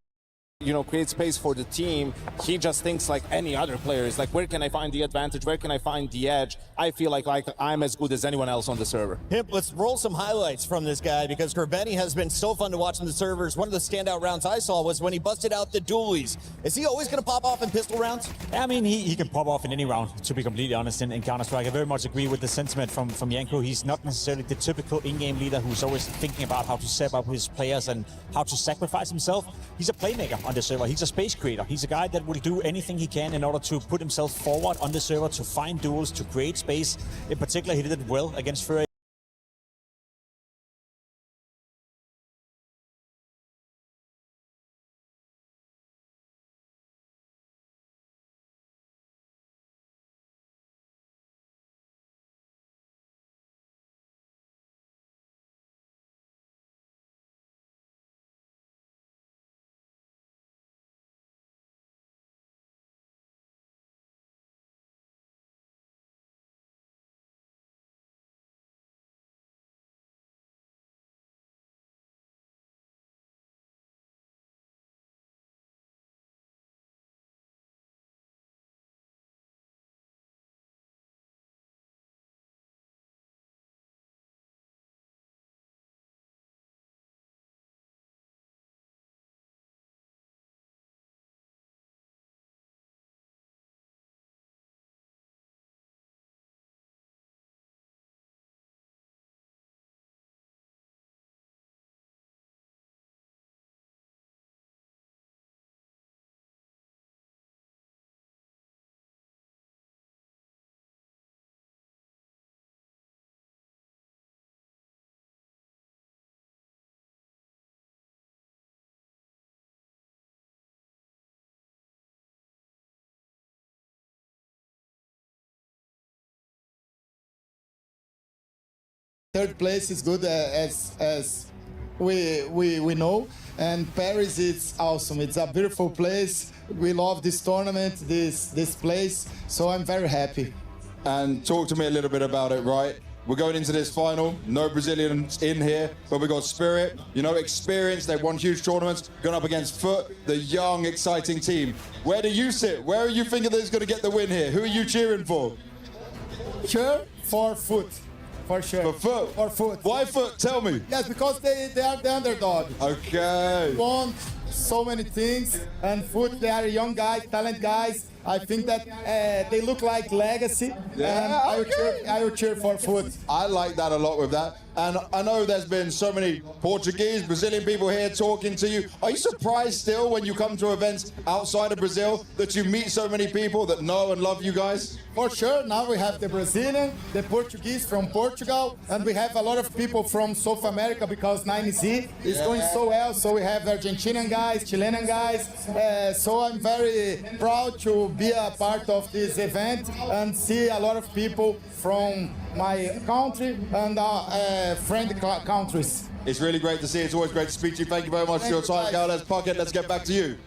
you know, create space for the team. He just thinks like any other player. Is like, where can I find the advantage? Where can I find the edge? I feel like I'm as good as anyone else on the server. Himp, let's roll some highlights from this guy, because Krabeni has been so fun to watch on the servers. One of the standout rounds I saw was when he busted out the dualies. Is he always going to pop off in pistol rounds? I mean, he can pop off in any round, to be completely honest, in Counter-Strike. I very much agree with the sentiment from Yanko. He's not necessarily the typical in-game leader who's always thinking about how to set up his players and how to sacrifice himself. He's a playmaker on the server. He's a space creator. He's a guy that will do anything he can in order to put himself forward on the server, to find duels, to create space. In particular, he did it well against Fury. Third place is good as we know, and Paris is awesome. It's a beautiful place. We love this tournament, this place, so I'm very happy. And talk to me a little bit about it, right? We're going into this final, no Brazilians in here, but we've got Spirit, you know, experience, they've won huge tournaments, going up against Foot, the young, exciting team. Where do you sit? Where are you thinking that is going to get the win here? Who are you cheering for? Cheer for Foot. For sure. For Foot? For Foot. Why Foot? Tell me. Yes, because they are the underdog. Okay. Won so many things, and Foot, they are young guys, talent guys. I think that they look like legacy. Yeah, and I will cheer for Foot. I like that a lot with that. And I know there's been so many Portuguese, Brazilian people here talking to you. Are you surprised still when you come to events outside of Brazil that you meet so many people that know and love you guys? For sure. Now we have the Brazilian, the Portuguese from Portugal, and we have a lot of people from South America because 9Z is going so well. So we have Argentinian guys, Chilean guys. So I'm very proud to be a part of this event and see a lot of people from my country and friend countries. It's really great to see. It's always great to speak to you. Thank you very much for your time, Carlos. Pocket, let's get back to you.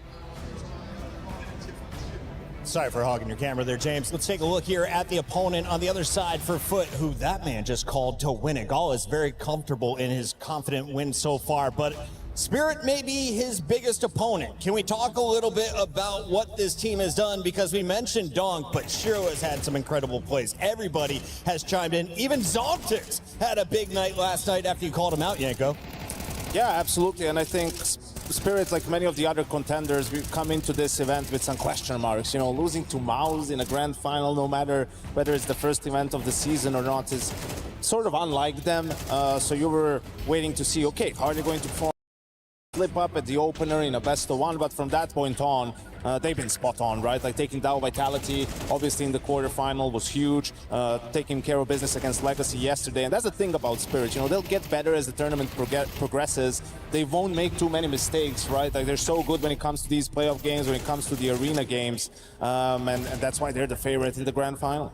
Sorry for hogging your camera there, James. Let's take a look here at the opponent on the other side for Foot, who that man just called to win it. Gall is very comfortable in his confident win so far, but Spirit may be his biggest opponent. Can we talk a little bit about what this team has done? Because we mentioned Donk, but Shiro has had some incredible plays. Everybody has chimed in. Even Zontix had a big night last night after you called him out, Yanko. Yeah, absolutely. And I think Spirit, like many of the other contenders, we come into this event with some question marks. You know, losing to Mouse in a grand final, no matter whether it's the first event of the season or not, is sort of unlike them. So you were waiting to see, okay, how are they going to perform? Slip up at the opener in a best of one, but from that point on, they've been spot on, right? Like taking down Vitality, obviously in the quarterfinal was huge, taking care of business against Legacy yesterday, and that's the thing about Spirit, you know, they'll get better as the tournament progresses. They won't make too many mistakes, right? Like they're so good when it comes to these playoff games, when it comes to the arena games, and that's why they're the favorite in the grand final.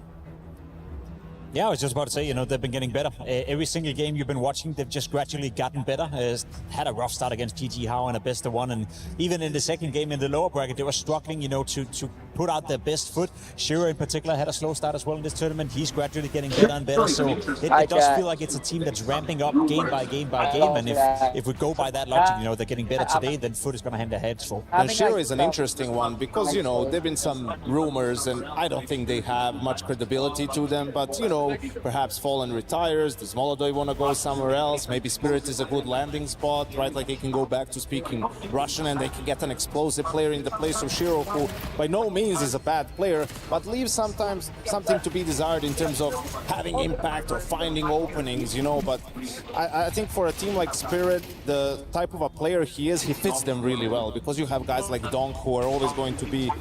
Yeah, I was just about to say, you know, they've been getting better. Every single game you've been watching, they've just gradually gotten better. Had a rough start against GG How in a best of one, and even in the second game in the lower bracket, they were struggling, you know, to put out their best foot. Shiro in particular had a slow start as well in this tournament. He's gradually getting better and better, so it does feel like it's a team that's ramping up game by game by game, and if we go by that logic, you know, they're getting better today, then Foot is going to hand their heads full. And Shiro is an interesting one because, you know, there have been some rumors, and I don't think they have much credibility to them, but, you know, perhaps Fallen retires, does Molodoi want to go somewhere else? Maybe Spirit is a good landing spot, right? Like they can go back to speaking Russian and they can get an explosive player in the place of Shiro, who by no means is a bad player, but leaves sometimes something to be desired in terms of having impact or finding openings, you know. But I think for a team like Spirit, the type of a player he is, he fits them really well, because you have guys like Donk who are always going to be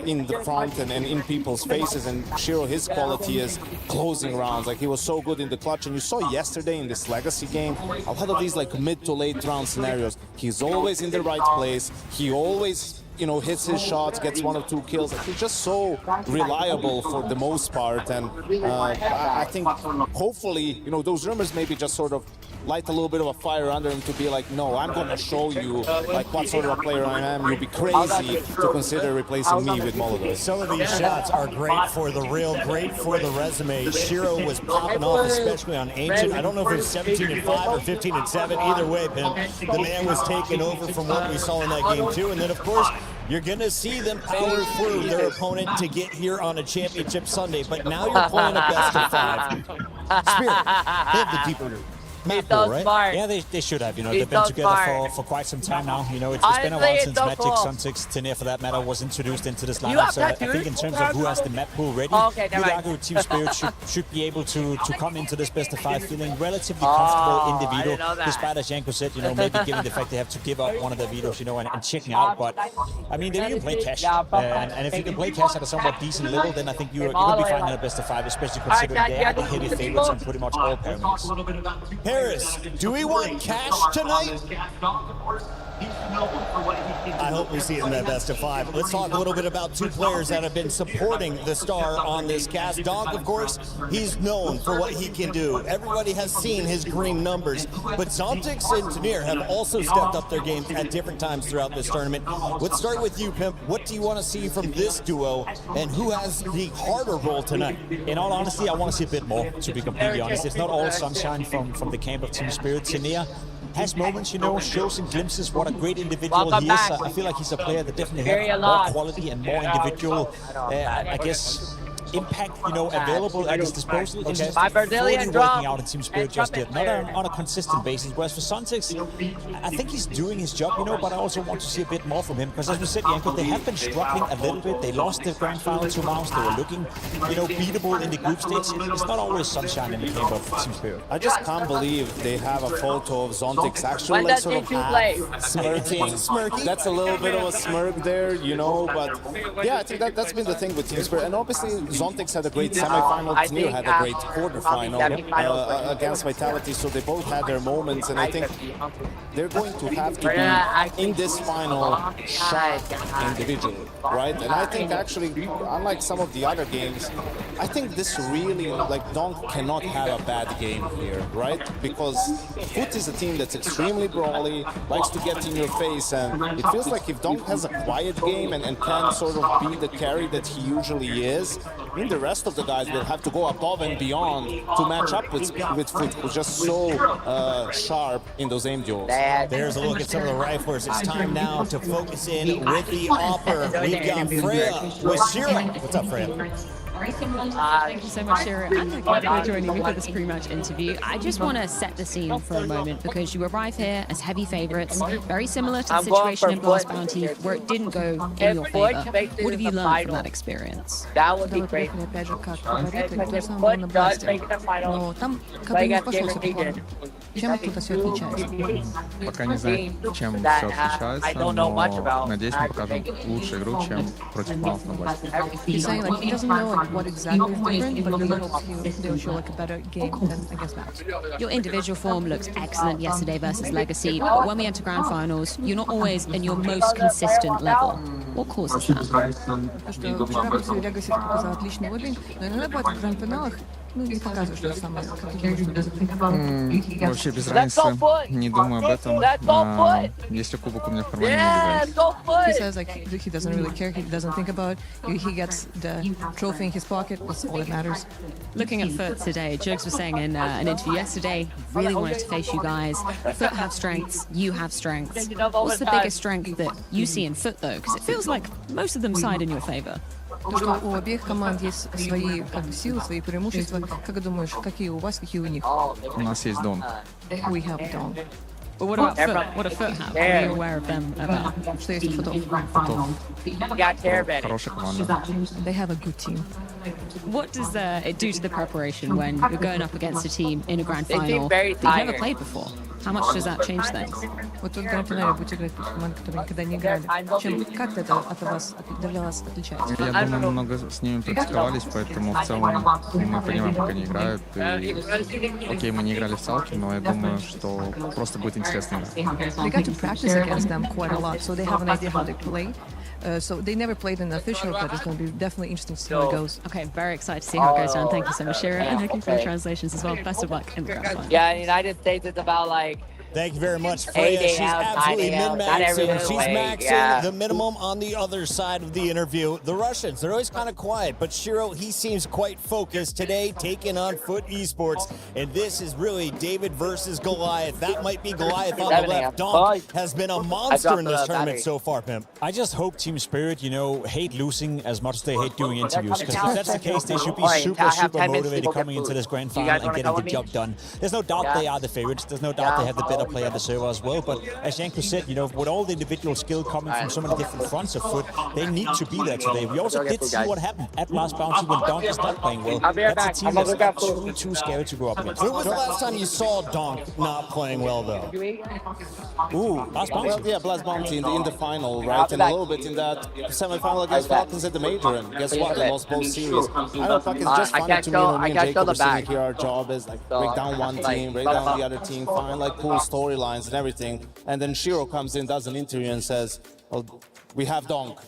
in the front and in people's faces, and Shiro, his quality is closing rounds. Like he was so good in the clutch, and you saw yesterday in this Legacy game, a lot of these like mid to late round scenarios, he's always in the right place, he always, you know, hits his shots, gets 1 or 2 kills. Like, he's just so reliable for the most part, and I think hopefully, you know, those rumors maybe just sort of light a little bit of a fire under him to be like, no, I'm going to show you like what sort of a player I am. You'll be crazy to consider replacing me with Molodoi. Some of these shots are great for the reel, great for the resume. Shiro was popping off, especially on Ancient. I don't know if it was 17-5 or 15-7. Either way, the man was taking over from what we saw in that game too. And then, of course, you're going to see them power through their opponent to get here on a championship Sunday. But now you're playing a best of 5. Spirit, they have the deeper map pool, right? Smart. Yeah, they should have. You know, He's they've been so together smart. for quite some time now. You know, it's been a while Honestly, since it's so Magic, cool. Suntix, Tenir for that matter, was introduced into this You lineup. have So I tattoos? think in terms of who has the map pool ready, Okay, never you'd mind. argue Team Spirit should be able to come into this best of 5 feeling relatively comfortable in the I veto, didn't know that. despite, as Janko said, you know, maybe given the fact they have to give up one of their vetoes, you know, and checking out. But I mean, they can play cash, and if you can play cash at a somewhat decent level, then I think you're going to be fine in a best of 5, especially considering they are the heavy favorites on pretty much all parameters. Harris, do we want cash tonight? I hope we see it in that best of 5. Let's talk a little bit about 2 players that have been supporting the star on this cast. Dog, of course, he's known for what he can do. Everybody has seen his green numbers, but Zontix and Tenir have also stepped up their games at different times throughout this tournament. Let's start with you, Pimp. What do you want to see from this duo, and who has the harder role tonight? In all honesty, I want to see a bit more, to be completely honest. It's not all sunshine from the camp of Team Spirit. Tenir has moments, you know, shows and glimpses what a great individual he is. I feel like he's a player that definitely has more quality and more individual, I guess, impact, you know, available at his disposal. It's just fully working out in Team Spirit just yet, not on a consistent basis. Whereas for Suntix, I think he's doing his job, you know, but I also want to see a bit more from him, because as we said, Janko, they have been struggling a little bit. They lost the grand final to Mouse. They were looking, you know, beatable in the group stage. It's not always sunshine in the camp of Team Spirit. I just can't believe they have a photo of Zontix actually like sort of half smirking. That's a little bit of a smirk there, you know, but yeah, I think that's been the thing with Team Spirit. And obviously Zontix had a great semi-final, Tenir had a great quarter-final against Vitality, so they both had their moments, and I think they're going to have to be in this final sharp individually, right? And I think actually, unlike some of the other games, I think this really, like, Donk cannot have a bad game here, right? Because Foot is a team that's extremely brawly, likes to get in your face, and it feels like if Donk has a quiet game and can sort of be the carry that he usually is, I mean, the rest of the guys will have to go above and beyond to match up with Foot, who's just so sharp in those aim duels. There's a look at some of the riflers. It's time now to focus in with the Opper. We've got Freya with Shiro. What's up, Freya? Thank you so much, Shira, and thank you for joining me for this pre-match interview. I just want to set the scene for a moment because you arrive here as heavy favorites, very similar to the situation in Blast Bounty where it didn't go in your favor. What have you learned from that experience? That would be great. Опять же, как фавориты, то If самое на Foot does Бласте. make the final, Но там как бы не пошел с этим планом. Чем тут все отличается? Пока не знаю, чем все отличается, но надеюсь, мы покажем лучшую игру, чем против малых на Бласте. He's saying like he doesn't know like what exactly is different, but he hopes they'll show like a better game than against Max. Your individual form looked excellent yesterday versus Legacy, but when we enter Grand Finals, you're not always in your most consistent level. What causes that? Что вчера против Legacy показал отличный уровень, но иногда бывает в гранд-финалах, ну, не показываешь то же самое, как ты можешь. Вообще без разницы, не думаю об этом. Если кубок у меня в кармане, не убегает. He says like he doesn't really care, he doesn't think about it. He gets the trophy in his pocket, that's all that matters. Looking at Foot today, Jugs was saying in an interview yesterday, really wanted to face you guys. Foot have strengths, you have strengths. What's the biggest strength that you see in Foot though? Because it feels like most of them side in your favor. То, что у обеих команд есть свои как бы, силы, свои преимущества. Как ты думаешь, какие у вас, какие у них? У нас есть Дон. We have Dawn. But what about Foot? What do Foot have? Are you aware of them about? Что есть у Футов? Хорошая команда. They have a good team. What does it do to the preparation when you're going up against a team in a grand They seem final very that you've never tired. played before? How much does that change things? Вот тут в гранд-финале будете играть против команд, которые никогда не играли. Как это от вас, для вас отличается? Я думаю, много с ними практиковались, поэтому в целом мы понимаем, как они играют. И, окей, мы не играли в салки, но я думаю, что просто будет интересная игра. They got to practice against them quite a lot, so they have an idea how they play. So they never played in the official, but it's going to be definitely interesting to see how it goes. Okay, very excited to see how it goes down. Thank you so much, Shira, and thank you for the translations as well. Best of luck in the grand final. Yeah, in the United States, it's about like Thank you very much, Freya. She's absolutely min-maxing. She's maxing the minimum on the other side of the interview. The Russians, they're always kind of quiet, but Shiro, he seems quite focused today, taking on Foot Esports. And this is really David versus Goliath. That might be Goliath on the left. Donk has been a monster in this tournament so far, Pimp. I just hope Team Spirit, you know, hate losing as much as they hate doing interviews. Because if that's the case, they should be super motivated coming into this grand final and getting the job done. There's no doubt they are the favorites. There's no doubt they have the better play on the server as well. But as Janko said, you know, with all the individual skill coming from so many different fronts of Foot, they need to be there today. We also did see what happened at Last Bounty when Donk is not playing well. That's a team that's too scary to go up against. When was the last time you saw Donk not playing well, though? Ooh, Last Bounty. Well, yeah, Blast Bounty in the final, right? And a little bit in that semi-final against Falcons at the Major. And guess what? They lost both series. I don't know, it's just funny to me when me and Jacob are sitting here. Our job is like break down one team, break down the other team, find like cool storylines and everything. And then Shiro comes in, does an interview and says, well, we have Donk.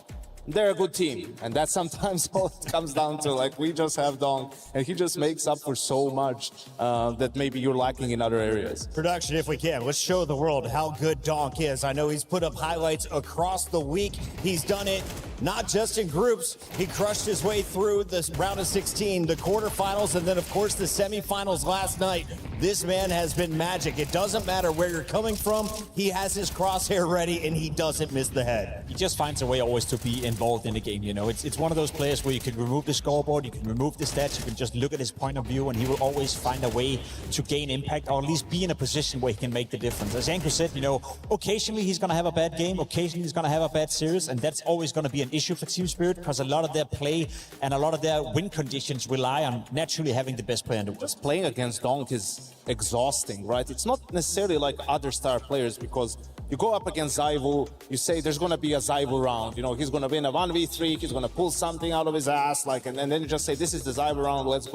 They're a good team. And that's sometimes all it comes down to. Like, we just have Donk. And he just makes up for so much that maybe you're lacking in other areas. Production, if we can, let's show the world how good Donk is. I know he's put up highlights across the week. He's done it not just in groups. He crushed his way through this round of 16, the quarterfinals, and then, of course, the semifinals last night. This man has been magic. It doesn't matter where you're coming from. He has his crosshair ready, and he doesn't miss the head. He just finds a way always to be involved in the game, you know. It's one of those players where you can remove the scoreboard, you can remove the stats, you can just look at his point of view, and he will always find a way to gain impact, or at least be in a position where he can make the difference. As Anko said, you know, occasionally he's going to have a bad game, occasionally he's going to have a bad series, and that's always going to be an issue for Team Spirit, because a lot of their play and a lot of their win conditions rely on naturally having the best player in the world. Just playing against Donk is exhausting, right? It's not necessarily like other star players, because you go up against Zyvu, you say there's going to be a Zyvu round, you know, he's going to win a 1v3, he's going to pull something out of his ass, like, and then you just say, this is the Zyvu round, let's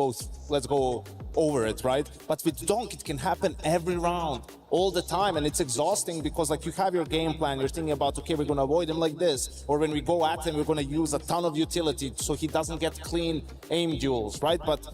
go over it, right? But with Donk, it can happen every round, all the time, and it's exhausting, because like you have your game plan, you're thinking about, okay, we're going to avoid him like this, or when we go at him, we're going to use a ton of utility so he doesn't get clean aim duels, right? But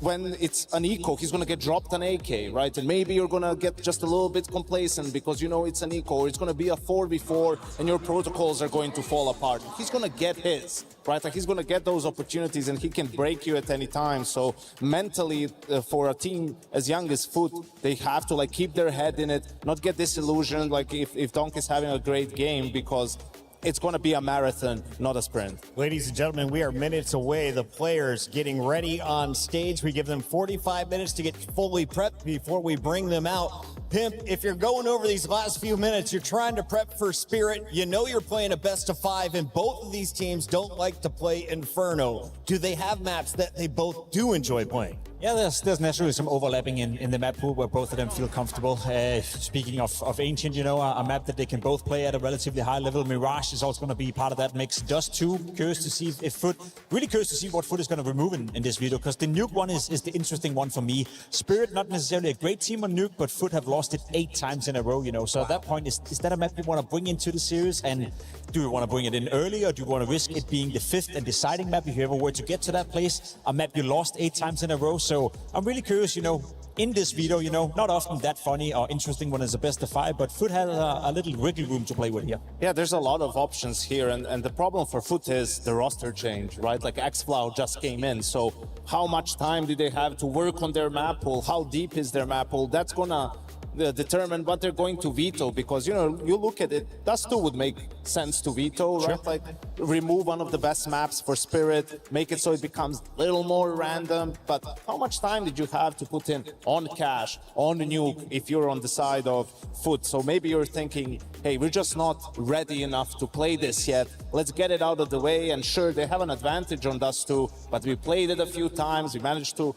when it's an eco, he's going to get dropped an AK, right? And maybe you're going to get just a little bit complacent because you know it's an eco, or it's going to be a 4v4 and your protocols are going to fall apart. He's going to get his, right? Like he's going to get those opportunities and he can break you at any time. So mentally, for a team as young as Foot, they have to like keep their head in it, not get disillusioned like if Donk is having a great game, because it's going to be a marathon, not a sprint. Ladies and gentlemen, we are minutes away. The players getting ready on stage. We give them 45 minutes to get fully prepped before we bring them out. Pimp, if you're going over these last few minutes, you're trying to prep for Spirit. You know you're playing a best of 5, and both of these teams don't like to play Inferno. Do they have maps that they both do enjoy playing? Yeah, there's naturally some overlapping in the map pool where both of them feel comfortable. Speaking of Ancient, you know, a map that they can both play at a relatively high level. Mirage is also going to be part of that mix. Dust 2, curious to see if Foot, really curious to see what Foot is going to remove in this video, because the Nuke one is the interesting one for me. Spirit, not necessarily a great team on Nuke, but Foot have lost it 8 times in a row, you know. So at that point, is that a map you want to bring into the series? And do you want to bring it in early, or do you want to risk it being the 5th and deciding map if you ever were to get to that place? A map you lost 8 times in a row. So I'm really curious, you know, in this video, you know, not often that funny or interesting when it's a best of 5, but Foot has a little wiggle room to play with here. Yeah, there's a lot of options here, and the problem for Foot is the roster change, right? Like XFlow just came in, so how much time do they have to work on their map pool? How deep is their map pool? That's gonna determine what they're going to veto, because, you know, you look at it, Dust 2 would make sense to veto, right? Sure. Like, remove one of the best maps for Spirit, make it so it becomes a little more random, but how much time did you have to put in on Cash, on Nuke, if you're on the side of Foot? So maybe you're thinking, hey, we're just not ready enough to play this yet, let's get it out of the way. And sure, they have an advantage on Dust 2, but we played it a few times, we managed to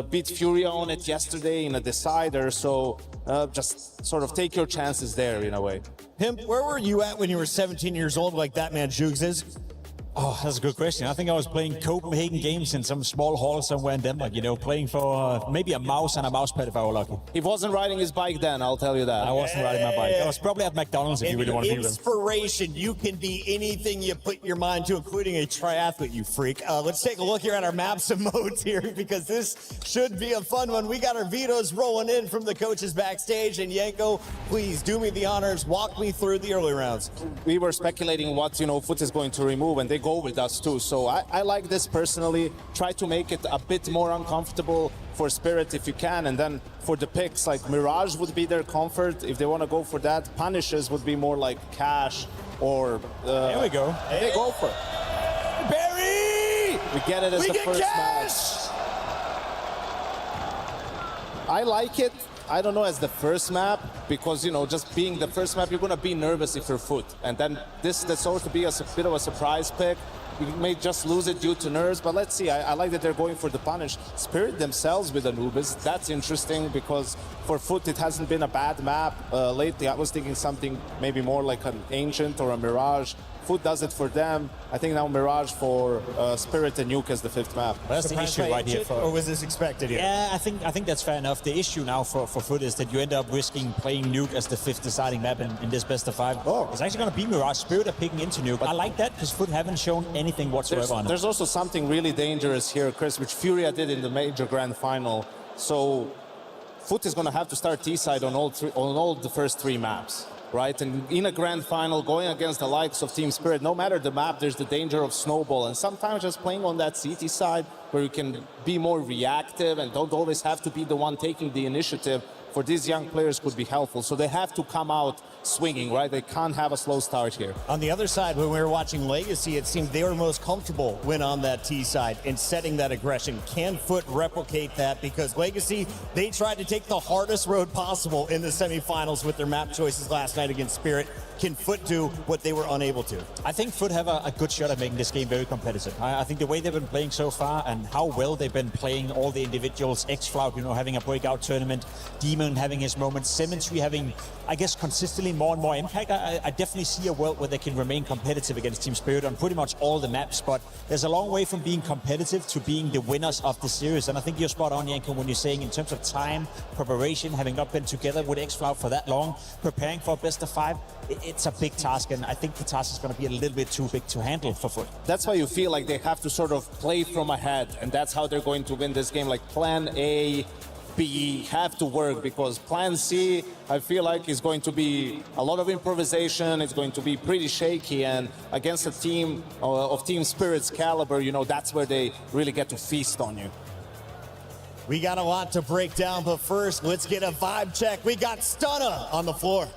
beat Furia on it yesterday in a decider, so just sort of take your chances there in a way. Pimp, where were you at when you were 17 years old, like that man Jugs is? Oh, that's a good question. I think I was playing Copenhagen games in some small hall somewhere in Denmark, you know, playing for maybe a mouse and a mouse pad if I were lucky. He wasn't riding his bike then, I'll tell you that. I wasn't riding my bike. I was probably at McDonald's if you really want to be real. Inspiration, you can be anything you put your mind to, including a triathlete, you freak. Let's take a look here at our maps and modes here, because this should be a fun one. We got our vetoes rolling in from the coaches backstage, and Yanko, please do me the honors, walk me through the early rounds. We were speculating what, you know, Foot is going to remove, and they go with us too. So I like this personally. Try to make it a bit more uncomfortable for Spirit if you can, and then for the picks, like Mirage would be their comfort if they want to go for that. Punishes would be more like Cash or there we go. They go for it. Barry! We get it as the first Cash! match. I like it. I don't know, as the first map, because, you know, just being the first map, you're going to be nervous if you're Foot. And then that's sort of be a bit of a surprise pick. You may just lose it due to nerves, but let's see. I like that they're going for the punish. Spirit themselves with Anubis, that's interesting, because for Foot it hasn't been a bad map lately. I was thinking something maybe more like an Ancient or a Mirage. Foot does it for them. I think now Mirage for Spirit and Nuke as the 5th map. Well, that's the issue right here. Or was this expected here? Yeah, I think that's fair enough. The issue now for Foot is that you end up risking playing Nuke as the 5th deciding map in this best of 5. Oh. It's actually going to be Mirage. Spirit are picking into Nuke. But I like that, because Foot haven't shown anything whatsoever on it. There's also something really dangerous here, Chris, which Furia did in the major grand final. So Foot is going to have to start T-side on all the first 3 maps. Right, and in a grand final, going against the likes of Team Spirit, no matter the map, there's the danger of snowball. And sometimes just playing on that CT side, where you can be more reactive and don't always have to be the one taking the initiative, for these young players could be helpful. So they have to come out swinging, right? They can't have a slow start here. On the other side, when we were watching Legacy, it seemed they were most comfortable when on that T side and setting that aggression. Can Foot replicate that? Because Legacy, they tried to take the hardest road possible in the semifinals with their map choices last night against Spirit. Can Foot do what they were unable to? I think Foot have a good shot at making this game very competitive. I think the way they've been playing so far and how well they've been playing all the individuals, XFlow, you know, having a breakout tournament, Demon having his moments, Symmetry having, I guess, consistently more and more impact. I definitely see a world where they can remain competitive against Team Spirit on pretty much all the maps, but there's a long way from being competitive to being the winners of the series. And I think you're spot on, Yanko, when you're saying in terms of time, preparation, having not been together with XFlow for that long, preparing for a best of 5, it's a big task, and I think the task is going to be a little bit too big to handle for Foot. That's why you feel like they have to sort of play from ahead, and that's how they're going to win this game. Like plan A, B have to work, because plan C, I feel like, is going to be a lot of improvisation. It's going to be pretty shaky, and against a team of Team Spirit's caliber, you know, that's where they really get to feast on you. We got a lot to break down, but first, let's get a vibe check. We got Stunna on the floor.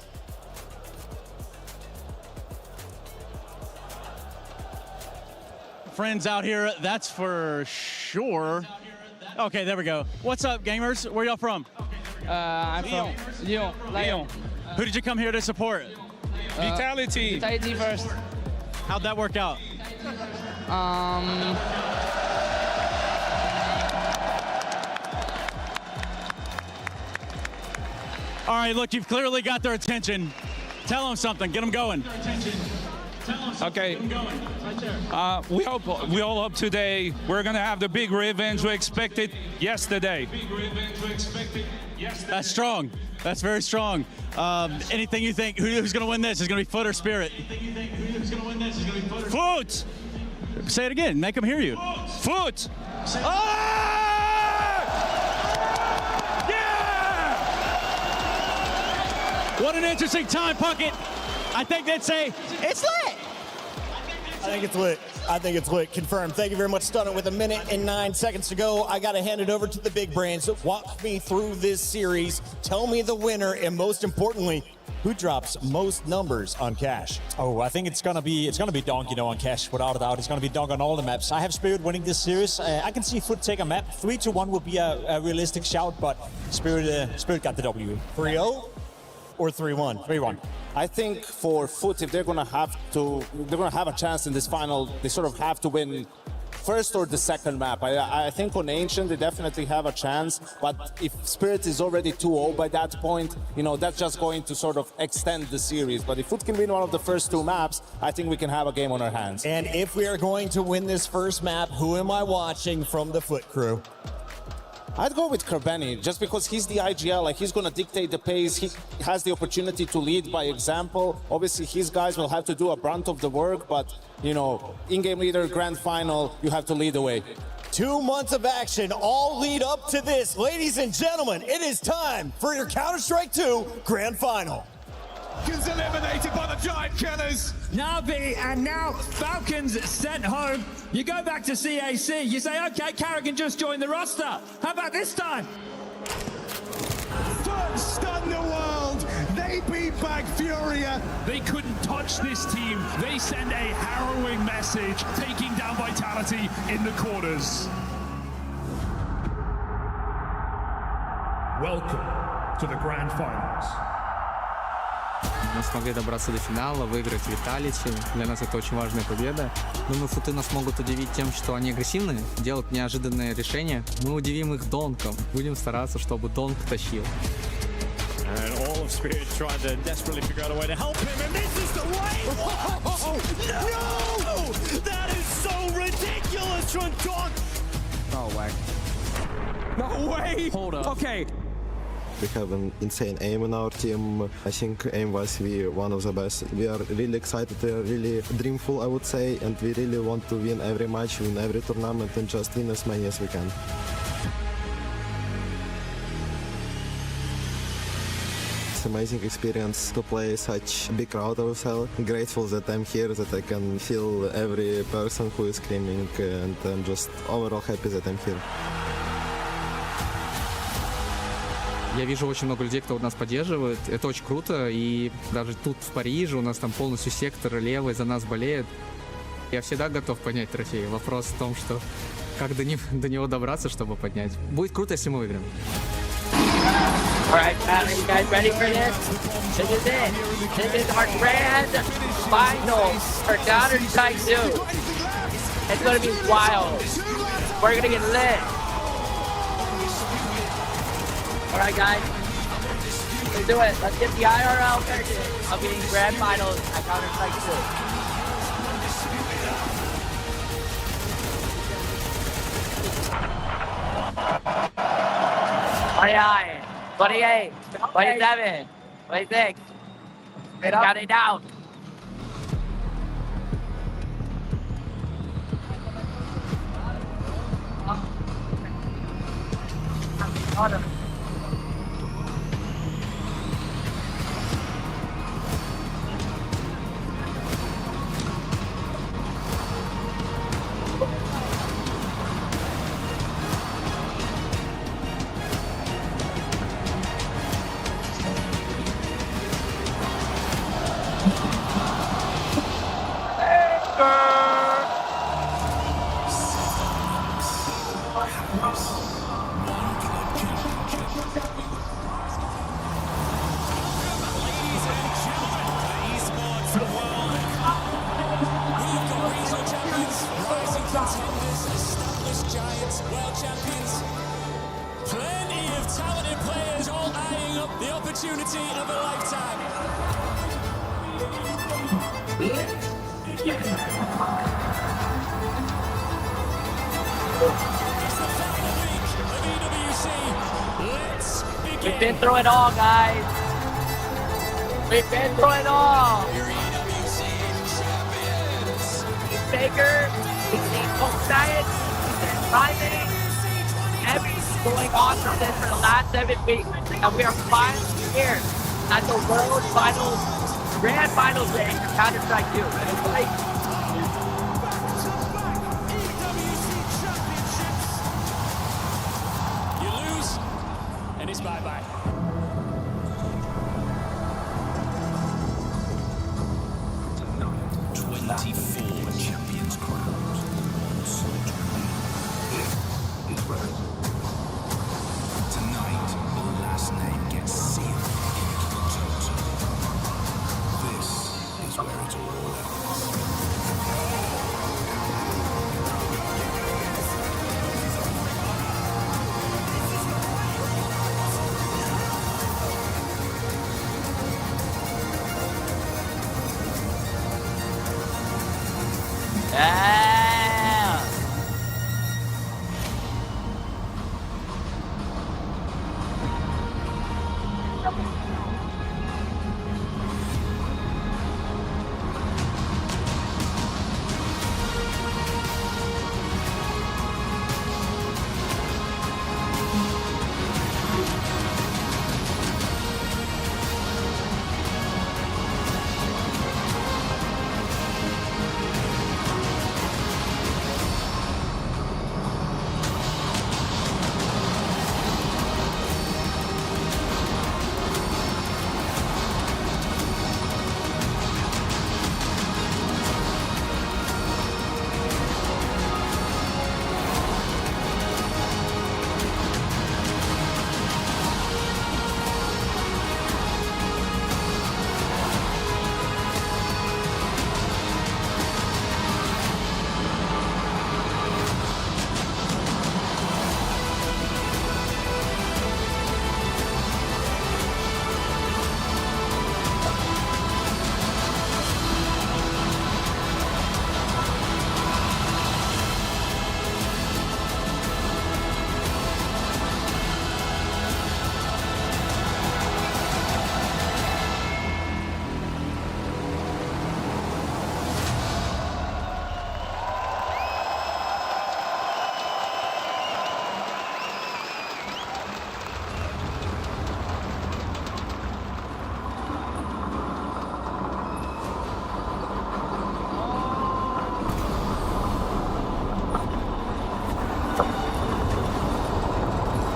friends out here, that's for sure. Okay, there we go. What's up, gamers? Where y'all from? I'm from Lyon. Who did you come here to support? Vitality. Vitality first. How'd that work out? All right, look, you've clearly got their attention. Tell them something. Get them going. Okay. We all hope today we're gonna have the big revenge we expected yesterday. That's strong. That's very strong. Anything you think? Who's gonna win this? Is it gonna be Foot or Spirit? Foot. Say it again. Make them hear you. Foot. What an interesting time, Puckett. I think they'd say, it's lit. I think it's lit. I think it's lit. Confirmed. Thank you very much, Stunner. With 1 minute and 9 seconds to go, I got to hand it over to the big brands. Walk me through this series. Tell me the winner, and most importantly, who drops most numbers on Cash? Oh, I think it's gonna be Donk, on Cash, without a doubt. It's gonna be Donk on all the maps. I have Spirit winning this series. I can see Foot take a map. 3-1 would be a realistic shout, but Spirit got the W. 3-0 or 3-1? 3-1. I think for Foot, if they're gonna have a chance in this final, they sort of have to win first or the second map. I think on Ancient they definitely have a chance, but if Spirit is already 2-0 by that point, that's just going to sort of extend the series. But if Foot can win one of the first 2 maps, I think we can have a game on our hands. And if we are going to win this first map, who am I watching from the Foot crew? I'd go with Kerbeni, just because he's the IGL, he's going to dictate the pace. He has the opportunity to lead by example. Obviously, his guys will have to do a brunt of the work, but, in-game leader, grand final, you have to lead the way. 2 months of action all lead up to this. Ladies and gentlemen, it is time for your Counter-Strike 2 Grand Final. Falcons eliminated by the Giant Killers. Navi and now Falcons sent home. You go back to CAC, you say, okay, Carrigan just joined the roster. How about this time? Foot stun the world. They beat back Furia. They couldn't touch this team. They send a harrowing message, taking down Vitality in the quarters. Welcome to the Grand Finals. Мы смогли добраться до финала, выиграть Vitality. Для нас это очень важная победа. Думаю, Футы нас могут удивить тем, что они агрессивные, делают неожиданные решения. Мы удивим их донком. Будем стараться, чтобы донк тащил. And all of Spirit trying to desperately figure out a way to help him, and this is the way! No! That is so ridiculous from Donk! No way. No way! Hold up. Okay. We have an insane aim in our team. I think aim-wise we one of the best. We are really excited, really dreamful, I would say, and we really want to win every match, win every tournament, and just win as many as we can. It's an amazing experience to play such a big crowd ourselves. Grateful that I'm here, that I can feel every person who is screaming, and I'm just overall happy that I'm here. Я вижу очень много людей, кто нас поддерживает. Это очень круто. И даже тут, в Париже, у нас там полностью сектор левый за нас болеет. Я всегда готов поднять трофей. Вопрос в том, что как до него добраться, чтобы поднять. Будет круто, если мы выиграем. Alright, are you guys ready for this? This is it. This is our grand final for Counter-Strike 2. It's gonna be wild. We're gonna get lit. Alright guys, let's do it. Let's get the IRL version of getting grand finals at Counter-Strike 2. 29, 28, 27, 26. Got it down. opportunity of a lifetime. It's the final week of EWC. Let's begin. We've been through it all, guys. We've been through it all. He's Baker, he's seen Coach Diet, he's been driving. Everything's going on for this for the last 7 weeks. And we are finally here at the World Finals, Grand Finals range of Counter-Strike 2. And it's like, You lose, and it's bye-bye. 24 champions crowned. Tonight, the last name gets sealed into the total. This is where it all yeah.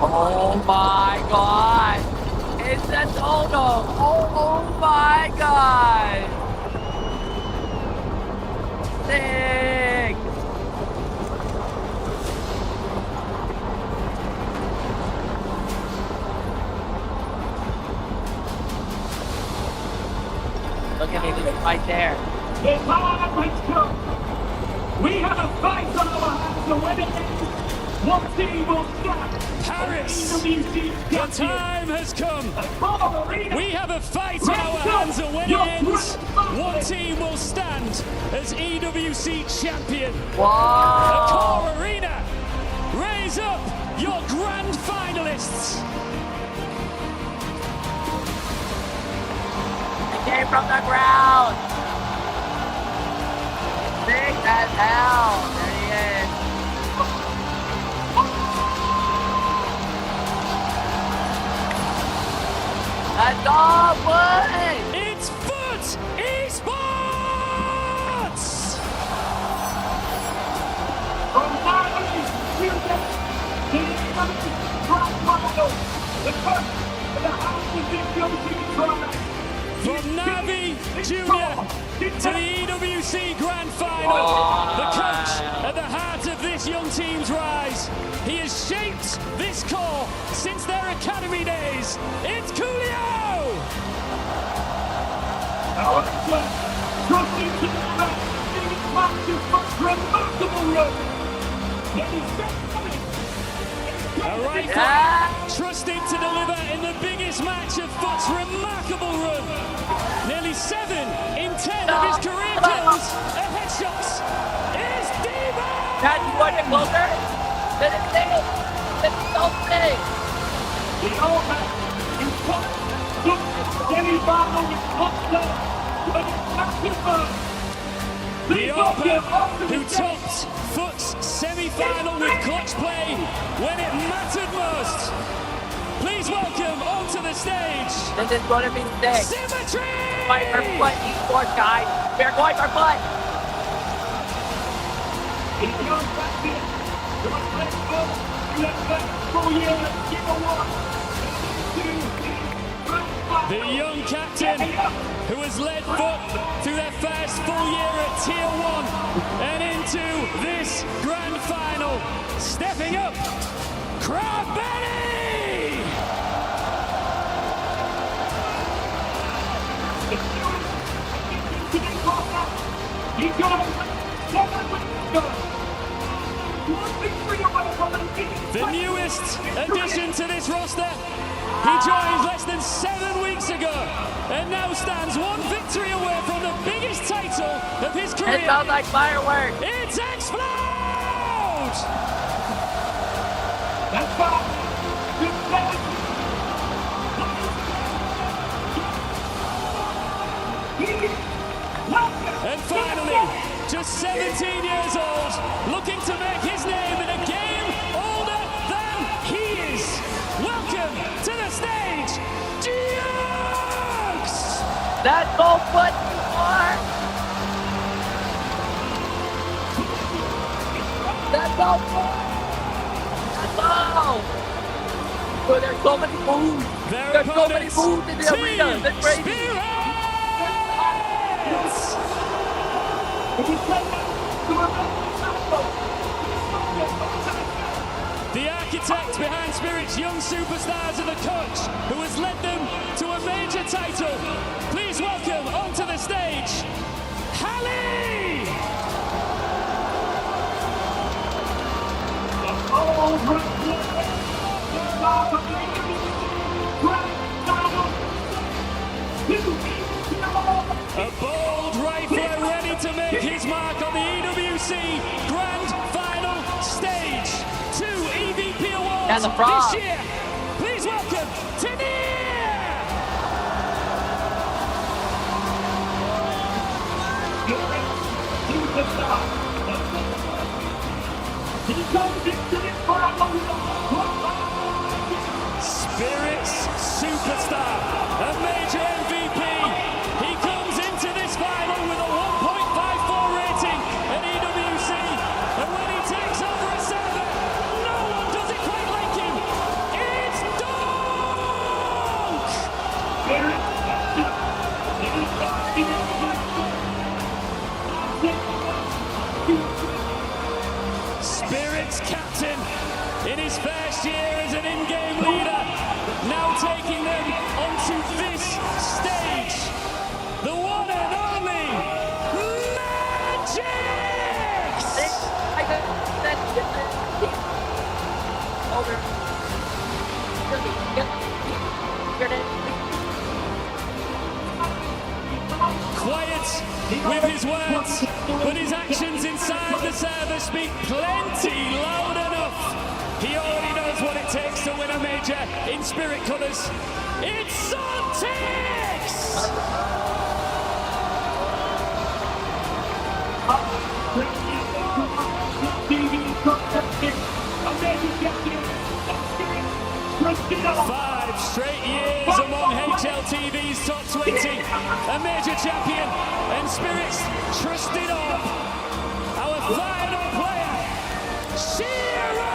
Oh my god! It's a total! Oh my god! Sick! Look at me, right there. The time has come. We have a fight on our hands to win it. One team will stand. Paris, the time has come. We have a fight on our hands, and when it ends, one team will stand as EWC champion. Wow. The Core Arena, raise up your grand finalists. It came from the ground. Big as hell. There he is. Let's go, boy! It's Foot Esports! From Navi to the Grand Final, the first of the House of EWC Trials. From Navi Junior to the EWC Grand Final, the coach at the heart of this young team's rise. He has shaped this core since their academy days. It's Coolio! Our club, trusting to the best, biggest matches for remarkable run. A right trusting to deliver in the biggest match of Foot's of headshots is Diva! Matt, you want it closer? Let it stay. Let it don't stay. The Open in semi-final with Costa The Open who topped Foot's semi-final with clutch play when it mattered most. Please welcome onto the stage. This is going to be sick. Symmetry! Fight for foot, Esports, guys. We're going for foot. The young captain who has led Foot through their first full year at Tier 1 and into this grand final. Stepping up, GRANDPARIS! The newest addition to this roster. He joined less than 7 weeks ago and now stands one victory away from the biggest title of his career. It sounds like fireworks. It's Explode! And finally, just 17 years old, looking to make his name in a game older than he is. Welcome to the stage, GX! That's all Foot are. That's all Foot. That's all. So there's so many moves. There's so many moves in the arena. That's crazy. The architect behind Spirit's young superstars and the coach who has led them to a major title. Please welcome onto the stage, Hallie! A bold rifler ready to make his mark on the EWC Grand Final stage. 2 EVP awards this year. Please welcome Tanir! Spirit's superstar, a major MVP. He comes into this final with a 1.54 rating at EWC, and when he takes over a server, no one does it quite like him. It's Donk! Spirit's captain in his first year as an in-game leader, now taking them onto this stage. The one and only Magix! Quiet with his words, but his actions inside the server speak plenty loud enough. He already knows what it takes to win a major in Spirit colours. It's Sontics! Five straight years among HLTV's top 20, a major champion, and Spirit's trusted on. Our final player, Shiro!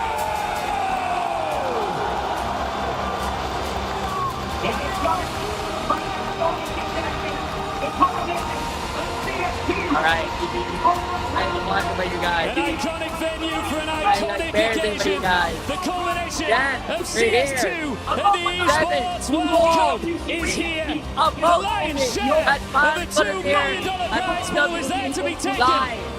Alright, I want to play you guys. An iconic venue for an iconic occasion. The culmination of CS2 and the Esports World Cup is here. The lion's share of the $2 million prize pool is there to be taken,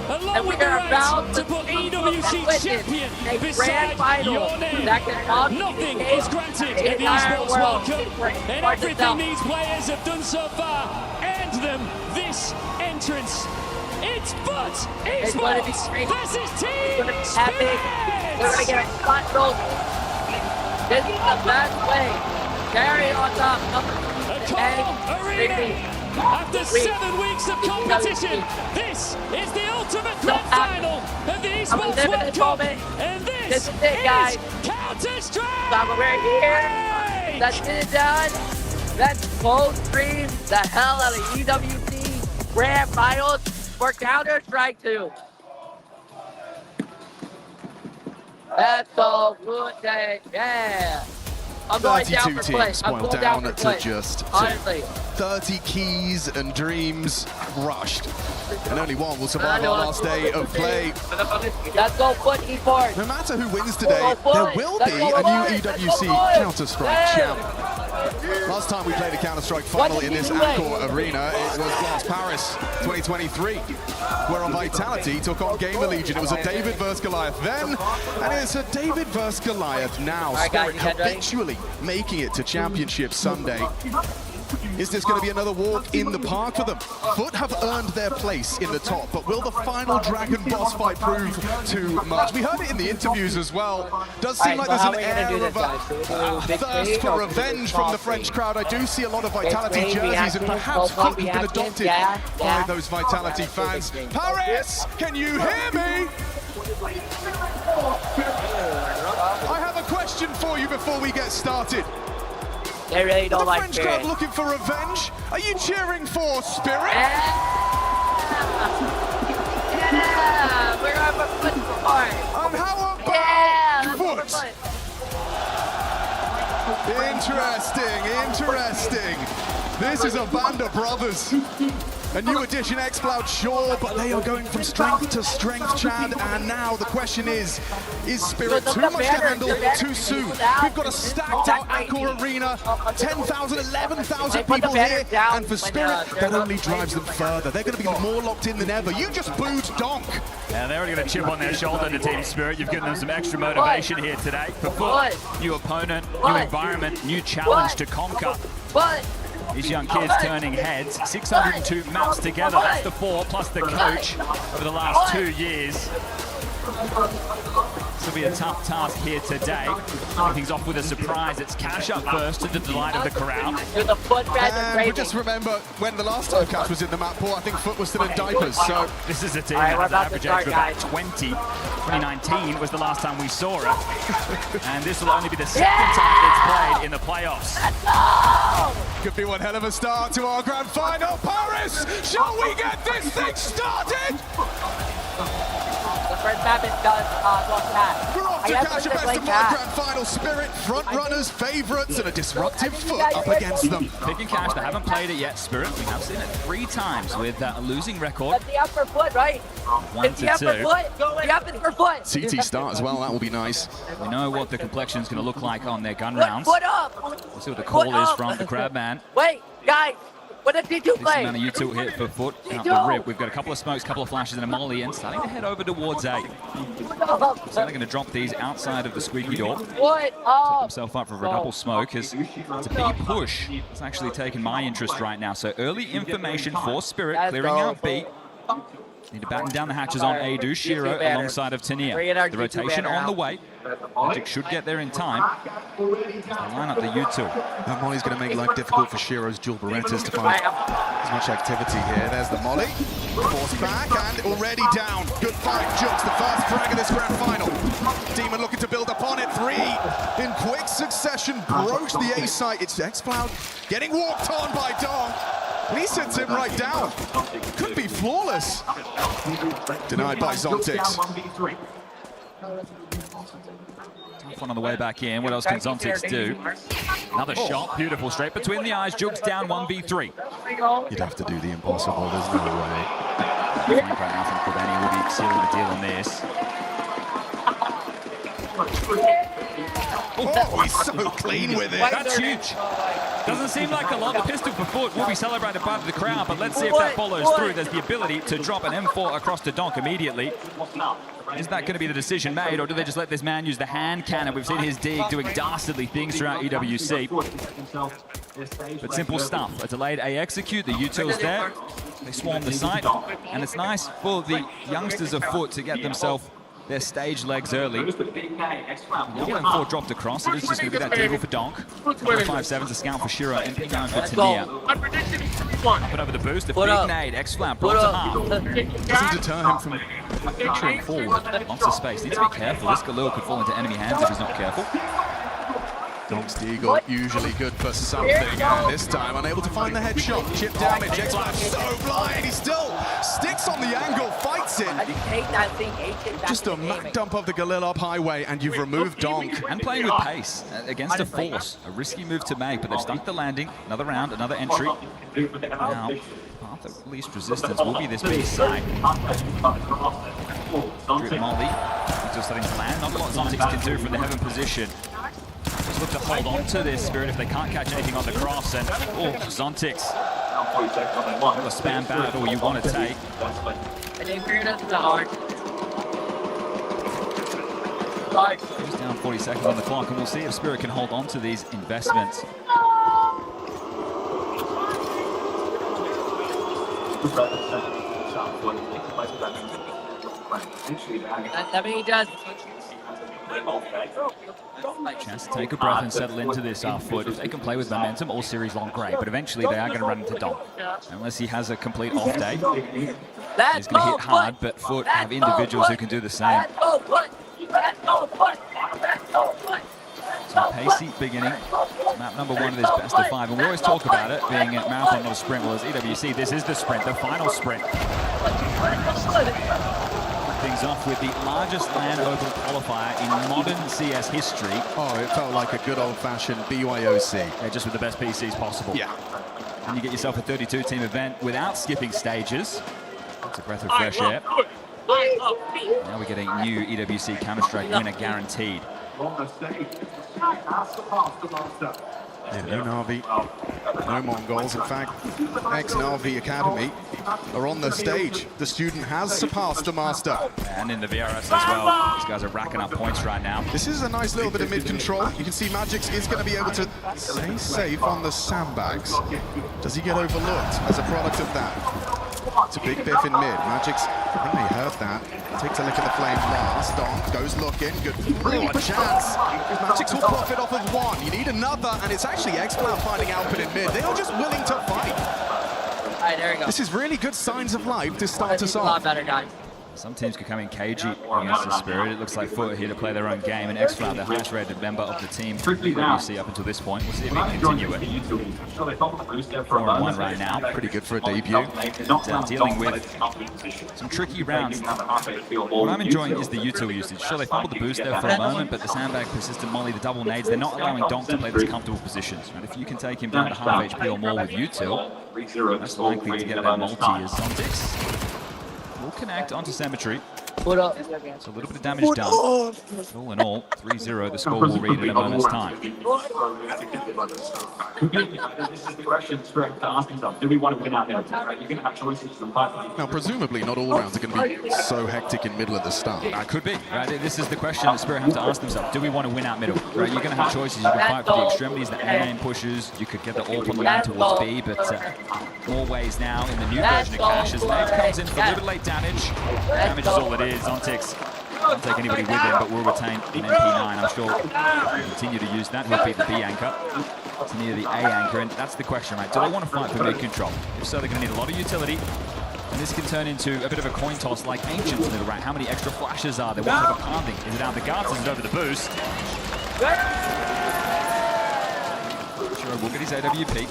along with the right to put EWC champion beside your name. Nothing is granted in the Esports World Cup, and everything these players have done so far earned them this entrance. It's Foot It's going to be Esports great. versus It's Team going to be epic. We're going to get a spot goal. This is the best way. Carry on top. Arena. After 7 weeks of competition, this is the ultimate grand final of the Esports World Cup. And this is it, guys. Counter-Strike! So we're here. Let's get it done. Let's full stream the hell out of EWC Grand Finals for Counter-Strike 2. That's a good day. Yeah. I'm going down for play. teams I'm boiled going down down for to play. just Honestly. 30 keys and dreams crushed. And only one will survive our last day of play. Let's go Foot Esports. No matter who wins today, there will be a new EWC Counter-Strike champ. Last time we played a Counter-Strike final in this Accor arena, it was GRANDPARIS 2023, where on Vitality took on Gamer Legion. It was a David versus Goliath then, and it's a David versus Goliath now. Spirit habitually making it to Championship Sunday. Is this going to be another walk in the park for them? Foot have earned their place in the top, but will the final Dragon boss fight prove too much? We heard it in the interviews as well. Does seem like there's an air of a thirst for revenge from the French crowd. I do see a lot of Vitality jerseys, and perhaps Foot have been adopted by those Vitality fans. Paris, can you hear me? I have a question for you before we get started. They really don't like French Spirit. crowd looking for revenge? Are you cheering for Spirit? Yeah, we're on for Foot Esports. And how about Foot? Interesting. This is a band of brothers. A new addition, Xcloud, sure, but they are going from strength to strength, Chad. And now the question is Spirit too much to handle too soon? We've got a stacked out Accor arena, 10,000, 11,000 people here, and for Spirit, that only drives them further. They're going to be more locked in than ever. You just booed Donk. And they're already going to chip on their shoulder to Team Spirit. You've given them some extra motivation here today. For Foot, new opponent, new environment, new challenge to conquer. These young kids turning heads, 602 maps together, that's the 4 plus the coach over the last 2 years. This will be a tough task here today. Starting things off with a surprise. It's Cash up first to the delight of the crowd. And we just remember when the last time Cash was in the map pool, I think Foot was still in diapers. So this is a team that has an average age of about 20. 2019 was the last time we saw it. And this will only be the second time it's played in the playoffs. Could be one hell of a start to our grand final. Paris, shall we get this thing started? The first map is done. We're off to catch a best of 1 grand final. Spirit, front runners, favourites, and a disruptive Foot up against them. Picking Cash, they haven't played it yet. Spirit, we have seen it 3 times with a losing record. That's the up for Foot, right? 1 to 2. The up is for Foot. CT start as well, that will be nice. We know what the complexion is going to look like on their gun rounds. Foot up. We'll see what the call is from the Crabman. Wait, guys. What does T2 This play? amount of U2 hit for Foot out the rip. We've got a couple of smokes, couple of flashes, and a molly, and starting to head over towards A. So they're going to drop these outside of the squeaky door. What? Set himself up for a double smoke. It's a big push. It's actually taken my interest right now. So early information for Spirit, clearing out B. Need to batten down the hatches on A. Do Shiro alongside of Tania. The rotation on the way. Magic should get there in time. Line up the U2. That Molly's going to make life difficult for Shiro's dual Berettas to find as much activity here. There's the Molly. Forced back and already down. Good fight, Jux. The first frag of this grand final. Demon looking to build upon it. 3 in quick succession. Broached the A site. It's Xcloud getting walked on by Dom. And he sends him right down. Could be flawless. Denied by Zontix. Tough one on the way back in. What else can Zontix do? Another shot. Beautiful. Straight between the eyes. Jugs down 1v3. You'd have to do the impossible. There's no way. Right now from Kobani will be sealing the deal on this. Oh, he's so clean with it. That's huge. Doesn't seem like a lot. The pistol for Foot will be celebrated by the crowd, but let's see if that follows through. There's the ability to drop an M4 across to Donk immediately. Is that going to be the decision made, or do they just let this man use the hand cannon? We've seen his dig doing dastardly things throughout EWC. But simple stuff. A delayed A execute. The util's there. They swarm the site, and it's nice for the youngsters of Foot to get themselves their stage legs early. M4 dropped across. It is just going to be that deagle for Donk. 5-7's a scout for Shiro. MP going for Tania. Up and over the boost. The big nade. X-Flam brought to half. Doesn't deter him from pushing forward. Lots of space. Needs to be careful. This Galil could fall into enemy hands if he's not careful. Donk's deagle usually good for something, and this time unable to find the headshot. Chip damage, X-Flam so blind, he still sticks on the angle, fights it. Just a Mac dump of the Galil up highway, and you've removed Donk. And playing with pace against a force. A risky move to make, but they've stuck the landing. Another round, another entry. Now, path of least resistance will be this B side. Drip Molly, just starting to land. Not a lot Zontics can do from the heaven position. Just look to hold on to this Spirit if they can't catch anything on the cross, and Zontics. A spam battle you want to take. Goes down 40 seconds on the clock, and we'll see if Spirit can hold on to these investments. He does. Chance to take a breath and settle into this Foot. If they can play with momentum all series long, great, but eventually they are going to run into Donk. Unless he has a complete off day, he's going to hit hard, but Foot have individuals who can do the same. So pacey beginning, map number 1 of this best of 5, and we always talk about it being a marathon, not a sprint. Well, as EWC, this is the sprint, the final sprint. Things off with the largest land open qualifier in modern CS history. Oh, it felt like a good old-fashioned BYOC. Yeah, just with the best PCs possible. Yeah. And you get yourself a 32-team event without skipping stages. It's a breath of fresh air. Now we get a new EWC Counter-Strike winner guaranteed. Yeah, no Na'Vi, no Mongols. In fact, ex-Na'Vi Academy are on the stage. The student has surpassed the master. And in the VRS as well. These guys are racking up points right now. This is a nice little bit of mid-control. You can see Magix is going to be able to stay safe on the sandbags. Does he get overlooked as a product of that? It's a big biff in mid. Magix, I think they heard that. Takes a look at the flame blast. Donk goes looking. Good. Oh, a chance. Magix will profit off of one. You need another, and it's actually X-Cloud finding output in mid. They are just willing to fight. All right, there we go. This is really good signs of life to start us off. A lot better, guys. Some teams could come in cagey against the Spirit. It looks like Foot are here to play their own game, and X-Flam, the highest rated member of the team you see up until this point. We'll see if he can continue it. 4-1 right now. Pretty good for a debut. Dealing with some tricky rounds. What I'm enjoying is the util usage. Sure, they fumbled the boost there for a moment, but the sandbag, persistent molly, the double nades, they're not allowing Donk to play these comfortable positions. And if you can take him down to half HP or more with util, that's likely to get that multi as Zontics will connect onto Cemetery. So a little bit of damage done. All in all, 3-0. The score will read in a moment's time. Now, presumably, not all rounds are going to be so hectic in middle at the start. Could be. Right? This is the question that Spirit have to ask themselves. Do we want to win out middle? Right? You're going to have choices. You can fight for the extremities, the A-main pushes. You could get the AWP on the land towards B, but more ways now in the new version of Clash as Nave comes in for a little bit late damage. Damage is all it is. Zontics won't take anybody with him, but will retain an MP9. I'm sure he'll continue to use that. He'll be the B anchor. It's near the A anchor, and that's the question, right? Do they want to fight for mid-control? If so, they're going to need a lot of utility. And this can turn into a bit of a coin toss like Ancient's middle, right? How many extra flashes are there? What type of pounding? Is it out the guards? Is it over the boost? Sure, we'll get his AWP.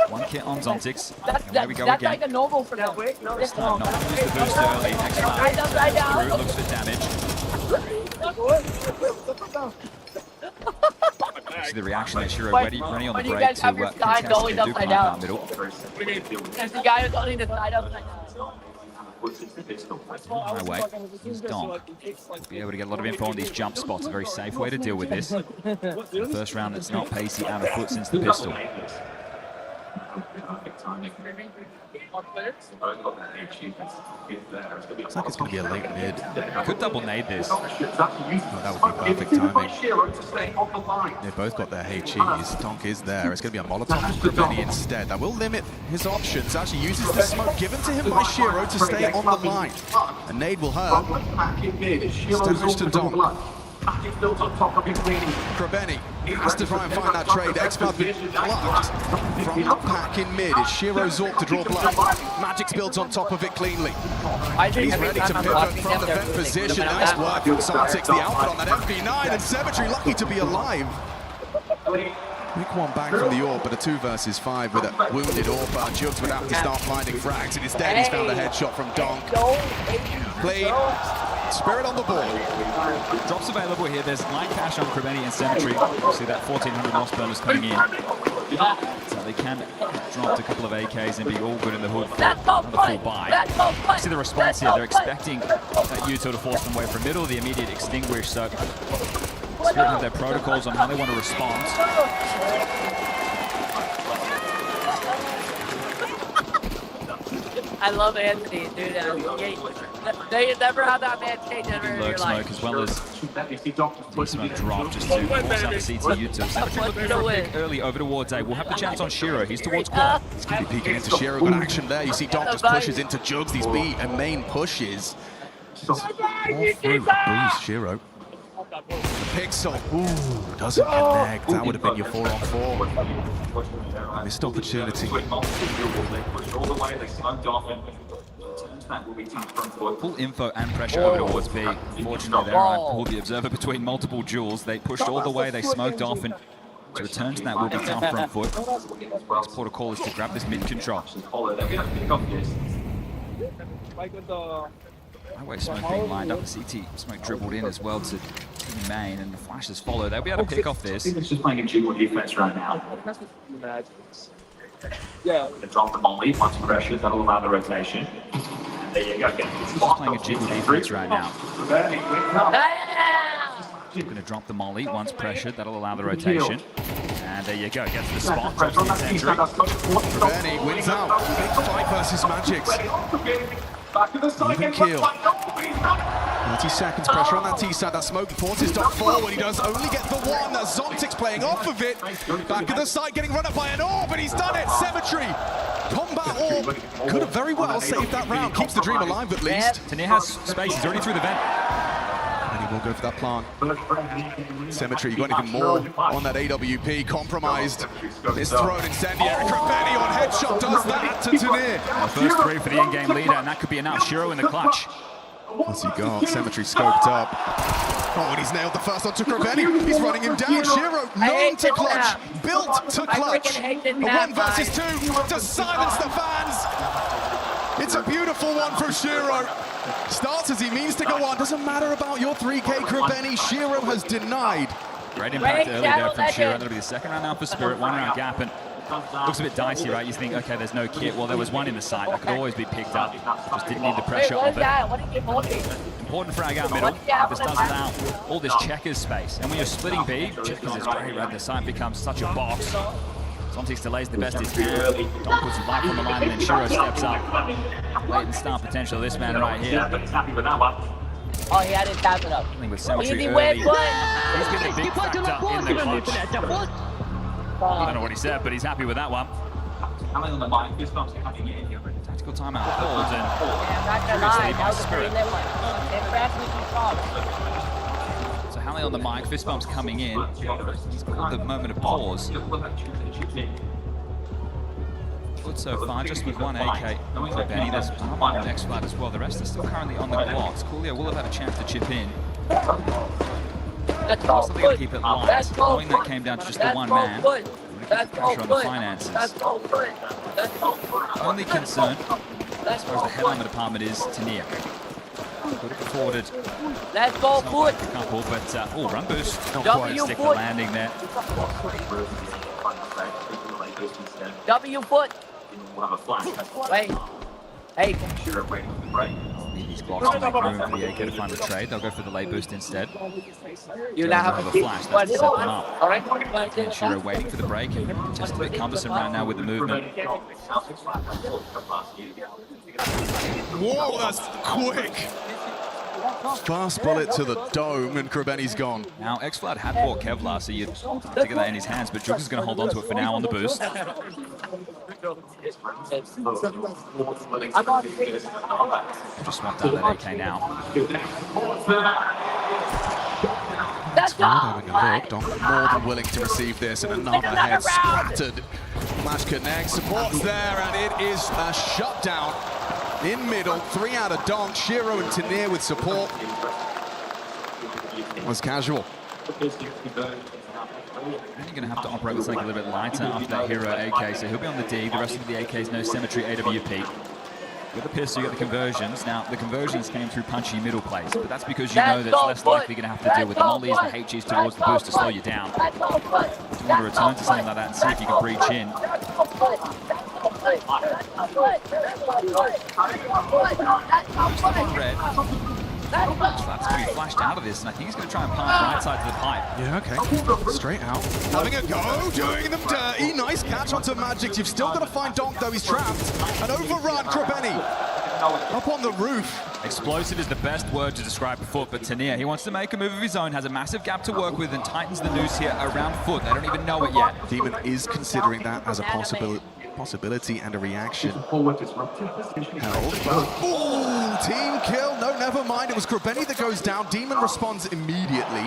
One kit on Zontics. And there we go again. Like a normal for now. This time not use the boost early. X-Cloud looks for damage. See the reaction there, Shiro ready on the break to contest and do climb down middle. There's the guy who's holding the side upside down. Highway. Here's Donk. Be able to get a lot of info on these jump spots. A very safe way to deal with this. The first round that's not pacey out of Foot since the pistol. Looks like it's going to be a late mid. Could double nade this. Oh, that would be perfect timing. They both got their HEs. Donk is there. It's going to be a Molotov from Krabeni instead. That will limit his options. Actually uses the smoke given to him by Shiro to stay on the line. A nade will hurt. Damage to Donk. Krabeni has to try and find that trade. X-Cloud been plucked from the pack in mid. It's Shiro Zork to draw blood. Magic's built on top of it cleanly. He's ready to pivot from the vent position. Nice work from Sontics. The output on that MP9 and Cemetery lucky to be alive. Quick one back from the AWP, but a 2 versus 5 with a wounded AWP. Jugs would have to start finding frags, and instead he's found a headshot from Donk. Clean. Spirit on the ball. Drops available here. There's light cash on Krabeni and Cemetery. You see that 1,400 loss bonus coming in. So they can drop a couple of AKs and be all good in the hood for another full buy. You see the response here. They're expecting that Yuto to force them away from middle, the immediate extinguish. So Spirit have their protocols on how they want to respond. I love Anthony, dude. They never had that man change ever in your Smoke life. as well as smoke drop just to force out the CT Yuto. Cemetery looking for a pick early over towards A. We'll have the chance on Shiro. He's towards quad. He's going to be peeking into Shiro. Got action there. You see Donk just pushes into Jugs. These B and main pushes. All through. Boost Shiro. Pixel. Ooh, doesn't connect. That would have been your 4-on-4. Missed opportunity. Full info and pressure over towards B. Fortunately there, I pulled the observer between multiple duels. They pushed all the way, they smoked off, and to return to that will be tough front foot. Next protocol is to grab this mid control. Highway smoke being lined up, CT smoke dribbled in as well to main, and the flashes follow. They'll be able to pick off this. It's just playing a jiggle defense right now. Yeah. Drop the molly, once pressure, that'll allow the rotation. And there you go. He's just playing a jiggle defense right now. Going to drop the molly, once pressured, that'll allow the rotation. And there you go, gets the spot, drops the sentry. Krabeni wins out. Big fight versus Magix. Even kill. 30 seconds pressure on that T side. That smoke forces Donk forward. He does only get the one. That Zontic's playing off of it. Back of the side, getting run up by an AWP, but he's done it. Cemetery. Combat AWP. Could have very well saved that round. Keeps the dream alive at least. Tanir has space. He's already through the vent. And he will go for that plant. Cemetery, you got even more on that AWP. Compromised. This thrown incendiary. Krabeni on headshot does that to Tanir. First 3 for the in-game leader, and that could be enough. Shiro in the clutch. What's he got? Cemetery scoped up. Oh, and he's nailed the first one to Krabeni. He's running him down. Shiro, known to clutch, built to clutch. A 1 versus 2 to silence the fans. It's a beautiful one from Shiro. Starts as he means to go on. Doesn't matter about your 3K, Krabeni. Shiro has denied. Great impact early there from Shiro. That'll be the second round now for Spirit. 1 round gap, and looks a bit dicey, right? You think, okay, there's no kit. Well, there was one in the side. That could always be picked up. Just didn't need the pressure of it. Important frag out middle. This does allow all this checkers space. And when you're splitting B, checkers is great, right? The side becomes such a box. Sontics delays the best he can. Donk puts his life on the line, and then Shiro steps up. Latent star potential of this man right here. Oh, he had to tap it up. I think with Cemetery Easy early, win, he's been a big factor in the clutch. I don't know what he said, but he's happy with that one. Tactical timeout called, and lead by Spirit. So Halle on the mic, fist bumps coming in. He's called the moment of pause. Good so far, just with 1 AK for Benny. There's Palmer on the next flat as well. The rest are still currently on the blocks. Coolio will have had a chance to chip in. Also, they're going to keep it light, knowing that came down to just the one man. Pressure on the finances. Only concern, as far as the headline department, is Tanir. Could have afforded let's go foot. A couple, but run boost. Not quite stick the landing there. W foot. Wait. Hey. The Need these blocks to make room for the AK to find the trade. They'll go for the late boost instead. You now have a flash. That's to set them up. And Shiro waiting for the break. And just a bit cumbersome right now with the movement. Whoa, that's quick. Fast bullet to the dome, and Krabeni's gone. Now, X-Flood had bought Kevlar, so you'd figure that in his hands, but Jugs is going to hold on to it for now on the boost. Just swapped out that AK now. That's having a look. Donk more than willing to receive this, and another head splattered. Flash connects, supports there, and it is a shutdown. In middle, 3 out of Donk, Shiro and Tanir with support. Was casual. Then you're going to have to operate with something a little bit lighter after that hero AK, so he'll be on the D. The rest of the AKs, no symmetry, AWP. With the pistol, you got the conversions. Now, the conversions came through punchy middle plays, but that's because you know that's less likely going to have to deal with the mollies, the HGs towards the boost to slow you down. If you want to return to something like that and see if you can breach in. Red. That's going to be flashed out of this, and I think he's going to try and pass right side to the pipe. Yeah, okay. Straight out. Having a go, doing them dirty. Nice catch onto Magic. You've still got to find Donk, though. He's trapped. An overrun, Krabeni. Up on the roof. Explosive is the best word to describe Foot, but Tanir, he wants to make a move of his own, has a massive gap to work with, and tightens the noose here around Foot. They don't even know it yet. Demon is considering that as a possibility and a reaction. Held. Ooh, team kill. No, never mind. It was Krabeni that goes down. Demon responds immediately.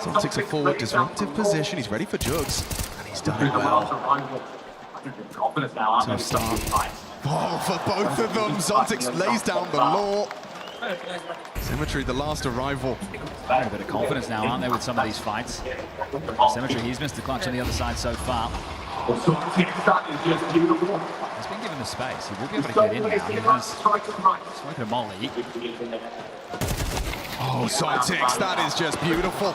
So takes a forward disruptive position. He's ready for Jugs, and he's done it well. To start. Oh, for both of them. Zontix lays down the law. Symmetry, the last arrival. A bit of confidence now, aren't they, with some of these fights? Symmetry, he's missed the clutch on the other side so far. He's been given the space. He will be able to get in now. He has smoking a molly. Oh, Zontix, that is just beautiful.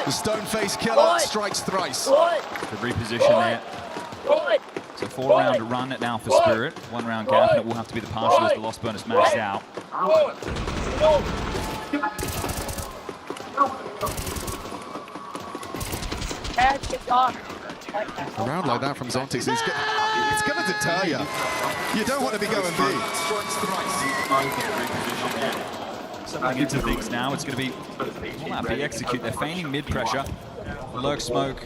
The stone face killer strikes thrice. The reposition there. So 4-round run now for Spirit. 1 round gap, and it will have to be the partial as the lost bonus maxed out. A round like that from Zontix, it's going to deter you. You don't want to be going B. Something into things now. It's going to be all out B execute. They're feigning mid pressure. Lurk smoke.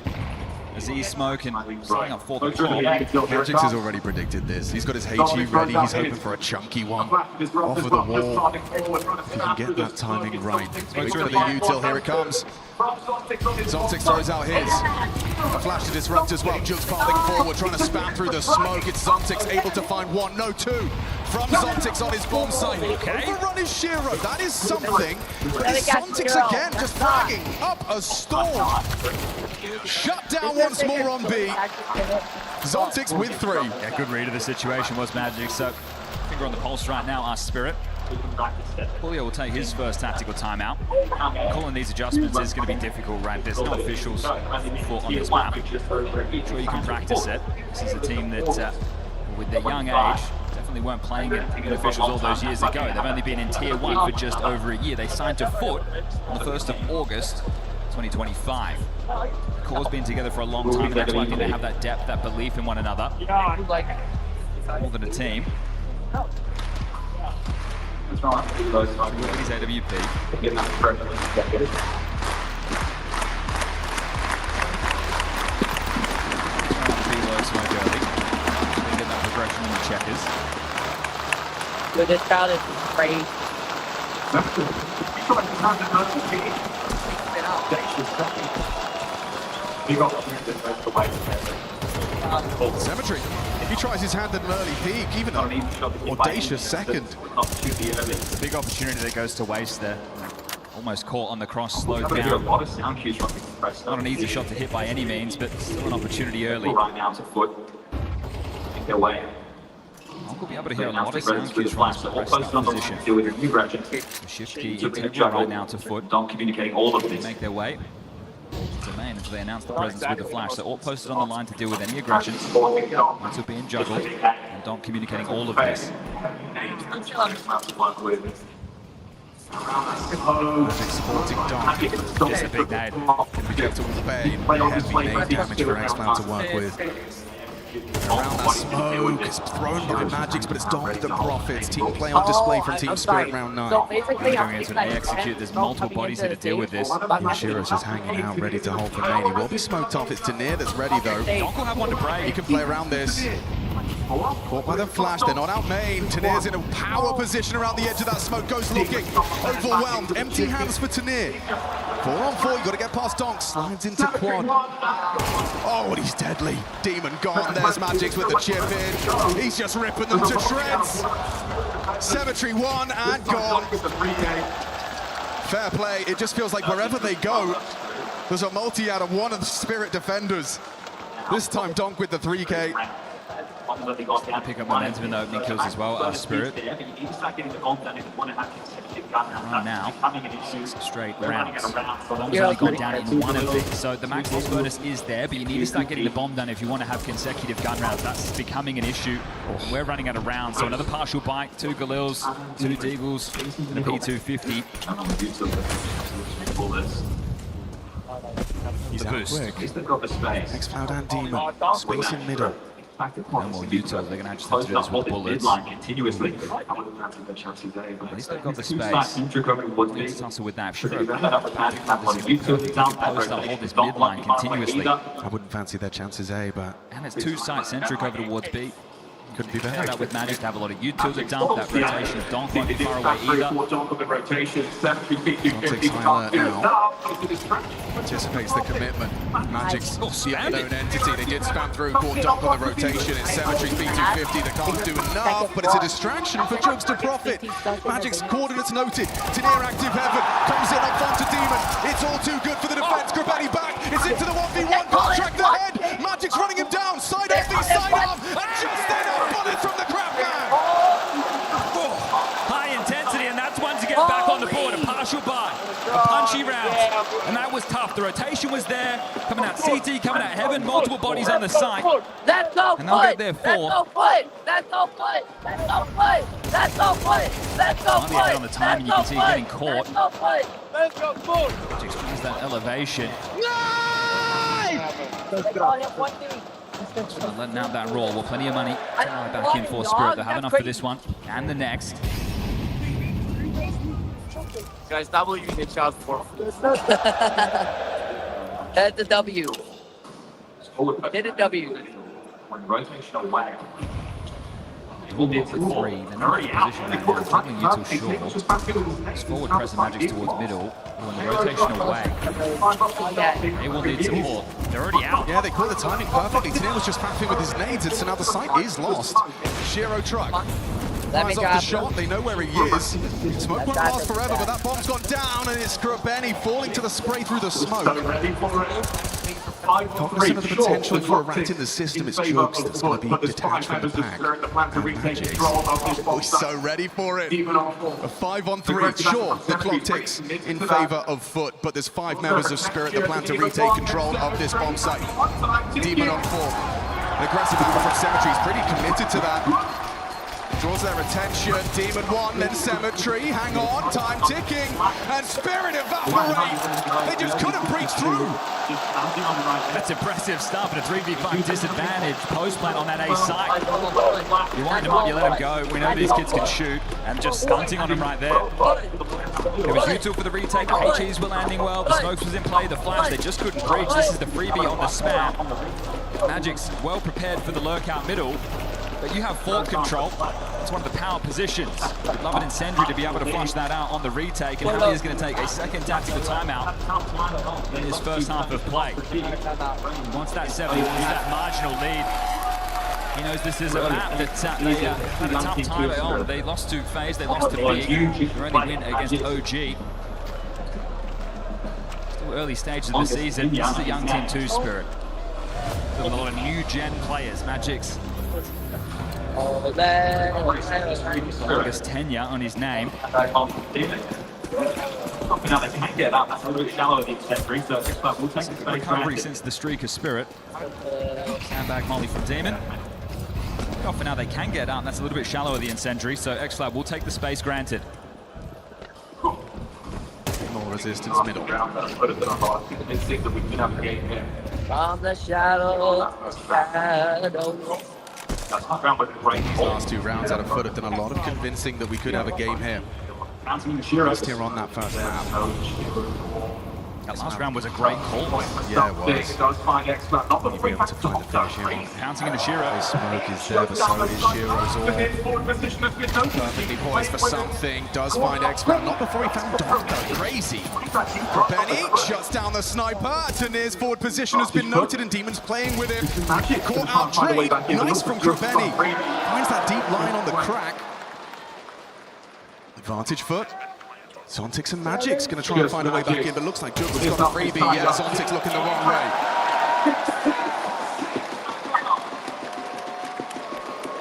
Aziz smoke and setting up for the call. Magix has already predicted this. He's got his HE ready. He's hoping for a chunky one off of the wall. If he can get that timing right. Wait for the util. Here it comes. Zontix throws out his. A flash to disrupt as well. Jugs falling forward, trying to spam through the smoke. It's Zontix able to find 1, no 2. From Zontix on his bomb site. Overrun is Shiro. That is something. But it's Zontix again, just flagging up a storm. Shut down once more on B. Zontix with 3. Yeah, good read of the situation was Magic. So, finger on the pulse right now, our Spirit. Julio will take his first tactical timeout. Calling these adjustments is going to be difficult, right? There's no officials on this map. I'm sure you can practice it. This is a team that, with their young age, definitely weren't playing in officials all those years ago. They've only been in Tier 1 for just over a year. They signed to Foot on the 1st of August, 2025. Core's been together for a long time, and that's why I think they have that depth, that belief in one another. More than a team. He's AWP. Get that progression in the checkers. Dude, this crowd is crazy. Symmetry. He tries his hand at an early peak, even an audacious second. It's a big opportunity that goes to waste there. Almost caught on the cross, slowed down. Not an easy shot to hit by any means, but still an opportunity early. We'll be able to hear a lot of sound cues from his position. The shift key integral right now to Foot. They make their way to main until they announce the presence with the flash. So all posted on the line to deal with any aggressions. Once are being juggled. And Donk communicating all of this. Magic supporting Donk. It's a big nade. Can be kept all the bay. Heavy nade damage for X-Cloud to work with. Around that smoke, it's thrown by Magix, but it's Donk that profits. Team play on display from Team Spirit round 9. Going into an A execute, there's multiple bodies here to deal with this. Yeah, Shiro's just hanging out, ready to hold the main. He will be smoked off. It's Tanir that's ready, though. Donk will have one to break. He can play around this. Caught by the flash, they're not out main. Tanir's in a power position around the edge of that smoke. Goes looking, overwhelmed. Empty hands for Tanir. 4-on-4, you got to get past Donk. Slides into quad. Oh, and he's deadly. Demon gone. There's Magix with the chip in. He's just ripping them to shreds. Cemetery 1 and gone. Fair play. It just feels like wherever they go, there's a multi out of one of the Spirit defenders. This time Donk with the 3K. Pick up momentum in the opening kills as well, Spirit. Right now, 6 straight rounds. Bomb's only gone down in one of these, so the max loss bonus is there, but you need to start getting the bomb done if you want to have consecutive gun rounds. That's becoming an issue. We're running out of rounds, so another partial bite, 2 Galils, 2 Deagles, and a P250. He's out quick. X-Cloud and Demon, space in middle. No more Utah, they're going to just have to do this with bullets. At least they've got the space. Need to tussle with that. Shiro, post up all this midline continuously. I wouldn't fancy their chances A, but... And it's 2 site centric over towards B. Couldn't be better. That with Magic to have a lot of U2 to dump. That rotation of Donk won't be far away either. Donk's high alert now. Anticipates the commitment. Magic's the unknown entity. They did spam through, caught Donk on the rotation. It's Cemetery's B250. They can't do enough, but it's a distraction for Jugs to profit. Magic's coordinates noted. Tanir active heaven. Comes in up front to Demon. It's all too good for the defense. Grabetti back. It's into the 1v1. Contract ahead. Magic's running him down. Side FD, side arm. And just enough. Bullet from the crap man. High intensity, and that's one to get back on the board. A partial buy, a punchy round, and that was tough. The rotation was there, coming out CT, coming out heaven, multiple bodies on the site. That's no and they'll get their 4. That's no foot. That's no foot. That's no foot. That's no foot. That's no foot. Might be ahead on the time, and you can see getting caught. That's no foot. That's no foot. Just tries that elevation. Letting out that roll. Well, plenty of money back in for Spirit. They'll have enough for this one and the next. Guys, stop leaving the child for. That's a W. Hit a W. All for 3. They're not in position right now. Tackling you till short. It's forward pressing Magic towards middle. When the rotation away, they will need support. They're already out. Yeah, they caught the timing perfectly. Tanir was just faffing with his nades, and so now the site is lost. Shiro truck. Fires off the shot, they know where he is. Smoke won't last forever, but that bomb's gone down, and it's Grabenny falling to the spray through the smoke. Cognizant of the potential for a rat in the system, it's Jugs that's going to be detached from the pack. And Magix. Oh, he's so ready for it. A 5-on-3. Sure, the clock ticks in favor of Foot, but there's 5 members of Spirit that plan to retake control of this bomb site. Demon on 4. An aggressive move from Cemetery. He's pretty committed to that. Draws their attention. Demon 1, then Cemetery. Hang on, time ticking. And Spirit evaporate. They just couldn't breach through. That's impressive stuff, but a 3v5 disadvantage. Post plant on that A site. You wind him up, you let him go. We know these kids can shoot, and just stunting on him right there. It was U2 for the retake. The HEs were landing well. The smokes was in play. The flash, they just couldn't breach. This is the freebie on the spam. Magic's well prepared for the lurk out middle. But you have fort control. It's one of the power positions. We'd love it in Sendry to be able to flush that out on the retake, and Javi is going to take a second tactical timeout in his first half of play. He wants that 70, wants that marginal lead. He knows this is a map that they had a tough time on. They lost to FaZe, they lost to Big. Their only win against OG. Still early stages of the season. This is a young team too, Spirit. With a lot of new gen players. Magic's longest tenure on his name. Recovery since the streak of Spirit. Sandbag molly from Demon. off for now. They can get out, and that's a little bit shallow of the incendiary, so X-Flab will take the space granted. More resistance middle. From the shadow. These last 2 rounds out of foot have done a lot of convincing that we could have a game here. Just here on that first lap. That last round was a great call. Yeah, it was. You'll be able to find the finish here on. Pouncing into Shiro. His smoke is there, but so is Shiro's all. Perfectly poised for something. Does find X-Man. Not before he found Doc, though. Crazy. Benny shuts down the sniper. Tanir's forward position has been noted, and Demon's playing with him. Caught out trade. Nice from Krabeni. Finds that deep line on the crack. Advantage foot. Zontix and Magic's going to try and find a way back in, but looks like Jugs has got a freebie. Yeah, Zontix looking the wrong way.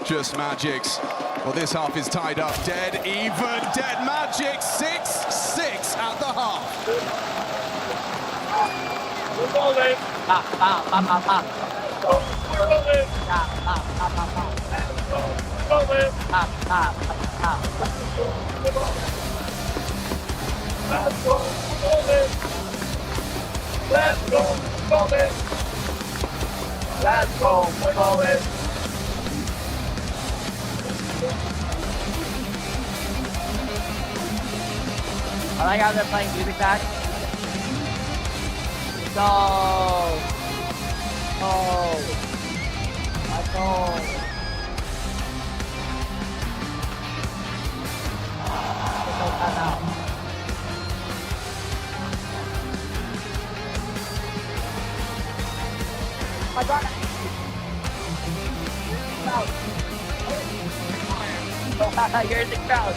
Just Magic's. Well, this half is tied up. Dead, even, dead Magic. 6-6 at the half. Let's go, let's go, let's go, I like how they're playing music back. Go! Oh! Let's go! I got it. Here's the crowd.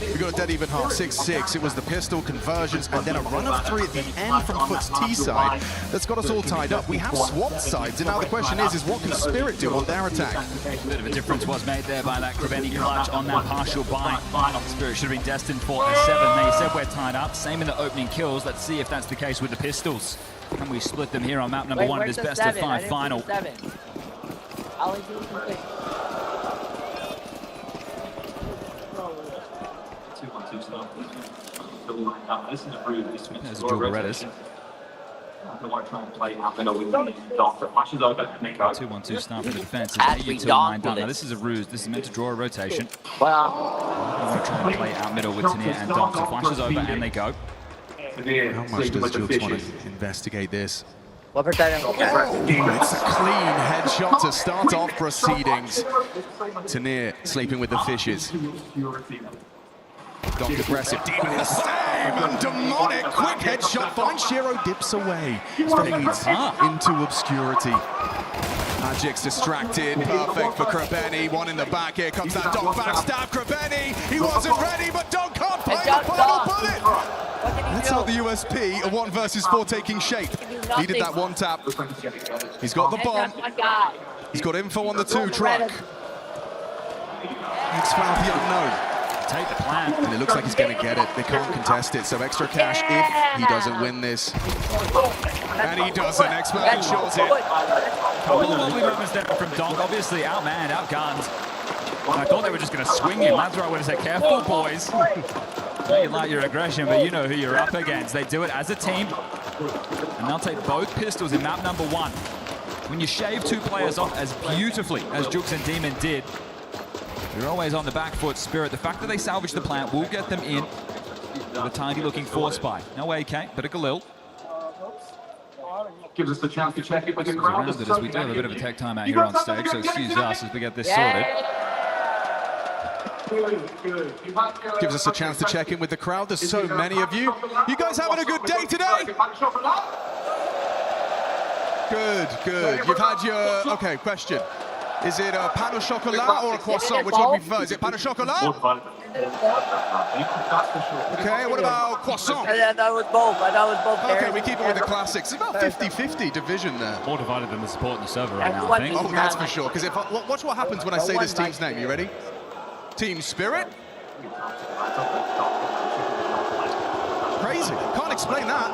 We got a dead even half, 6-6. It was the pistol conversions and then a run of 3 at the end from Foot's T side that's got us all tied up. We have swapped sides, and now the question is what can Spirit do on their attack? A bit of a difference was made there by that Krabeni clutch on that partial buy. Spirit should have been destined for a 7. Now you said we're tied up. Same in the opening kills. Let's see if that's the case with the pistols. Can we split them here on map number 1 of this best of 5 final? There's Jorgarettas. 2-1-2 start for the defense. As we down. Now this is a ruse. This is meant to draw a rotation. I want to try and play out middle with Tanir and Dom. So flashes over and they go. How much does Jugs want to investigate this? What percent? Oh, it's a clean headshot to start off proceedings. Tanir sleeping with the fishes. Doc aggressive, Demon the save, and demonic quick headshot finds Shiro, dips away, fades into obscurity. Magic's distracted, perfect for Krabeni, one in the back, here comes that Doc backstab, Krabeni, he wasn't ready, but Doc can't play the final bullet! That's how the USP of 1 versus 4 taking shape. He did that one tap, he's got the bomb, he's got info on the 2 truck. X-Flab the unknown. Take the plan. And it looks like he's going to get it. They can't contest it, so extra cash if he doesn't win this. And he doesn't. X-Flab ensures it. Couple of lovely moments there from Donk. Obviously outmanned, outgunned. I thought they were just going to swing him. That's where I would have said, careful, boys. You like your aggression, but you know who you're up against. They do it as a team, and they'll take both pistols in map number 1. When you shave 2 players off as beautifully as Jugs and Demon did, you're always on the back foot, Spirit. The fact that they salvage the plant will get them in with a tidy-looking force spy. No AK, but a Galil. Gives us the chance to check it with the crowd. As we do have a bit of a tech time out here on stage, so excuse us as we get this sorted. Gives us a chance to check in with the crowd. There's so many of you. You guys having a good day today? Good, good. You've had your... Okay, question. Is it a pain au chocolat or a croissant? Which one would you prefer? Is it pain au chocolat? Okay, what about Croissant? Yeah, that was both. I thought it was both. Okay, we keep it with the classics. It's about 50-50 division there. More divided than the support and the server right now, I think. Oh, that's for sure. Because watch what happens when I say this team's name. You ready? Team Spirit. Crazy. Can't explain that.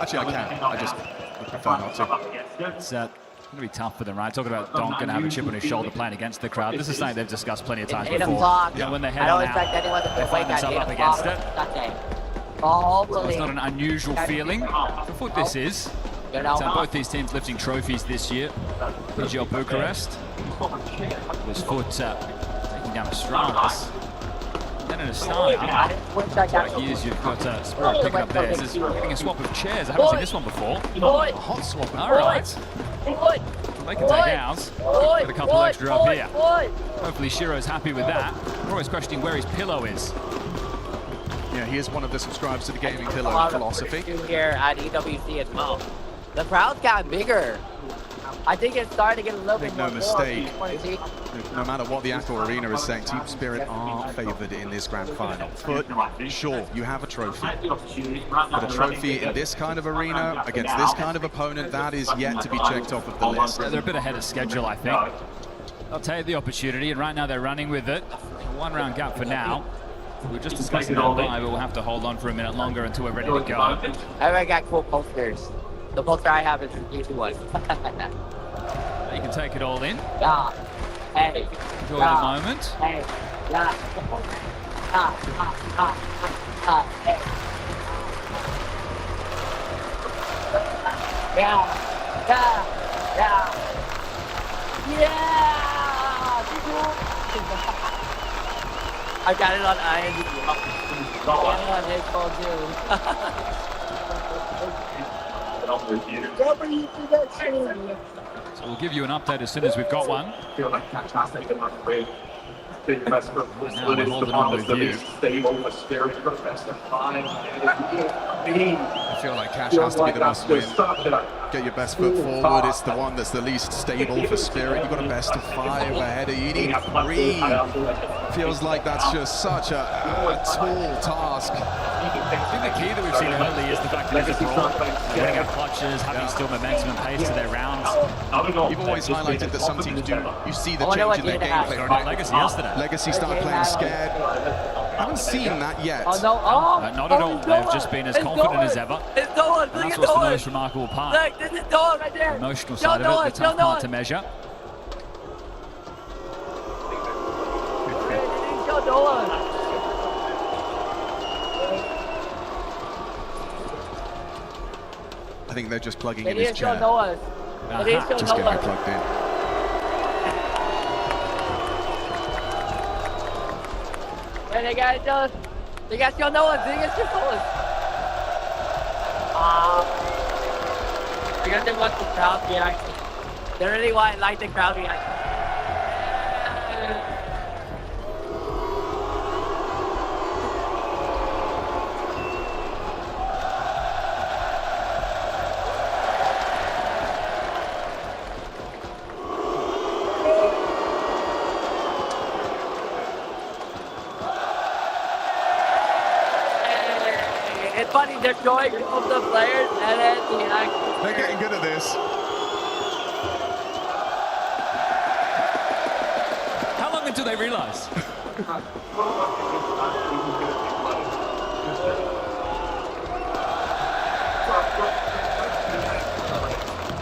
Actually, I can. I just prefer not to. It's going to be tough for them, right? Talking about Donk and have a chip on his shoulder playing against the crowd. This is something they've discussed plenty of times before. Yeah. When they head on out, they find themselves up against it. So it's not an unusual feeling. For Foot, this is. So both these teams lifting trophies this year. PGL Bucharest. This Foot taking down Astralis. Then in a start, here's you've got Spirit picking up there. This is getting a swap of chairs. I haven't seen this one before. Hot swap. All right. They can take ours. Got a couple extra up here. Hopefully Shiro's happy with that. We're always questioning where his pillow is. Yeah, he is one of the subscribers to the Gaming Pillow philosophy. Here at EWC as well. The crowd's got bigger. I think it's starting to get a little bit more. No mistake. No matter what the Accor Arena is saying, Team Spirit are favoured in this grand final. But sure, you have a trophy. But a trophy in this kind of arena, against this kind of opponent, that is yet to be checked off of the list. They're a bit ahead of schedule, I think. They'll take the opportunity, and right now they're running with it. One round gap for now. We were just discussing that buy, but we'll have to hold on for a minute longer until we're ready to go. I got cool posters. The poster I have is the easy one. You can take it all in. Yeah. Hey. Enjoy the moment. Hey. Yeah. Hey. Yeah. I got it on IMDb. So we'll give you an update as soon as we've got one. Now we're holding on with you. I feel like Cash has to be the must win. Get your best foot forward. It's the one that's the least stable for Spirit. You've got a best of 5 ahead of you. You need 3. Feels like that's just such a tall task. I think the key that we've seen early is the fact that there's a brawl, winning out clutches, having still momentum and pace to their rounds. You've always highlighted that some teams do. You see the change in their gameplay. Legacy yesterday. Legacy started playing scared. I haven't seen that yet. Not at all. They've just been as confident as ever. And that's what's the most remarkable part. Look, this is Dawn right there. The emotional side of it, the tough part to measure. I think they're just plugging in his chair. Uh-huh. Just getting it plugged in. And they got your Noah, they got your Noah. Because they want the crowd behind. They really want like the crowd behind. It's funny, they're showing off the players and then the actors. They're getting good at this. How long until they realise?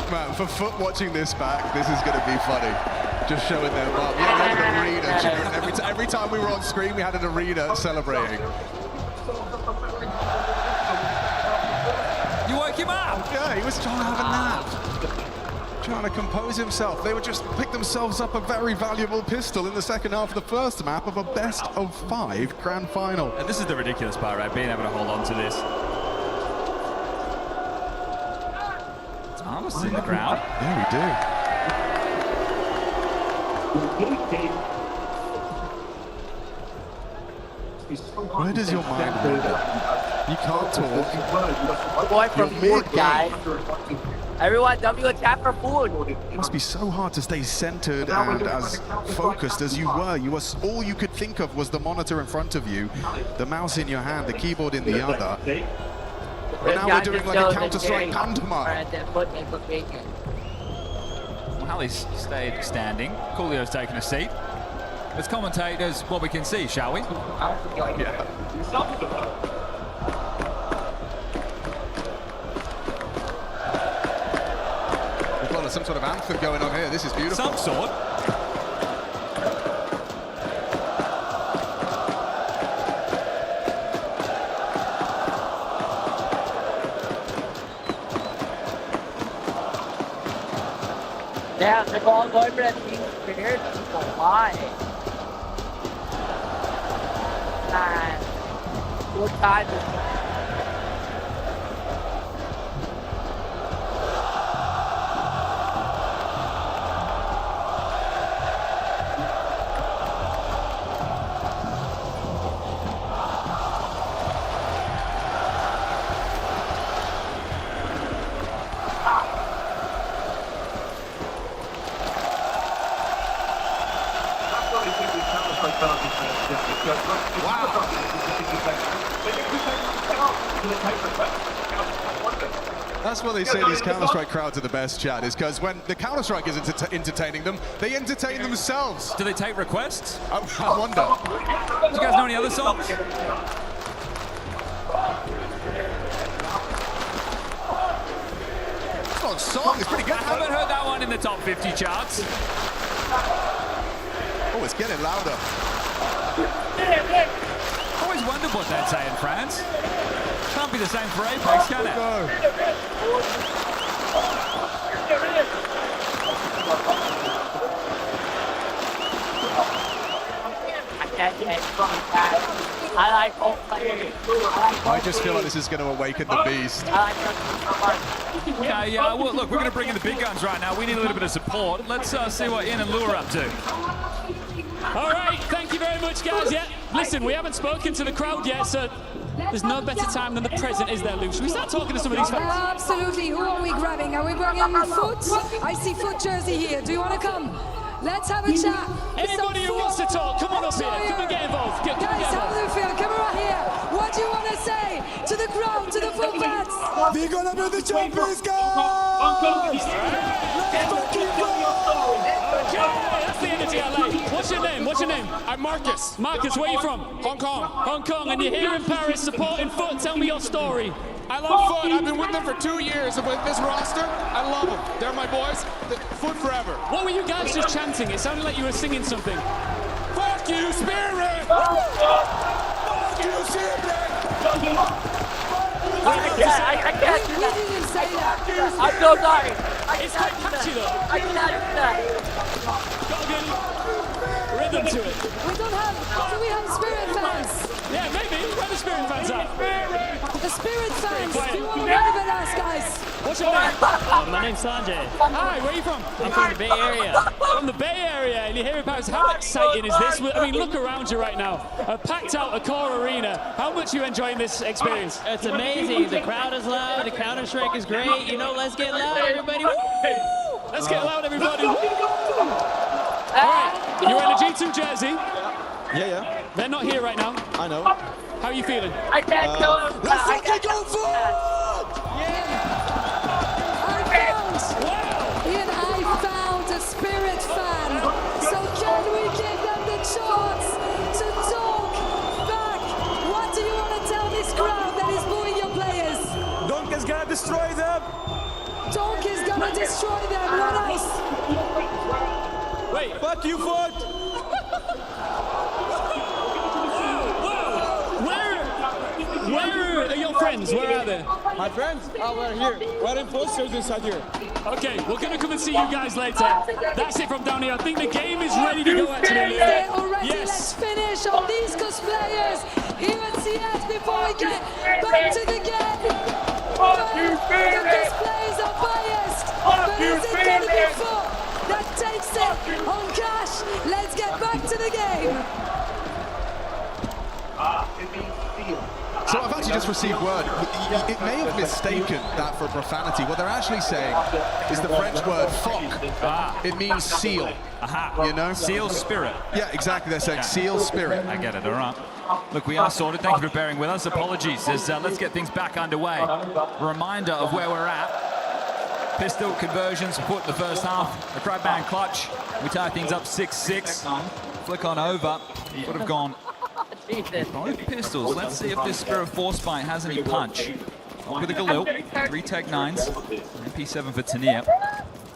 Man, for Foot watching this back, this is going to be funny. Just showing their bum. Yeah, we had an arena cheering. Every time we were on screen, we had an arena celebrating. You woke him up! Yeah, he was trying to have a nap. Trying to compose himself. They would just pick themselves up a very valuable pistol in the second half of the first map of a best of 5 grand final. And this is the ridiculous part, right? Being able to hold on to this. Thomas is in the crowd. Yeah, we do. Where does your mind wander? You can't talk. We're going for You're food, guys. Everyone, W chat for food. It must be so hard to stay centered and as focused as you were. All you could think of was the monitor in front of you, the mouse in your hand, the keyboard in the other. And now we're doing like a Counter-Strike pantomime. Well, Halley's stayed standing. Coolio's taken a seat. As commentators, what we can see, shall we? Yeah. We've got some sort of anthem going on here. This is beautiful. Some sort. Yeah, they're all going for that team spirit. Why? What time is it? That's what they say these Counter-Strike crowds are the best, Chad, is because when the Counter-Strike is entertaining them, they entertain themselves. Do they take requests? I wonder. Do you guys know any other songs? It's not a song, it's pretty good. I haven't heard that one in the top 50 charts. Oh, it's getting louder. Always wondered what they'd say in France. Can't be the same for Apex, can it? I just feel like this is going to awaken the beast. Okay, well, look, we're going to bring in the big guns right now. We need a little bit of support. Let's see what Ian and Lou are up to. All right, thank you very much, guys. Yeah, listen, we haven't spoken to the crowd yet, so there's no better time than the present, is there, Lou? Should we start talking to some of these fans? Absolutely. Who are we grabbing? Are we grabbing Foot? I see Foot jersey here. Do you want to come? Let's have a chat. Anybody who wants to talk, come on up here. Come and get involved. Guys, how do you feel? Come around here. What do you want to say to the crowd, to the Foot fans? We're gonna be the champions, guys! That's the energy I like. What's your name? What's your name? I'm Marcus. Marcus, where are you from? Hong Kong. Hong Kong, and you're here in Paris supporting Foot. Tell me your story. I love Foot. I've been with them for 2 years. With this roster, I love them. They're my boys. Foot forever. What were you guys just chanting? It sounded like you were singing something. Fuck you, Spirit! Fuck you, Spirit! I can't do that. We didn't say that. I'm so sorry. It's quite catchy though. I cannot do that. Got a good rhythm to it. We don't have, do we have Spirit fans? Yeah, maybe. Where the Spirit fans are? The Spirit fans. Do you want to wave at us, guys? What's your name? My name's Sanjay. Hi, where are you from? I'm from the Bay Area. From the Bay Area, and you're here in Paris. How exciting is this? I mean, look around you right now. A packed out Accor Arena. How much are you enjoying this experience? It's amazing. The crowd is loud. The Counter-Strike is great. You know, let's get loud, everybody. Woo! Let's get loud, everybody. All right, you're wearing a G2 jersey. Yeah. They're not here right now. I know. How are you feeling? I can't kill him. Let's fucking go for it! Ian, I found a Spirit fan. So can we give them the chance to talk back? What do you want to tell this crowd that is booing your players? Donk is gonna destroy them! Donk is gonna destroy them. What else? Wait. Fuck you, Foot! Where are your friends? Where are they? My friends? Oh, we're here. We're in posters inside here. Okay, we're going to come and see you guys later. That's it from down here. I think the game is ready to go, actually. They're already. Yes. Let's finish on these cosplayers here at CS before we get back to the game. The cosplays are biased, but is it going to be Foot that takes it on cash? Let's get back to the game. So I've actually just received word. It may have mistaken that for profanity. What they're actually saying is the French word "fuck." It means seal. Aha. You know? Seal spirit. Yeah, exactly. They're saying seal spirit. I get it. All right. Look, we are sorted. Thank you for bearing with us. Apologies. Let's get things back underway. A reminder of where we're at. Pistol conversions put in the first half. A crab band clutch. We tie things up 6-6. Flick on over. Would have gone both pistols. Let's see if this Spirit Force Fight has any punch. With a Galil, 3 Tech 9s, MP7 for Tania.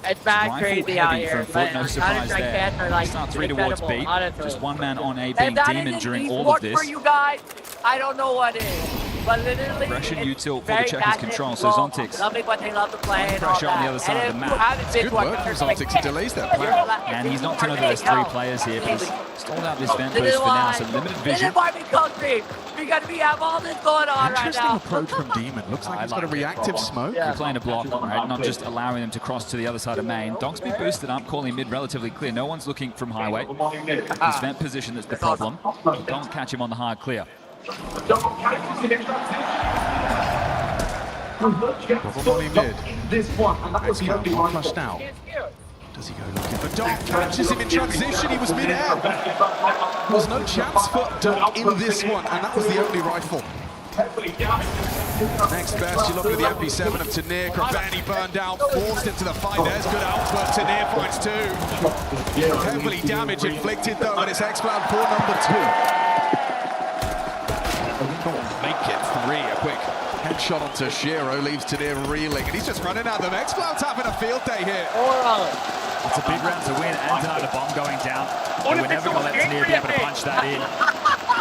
It's bad crazy out here, but no surprise there. Start 3 towards B. Just one man on A being Demon during all of this. For you guys, I don't know what is. But literally, Pressure util for the checkers control, so Zontix. Loving what they love to play and Pressure all on the that. other side of the map. It's good work from Zontix. He delays that plan. And he's not to know that there's 3 players here, but he's stalled out this vent boost for now, so limited This vision. is why we call stream. Because we have all this going on right Interesting now. approach from Demon. Looks like he's got a reactive smoke. You're playing a block, right? Not just allowing them to cross to the other side of main. Donk's been boosted up, calling mid relatively clear. No one's looking from highway. His vent position that's the problem. Don't catch him on the hard clear. Problem only mid. X-Cloud flushed out. Does he go looking for Donk? Catches him in transition. He was mid-air. There's no chance for Donk in this one, and that was the only rifle. Next best, you look at the MP7 of Tania. Krabani burned out, forced into the fight. There's good outwork. Tania finds 2. Heavily damage inflicted though, and it's X-Cloud for number 2. Make it 3. A quick headshot onto Shiro leaves Tania reeling, and he's just running at them. X-Cloud's having a field day here. It's a big round to win, and tonight a bomb going down. And we're never going to let Tania be able to punch that in.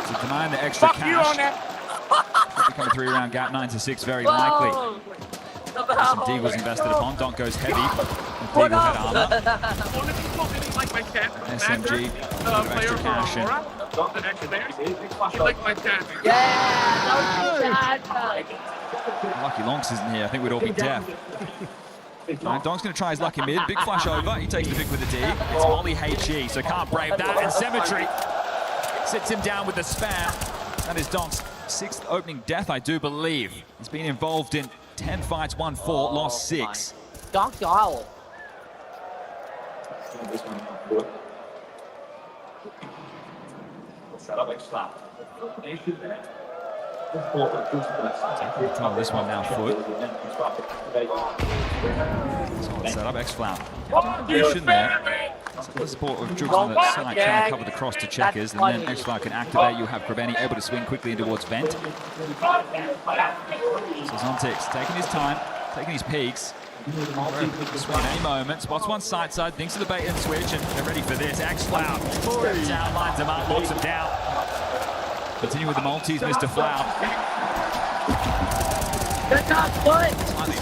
So denying the extra cash. Become a 3-round gap, 9-6, very likely. Some Deagles invested upon. Donk goes heavy. Deagle head armor. SMG, a bit of extra cash in. Lucky Lonks isn't here. I think we'd all be deaf. Right, Donk's going to try his lucky mid. Big flash over. He takes the pick with the D. It's Molly HE, so can't brave that. And Symmetry sits him down with the spam. That is Donk's 6th opening death, I do believe. He's been involved in 10 fights, won 4, lost 6. Donk's owl. Control this one now, Foot. Solid setup, X-Flout. Position there. The support of Jugs on the side, trying to cover the cross to checkers, and then X-Flout can activate. You have Krabani able to swing quickly in towards vent. So Zontix taking his time, taking his peaks. Swing at any moment, spots one side, thinks of the bait and switch, and they're ready for this. X-Flout steps out, lines him up, locks him down. Continue with the multis, Mr. Flout. That's not good.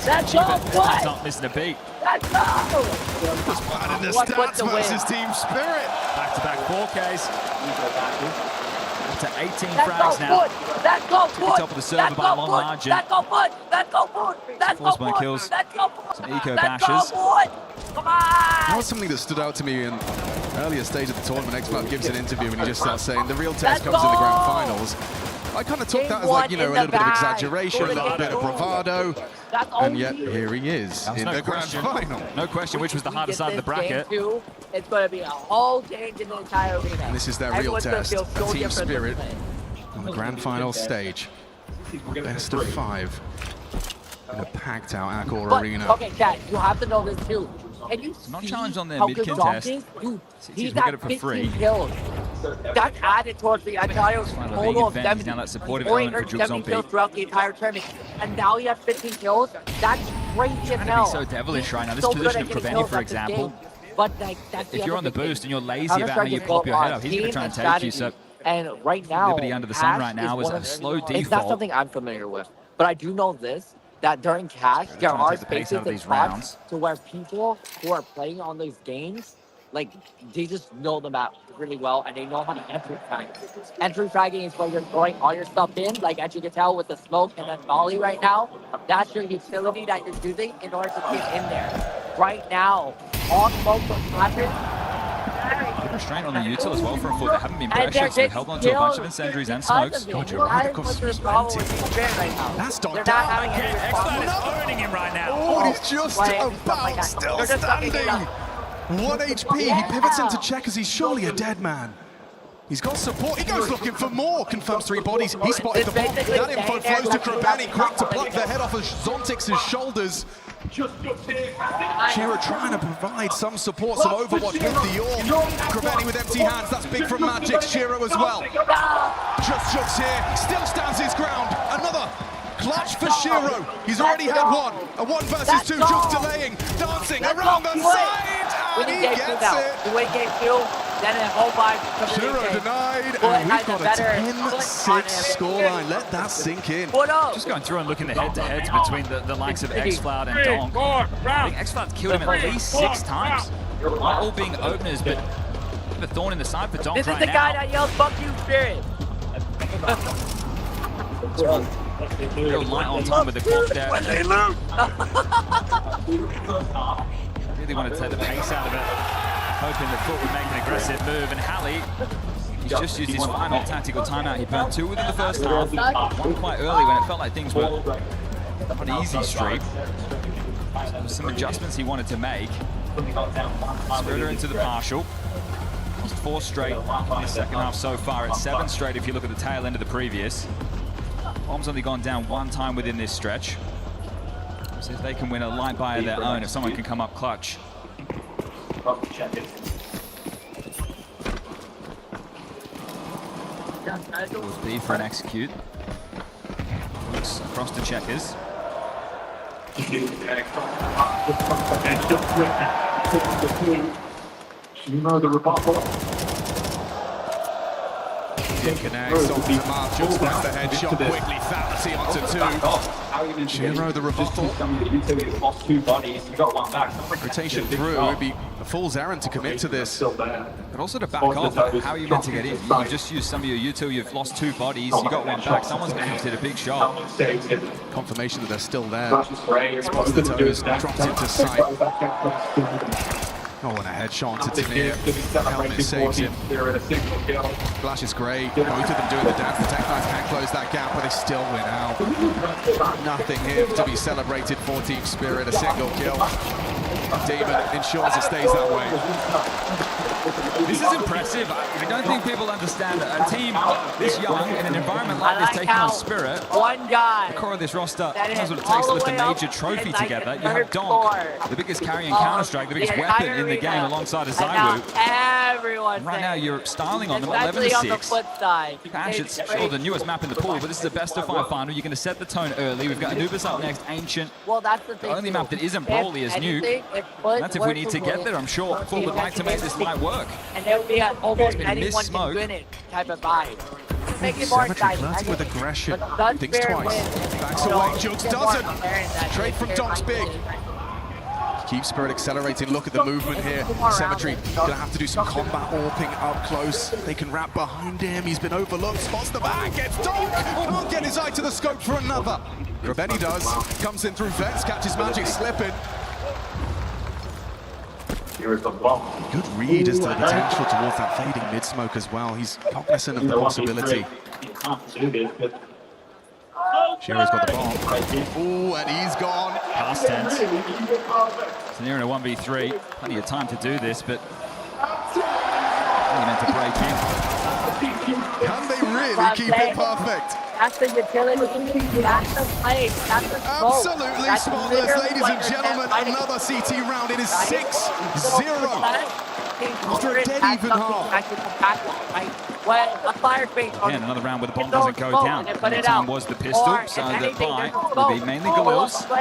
That's not good. He's not missing a beat. That's not good. And the stats versus Team Spirit. Back-to-back 4Ks. Up to 18 That's frags go now. good. That's go Took good. the top of the server by a long margin. That's go good. That's go good. That's go Force by good. kills. That's go good. Some eco That's go bashes. good. Come on. That was something that stood out to me in earlier stage of the tournament. X-Cloud gives an interview and he just starts saying the real test comes in the grand finals. I kind of took that as like, you know, a little bit of exaggeration, a little bit of bravado, and yet here he is in the grand final. No question, which was the hardest side of the bracket. It's going to be a whole change in the entire arena. And this is their real Everyone's gonna test, feel so Team different Spirit than on the grand final stage. Best of 5 in a packed out Accor But, arena. okay, Chad, you have to know this too. And you Not see challenged on their how mid good contest. Donk is? Dude, See he's if we get at it for 15 free. kills. That's added towards the entire total of 70. He's now that supportive element for Jugs on 70 kills throughout the entire tournament. And now he has 15 kills. That's crazy as Trying to hell. be so devilish right now. This So good position at of getting Krabani, kills for at this example. game. But like, that's If you're on the other boost and you're lazy Counter-Strike about how you is pop your built head on up, he's going to try and team take you. strategy. So And right now, Liberty under the sun Cash right now is one a of- slow It's not default. something I'm familiar with, but I do know this, that during Cash, there trying to are take the pace spaces out of and these spots rounds. to where people who are playing on those games, like, they just know the map really well, and they know how to entry frag. Entry fragging is where you're throwing all your stuff in, like as you can tell with the smoke and then volley right now. That's your utility that you're using in order to get in there. Right now, all smoke from flashing. restraint on the util as well for a foot. They haven't been pressured, so they held on to a bunch of incendiaries and smokes. God, you're right across the mountain. That's They're not not having any X-Cloud is owning him right now. Oh, he's just about still standing. 1 HP. He pivots into checkers. He's surely a dead man. He's got support. He goes looking for more. Confirms 3 bodies. He spotted the bomb. That info flows to Krabani. Quick to pluck the head off of Zontix's shoulders. Shiro trying to provide some support, some overwatch with the orb. Krabani with empty hands. That's big from Magic. Shiro as well. Just jukes here. Still stands his ground. Another clutch for Shiro. He's already had one. A 1 versus 2. Just delaying. Dancing around the side. And he gets it. The way game 2. Then a whole bunch. Shiro denied, and we've got a 10-6 scoreline. Let that sink in. Just going through and looking at head-to-heads between the likes of X-Cloud and Donk. I think X-Cloud's killed him at least 6 times. All being openers, but a thorn in the side for Donk This right is the now. guy that yells, "Fuck you, Spirit." Real light on time with the clock there. Really want to take the pace out of it. Hoping that Foot would make an aggressive move, and Halley, he's just used his final tactical timeout. He burnt 2 within the first half, 1 quite early when it felt like things were on an easy streak. So there was some adjustments he wanted to make. Spirit into the partial. Lost 4 straight in the second half so far. It's 7 straight if you look at the tail end of the previous. Bomb's only gone down 1 time within this stretch. So if they can win a light buy of their own, if someone can come up clutch. Towards B for an execute. Looks across to checkers. It connects onto Marv, just gets the headshot quickly, fallacy onto 2. Shiro the rebuttal. Rotation through, it would be a fool's errand to commit to this. But also to back off, how are you meant to get in? You've just used some of your util, you've lost 2 bodies, you got 1 back, someone's going to have to hit a big shot. Confirmation that they're still there. Spots the toes, drops into sight. Oh, and a headshot onto Tanir. Helmet saves him. Flash is great. Both of them doing the dance. The Tech Knights can close that gap, but they still win out. Nothing here to be celebrated for Team Spirit. A single kill. Demon ensures it stays that way. This is impressive. I don't think people understand that a team this young in an environment like this taking on Spirit. One guy. The core of this roster knows what it takes to lift a major trophy together. You have Donk, the biggest carry in Counter-Strike, the biggest weapon in the game alongside a Zywoo. Everyone. Right now you're styling on them at 11-6. Patch, it's sure the newest map in the pool, but this is a best-of-5 final. You're going to set the tone early. We've got Anubis up next, Ancient. Well, that's the thing. The only map that isn't Broly is Nuke. That's if we need to get there. I'm sure Foot would like to make this light work. And there would be almost anyone can win it type of vibe. Make it more Symmetry exciting. flirting with aggression. But Thinks twice. Backs away. Jukes doesn't. Trade from Donk's big. Keep Spirit accelerating. Look at the movement here. Symmetry gonna have to do some combat warping up close. They can wrap behind him. He's been overlooked. Spots the back. Gets Donk. Can't get his eye to the scope for another. Krabani does. Comes in through Vents. Catches Magic slipping. Good read as to the potential towards that fading mid-smoke as well. He's cognizant of the possibility. Shiro's got the bomb. Ooh, and he's gone. Past tense. So near in a 1v3. Plenty of time to do this, but really meant to break in. Can they really keep it perfect? That's the utility. That's the play. That's the smoke. Absolutely spotless, ladies and gentlemen. Another CT round. It is 6-0. After a dead even half. Again, another round where the bomb doesn't go down. And the time was the pistol, so the buy will be mainly Galil's. The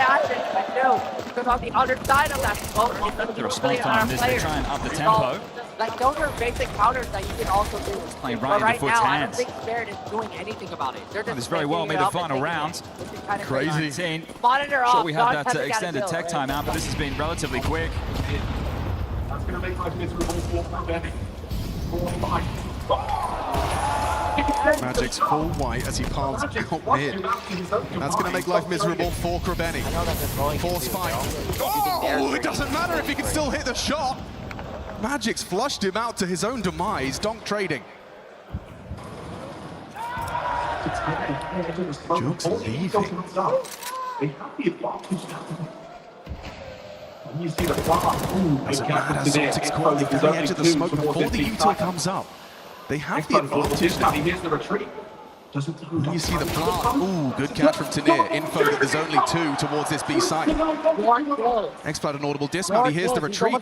response time on this, they try and up the tempo. Like, those are basic counters that you can also do. Playing right into Foot's hands. I don't think Spirit is doing anything about it. They're just This very well made the final round. Crazy. Monitor off. Sure, we had that extended tech timeout, but this has been relatively quick. That's going to make life miserable for Krabani. Magic's full white as he palms out mid. That's going to make life miserable for Krabani. Force fight. Oh, it doesn't matter if he can still hit the shot. Magic's flushed him out to his own demise. Donk trading. Jukes leaving. Doesn't matter. Zontic's caught the very edge of the smoke before the util comes up. They have the advantage now. You see the plant. Ooh, good catch from Tanir. Info that there's only 2 towards this B site. Xploud an audible dismount. He hears the retreat.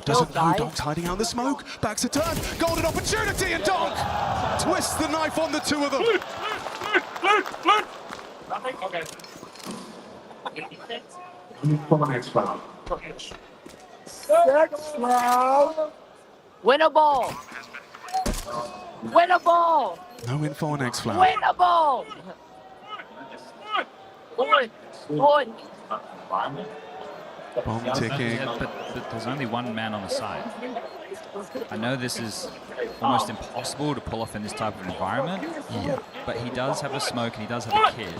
Doesn't know Donk's hiding out in the smoke. Backs a turn. Golden opportunity, and Donk twists the knife on the 2 of them. Winnable! Winnable! No info on Xploud. Winnable! Bomb ticking. Yeah, but there's only one man on the side. I know this is almost impossible to pull off in this type of environment. Yeah. But he does have a smoke and he does have a kid.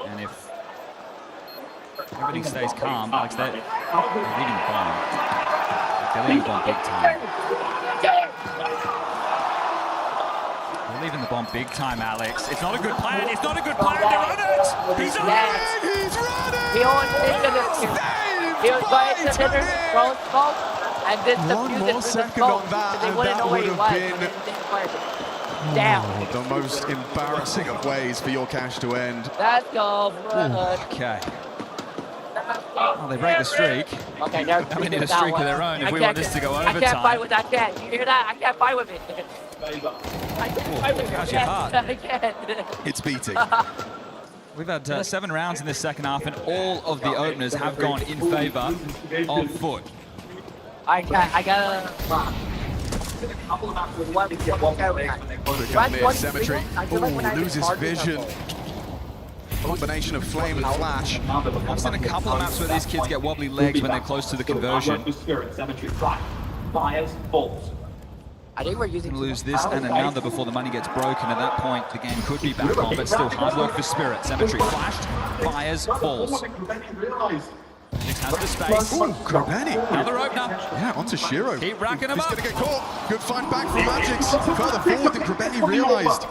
And if everything stays calm, like they're leaving the bomb. They're leaving the bomb big time. They're leaving the bomb big time, Alex. It's not a good plan. It's not a good plan. They're on it. He's on it. He's running. He was going to the smoke, and then One more second on that, and that would have been the most embarrassing of ways for your cash to end. Let's go, brother. Okay. Well, they break the streak. Okay, they're they need a streak of their own if we want this to go overtime. I can't fight with that cat. You hear that? I can't fight with it. I can't fight with How's it. your heart? I can't. It's beating. We've had 7 rounds in this second half, and all of the openers have gone in favor of Foot. I gotta. Symmetry. Ooh, loses vision. Combination of flame and flash. I've seen a couple of maps where these kids get wobbly legs when they're close to the conversion. I think we're using lose this and another before the money gets broken. At that point, the game could be back on, but still hard work for Spirit. Symmetry flashed, fires, falls. Six has the space. Ooh, Kropeni. Another opener. Yeah, onto Shiro. Keep racking him He's up. going to get caught. Good find back from Magix. Further forward than Kropeni realized.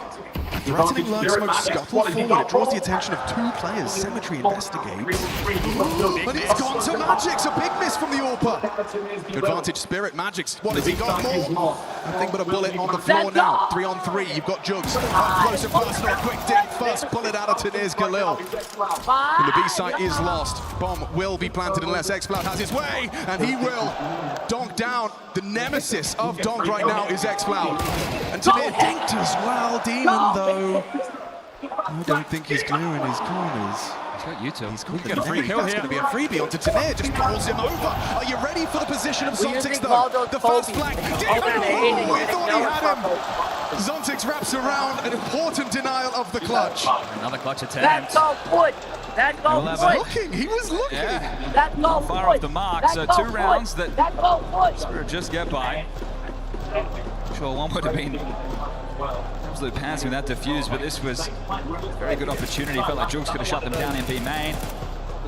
Threatening lurk smoke scuttle forward. It draws the attention of 2 players. Symmetry investigates. But it's gone to Magix. A big miss from the AWPer. Advantage Spirit. Magix. What has he got more? Nothing but a bullet on the floor now. 3 on 3. You've got Jugs. Close and personal. Quick dig. First bullet out of Tanir's Galil. And the B site is lost. Bomb will be planted unless Xploud has his way. And he will. Donk down. The nemesis of Donk right now is Xploud. And Tanir dinked as well. Demon though. I don't think he's clearing his corners. He's got you two. He's caught the free kill. That's going to be a freebie onto Tanir. Just rolls him over. Are you ready for the position of Zontix though? The first flank. Demon! Oh, we thought he had him. Zontix wraps around an important denial of the clutch. Another clutch attempt. That's all good. That's all He was good. looking. He was looking. Yeah. That's all Far good. off the mark. That's So all 2 rounds good. that That's all good. Spirit just get by. Sure, one would have been absolute pants with that defuse, but this was a very good opportunity. Felt like Jugs could have shut them down in B main.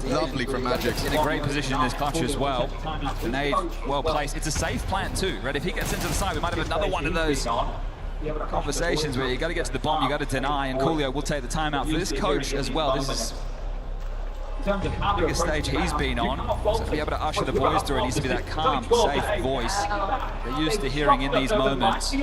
Lovely from Magix. In a great position in this clutch as well. The nade well placed. It's a safe plant too, right? If he gets into the side, we might have another one of those conversations where you got to get to the bomb, you got to deny, and Coolio will take the timeout for this coach as well. This is the biggest stage he's been on, so to be able to usher the boys through, it needs to be that calm, safe voice they're used to hearing in these moments. In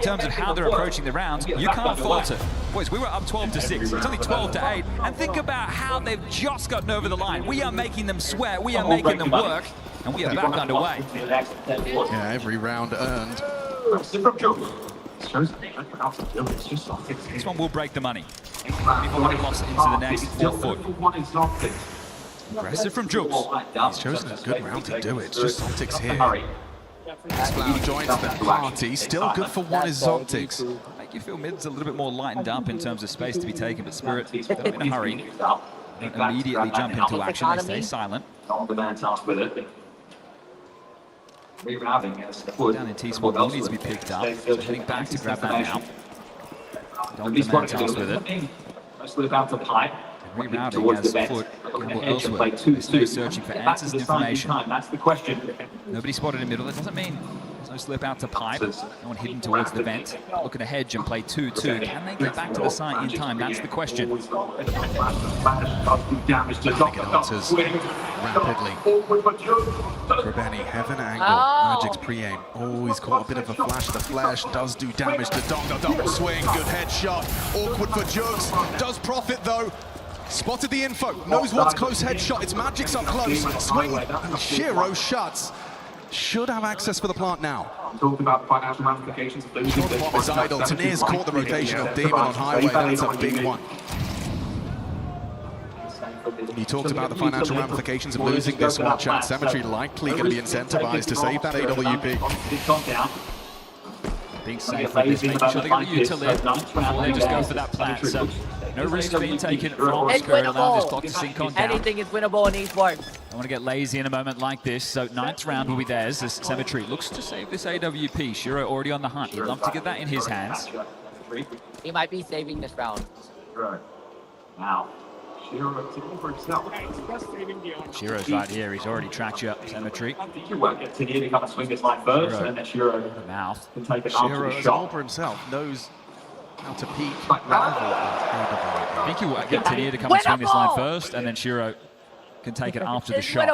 terms of how they're approaching the rounds, you can't falter. Boys, we were up 12-6, it's only 12-8, and think about how they've just gotten over the line. We are making them sweat, we are making them work, and we are back underway. Yeah, every round earned. This one will break the money. People would have lost into the next 4 foot. Aggressive from Jules. He's chosen a good round to do it. It's just Zontix here. Xploud joins the party. Still good for one is Zontix. Make you feel mid's a little bit more lightened up in terms of space to be taken, but Spirit, they're not in a hurry. Don't immediately jump into action, they stay silent. Down in T-Spot will need to be picked up, so heading back to grab that now. Don't be man tasked with it. Rerouting as Foot gamble elsewhere. They're searching for answers and information. That's the question. Nobody spotted in middle. That doesn't mean there's no slip out to pipe. No one hidden towards the vent. Looking to hedge and play 2-2. Can they get back to the site in time? That's the question. Get answers rapidly. Krabeni, heaven angle. Magic's pre-aim. Oh, he's caught a bit of a flash. The flash does do damage to Donk. The double swing. Good headshot. Awkward for Jugs. Does profit though. Spotted the info. Knows what's close headshot. It's Magic's up close. Swing. And Shiro shuts. Should have access for the plant now. I'm talking about financial ramifications of losing this. Short is idle. Tanir's caught the rotation of Demon on highway. That's a big one. You talked about the financial ramifications of losing this one, Chad. Cemetery likely going to be incentivized to save that AWP. Being safe with this, making sure they got the utility before they just go for that plant. So no risk being taken from Spirit. Allow this clock to sink on down. Anything is winnable in esports. I want to get lazy in a moment like this. So 9th round will be theirs as Cemetery looks to save this AWP. Shiro already on the hunt. He'd love to get that in his hands. He might be saving this round. Right. Now. Shiro's right here. He's already tracked you up, Cemetery. You won't get Tanir to come and swing this line first, and then Shiro mouth. can take it Shiro, after the as shot. all for himself, knows how to peak rival. I think you won't get Tanir to come and swing this line first, and then Shiro can take it after the shot.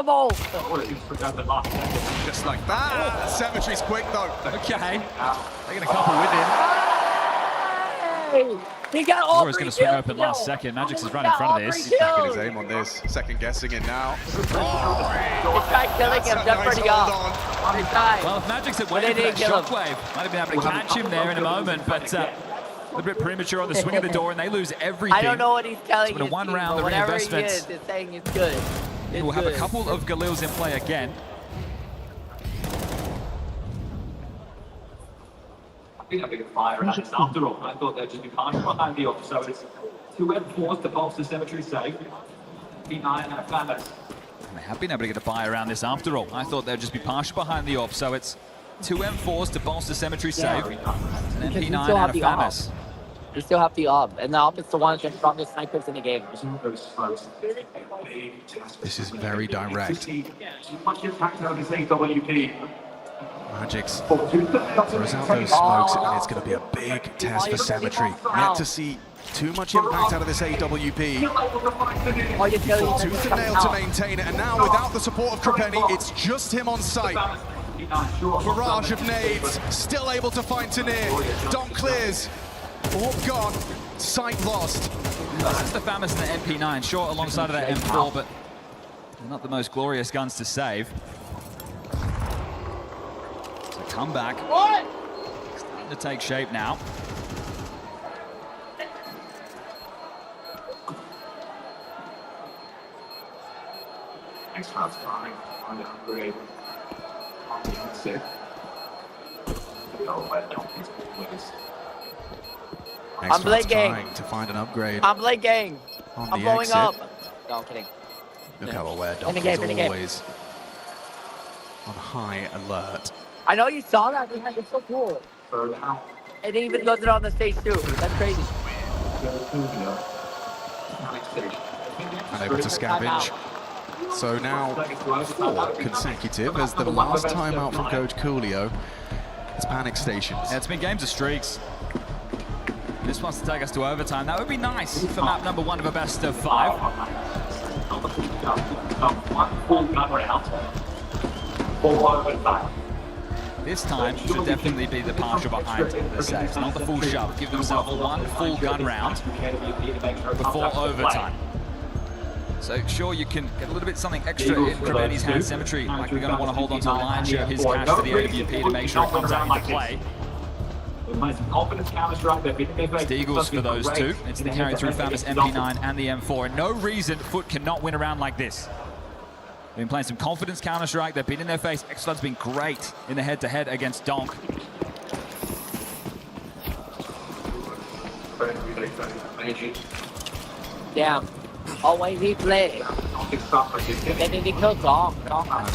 Just like that. Cemetery's quick though. Okay. Taking a couple with him. He got all Laura's going to swing open last second. Magic's is right in front of this. He's back in his aim on this. Second guessing it now. He tried killing him just pretty off. Well, if Magic's at waiting for that shockwave, might have been able to catch him there in a moment, but a little bit premature on the swing of the door, and they lose everything. I don't know what he's telling you. One round, the whatever he reinvestments. is saying it's good. We'll have a couple of Galils in play again. I think I'm going to fire at this after all. I thought they'd just be partial behind the off, so it's 2 M4s to bolster Cemetery safe. P9 and a Flammers. They have been able to get a buy around this after all. I thought they'd just be partial behind the off, so it's 2 M4s to bolster Cemetery safe. And then P9 and a Flammers. You still have the AWP, and the AWP is the one of the strongest snipers in the game. This is very direct. Much impact out of this AWP. Magic's throws out those smokes, and it's going to be a big test for Cemetery. Yet to see too much impact out of this AWP. Tooth and nail to maintain it, and now without the support of Krabeni, it's just him on site. Barrage of nades, still able to find Tanir. Donk clears. Orb gone, sight lost. This is the Famous and the MP9, short alongside of that M4, but not the most glorious guns to save. So comeback. Starting to take shape now. Next round's fine. On the upgrade. On the exit. I'm blinking. Trying to find an upgrade. I'm blinking. On I'm the blowing exit. up. No, I'm kidding. Look how aware In the Donk game, is in the game. always on high alert. I know you saw that. It's so cool. It even does it on the stage too. That's crazy. Unable to scavenge. So now 4 consecutive as the last time out from Coach Coolio. It's panic stations. Yeah, it's been games of streaks. This wants to take us to overtime. That would be nice for map number 1 of a best of 5. This time should definitely be the partial behind the saves, not the full shove. Give themselves 1 full gun round before overtime. So sure, you can get a little bit something extra in Krabeni's hand. Cemetery likely going to want to hold on to the lion's share of his cash for the AWP to make sure it comes out into play. It's the Eagles for those two. It's the carry through Famous MP9 and the M4. And no reason Foot cannot win a round like this. They've been playing some confidence Counter-Strike. They've been in their face. Exflad's been great in the head-to-head against Donk. Damn. Always he play. They need to kill Donk.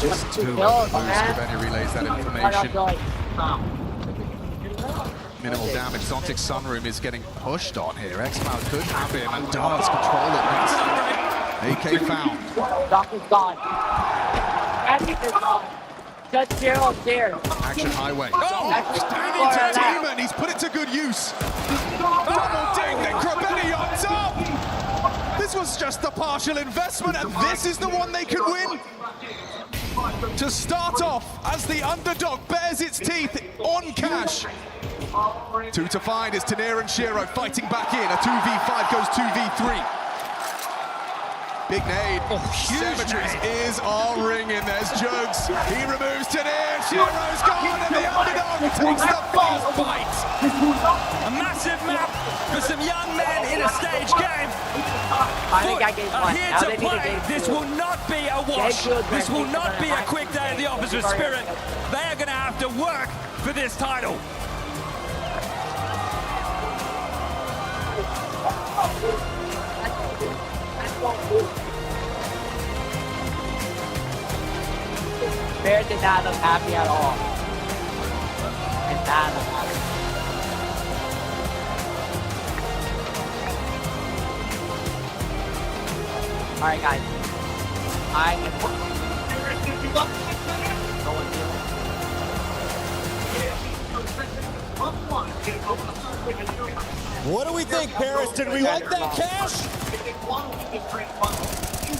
Just 2 Krabeni relays that information. minimal damage. Zontic Sunroom is getting pushed on here. XCloud could have him and does control it. AK found. Doc is gone. Magic is gone. Just Zero upstairs. Action highway. Oh, standing to Demon. He's put it to good use. Double ding, then Krabetti on top. This was just a partial investment, and this is the one they can win. To start off as the underdog bears its teeth on cash. 2 to find is Tanir and Shiro fighting back in. A 2v5 goes 2v3. Big nade. Cemeteries is all ringing. There's Jugs. He removes Tanir. Shiro's gone, and the underdog takes the first bite. A massive map for some young men in a stage game. Foot are here to play. This will not be a wash. This will not be a quick day at the office with Spirit. They are going to have to work for this title. Bear did not look happy at all. Did not look happy. Alright guys. I am What do we think, Paris? Did we want that cash?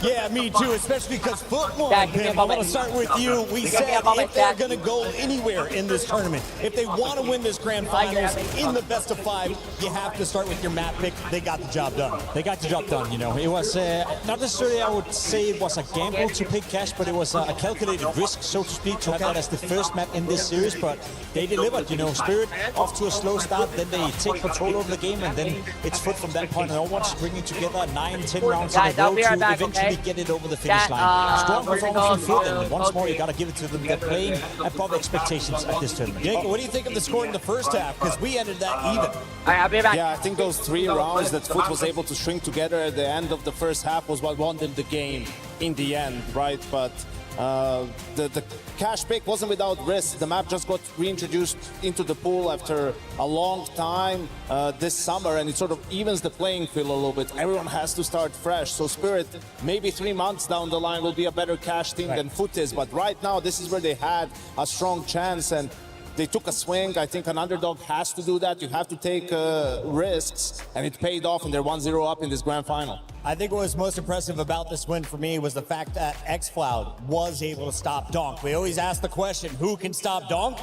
Yeah, me too, especially because football. I want to start with you. We said if they're going to go anywhere in this tournament, if they want to win this grand finals in the best of 5, you have to start with your map pick. They got the job done. They got the job done, you know. It was not necessarily, I would say it was a gamble to pick cash, but it was a calculated risk, so to speak, to have that as the first map in this series. But they delivered, you know. Spirit off to a slow start, then they take control over the game, and then it's Foot from that point onwards, bringing together 9-10 rounds in a row to eventually get it over the finish line. Strong performance from Foot, and once more, you got to give it to them. They're playing above expectations at this tournament. Jake, what do you think of the score in the first half? Because we ended that even. I'll be back. Yeah, I think those 3 rounds that Foot was able to string together at the end of the first half was what won them the game in the end, right? But the cash pick wasn't without risk. The map just got reintroduced into the pool after a long time this summer, and it sort of evens the playing field a little bit. Everyone has to start fresh. So Spirit, maybe 3 months down the line, will be a better cash team than Foot is. But right now, this is where they had a strong chance, and they took a swing. I think an underdog has to do that. You have to take risks, and it paid off, and they're 1-0 up in this grand final. I think what was most impressive about this win for me was the fact that XCloud was able to stop Donk. We always ask the question, who can stop Donk?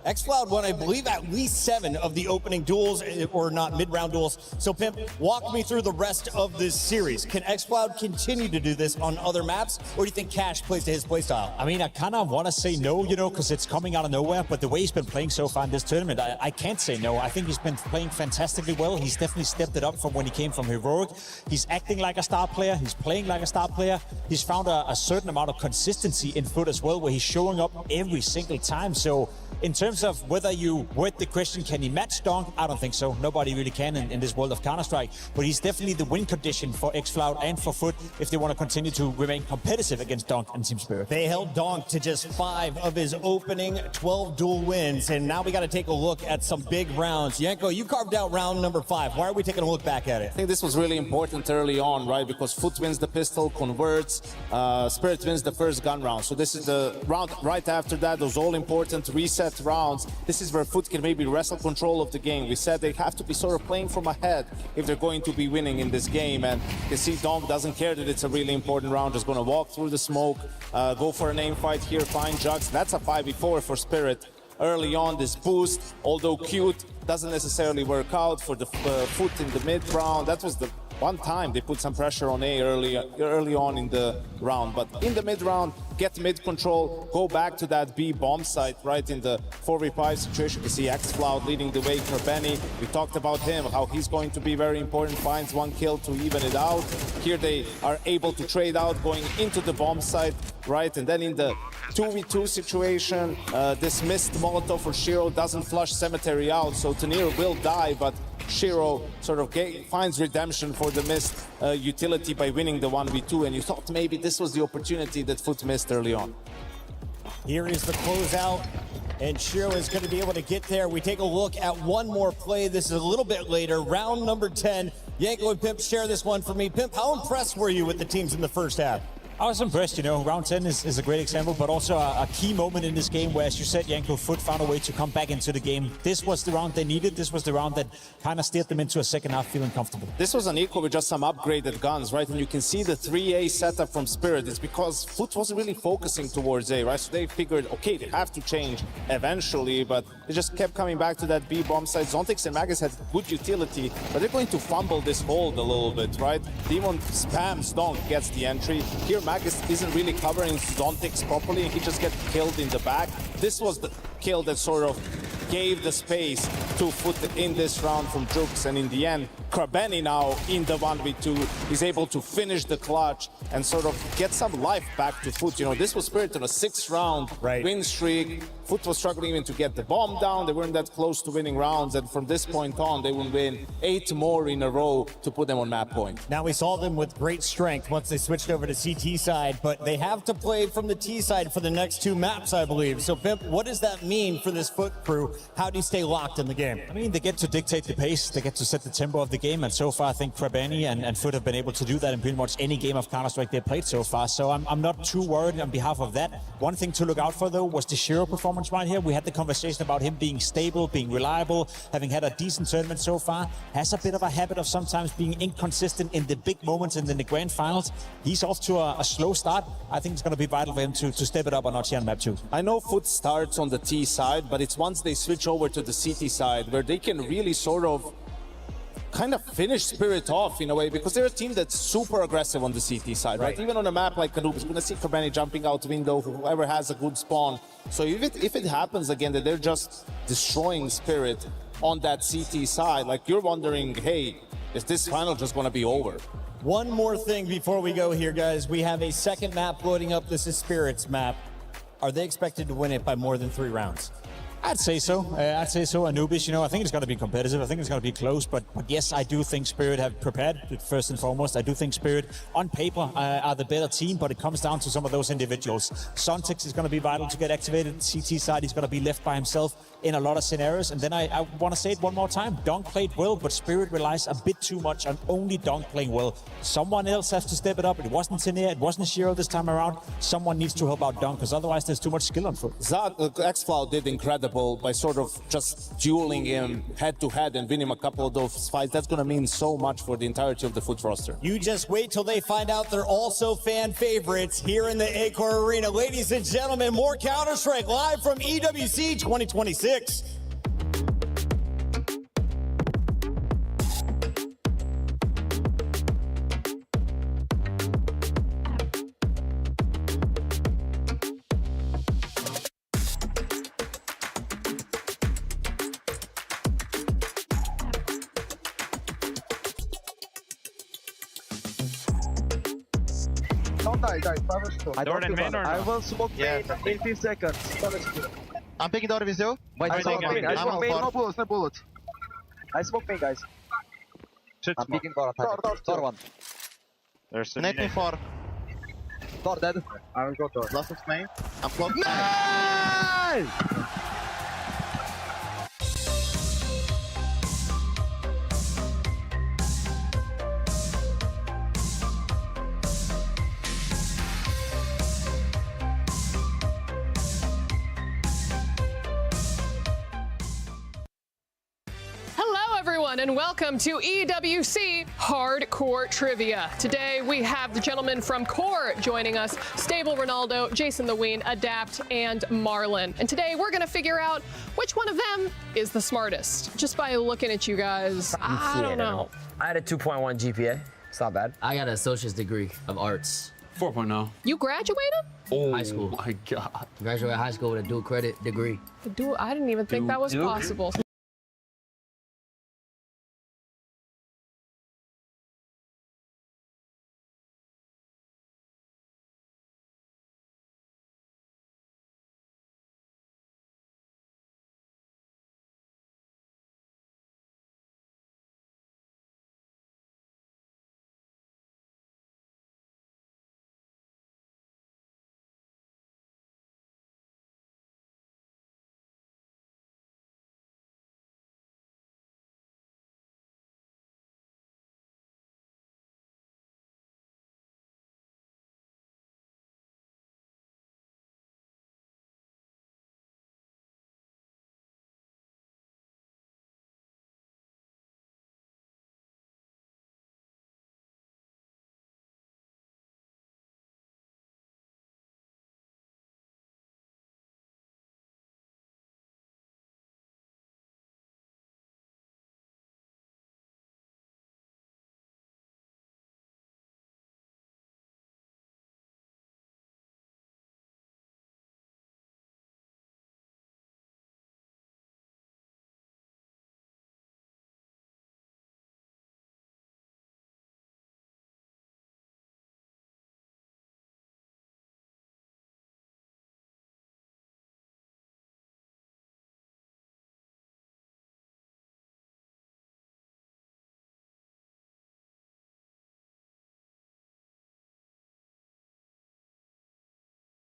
XCloud won, I believe, at least 7 of the opening duels, or not mid-round duels. So, Pimp, walk me through the rest of this series. Can XCloud continue to do this on other maps, or do you think Cash plays to his playstyle? I mean, I kind of want to say no, you know, because it's coming out of nowhere, but the way he's been playing so far in this tournament, I can't say no. I think he's been playing fantastically well. He's definitely stepped it up from when he came from Heroic. He's acting like a star player. He's playing like a star player. He's found a certain amount of consistency in Foot as well, where he's showing up every single time. So, in terms of whether you word the question, can he match Donk? I don't think so. Nobody really can in this world of Counter-Strike. But he's definitely the win condition for XCloud and for Foot if they want to continue to remain competitive against Donk and Team Spirit. They held Donk to just 5 of his opening 12 duel wins. And now we got to take a look at some big rounds. Yanko, you carved out round number 5. Why are we taking a look back at it? I think this was really important early on, right? Because Foot wins the pistol, converts, Spirit wins the first gun round. So this is the round right after that, those all-important reset rounds. This is where Foot can maybe wrestle control of the game. We said they have to be sort of playing from ahead if they're going to be winning in this game. And you see Donk doesn't care that it's a really important round. Just going to walk through the smoke, go for an aim fight here, find Jugs. That's a 5v4 for Spirit. Early on, this boost, although cute, doesn't necessarily work out for the Foot in the mid round. That was the one time they put some pressure on A early on in the round. But in the mid round, get mid control, go back to that B bomb site right in the 4v5 situation. You see XCloud leading the way for Benny. We talked about him, how he's going to be very important, finds 1 kill to even it out. Here they are able to trade out going into the bomb site, right? And then in the 2v2 situation, this missed Molotov for Shiro doesn't flush Cemetery out, so Tanir will die, but Shiro sort of finds redemption for the missed utility by winning the 1v2, and you thought maybe this was the opportunity that Foot missed early on. Here is the closeout. and Shiro is going to be able to get there. We take a look at one more play. This is a little bit later, round number 10. Yanko and Pimp share this one for me. Pimp, how impressed were you with the teams in the first half? I was impressed, you know, round 10 is a great example, but also a key moment in this game where, as you said, Yanko Foot found a way to come back into the game. This was the round they needed. This was the round that kind of steered them into a second half feeling comfortable. This was an equal with just some upgraded guns, right? And you can see the 3A setup from Spirit. It's because Foot wasn't really focusing towards A, right? So they figured, okay, they have to change eventually, but they just kept coming back to that B bomb site. Zontix and Magus had good utility, but they're going to fumble this hold a little bit, right? Demon spams Donk, gets the entry. Here, Magus isn't really covering Zontix properly, and he just gets killed in the back. This was the kill that sort of gave the space to Foot in this round from Jukes, and in the end, Krabeni now in the 1v2 is able to finish the clutch and sort of get some life back to Foot. You know, this was Spirit on a 6-round win streak. Foot was struggling even to get the bomb down. They weren't that close to winning rounds, and from this point on, they will win 8 more in a row to put them on map point. Now we saw them with great strength once they switched over to CT side, but they have to play from the T side for the next 2 maps, I believe. So Pimp, what does that mean for this Foot crew? How do you stay locked in the game? I mean, they get to dictate the pace, they get to set the tempo of the game, and so far I think Krabeni and Foot have been able to do that in pretty much any game of Counter-Strike they've played so far, so I'm not too worried on behalf of that. One thing to look out for, though, was the Shiro performance right here. We had the conversation about him being stable, being reliable, having had a decent tournament so far. Has a bit of a habit of sometimes being inconsistent in the big moments and in the grand finals. He's off to a slow start. I think it's going to be vital for him to step it up a notch here on map 2. I know Foot starts on the T side, but it's once they switch over to the CT side where they can really sort of kind of finish Spirit off in a way, because they're a team that's super aggressive on the CT side, right? Even on a map like Canoop, you're going to see Krabeni jumping out window, whoever has a good spawn. So if it happens again that they're just destroying Spirit on that CT side, like you're wondering, hey, is this final just going to be over? One more thing before we go here, guys. We have a second map loading up. This is Spirit's map. Are they expected to win it by more than 3 rounds? I'd say so. Anubis, you know, I think it's going to be competitive. I think it's going to be close. But yes, I do think Spirit have prepared, first and foremost. I do think Spirit, on paper, are the better team, but it comes down to some of those individuals. Zontix is going to be vital to get activated. CT side, he's going to be left by himself in a lot of scenarios. And then I want to say it one more time. Donk played well, but Spirit relies a bit too much on only Donk playing well. Someone else has to step it up. It wasn't Sinea, it wasn't Shiro this time around. Someone needs to help out Donk, because otherwise there's too much skill on foot. Xflow did incredible by sort of just dueling him head-to-head and winning a couple of those fights. That's going to mean so much for the entirety of the Foot roster. You just wait till they find out they're also fan favorites here in the Acor Arena. Ladies and gentlemen, more Counter-Strike live from EWC 2026. I don't even. I will smoke main in 15 seconds. I'm picking door with you. I smoke main. No bullets, no bullets. I smoke main, guys. I'm picking door. Door one. There's Connecting for. Door dead. I will go door. Last of main. I'm close. Nice! And welcome to EWC Hardcore Trivia. Today we have the gentlemen from Core joining us, Stable Ronaldo, Jason the Ween, Adapt, and Marlon. And today we're going to figure out which one of them is the smartest. Just by looking at you guys, I don't know. I had a 2.1 GPA. It's not bad. I got an associate's degree of arts. 4.0. You graduated? Oh, high school. My God. Graduated high school with a dual credit degree. I didn't even think that was possible.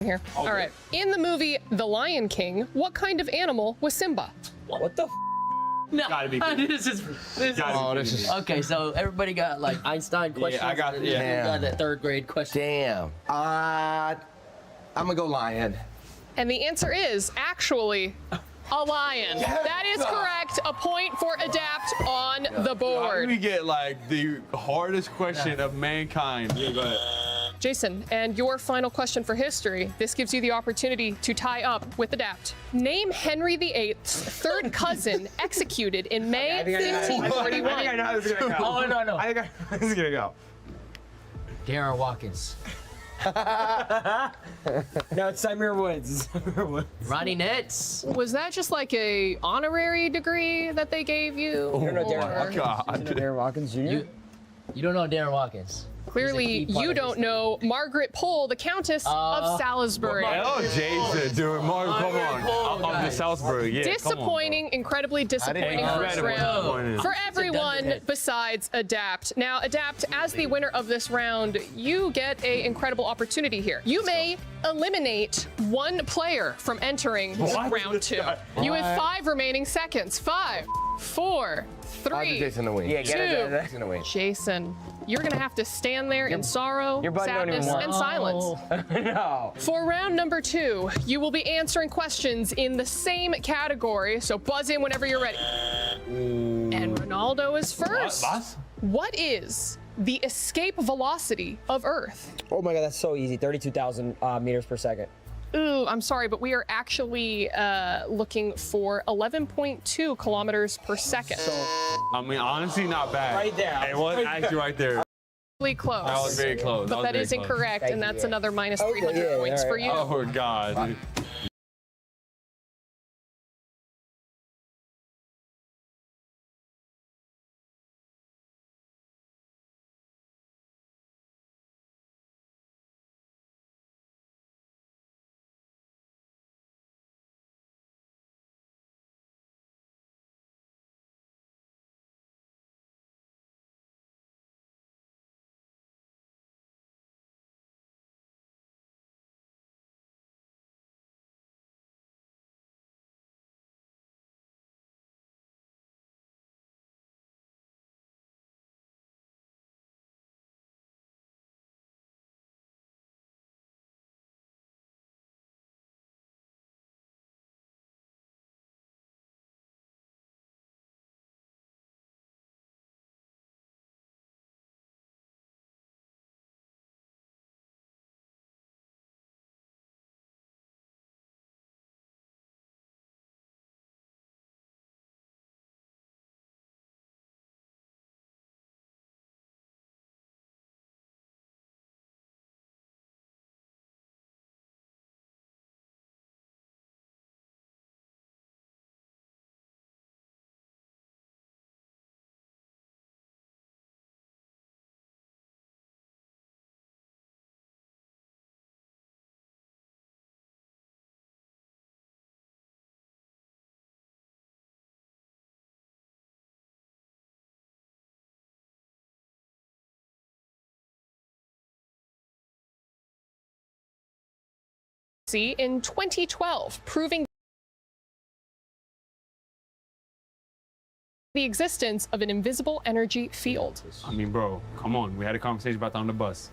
here. All right. In the movie The Lion King, what kind of animal was Simba? What the? No, Gotta be this is okay. So everybody got like Einstein questions. I got and you got that third grade question. Damn. I'm gonna go lion. And the answer is actually a lion. Yes. That is correct. A point for Adapt on the How board. do we get like the hardest question of mankind? Yeah, go ahead. Jason, and your final question for history. This gives you the opportunity to tie up with Adapt. Name Henry VIII's third cousin executed in May 1541. I think I know how this is gonna go. Oh, no. I think this is gonna go. Darren Watkins. No, it's Samir Woods. Ronnie Nitz. Was that just like a honorary degree that they gave you? You don't know or- Darren Watkins? Darren Watkins Jr.? You don't know Darren Watkins. Clearly, you don't know Margaret Pole, the Countess of Salisbury. Oh, Jason, dude, Mark, come on. I'm the Salisbury, yeah. Disappointing, incredibly disappointing first round for everyone besides Adapt. Now, Adapt, as the winner of this round, you get an incredible opportunity here. You may eliminate one player from entering round 2. You have 5 remaining seconds. 5, 4, 3, Jason to win. Yeah, get it. 2. Jason to win. Jason, you're gonna have to stand there in sorrow, your buddy don't even sadness, want- and silence. No. For round number 2, you will be answering questions in the same category, so buzz in whenever you're ready. And Ronaldo is first. What is the escape velocity of Earth? Oh my God, that's so easy. 32,000 meters per second. Ooh, I'm sorry, but we are actually looking for 11.2 kilometers per second. I mean, honestly, not bad. Right there. It was actually right there. Really close. That was very close. But that is incorrect, and that's another minus 300 points for you. Oh, God. In 2012, proving the existence of an invisible energy field. I mean, bro, come on. We had a conversation about that on the bus.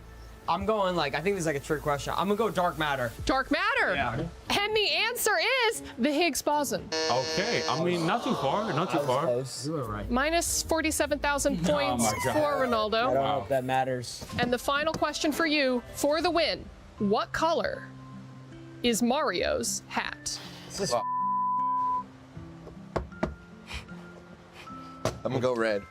I'm going like, I think this is like a trick question. I'm gonna go dark matter. Dark matter. Yeah. And the answer is the Higgs boson. Okay, I mean, not too far, not too far. You were right. Minus 47,000 points my God. for Ronaldo. I don't know if that matters. And the final question for you for the win. What color is Mario's hat? I'm gonna go red.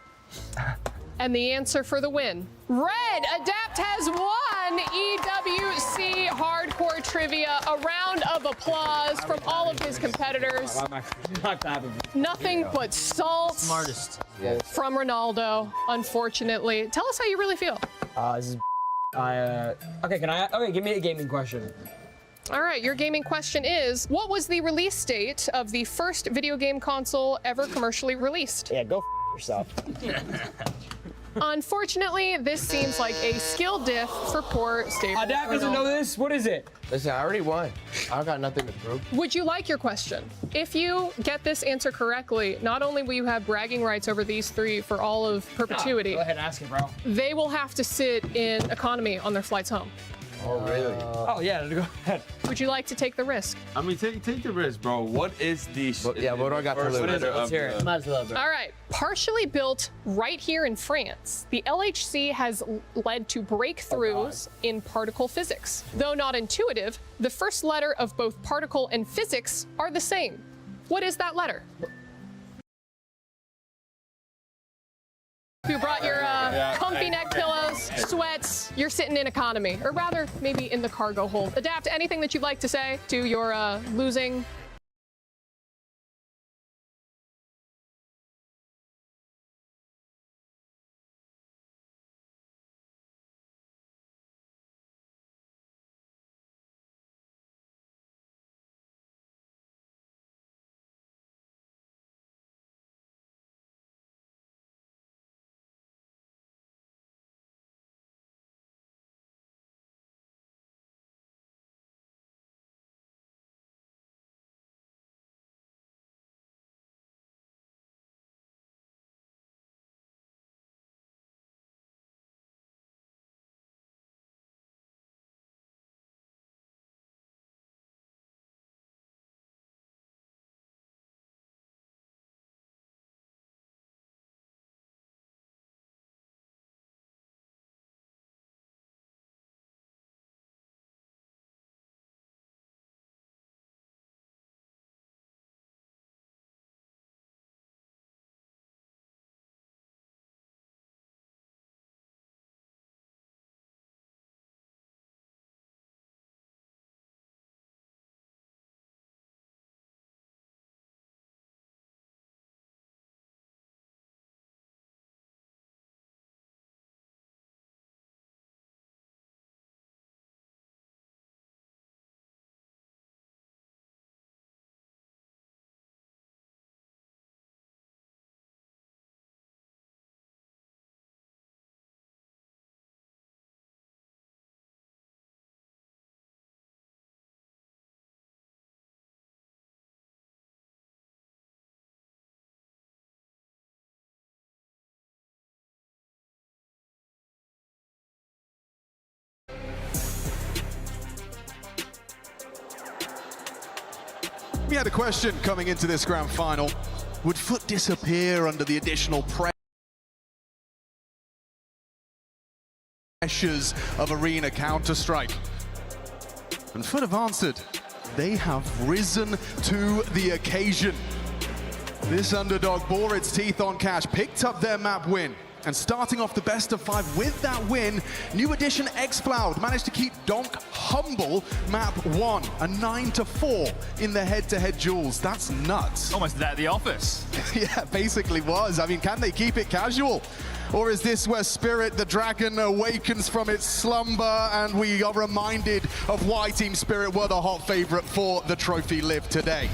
And the answer for the win. Red. Adapt has won EWC Hardcore Trivia. A round of applause from all of his competitors. Nothing but salt Smartest. from Ronaldo, unfortunately. Tell us how you really feel. This is. Okay, can I? Okay, give me a gaming question. All right, your gaming question is, what was the release date of the first video game console ever commercially released? Yeah, go yourself. Unfortunately, this seems like a skill diff for poor Stable. Adapt doesn't know this. What is it? Listen, I already won. I got nothing to prove. Would you like your question? If you get this answer correctly, not only will you have bragging rights over these three for all of perpetuity, Go ahead and ask it, bro. they will have to sit in economy on their flights home. Oh, really? Oh, yeah, go ahead. Would you like to take the risk? I mean, take the risk, bro. What is the... yeah, what do I got to lose? Let's hear it. Might as well, bro. All right. Partially built right here in France, the LHC has led to breakthroughs in particle physics. Though not intuitive, the first letter of both particle and physics are the same. What is that letter? You brought your comfy neck pillows, sweats, you're sitting in economy, or rather, maybe in the cargo hold. Adapt, anything that you'd like to say to your losing? We had a question coming into this grand final. Would Foot disappear under the additional pressures of Arena Counter-Strike? And Foot have answered. They have risen to the occasion. This underdog bore its teeth on cash, picked up their map win. And starting off the best of 5 with that win, new addition xCloud managed to keep Donk humble map 1, a 9-4 in the head-to-head duels. That's nuts. Almost at the office. Yeah, basically was. I mean, can they keep it casual? Or is this where Spirit, the dragon, awakens from its slumber and we are reminded of why Team Spirit were the hot favorite for the trophy live today?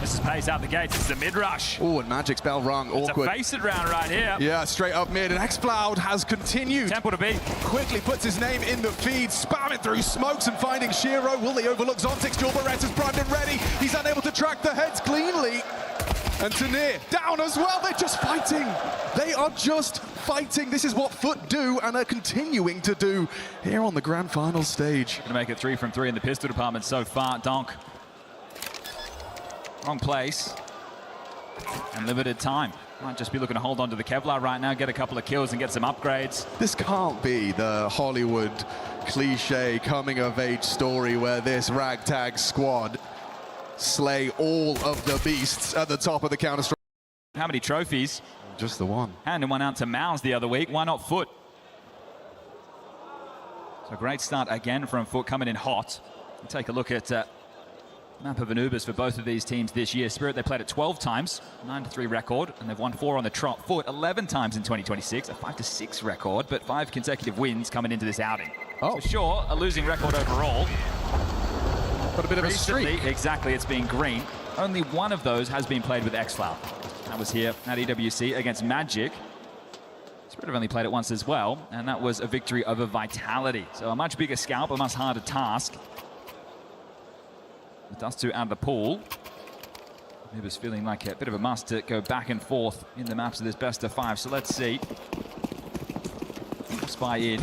This is pace out the gates. It's the mid-rush. Oh, and Magic's bell rung. Awkward. It's a face it round right here. Yeah, straight up mid. And xCloud has continued. Temple to beat. Quickly puts his name in the feed, spamming through smokes and finding Shiro. Will they overlook Zontix? Jawberet is primed and ready. He's unable to track the heads cleanly. And Tanir down as well. They're just fighting. They are just fighting. This is what Foot do and are continuing to do here on the grand final stage. Gonna make it 3 from 3 in the pistol department so far. Donk. Wrong place. And limited time. Might just be looking to hold on to the Kevlar right now, get a couple of kills and get some upgrades. This can't be the Hollywood cliche coming-of-age story where this ragtag squad slay all of the beasts at the top of the Counter-Strike. How many trophies? Just the one. Handing one out to Mouse the other week. Why not Foot? So great start again from Foot, coming in hot. We'll take a look at map of Anubis for both of these teams this year. Spirit, they played it 12 times, 9-3 record, and they've won 4 on the trot. Foot 11 times in 2026, a 5-6 record, but 5 consecutive wins coming into this outing. Oh. So sure, a losing record overall. But a bit of Recently, a streak. Exactly, it's been green. Only one of those has been played with xCloud. That was here at EWC against Magic. Spirit have only played it once as well, and that was a victory over Vitality. So a much bigger scalp, a much harder task. With Dust2 out of the pool, it was feeling like a bit of a must to go back and forth in the maps of this best of 5. So let's see. Spy in.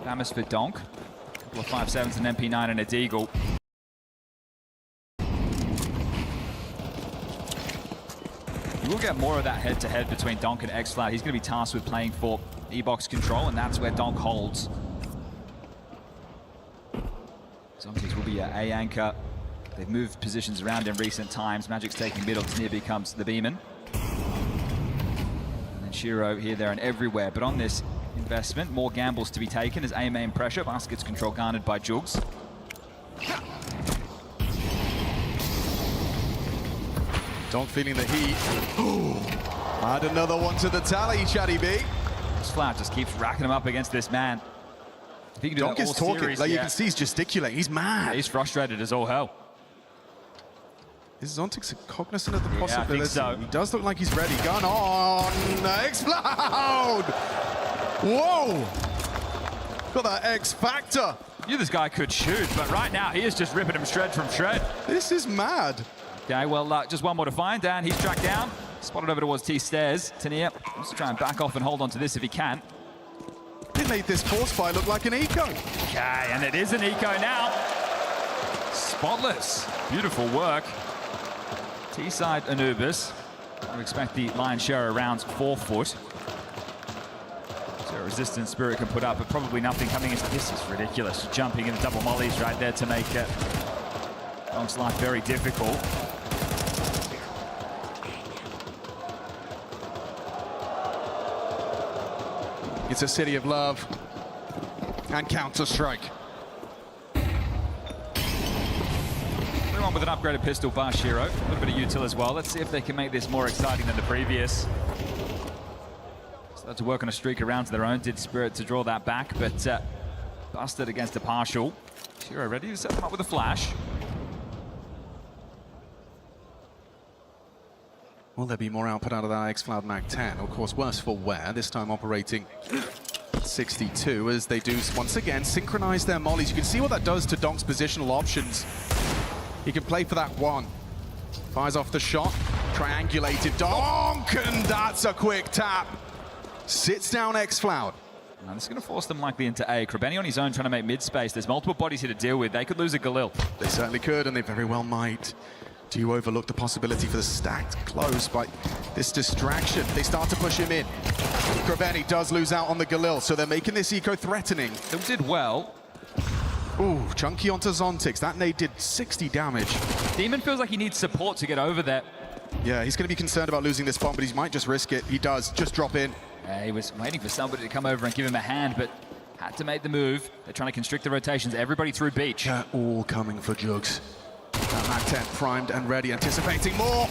Bamus for Donk. A couple of 5.7s, an MP9 and a Deagle. You will get more of that head-to-head between Donk and xFloud. He's going to be tasked with playing for E-Box control, and that's where Donk holds. Zontics will be a anchor. They've moved positions around in recent times. Magic's taking middle, Tania becomes the Beeman. And then Shiro here, there, and everywhere. But on this investment, more gambles to be taken as A main pressure. Baskets control garnered by Jugs. Donk feeling the heat. Add another one to the tally, Chatty B. xFloud just keeps racking him up against this man. If he can do Donk that is all talking. series, Like you can see, he's gesticulating. He's mad. Yeah, he's frustrated as all hell. Is Zontix cognizant of the Yeah, possibility? I think so. He does look like he's ready. Gun on! xFloud! Whoa! Got that X factor. Knew this guy could shoot, but right now he is just ripping him shred from shred. This is mad. Okay, well, just one more to find. Dan, he's tracked down. Spotted over towards T-stairs. Tania wants to try and back off and hold on to this if he can. He made this force fire look like an eco. Okay, and it is an eco now. Spotless. Beautiful work. T-side Anubis. I expect the lion's share of rounds 4 foot. So resistance Spirit can put up, but probably nothing coming into this. Is ridiculous. Jumping in the double mollies right there to make Donk's life very difficult. It's a city of love and Counter-Strike. Everyone with an upgraded pistol bar, Shiro. A little bit of util as well. Let's see if they can make this more exciting than the previous. Started to work on a streak around to their own. Did Spirit to draw that back, but busted against a partial. Shiro ready to set them up with a flash. Will there be more output out of that xFloud Mag 10? Of course, worse for wear, this time operating 62 as they do once again synchronize their mollies. You can see what that does to Donk's positional options. He can play for that one. Fires off the shot, triangulated Donk, and that's a quick tap. Sits down xFloud. Now this is going to force them likely into A. Krabeni on his own trying to make mid-space. There's multiple bodies here to deal with. They could lose a Galil. They certainly could, and they very well might. Do you overlook the possibility for the stacked close by this distraction? They start to push him in. Krabeni does lose out on the Galil, so they're making this eco threatening. They did well. Ooh, chunky onto Zontix. That nade did 60 damage. Demon feels like he needs support to get over there. Yeah, he's going to be concerned about losing this bomb, but he might just risk it. He does. Just drop in. He was waiting for somebody to come over and give him a hand, but had to make the move. They're trying to constrict the rotations. Everybody through beach. They're all coming for Jugs. Mag 10 primed and ready, anticipating more.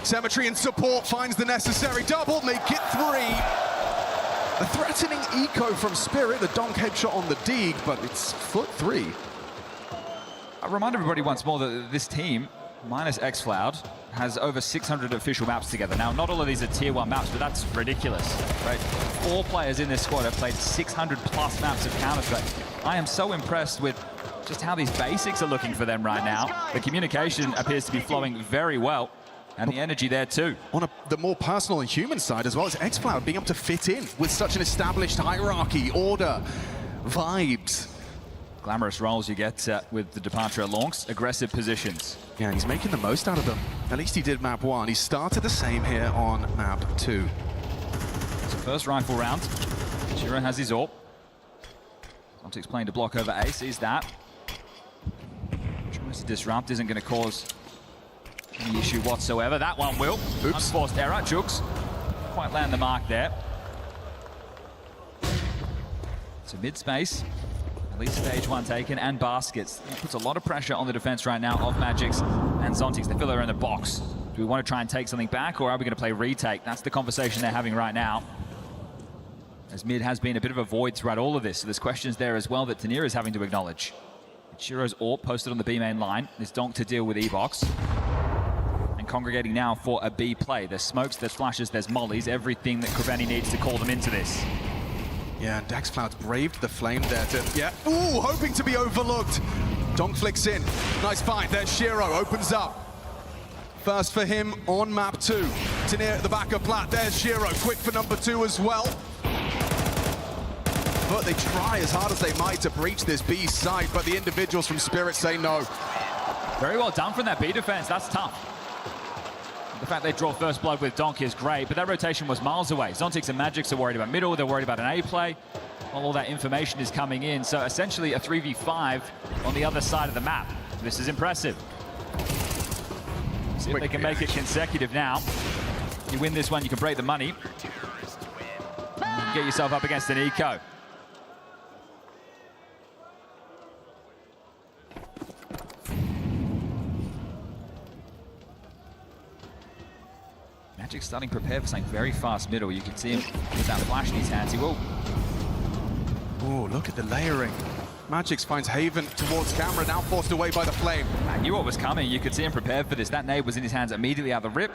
Cemetery and support finds the necessary double, make it 3. A threatening eco from Spirit, the Donk headshot on the Deeg, but it's foot 3. I remind everybody once more that this team, minus xFloud, has over 600 official maps together. Now, not all of these are tier 1 maps, but that's ridiculous, right? 4 players in this squad have played 600 plus maps of Counter-Strike. I am so impressed with just how these basics are looking for them right now. The communication appears to be flowing very well, and the energy there too. On the more personal and human side as well, as xFloud being able to fit in with such an established hierarchy, order, vibes. Glamorous roles you get with the departure of Lonks, aggressive positions. Yeah, he's making the most out of them. At least he did map 1. He started the same here on map 2. So first rifle round. Shiro has his AWP. Zontics playing to block over A, sees that. Tries to disrupt, isn't going to cause any issue whatsoever. That one will. Oops. Unforced error. Jugs quite land the mark there. So mid-space, at least stage 1 taken, and baskets. That puts a lot of pressure on the defense right now of Magic's and Zontics. They feel they're in the box. Do we want to try and take something back, or are we going to play retake? That's the conversation they're having right now. As mid has been a bit of a void throughout all of this, so there's questions there as well that Tania is having to acknowledge. Shiro's AWP posted on the B main line. There's Donk to deal with E-Box. And congregating now for a B play. There's smokes, there's flashes, there's mollies, everything that Krabeni needs to call them into this. Yeah, and Daxcloud's braved the flame there to, ooh, hoping to be overlooked. Donk flicks in, nice find, there's Shiro, opens up. First for him on map 2. Tenier at the back of Plat, there's Shiro, quick for number 2 as well. But they try as hard as they might to breach this B site, but the individuals from Spirit say no. Very well done from that B defense, that's tough. The fact they draw first blood with Donk is great, but that rotation was miles away. Zontix and Magics are worried about middle, they're worried about an A play. All that information is coming in, so essentially a 3v5 on the other side of the map. This is impressive. See if they can make it consecutive now. You win this one, you can break the money. Get yourself up against an eco. Magic's starting to prepare for something very fast middle. You can see him with that flash in his hands. He will. Oh, look at the layering. Magix finds Haven towards camera, now forced away by the flame. I knew what was coming. You could see him prepared for this. That nade was in his hands immediately out of the rip.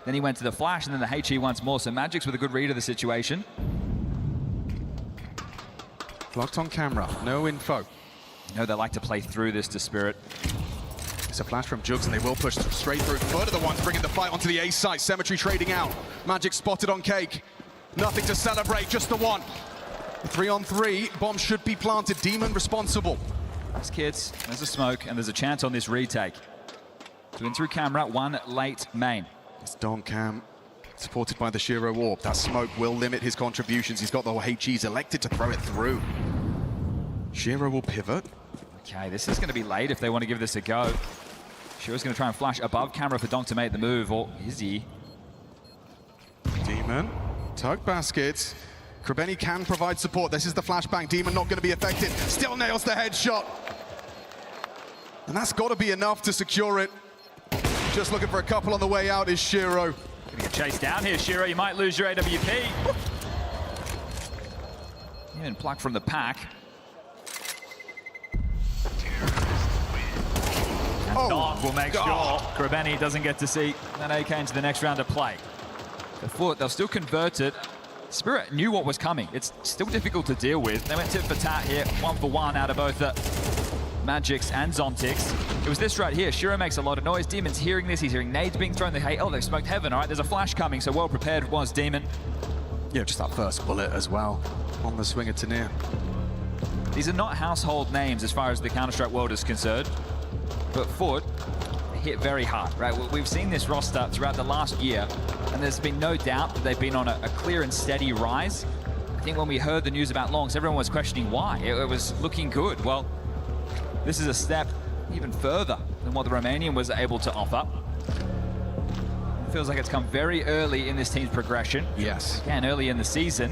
Then he went to the flash and then the HE once more. So Magix with a good read of the situation. Blocked on camera, no info. You know they like to play through this to Spirit. It's a flash from Jugs and they will push straight through. Further the ones bringing the fight onto the A site. Cemetery trading out. Magic spotted on Cake. Nothing to celebrate, just the one. 3-on-3, bomb should be planted. Demon responsible. There's kids, there's a smoke, and there's a chance on this retake. Two in through camera, one late main. It's Don Cam, supported by the Shiro Orb. That smoke will limit his contributions. He's got the HEs elected to throw it through. Shiro will pivot. Okay, this is going to be late if they want to give this a go. Shiro's going to try and flash above camera for Donk to make the move, or is he? Demon, tug baskets. Krabeni can provide support. This is the flashbang. Demon not going to be affected. Still nails the headshot. And that's got to be enough to secure it. Just looking for a couple on the way out is Shiro. Gonna get chased down here, Shiro. You might lose your AWP. Even plucked from the pack. And Donk will make sure Krabeni doesn't get to see that AK into the next round of play. The foot, they'll still convert it. Spirit knew what was coming. It's still difficult to deal with. They went tit for tat here, 1-for-1 out of both the Magix and Zontix. It was this right here. Shiro makes a lot of noise. Demon's hearing this. He's hearing nades being thrown. Oh, they've smoked heaven. All right, there's a flash coming, so well prepared was Demon. Yeah, just that first bullet as well on the swing of Tenier. These are not household names as far as the Counter-Strike world is concerned, but Foot hit very hard, right? We've seen this roster throughout the last year, and there's been no doubt that they've been on a clear and steady rise. I think when we heard the news about Longs, everyone was questioning why. It was looking good. Well, this is a step even further than what the Romanian was able to offer. It feels like it's come very early in this team's progression. Yes. Again, early in the season.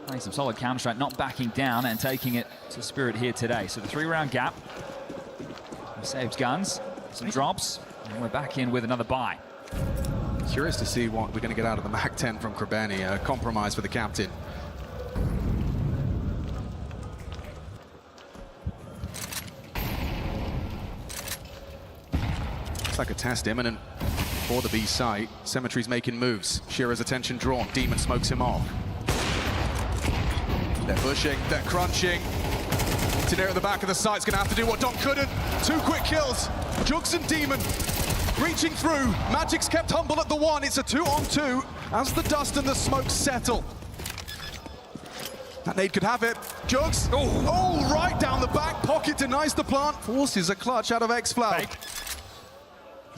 Playing some solid Counter-Strike, not backing down and taking it to Spirit here today. So the 3-round gap. Saves guns, some drops, and we're back in with another buy. Curious to see what we're going to get out of the Mac 10 from Krabeni. A compromise for the captain. Looks like a test imminent for the B site. Cemetery's making moves. Shiro's attention drawn. Demon smokes him off. They're pushing, they're crunching. Tenier at the back of the site's going to have to do what Donk couldn't. 2 quick kills. Jugs and Demon reaching through. Magic's kept humble at the 1. It's a 2-on-2 as the dust and the smoke settle. That nade could have it. Jugs. Oh, right down the back pocket. Denies the plant. Forces a clutch out of X-Flow. He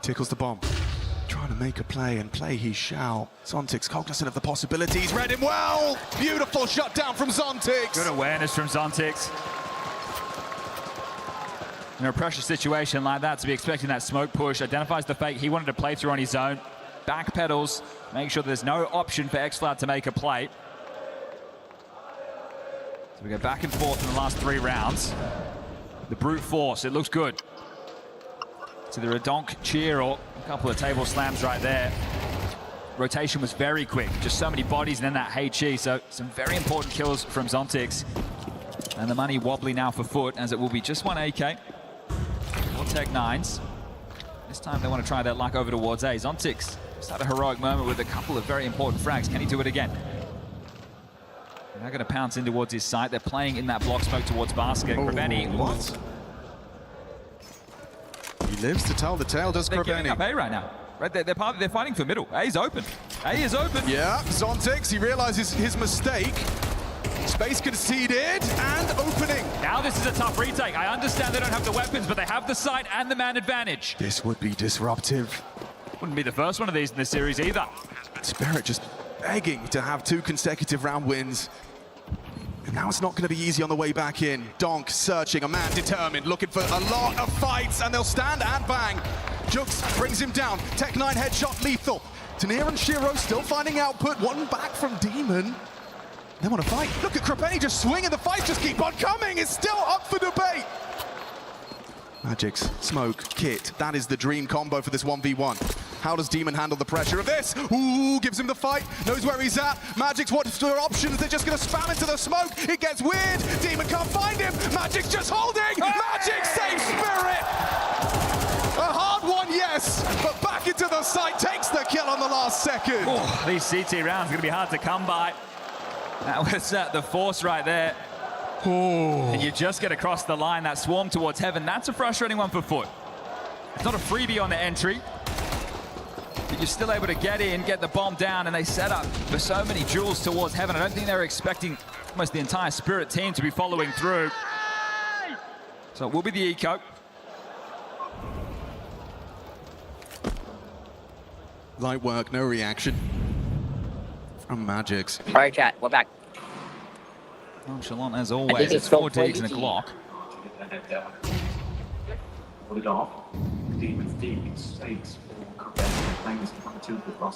tickles the bomb. Trying to make a play, and play he shall. Zontix cognizant of the possibilities. Read him well. Beautiful shut down from Zontix. Good awareness from Zontix. In a pressure situation like that, to be expecting that smoke push, identifies the fake he wanted to play through on his own, back pedals, make sure there's no option for X-Flood to make a play. So we go back and forth in the last 3 rounds. The brute force, it looks good. It's either a Donk cheer or a couple of table slams right there. Rotation was very quick, just so many bodies and then that HE, so some very important kills from Zontix. And the money wobbly now for Foot, as it will be just 1 AK. Tech 9s. This time they want to try their luck over towards A. Zontix Just had a heroic moment with a couple of very important frags. Can he do it again? They're going to pounce in towards his site. They're playing in that block smoke towards basket. Krabeni. What? He lives to tell the tale, does They're Krabeni. giving up A right now. Right, they're fighting for middle. A's open. A is open. Yeah, Zontix, he realizes his mistake. Space conceded and opening. Now this is a tough retake. I understand they don't have the weapons, but they have the site and the man advantage. This would be disruptive. Wouldn't be the first one of these in this series either. Spirit just begging to have 2 consecutive round wins. And now it's not going to be easy on the way back in. Donk searching, a man determined, looking for a lot of fights, and they'll stand and bang. Jux brings him down. Tech 9 headshot lethal. Tanir and Shiro still finding output. One back from Demon. They want to fight. Look at Krabeni just swinging. The fights just keep on coming. It's still up for debate. Magic's smoke, kit. That is the dream combo for this 1v1. How does Demon handle the pressure of this? Ooh, gives him the fight. Knows where he's at. Magic's what's their options? They're just going to spam into the smoke. It gets weird. Demon can't find him. Magic's just holding. Magic saves Spirit. A hard one, yes, but back into the site. Takes the kill on the last second. Oh, these CT rounds are going to be hard to come by. That was the force right there. And you just get across the line, that swarm towards heaven. That's a frustrating one for Foot. It's not a freebie on the entry, but you're still able to get in, get the bomb down, and they set up for so many duels towards heaven. I don't think they were expecting almost the entire Spirit team to be following through. So it will be the eco. Light work, no reaction from Magic's. All right, chat, we're back. Nonchalant as always. It's 4 digs and a Glock.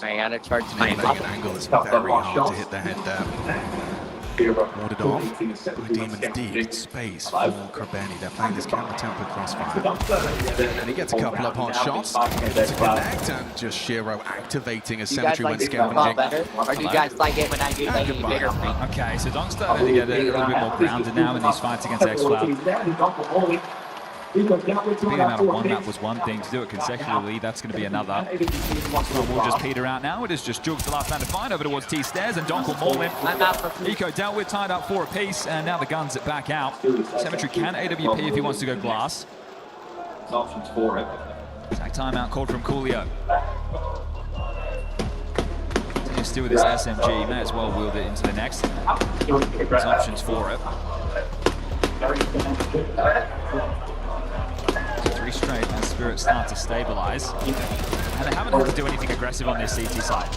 I gotta charge my angle is very hard to hit the head there. Warded off by Demon's deep space for Krabeni. They're playing this counter-tempered crossfire. And he gets a couple of hot shots to connect, and just Shiro activating as Symmetry went scavenging. Or do you guys like it when I do like it bigger? Okay, so Donk's starting to get a little bit more grounded now in these fights against X-Cloud. To beat him out of one map was one thing, to do it consecutively, that's going to be another. We'll just peter out now. It is just Jugs, the last man to find, over towards T-Stairs, and Donk will maul in. Eco dealt with, tied up 4 apiece, and now the guns it back out. Symmetry can AWP if he wants to go glass. Options for it. Attack timeout called from Coolio. Continues still with this SMG, may as well wield it into the next. There's options for it. 3 straight as Spirit start to stabilize. And they haven't had to do anything aggressive on their CT side.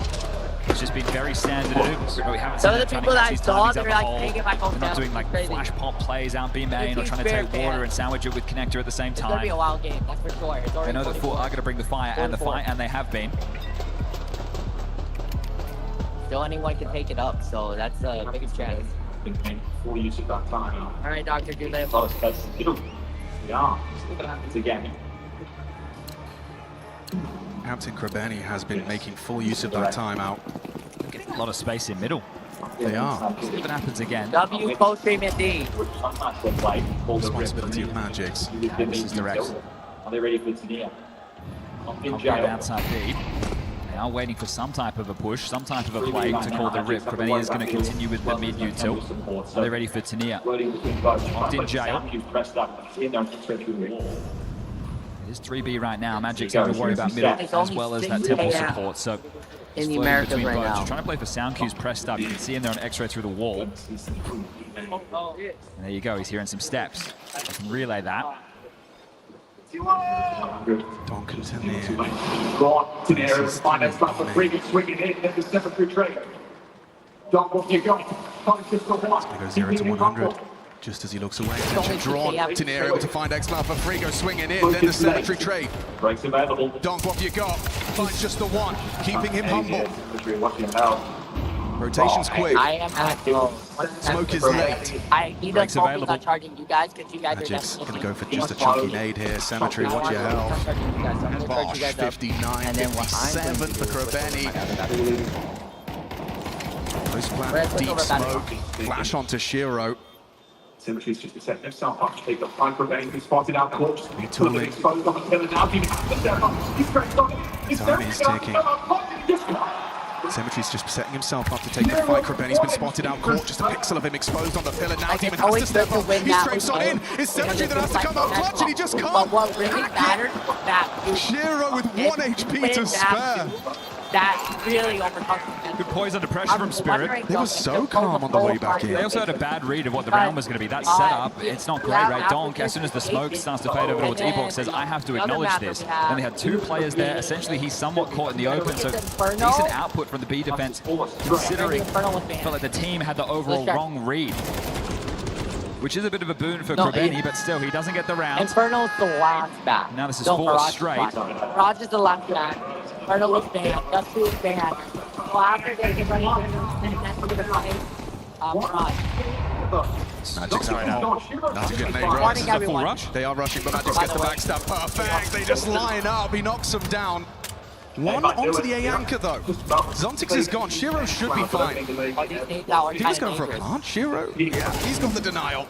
It's just been very standard moves. We haven't seen Some of the people that I saw, they're like, hey, if I go not doing like flash pop plays out B main or trying to take water and sandwich it with connector at the same time. It's gonna be a wild game, that's for sure. They know that Foot are going to bring the fire and the fight, and they have been. Still anyone can take it up, so that's a big chance. Full use of that time. All right, Dr. Do that. Yeah, still gonna happen again. Captain Krabeni has been making full use of that timeout. Getting a lot of space in middle. They are. See if it happens again. W post treatment D. Responsibility of Magic's. This is direct. Are they ready for Tania? Outside B. They are waiting for some type of a push, some type of a play to call the rip. Krabeni is going to continue with the mid-util. Are they ready for Tania? Locked in jail. It is 3B right now. Magic's having to worry about middle as well as that temple support. So in the Americas right now. Just trying to play for sound cues pressed up. You can see him there on X-ray through the wall. And there you go. He's hearing some steps. I can relay that. Donk and Tanir. Tanir is fine. That's not for free. Swinging in at the 7-3 trade. Donk, what you got? It's going to go 0 to 100. Just as he looks away, attention drawn. Tanir able to find X-Cloud for Frigo swinging in. Then the Symmetry trade. Breaks available. Donk, what have you got? Finds just the one, keeping him humble. Rotation's quick. I am active. Smoke is late. He does focus on charging you guys because you guys Magic's going to go for just a chunky nade here. Symmetry, watch your health. And Bosch, 59, 57 for Krabeni. Post plant, deep smoke. Flash onto Shiro. Symmetry's just to set himself up to take the front for Bane, who spotted out close. Retooling. Exposed on the pillar now. He's pressed on it. Time is ticking. Symmetry's just setting himself up to take the fight. Krabenny's been spotted out court, just a pixel of him exposed on the pillar. Now Demon has to step up. He strafes on in. It's Symmetry that has to come out clutch, and he just can't. But what really mattered was that Shiro with 1 HP to spare. That really overcomes him. Good poise under pressure from Spirit. They were so calm on the way back in. They also had a bad read of what the round was going to be. That setup, it's not great, right? Donk, as soon as the smoke starts to fade over towards Evox, says, I have to acknowledge this. Then they had 2 players there. Essentially, he's somewhat caught in the open, so decent output from the B defense, considering felt like the team had the overall wrong read. Which is a bit of a boon for Krabenny, but still, he doesn't get the round. Infernal's the last back. Now this is 4 straight. Raj is the last back. Infernal was banned. Dusty was banned. So after they get ready to the fight, Raj. Magic's out now. That's a good name. Right, this is a full rush. They are rushing, but Magix gets the backstab. Perfect. They just line up. He knocks them down. One onto the A anchor though. Zontix is gone. Shiro should be fine. He's going for a plant. Shiro? Yeah, he's got the denial.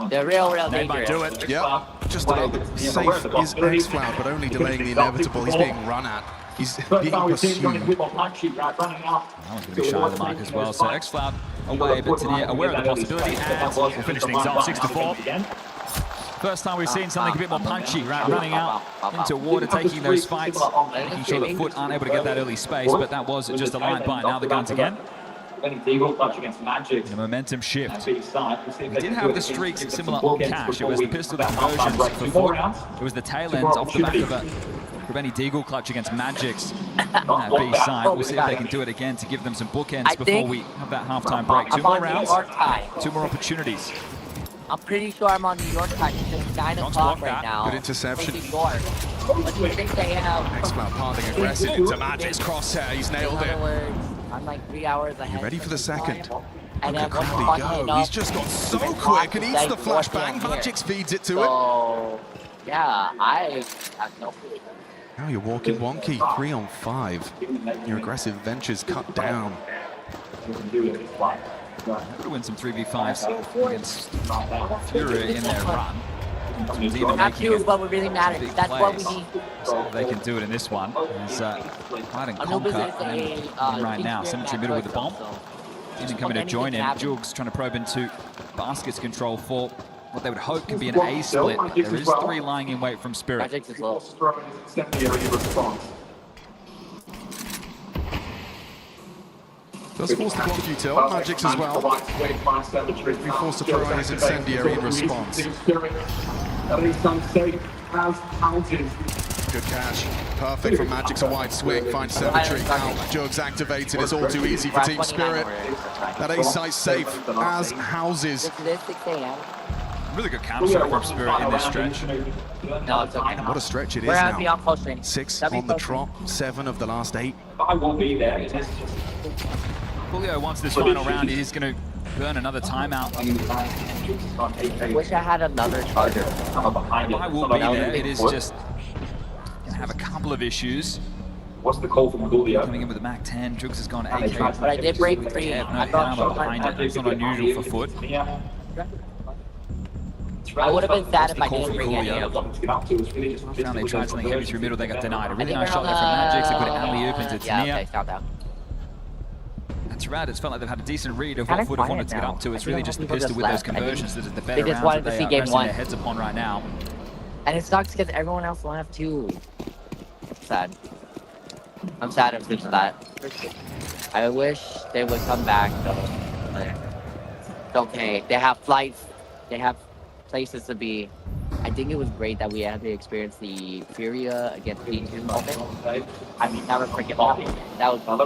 They're real They might do dangerous. it. Yeah, just about safe is X-Cloud, but only delaying the inevitable. He's being run at. He's being pursued. That one's going to be shy of the mark as well. So X-Cloud away, but Tania aware of the possibility, and we'll finish things off 6-4. First time we've seen something a bit more punchy, right? Running out into water, taking those fights, making sure that Foot aren't able to get that early space, but that was just a light bite. Now the guns again. The momentum shift. We did have the streaks similar on Cash. It was the pistol conversions for Foot. It was the tail ends off the back of a Krabenny Deagle clutch against Magix on that B side. We'll see if they can do it again to give them some bookends before we have that halftime break. 2 more rounds, 2 more opportunities. I'm pretty sure I'm on New York time. It's 9 o'clock right now. Good interception. What do you think they have? X-Cloud parting aggressive into Magic's crosshair. He's nailed it. I'm like 3 hours ahead. You ready for the second? And Look at Krabby go. He's just got so quick and eats the flashbang. Magix feeds it to him. Yeah, I have no clue. Now you're walking wonky. 3 on 5. Your aggressive ventures cut down. Could win some 3v5s against Fury in their run. That's what would really matter. That's what we need. So they can do it in this one. There's Clyde and Conker right now. Symmetry middle with the bomb. Demon coming to join him. Jugs trying to probe into Basket's control for what they would hope could be an A split. There is 3 lying in wait from Spirit. Does force the block util, Magix as well. He forced to throw in his incendiary in response. Good catch. Perfect from Magix, a wide swing. Finds Symmetry. Now Jugs activated. It's all too easy for Team Spirit. That A site's safe as houses. Really good counter shot from Spirit in this stretch. No, it's okay. What a stretch it is now. 6 on the trot, 7 of the last 8. I won't be there. Julio wants this final round. He's going to burn another timeout. Wish I had another charger. I will be there. It is just going to have a couple of issues. What's the call from Julio? Coming in with the Mac 10. Jugs has gone AK. But I did break 3. No hammer behind it. It's not unusual for Foot. I would have been sad if I didn't bring any of them. Found they tried something heavy through middle. They got denied. A really nice shot there from Magix. A good alley-oop into Tania. That's right. It's felt like they've had a decent read of what Foot have wanted to get up to. It's really just the pistol with those conversions that is the better rounds that they are pressing their heads upon right now. And it sucks because everyone else will have 2. Sad. I'm sad of that. I wish they would come back though. It's okay. They have flights. They have places to be. I think it was great that we had to experience the Furia against the moment. I mean, never forget that. That was fun.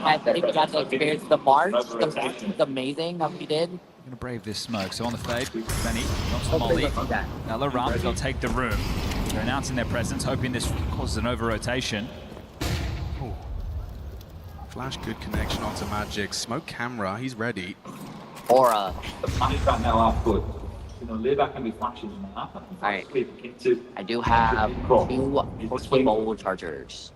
I think we got to experience the march. The march was amazing that we did. Going to brave this smoke. So on the fade, Benny knocks the molly. Now LaRump, they'll take the room. They're announcing their presence, hoping this causes an over-rotation. Flash, good connection onto Magix. Smoke camera, he's ready. Aura. The punish right now are good. You know, lay back and be flashes in the map. Alright. I do have 2 Pokeball chargers.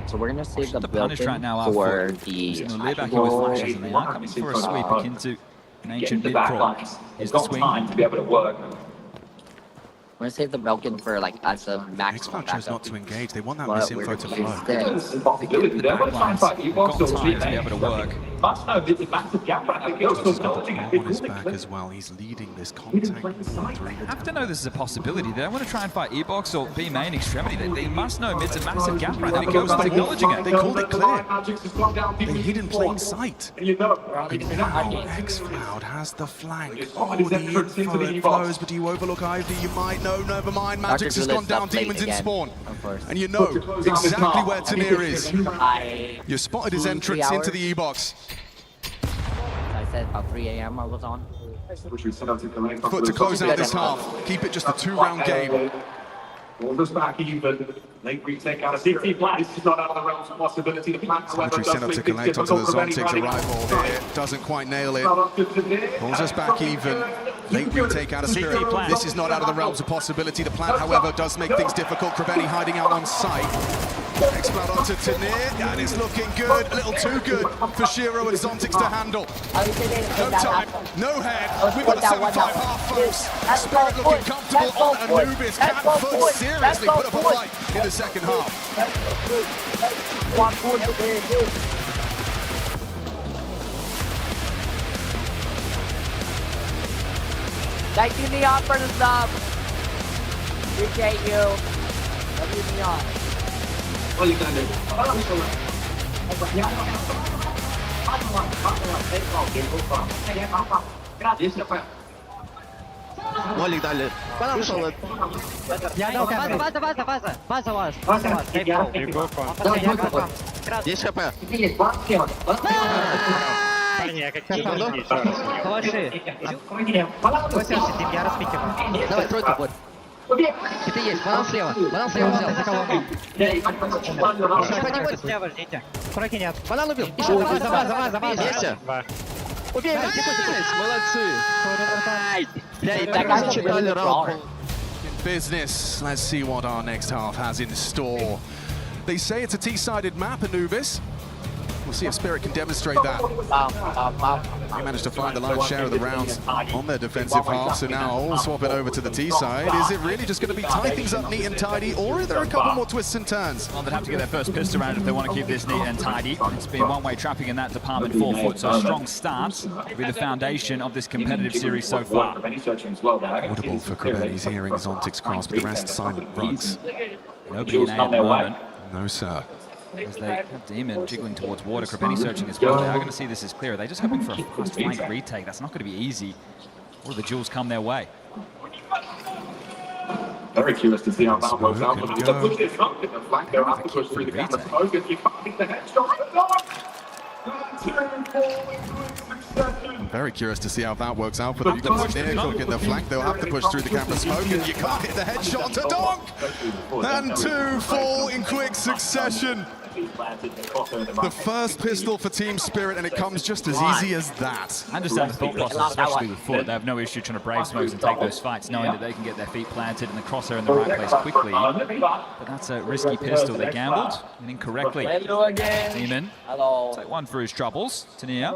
So we're gonna save the punish right now for the lay back with flashes, and they are coming for a sweep akin to an ancient mid crawl. Is the swing time to be able to work. gonna save the Belkin for like as a maximum chose not to engage. They want that But misinfo we're to gonna use flow. this. The backlines have got time to be able to work. On his back as well. He's leading this contact. They have to know this is a possibility. They don't want to try and fight E-Box or B main extremity. They must know mid's a massive gap right now. He goes to acknowledging it. They called it clear. They hid in plain sight. And now X-Cloud has the flank. Oh, the info it flows, but do you overlook Ivy? You might know, never mind. Magic's has gone down, Demons in spawn. And you know exactly where Tanir is. You spotted his entrance into the E-Box. I said about 3 a.m. I was on. But to close out this half, keep it just a 2-round game. Orders back even. Late retake out of CT plan. This is not out of the realms of possibility. The plan, Cemetery set up to connect onto the Zontig's arrival here. Doesn't quite nail it. Pulls us back even. Late retake out of Spirit. This is not out of the realms of possibility. The plan, however, does make things difficult. Kraveni hiding out on site. X-Cloud onto Tanir, and it's looking good. A little too good for Shiro and Zontig's to handle. No time, no head. We've got a 7-5 half, folks. Spirit looking comfortable on Anubis. Can Foot seriously put up a fight in the second half? Thank you, Neon, for the sub. Appreciate you. Love you, Neon. Молик дали. Вышел. База вас. 10 хп. Давай, тройку будет. Хиты есть, банан слева взял. Не будет слева, ждите. Тройки нет. Банан убил. Еще база. Есть? Убей, молодцы. Business. Let's see what our next half has in store. They say it's a T-sided map, Anubis. We'll see if Spirit can demonstrate that. They managed to find the lion's share of the rounds on their defensive half, so now all swapping over to the T side. Is it really just going to be tie things up neat and tidy, or are there a couple more twists and turns? Well, they'd have to get their first pistol round if they want to keep this neat and tidy. It's been one-way trapping in that department, 4 foot, so a strong start will be the foundation of this competitive series so far. Audible for Kraveni's hearing Zontig's cross, but the rest silent rugs. Nobody in A at the moment. No, sir. As they have Demon jiggling towards water, Kraveni searching as well. They are going to see this as clear. Are they just hoping for a fast flank retake? That's not going to be easy. Or the jewels come their way. Very curious to see how that works out. But the push is up in the flank. They'll have to push through the camera smoke. If you can't get the headshot, I'm very curious to see how that works out for them. You've got Tanir cooking the flank. They'll have to push through the camera smoke, and you can't hit the headshot to Donk! And 2 fall in quick succession. The first pistol for Team Spirit, and it comes just as easy as that. I understand the thought process, especially with Foot. They have no issue trying to brave smokes and take those fights, knowing that they can get their feet planted and the crosshair in the right place quickly. But that's a risky pistol. They gambled and incorrectly. Demon, take one for his troubles. Tanir.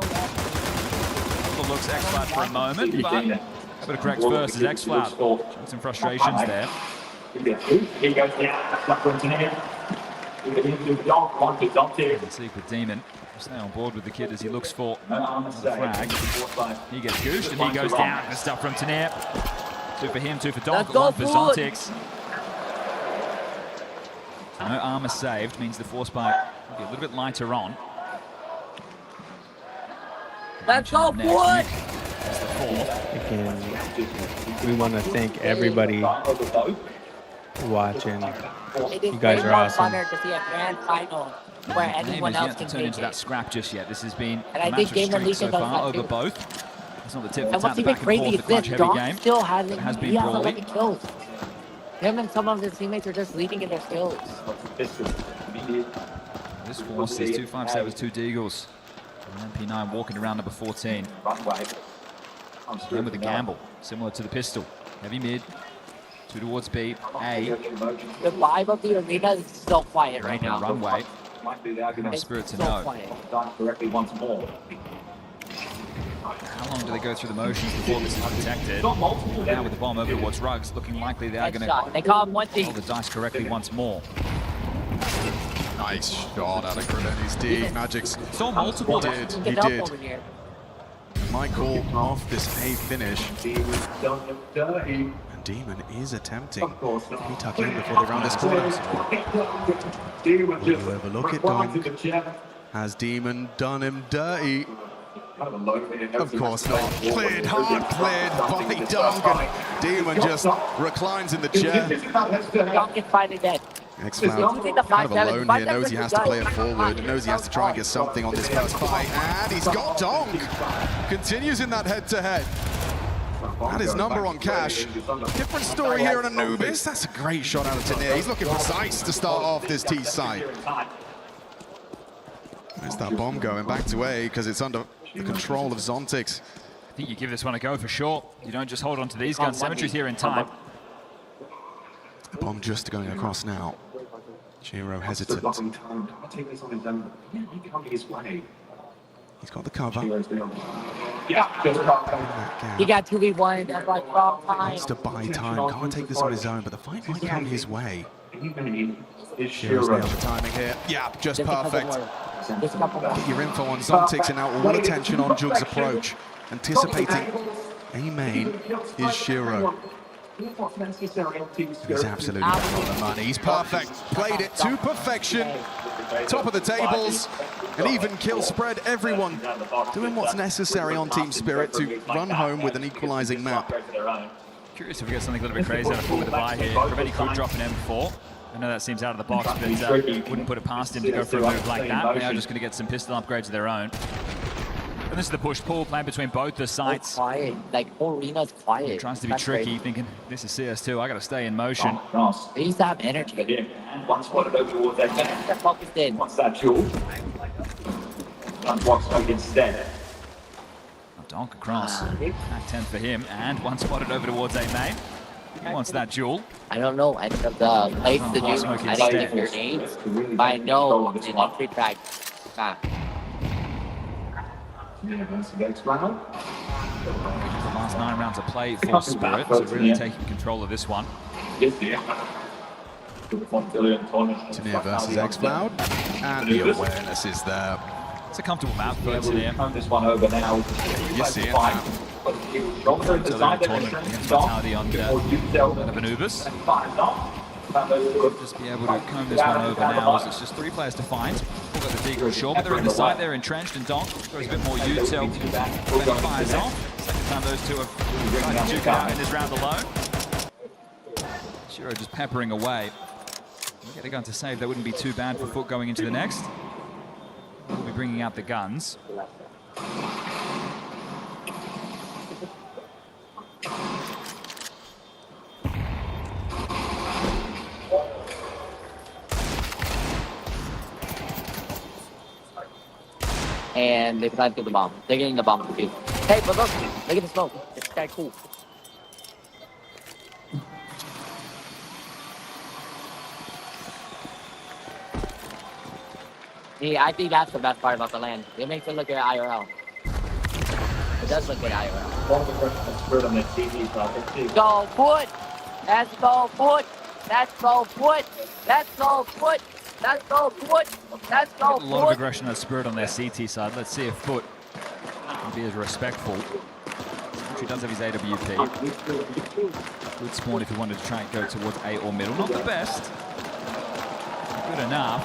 Looks X-Flat for a moment, but a bit of correct first as X-Flat. Showing some frustrations there. Seek with Demon. Stay on board with the kid as he looks for the flag. He gets goosed and he goes down. Good stuff from Tanir. 2 for him, 2 for Donk, 1 for Zontig's. No armor saved means the force spike will be a little bit lighter on. Let's go, boy! Again, we want to thank everybody watching. You guys are awesome. To see a grand final where anyone else can turn into that scrap just yet. This has been and a I match think of streak so far over both. That's not the tip for tat, the back and forth, the clutch heavy game. Still hasn't, has been he hasn't brawly. let kills. Him and some of his teammates are just leading in their kills. This force is 2 5-7s, 2 Deagles. And MP9 walking around number 14. Again with a gamble, similar to the pistol. Heavy mid, 2 towards B, A. The vibe of the arena is so quiet right now. Runway. Spirit to know. directly once more. How long do they go through the motions before this is detected? Now with the bomb over towards Ruggs, looking likely they are going to They call him one thing. roll the dice correctly once more. Nice shot out of Graveni's D. Magic's saw multiple. He did. Might call off this A finish. And Demon is attempting to tuck in before they round this corner. Will you overlook it, Donk? Has Demon done him dirty? Of course not. Cleared, hard cleared by Donk. And Demon just reclines in the chair. Donk is finally dead. X-Cloud kind of alone here, knows he has to play it forward, knows he has to try and get something on this first fight, and he's got Donk! Continues in that head-to-head. That is number on Cash. Different story here on Anubis. That's a great shot out of Tania. He's looking precise to start off this T side. There's that bomb going back to A because it's under the control of Zontix. I think you give this one a go for sure. You don't just hold on to these guns. Symmetry's here in time. The bomb just going across now. Giro hesitant. He's got the cover. He got 2v1. That's like wrong time. Wants to buy time. Can't take this on his own, but the fight might come his way. Giro's nailed the timing here. Yeah, just perfect. Get your info on Zontix and now all attention on Jug's approach. Anticipating a main is Shiro. He's absolutely on the money. He's perfect. Played it to perfection. Top of the tables. An even kill spread. Everyone doing what's necessary on Team Spirit to run home with an equalizing map. Curious if we get something a little bit crazy out of with the buy here. Preveni could drop an M4. I know that seems out of the box, but wouldn't put it past him to go for a move like that. They are just going to get some pistol upgrades of their own. And this is the push-pull plan between both the sites. Quiet, like whole arena's quiet. He tries to be tricky, thinking this is CS2. I got to stay in motion. They used to have energy. Once spotted over towards that man. Focused in. What's that jewel? One smoke instead. Donk across. Back 10 for him, and one spotted over towards A main. He wants that jewel. I don't know. I think the place to do. I think if your names, I know in every track. The last 9 rounds of play for Spirit, so really taking control of this one. Tania versus X-Cloud, and the awareness is there. It's a comfortable map for Tania. This one over now. You see it now. Vitality on Anubis. Just be able to comb this one over now as it's just 3 players to find. We've got the Deagle short, but they're in the side, they're entrenched, and Donk throws a bit more util. Then fires off. Second time those two have tried to duke it out in this round alone. Shiro just peppering away. Get a gun to save, that wouldn't be too bad for Foot going into the next. We'll be bringing out the guns. And they planted the bomb. They're getting the bomb. Hey, but look at the smoke. It's that cool. Yeah, I think that's the best part about the land. It makes it look at IRL. It does look at IRL. Go foot! Let's go foot! Let's go foot! Let's go foot! Let's go foot! Let's go foot! A lot of aggression at Spirit on their CT side. Let's see if Foot can be as respectful. He does have his AWP. Good spawn if he wanted to try and go towards A or middle. Not the best. Good enough.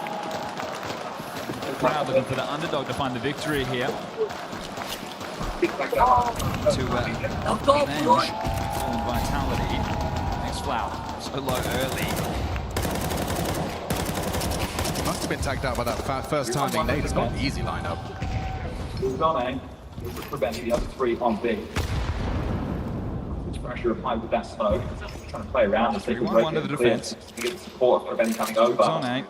The crowd looking for the underdog to find the victory here. To avenge fallen vitality. Next Flower. So low early. Must have been tagged out by that first timing. Nate has got an easy lineup. Preventing the other 3 on B. Pressure applied with that smoke. Trying to play around as they can break under the defense. To get the support of Preveni coming over. On A.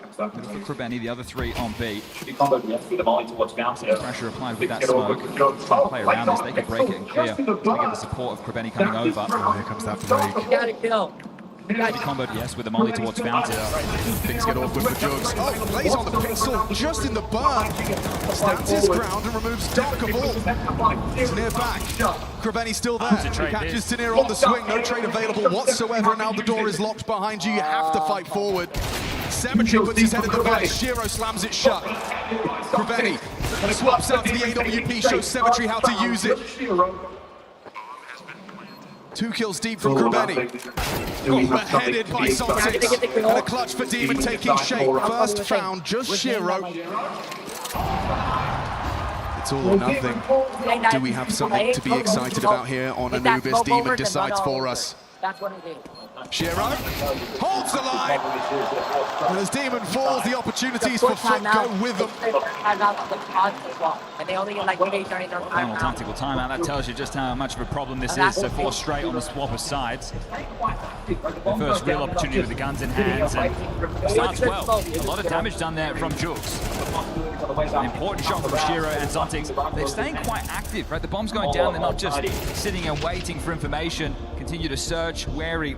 Preveni, the other 3 on B. Should be comboed with the volley towards bounce here. Pressure applied with that smoke. Trying to play around this. They can break it and clear. Trying to get the support of Preveni coming over. Oh, here comes that break. Got it, kill. Comboed, yes, with the molly towards Fountain. Things get awkward for Jugs. Oh, lays on the pixel, just in the burn. Stands his ground and removes Dark of all. Tanier back. Kraveni still there. He catches Tanier on the swing. No trade available whatsoever. Now the door is locked behind you. You have to fight forward. Cemetery puts his head in the vest. Shiro slams it shut. Kraveni swaps out to the AWP, shows Cemetery how to use it. 2 kills deep from Kraveni. Beheaded by Zontics. And a clutch for Demon taking shape. First found, just Shiro. It's all or nothing. Do we have something to be excited about here on Anubis? Demon decides for us. Shiro holds the line. And as Demon falls, the opportunities for Foot go with them. Final tactical timeout, that tells you just how much of a problem this is. So 4 straight on the swap of sides. The first real opportunity with the guns in hands, and starts well. A lot of damage done there from Jugs. An important shot from Shiro and Zontics. They're staying quite active, right? The bomb's going down, they're not just sitting and waiting for information. Continue to search, wary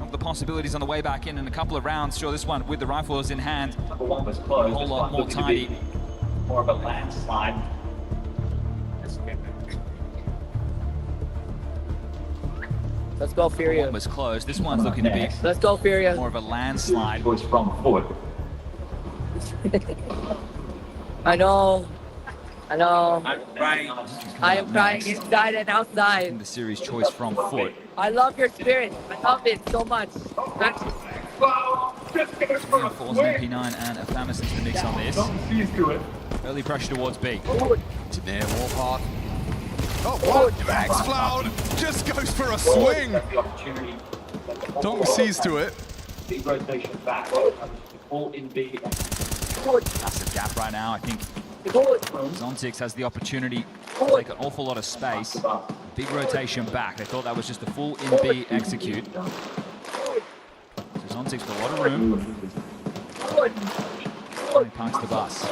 of the possibilities on the way back in a couple of rounds. Sure, this one with the rifles in hand, a whole lot more tidy. More of a landslide. Let's go, Furia. One was closed. This one's looking to be Let's go, Furia. more of a landslide. From forward. I know. I know. I am crying inside and outside. The series choice from Foot. I love your spirit. I love it so much. Falls an MP9 and a Famis into the mix on this. Early pressure towards B. Tanier Warpath. Oh, what? X-Cloud just goes for a swing. Dong sees to it. Big rotation back. All in B. That's the gap right now. I think Zontics has the opportunity to take an awful lot of space. Big rotation back. They thought that was just a full in B execute. So Zontics with a lot of room. And he parks the bus.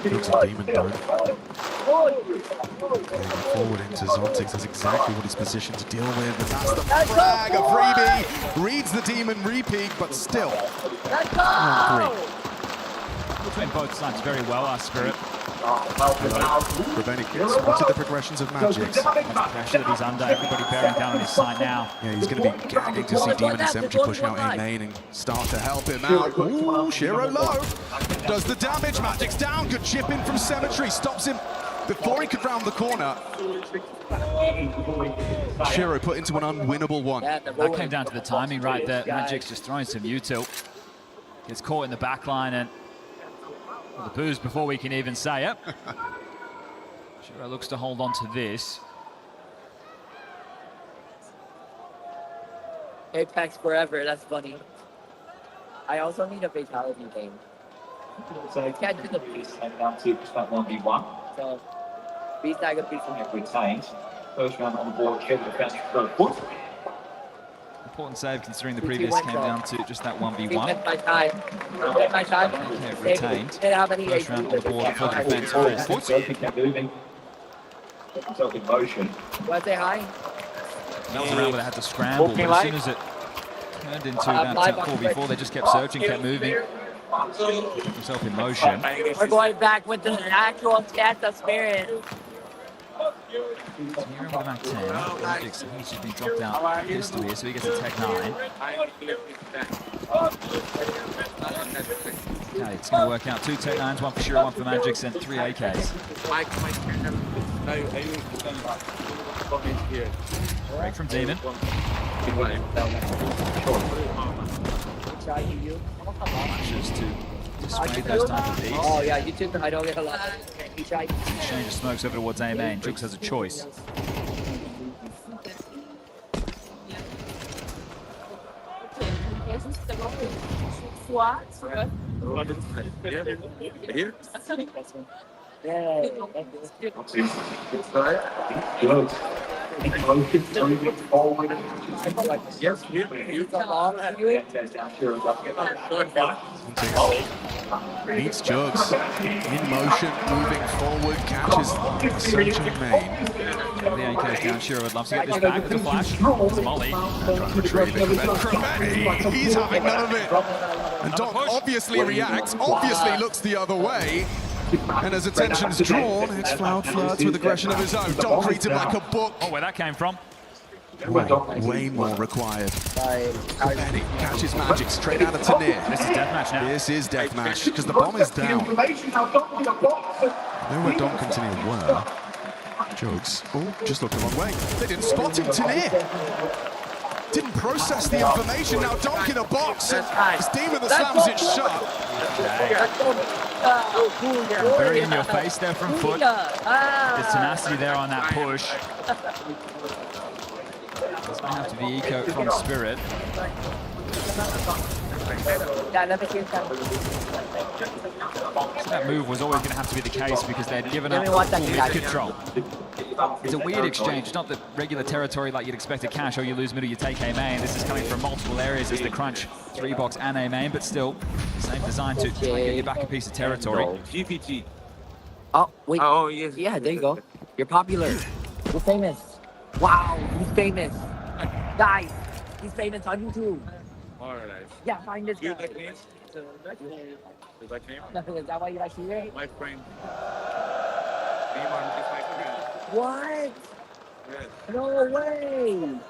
Looks a Demon though. Forward into Zontics. That's exactly what he's positioned to deal with. But that's the frag of Freebie. Reads the Demon repeat, but still. Between both sides very well, our Spirit. Kraveni spotted the progressions of Magix. The pressure that he's under, everybody bearing down on his side now. Yeah, he's going to be gagging to see Demon and Cemetery pushing out A main and start to help him out. Ooh, Shiro low. Does the damage. Magic's down. Good chip in from Cemetery. Stops him before he could round the corner. Shiro put into an unwinnable one. That came down to the timing right there. Magic's just throwing some U-tilt. Gets caught in the back line and the booze before we can even say it. Shiro looks to hold on to this. Apex forever, that's funny. I also need a fatality game. So I can't do the beast and down to just that 1v1. So beast I could be from it retained. First round on the board, Kevin defense for Foot. Important save considering the previous came down to just that 1v1. My time. My time. Okay, retained. First round on the board for the defense for Foot. Moving. Himself in motion. Want to say hi? That was a round where they had to scramble, but as soon as it turned into that 4v4, they just kept searching, kept moving. Himself in motion. We're going back with the actual stats of Spirit. Here on the back 10. Magic's he's just been dropped out pistol here, so he gets a tech 9. Okay, it's going to work out. 2 tech 9s, 1 for Shiro, 1 for Magix, and 3 AKs. Break from Demon. Just to dissuade those type of beats. Oh yeah, you took. I don't get a lot. Exchange of smokes over towards A main. Jugs has a choice. Meets Jugs in motion, moving forward, catches Ascension main. The AK's down. Shiro would love to get this back with the flash. It's Molly. Trying to retrieve it. He's having none of it. And Donk obviously reacts, obviously looks the other way. And as attention's drawn, Xploud flirts with aggression of his own. Donk reads him like a book. Oh, where that came from. Way more required. Benny catches Magic straight out of Tanir. This is deathmatch now. This is deathmatch, because the bomb is down. Know where Donk and Tanir were. Jugs. Oh, just looked the wrong way. They didn't spot him, Tanir. Didn't process the information. Now Donk in a box. And it's Demon that slams it shut. Very in your face there from Foot. There's tenacity there on that push. It's going to have to be eco from Spirit. So that move was always going to have to be the case because they'd given up mid control. It's a weird exchange. It's not the regular territory like you'd expect a cash, or you lose middle, you take A main. This is coming from multiple areas as the crunch 3-box and A main, but still, same design to try and get you back a piece of territory. GPT. Oh, wait. Oh, yes. Yeah, there you go. You're popular. You're famous. Wow, he's famous. Guys, he's famous on YouTube. Alright. Yeah, find this guy. You like names? You like name? Nothing. Is that why you like Shiro? My friend. Neymar is my friend. What? Yes. No way.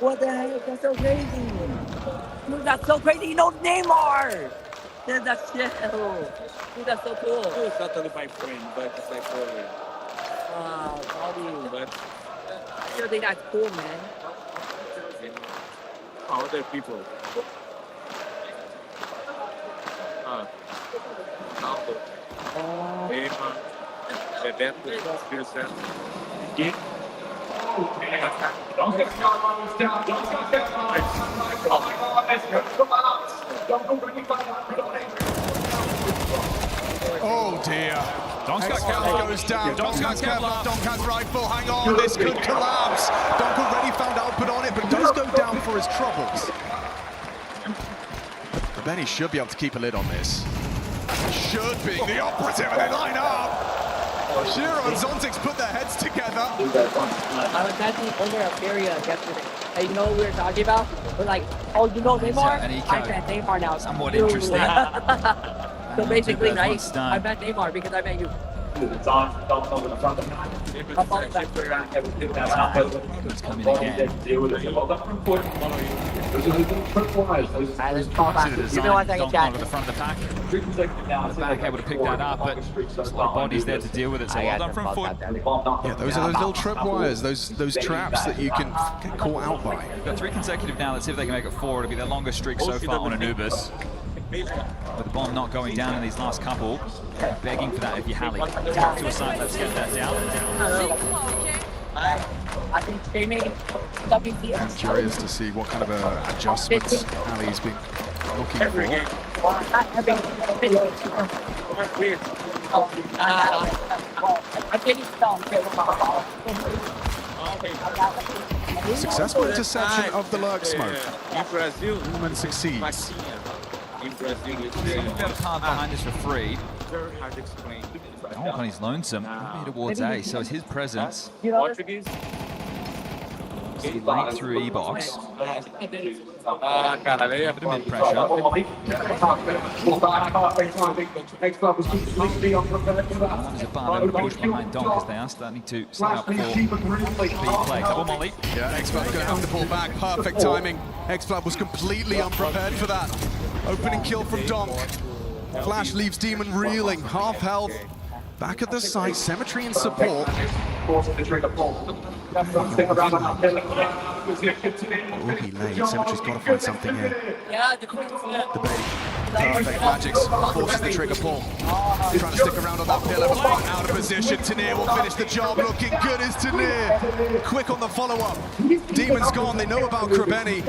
What the heck? That's so crazy. Dude, that's so crazy. You know Neymar. Dude, that's shit. Dude, that's so cool. It's not only my friend, but it's like brother. Wow, buddy. But I still think that's cool, man. Other people. Neymar. Oh dear. Donk's got Xploud goes down. Donk has Kevlar. Donk has rifle. Hang on, this could collapse. Donk already found output on it, but does go down for his troubles. But Benny should be able to keep a lid on this. Should be the operative, and they line up. Shiro and Zontix put their heads together. I was actually under a area yesterday. And you know what we were talking about? We're like, oh, you know Neymar? I met Neymar now. Somewhat interesting. So basically, right? I met Neymar because I met you. It's coming again. Donk over the front of the pack. The back able to pick that up, but there's a lot of bodies there to deal with it. So well done from Foot. Yeah, those are those little tripwires, those traps that you can get caught out by. We've got 3 consecutive now. Let's see if they can make it 4. It'll be their longest streak so far on Anubis. With the bomb not going down in these last couple, begging for that if you Halley. To a side, let's get that down. I think they made WP. I'm curious to see what kind of adjustments Halley's been looking for. Successful interception of the lurk smoke. Woman succeeds. In Brazil, He's got a card behind us for free. very hard to explain. Donk on his lonesome, maybe towards A, so it's his presence. Portuguese? See late through E-box. Cara, Bit of mid-pressure. There's a bar over push behind Donk as they are starting to set up for big play. Double molly. Yeah, Xploud's going to have to pull back. Perfect timing. Xploud was completely unprepared for that. Opening kill from Donk. Flash leaves Demon reeling. Half health. Back at the site. Symmetry and support. Oogie late. Symmetry's got to find something here. The bait. Perfect. Magix forces the trigger pull. Trying to stick around on that pillar, but out of position. Tanir will finish the job. Looking good is Tanir. Quick on the follow-up. Demon's gone. They know about Krabeni.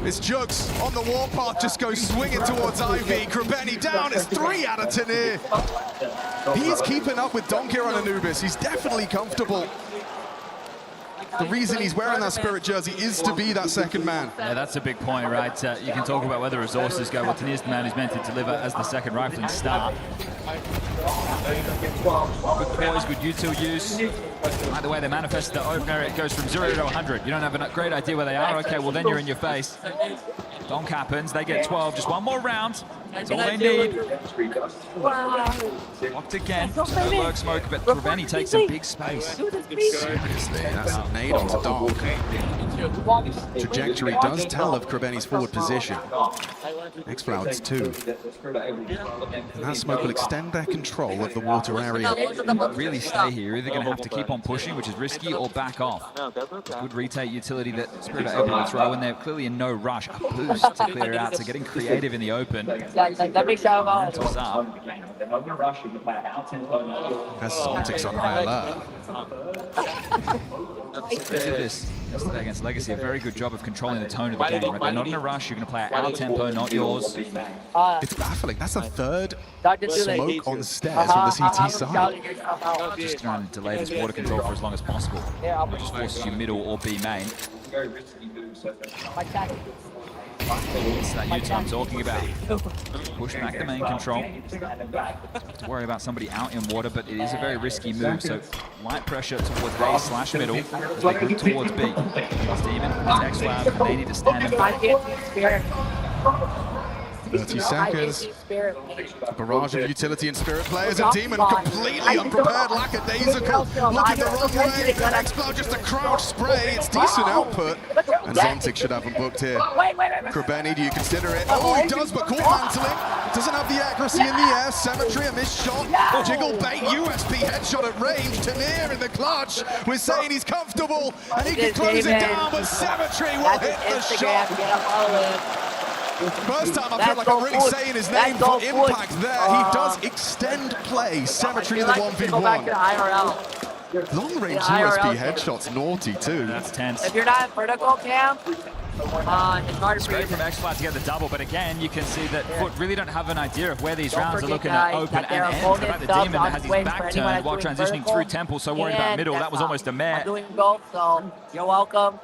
It's Jugs on the warpath, just goes swinging towards Ivy. Krabeni down. It's 3 out of Tanir. He's keeping up with Donkey on Anubis. He's definitely comfortable. The reason he's wearing that Spirit jersey is to be that second man. Yeah, that's a big point, right? You can talk about where the resources go. Well, Tanir's the man who's meant to deliver as the second rifling star. Good poise, good util use. Either way, they manifest the opener. It goes from 0 to 100. You don't have a great idea where they are. Okay, well, then you're in your face. Donk happens. They get 12. Just one more round. That's all they need. Locked again. No lurk smoke, but Krabeni takes a big space. Seriously, that's a nade onto Donk. Trajectory does tell of Krabeni's forward position. X-Clouds too. And that smoke will extend their control of the water area. Really stay here. You're either going to have to keep on pushing, which is risky, or back off. Good retake utility that Spirit are able to throw, and they're clearly in no rush. A boost to clear it out, so getting creative in the open. Mantles up. That's Zontic's on high alert. They did this yesterday against Legacy. A very good job of controlling the tone of the game. Right? They're not in a rush. You're going to play at our tempo, not yours. It's baffling. That's the third smoke on the stairs from the CT side. Just trying to delay this water control for as long as possible. Which just forces you middle or B main. It's that U-turn I'm talking about. Push back the main control. Have to worry about somebody out in water, but it is a very risky move, so light pressure towards A/middle as they move towards B. It's Demon, it's X-Cloud, they need to stand and back. 30 seconds. A barrage of utility and Spirit players, and Demon completely unprepared, lackadaisical, looking the wrong way. X-Cloud just a crouch spray. It's decent output, and Zontic should have him booked here. Krabeni, do you consider it? Oh, he does, but caught mantling. Doesn't have the accuracy in the air. Symmetry, a missed shot. Jiggle bait, USP headshot at range. Tanir in the clutch. We're saying he's comfortable, and he can close it down, but Symmetry will hit the shot. First time I feel like I'm really saying his name for impact there. He does extend play. Symmetry in the 1v1. Long range USP headshots naughty too. That's tense. If you're not vertical cam, it's hard to great from X-Cloud to get the double, but again, you can see that Foot really don't have an idea of where these rounds are looking at open and end. About the Demon that has his back turned while transitioning through Temple, so worried about middle. That was almost a mare. I'm doing both, so you're welcome.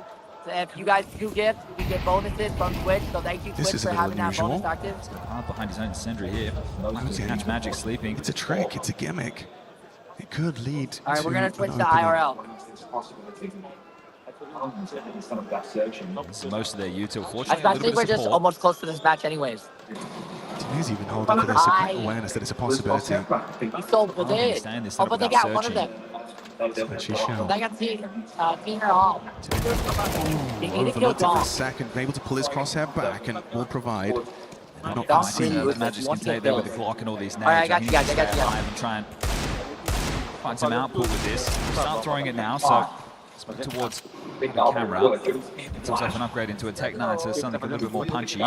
If you guys do gifts, we get bonuses from Twitch, so thank you Twitch for having that bonus active. Hard behind his own Sindri here. Catch Magic sleeping. It's a trick, it's a gimmick. It could lead Alright, we're gonna switch to IRL. Most of their util, fortunately, I think we're just almost close to this match anyways. He's even holding for this awareness that it's a possibility. He's so good. Oh, but they got one of them. She shall. They got Tina Hall. Overlooked it for a second, able to pull his crosshair back and will provide. Not concede. Magic's can take there with the Glock and all these names. I got you guys, And try and find some output with this. Start throwing it now, so split towards the camera. Gets himself an upgrade into a Tech 9, so something a little bit more punchy.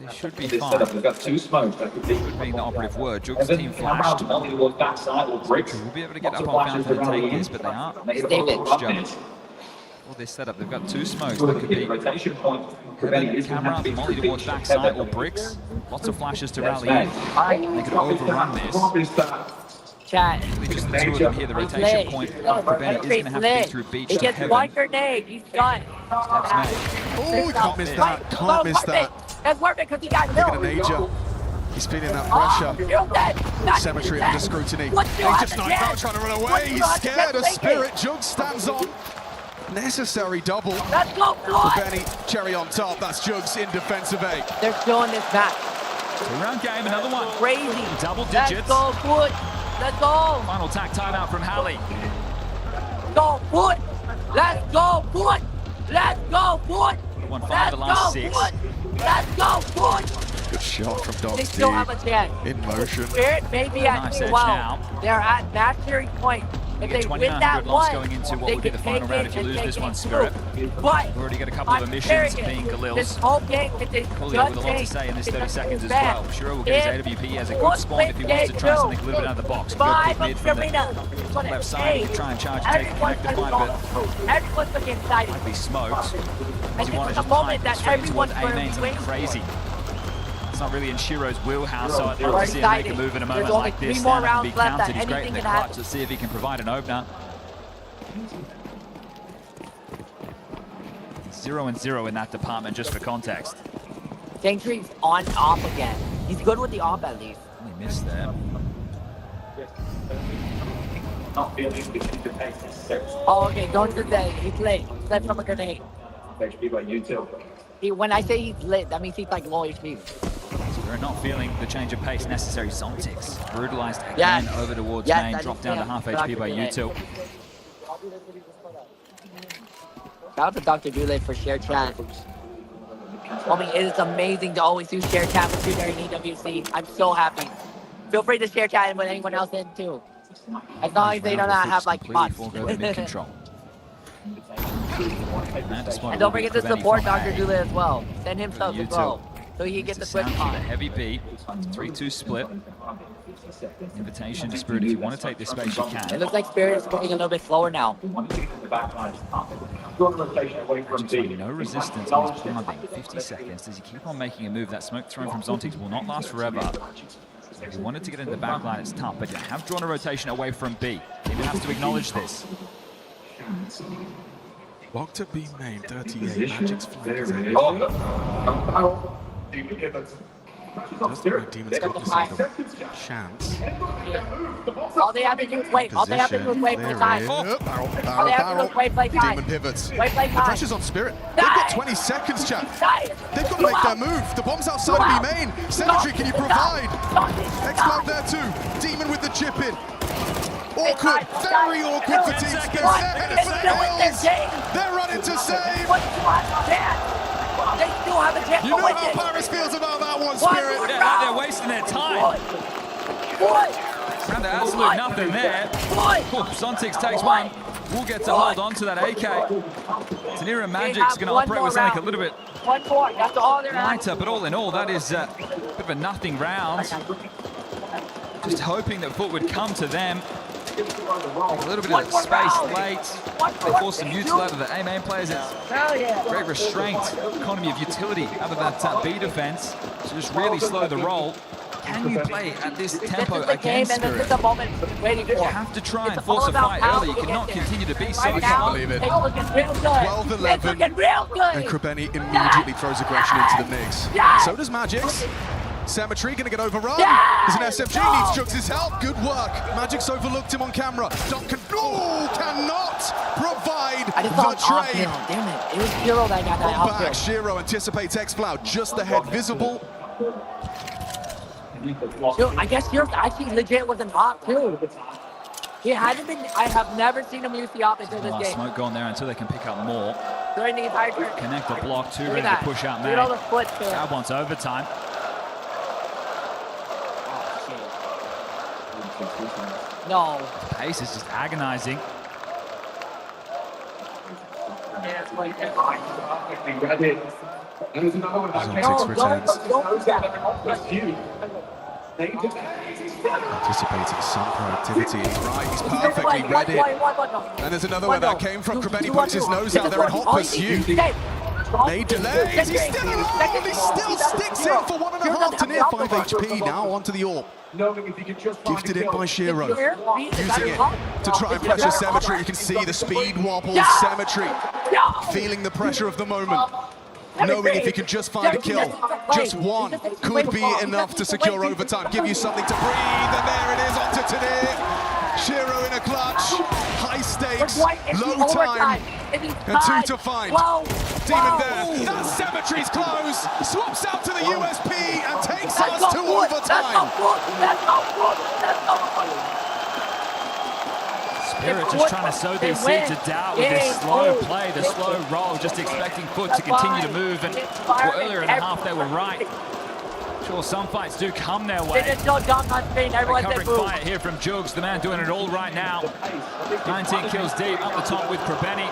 They should be fine. They've got 2 smokes. Good being the operative word. Jugs team flashed. We'll be able to get up on Fountain and take this, but they aren't. Well, this setup, they've got 2 smokes that could be camera, molly towards backside, or bricks. Lots of flashes to rally in. They could overrun this. Chat. Just the 2 of them here, the rotation point. Krabeni is going to have to be through beach to heaven. One grenade, he's done. Oh, can't miss that. Can't miss that. That's worth it because he got killed. Major. He's feeling that pressure. Symmetry under scrutiny. Major sniper trying to run away. He's scared of Spirit. Jug stands on. Necessary double. Let's go, Krabeni, cherry on top. That's Jugs in defensive A. They're showing this match. 2-round game, another one. Crazy. Double digits. Let's go, Foot. Let's go. Final tack timeout from Hallie. Go, Foot. Let's go, Foot. Let's go, Foot. 1-5 the last 6. Let's go, Foot. Good shot from Dog They still have a chance. in motion. Spirit may be at Nice T edge well. now. They're at mastery point. If get they win 2,900 that loss one, going into what they would be can the final take round it if you and lose take this it one, through. Spirit. But We've already got a couple of I'm emissions serious. being This Galil's. whole game, if they Coolio just with a lot to take say in this it 30 seconds as back, well. Shiro will get his AWP. He has a good spawn if he wants to try something a little bit out of the box. Go pick mid from the left side. He can try and charge and take the connector fight, but everyone's looking excited. might be smoked. And He wanted this is to the moment pipe that straight everyone's towards A going main, to something win. crazy. It's not really in Shiro's wheelhouse, so I'd love We're to see him make a excited. move in a There's moment only like this. 3 more Stand up and be rounds left counted. that He's great in anything the can clutch. happen. Let's see if he can provide an opener. 0-0 in that department, just for context. Gentry's on off again. He's good with the off at least. He missed there. Oh, okay, don't do that. He's lit. Set from a grenade. When I say he's lit, that means he's like low HP. So they're not feeling the change of pace necessary. Zontics brutalized again over towards main, dropped down to half HP by Util. Shout out to Dr. Doolittle for share chat. Homie, it is amazing to always do share chat with you during EWC. I'm so happy. Feel free to share chat with anyone else in too. As long as they do not have like bots. Mid-control. And don't forget to support Dr. Doolittle as well. Send him subs as well. So he can get the quick Sound call. through the heavy beat. 3-2 split. Invitation to Spirit. If you want to take this space, you can. It looks like Spirit is going a little bit slower now. No resistance on his planting. 50 seconds. Does he keep on making a move? That smoke thrown from Zontics will not last forever. If you wanted to get into the back line, it's tough, but you have drawn a rotation away from B. He has to acknowledge this. Walk to B main, 38. Magic's flank is does the Demons got this a chance? All they have to do is wait. All they have to do is wait for time. All they have to do is wait play time. Demon pivots. Wait play The time. pressure's on Spirit. They've got 20 seconds, chat. They've got to make their move. The bomb's outside of B main. Cemetery, can you provide? Explode there too. Demon with the chip in. Awkward, very awkward for Team Spirit. They're headed for the hills. They're running to save. They still have a chance. You know how Paris feels about that one, Spirit. Yeah, they're wasting their time. Found absolute nothing there. Zontics takes one. We'll get to hold on to that AK. Tanira Magic's going to operate with something a little bit lighter, but all in all, that is a bit of a nothing round. Just hoping that Foot would come to them. A little bit of space late. They force some util out of the A main players. It's great restraint, economy of utility out of that B defense. So just really slow the roll. Can you play at this tempo against Spirit? You have to try and force a fight early. You cannot continue to be so I can't believe it. 12-11. And Krabeni immediately throws aggression into the mix. So does Magic's. Cemetery gonna get overrun. There's an SFG, needs Jugs' help. Good work. Magic's overlooked him on camera. Duncan cannot provide the trade. Damn it. It was Shiro that got that Back, outfield. Shiro anticipates X-Plow, just the head visible. I guess Shiro's actually legit was an op too. He hasn't been, I have never seen him use the op until this game. Smoke gone there until they can pick up more. During the entire turn. Connect the block, two Look ready at to push out Look at all the main. splits there. That wants overtime. No. Pace is just agonizing. Anticipating some proactivity. He's right, he's perfectly read it. And there's another where that came from. Krabeni pokes his nose out there in hot pursuit. Made delays, he's still alive, he still sticks in for 1.5 to near 5 HP. Now onto the AWP. Gifted it by Shiro. Using it to try and pressure Cemetery. You can see the speed wobbles. Cemetery feeling the pressure of the moment. Knowing if he can just find a kill, just one could be enough to secure overtime. Give you something to breathe, and there it is onto Tanir. Shiro in a clutch. High stakes, low time, and 2 to find. Demon there. That Cemetery's close. Swaps out to the USP and takes us to overtime. Spirit just trying to sow these seeds of doubt with this slow play, the slow roll, just expecting Foot to continue to move. And well, earlier in the half, they were right. Sure, some fights do come their way. They just don't jump on screen. Everyone's in Recovering move. fire here from Jugs, the man doing it all right now. 19 kills deep, up the top with Krabeni.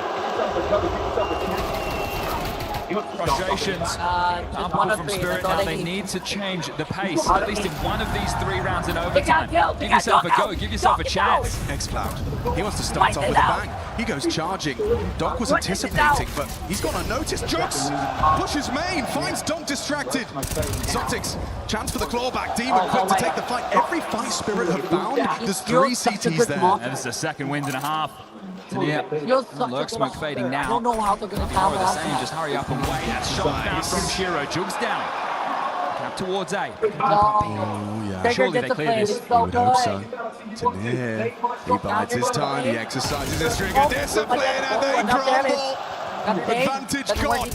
Frustrations palpable from Spirit now. They need to change the pace, at least in one of these 3 rounds in overtime. Give yourself a go, give yourself a chance. Xcloud, he wants to start off with a bang. He goes charging. Doc was anticipating, but he's gone unnoticed. Jugs pushes main, finds Doc distracted. Zontics, chance for the clawback. Demon quick to take the fight. Every fight Spirit have found, there's 3 CTs there. And this is a second wind and a half. Lurk smoke fading now. I don't know how they're going to More of the same, just hurry up and wait. That's shot down from Shiro. Jugs down. Cap towards A. Oh, yeah. Surely they clear this. You would hope so. Tanir, he bides his time, he exercises his string of discipline, and they crumble. Advantage gone.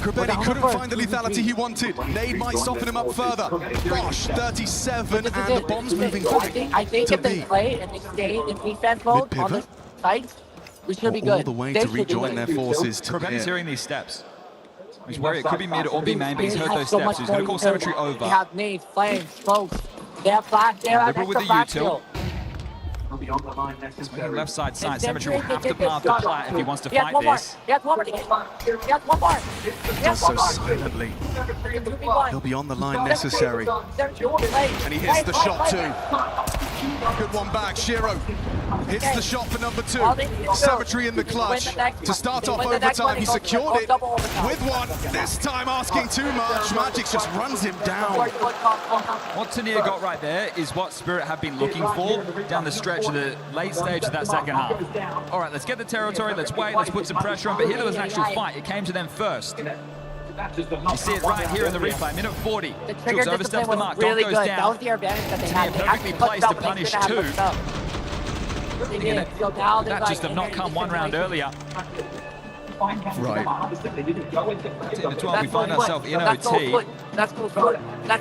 Krabeni couldn't find the lethality he wanted. Nade might soften him up further. Bosch, 37, and the bomb's moving quick. I think if they play and they stay in defense mode on the sides, we should be good. All the way to rejoin their forces. Krabeni's hearing these steps. He's worried it could be mid or be main, but he's heard those steps. He's going to call Symmetry over. They have nades, flames, smokes. They have flash. They have Liberal with the U-tilt. Left side, Symmetry will have to path the plat if he wants to fight this. He has one more. He has one more. Does so silently. He'll be on the line necessary. And he hits the shot too. Good one back, Shiro hits the shot for number 2. Symmetry in the clutch. To start off overtime, he secured it with one. This time asking too much. Magic just runs him down. What Tanir got right there is what Spirit have been looking for down the stretch of the late stage of that second half. All right, let's get the territory, let's wait, let's put some pressure on, but here there was an actual fight. It came to them first. You see it right here in the replay, minute 40. Jugs oversteps the mark, Dom goes down. That was the advantage that they had. Tanir perfectly placed to punish 2. That just have not come 1 round earlier. Right. 10-12, we find ourselves in OT.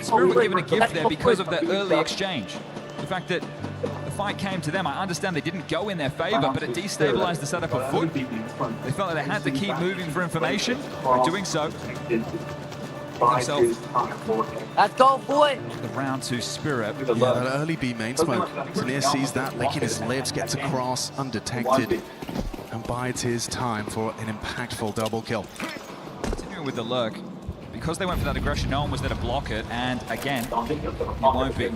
Spirit were given a gift there because of the early exchange. The fact that the fight came to them, I understand they didn't go in their favor, but it destabilized the setup of Foot. They felt like they had to keep moving for information. By doing so, Let's go, Foot! The round to Spirit. Yeah, that early B main smoke. Tanir sees that, licking his lips, gets across undetected, and bides his time for an impactful double kill. Continuing with the lurk. Because they went for that aggression, no one was there to block it, and again, it won't be.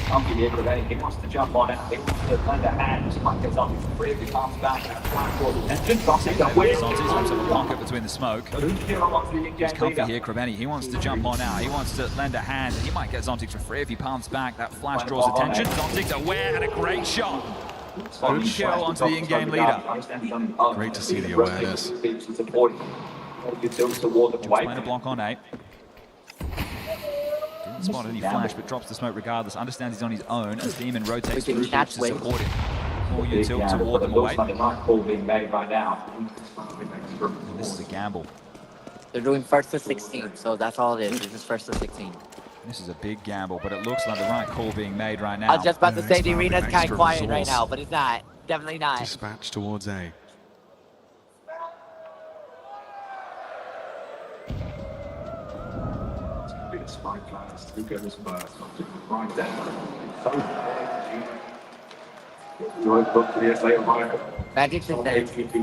He wants to jump on it. He wants to lend a hand. Mike gets on his free. He comes back. And just Zonti's wants a pocket between the smoke. He's comfy here, Krabeni. He wants to jump on out. He wants to lend a hand. He might get Zontics for free if he palms back. That flash draws attention. Zontics aware and a great shot. Good kill onto the in-game leader. Great to see the awareness. Playing a block on 8. Didn't spot any flash, but drops the smoke regardless. Understands he's on his own as Demon rotates through to support him. More U-tilt to ward them away. This is a gamble. They're doing first to 16, so that's all it is. This is first to 16. This is a big gamble, but it looks like the right call being made right now. I was just about to say the arena's kind of quiet right now, but it's not. Definitely not. Dispatch towards A. Who goes first? Right down. Magic's in there. It's going to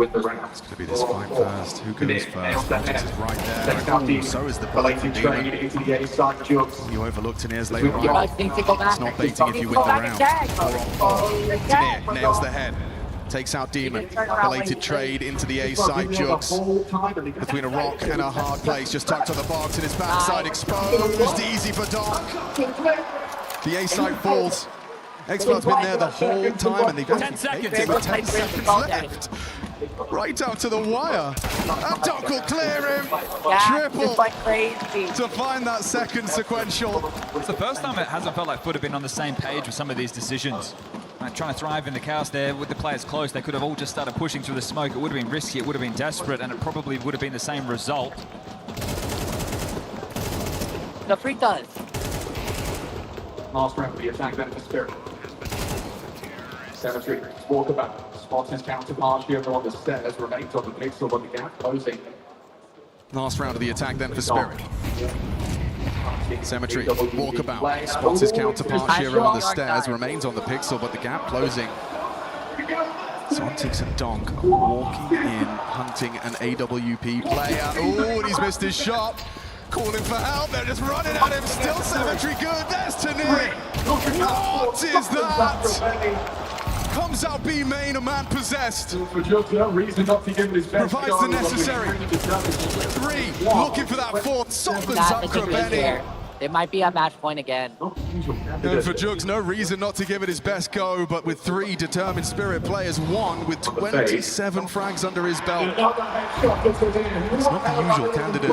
be this fight first. Who goes first? Magic's is right there. So is the bullet for Demon. You overlooked Tanir's later on. It's not baiting if you win the round. Tanir nails the head. Takes out Demon. Belated trade into the A side. Jugs between a rock and a hard place. Just tucked on the box and his backside exposed. Easy for Doc. The A side falls. Xcloud's been there the whole time and they've 10 seconds. 10 seconds left. Right up to the wire. And Doc will clear him. Triple to find that second sequential. It's the first time it hasn't felt like Foot have been on the same page with some of these decisions. Trying to thrive in the chaos there with the players close. They could have all just started pushing through the smoke. It would have been risky, it would have been desperate, and it probably would have been the same result. The free does. Last round for the attack then for Spirit. Symmetry, walkabout, spots his counterpart here on the stairs, remains on the pixel, but the gap closing. Last round of the attack then for Spirit. Cemetery, walkabout, spots his counterpart, Shiro on the stairs, remains on the pixel, but the gap closing. Zontix and Donk walking in, hunting an AWP player. Oh, and he's missed his shot. Calling for help, they're just running at him. Still Cemetery good, there's Tanir. What is that? Comes out B main, a man possessed. Provides the necessary. 3, looking for that 4th, softens up Kraveni. It might be a match point again. And for Jugs, no reason not to give it his best go, but with 3 determined Spirit players, 1 with 27 frags under his belt. It's not the usual candidate.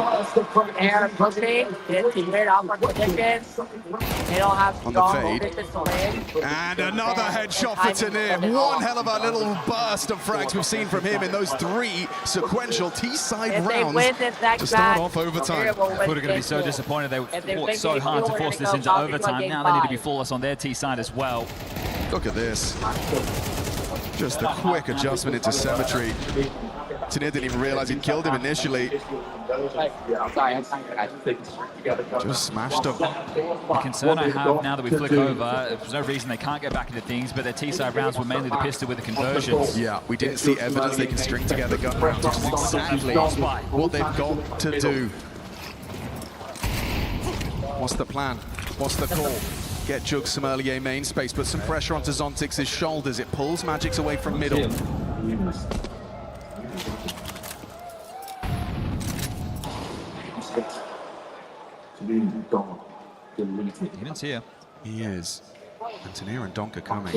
Air pushing, it's cleared out for position. They don't have On the strong fade. positions to win. And another headshot for Tanir. One hell of a little burst of frags we've seen from him in those 3 sequential T-side rounds to start off overtime. They're going to be so disappointed. They fought so hard to force this into overtime. Now they need to be flawless on their T-side as well. Look at this. Just a quick adjustment into Cemetery. Tanir didn't even realize he'd killed him initially. Just smashed him. The concern I have now that we flick over, there's no reason they can't get back into things, but their T-side rounds were mainly the pistol with the conversions. Yeah, we didn't see evidence they can string together gun rounds, which is exactly what they've got to do. What's the plan? What's the call? Get Jugs some early A main space, put some pressure onto Zontix's shoulders. It pulls Magix away from middle. He's here. He is. And Tanir and Donk are coming.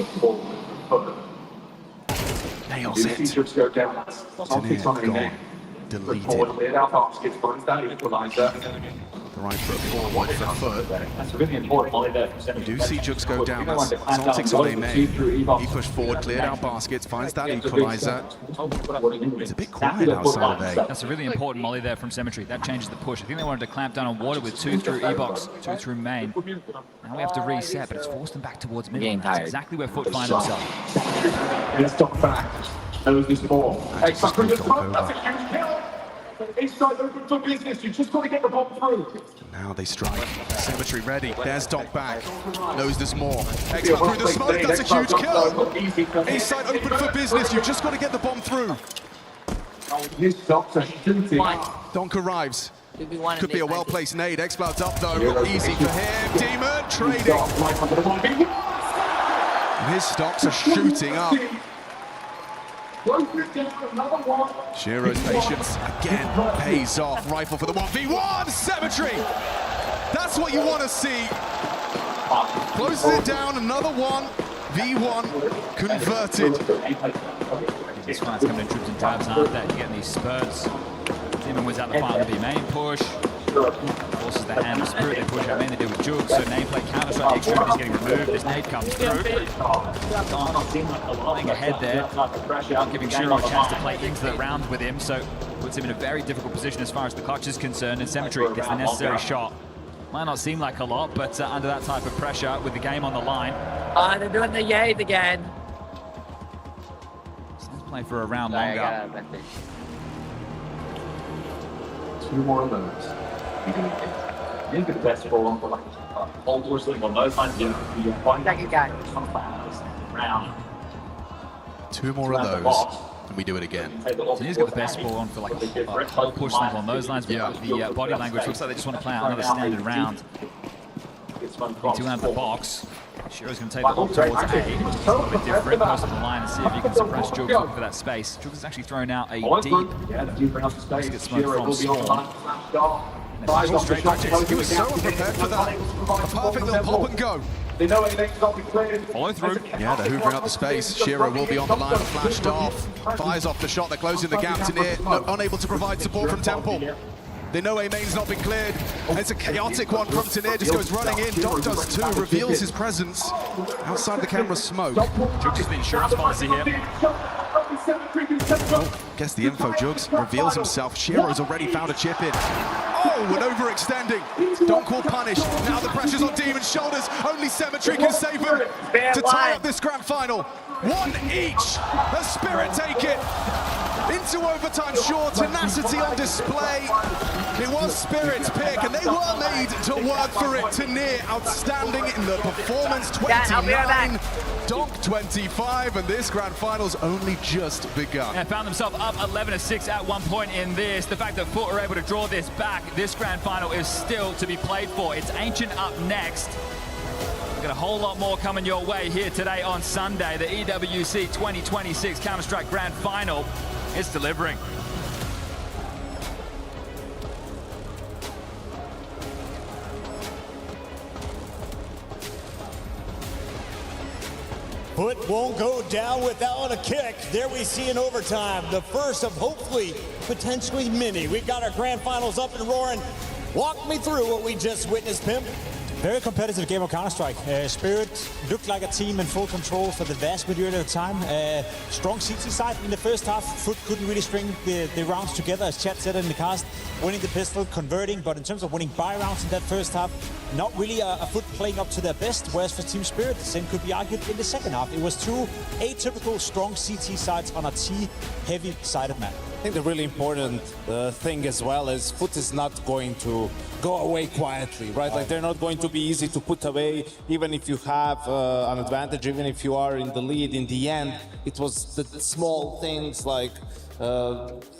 Nails it. Tanir gone. Deleted. The right foot forward, left foot. That's really important. We do see Jugs go down. That's Zontix on A main. He pushed forward, cleared out baskets, finds that equalizer. It's a bit quiet outside of A. That's a really important molly there from Cemetery. That changes the push. I think they wanted to clamp down on water with 2 through E-box, 2 through main. Now we have to reset, but it's forced them back towards middle. That's exactly where Foot finds himself. Let's stop back. That this ball. That's a huge kill. Inside open for business. You just got to get the ball through. Now they strike. Cemetery ready. There's Donk back. Knows there's more. X-Pac through the smoke. That's a huge kill. Inside open for business. You've just got to get the bomb through. Donk arrives. Could be a well-placed nade. X-Cloud's up though. Easy for him. Demon trading. His stocks are shooting up. Shiro's patience again pays off. Rifle for the 1v1. Cemetery. That's what you want to see. Closes it down. Another 1v1 converted. These fight's coming in troops and tabs, aren't they? Getting these spurts. Demon wins out the fight on the B main push. Forces the hand of Spirit. They push out main. They deal with Jugs. So nameplate counter strike. Extreme is getting removed. This nade comes through. Playing ahead there. Not giving Shiro a chance to play into the round with him. So puts him in a very difficult position as far as the clutch is concerned. And Cemetery gets the necessary shot. Might not seem like a lot, but under that type of pressure with the game on the line. They're doing the yays again. So let's play for a round longer. 2 more of those. You get the best ball on for like old or something on those lines. Second guy. Round. 2 more of those, and we do it again. So he's got the best ball on for like a whole push something on those lines. Yeah. The body language looks like they just want to play out another standard round. Need to land the box. Shiro's going to take the ball towards A. It's a little bit different. Close to the line and see if you can suppress Jugs looking for that space. Jugs has actually thrown out a deep basket smoke from Storm. Straight tactics. He was so unprepared for that. A perfect little pop and go. Follow through. Yeah, they're hoovering up the space. Shiro will be on the line, flashed off. Fires off the shot, they're closing the gap. Tanir, unable to provide support from Temple. They know A main's not been cleared. It's a chaotic one from Tanir, just goes running in. Donk does too, reveals his presence outside the camera smoke. Jugs is the insurance policy here. Oh, gets the info, Jugs. Reveals himself. Shiro's already found a chip in. Oh, and overextending. Donk will punish. Now the pressure's on Demon's shoulders. Only Cemetery can save him to tie up this grand final. 1 each. The Spirit take it. into overtime. Sure, tenacity on display. It was Spirit's pick, and they were made to work for it. Tanir outstanding in the performance, 29, Donk 25, and this grand final's only just begun. And found themselves up 11-6 at one point in this. The fact that Foot are able to draw this back, this grand final is still to be played for. It's Ancient up next. We've got a whole lot more coming your way here today on Sunday. The EWC 2026 Counter-Strike Grand Final is delivering. Foot won't go down without a kick. There we see in overtime, the first of hopefully, potentially many. We've got our grand finals up and roaring. Walk me through what we just witnessed, Pimp. Very competitive game of Counter-Strike. Spirit looked like a team in full control for the vast majority of the time. Strong CT side in the first half. Foot couldn't really string the rounds together, as Chad said in the cast. Winning the pistol, converting, but in terms of winning buy rounds in that first half, not really a Foot playing up to their best, whereas for Team Spirit, the same could be argued in the second half. It was two atypical strong CT sides on a T-heavy sided map. I think the really important thing as well is Foot is not going to go away quietly, right? Like, they're not going to be easy to put away, even if you have an advantage, even if you are in the lead. In the end, it was the small things like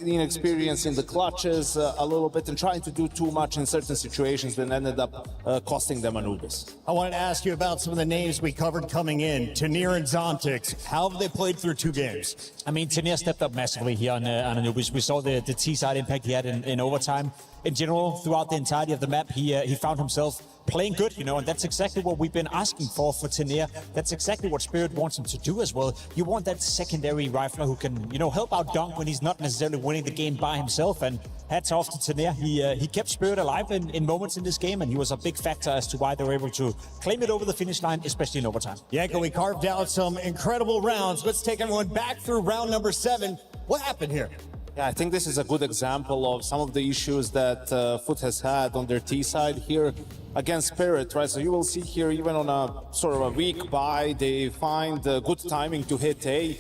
inexperience in the clutches a little bit and trying to do too much in certain situations that ended up costing them Anubis. I wanted to ask you about some of the names we covered coming in. Tanir and Zontix, how have they played through 2 games? I mean, Tanir stepped up massively here on Anubis. We saw the T-side impact he had in overtime. In general, throughout the entirety of the map, he found himself playing good, you know, and that's exactly what we've been asking for Tanir. That's exactly what Spirit wants him to do as well. You want that secondary rifler who can, you know, help out Donk when he's not necessarily winning the game by himself. And hats off to Tanir. He kept Spirit alive in moments in this game, and he was a big factor as to why they were able to claim it over the finish line, especially in overtime. Yanko, we carved out some incredible rounds. Let's take everyone back through round number 7. What happened here? Yeah, I think this is a good example of some of the issues that Foot has had on their T side here against Spirit, right? So you will see here, even on a sort of a weak buy, they find good timing to hit A.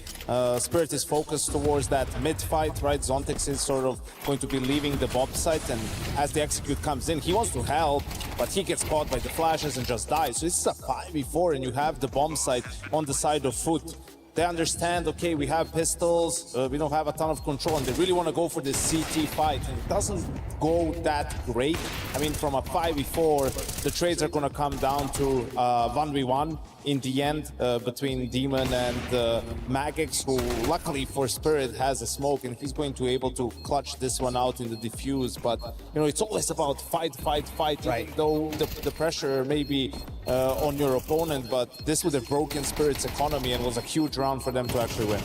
Spirit is focused towards that mid fight, right? Zontix is sort of going to be leaving the bomb site, and as the execute comes in, he wants to help, but he gets caught by the flashes and just dies. So this is a 5v4, and you have the bomb site on the side of Foot. They understand, okay, we have pistols, we don't have a ton of control, and they really want to go for this CT fight. And it doesn't go that great. I mean, from a 5v4, the trades are going to come down to 1v1 in the end between Demon and Magix, who luckily for Spirit has a smoke, and he's going to be able to clutch this one out in the defuse. But, you know, it's always about fight, right? Though the pressure may be on your opponent, but this would have broken Spirit's economy and was a huge round for them to actually win.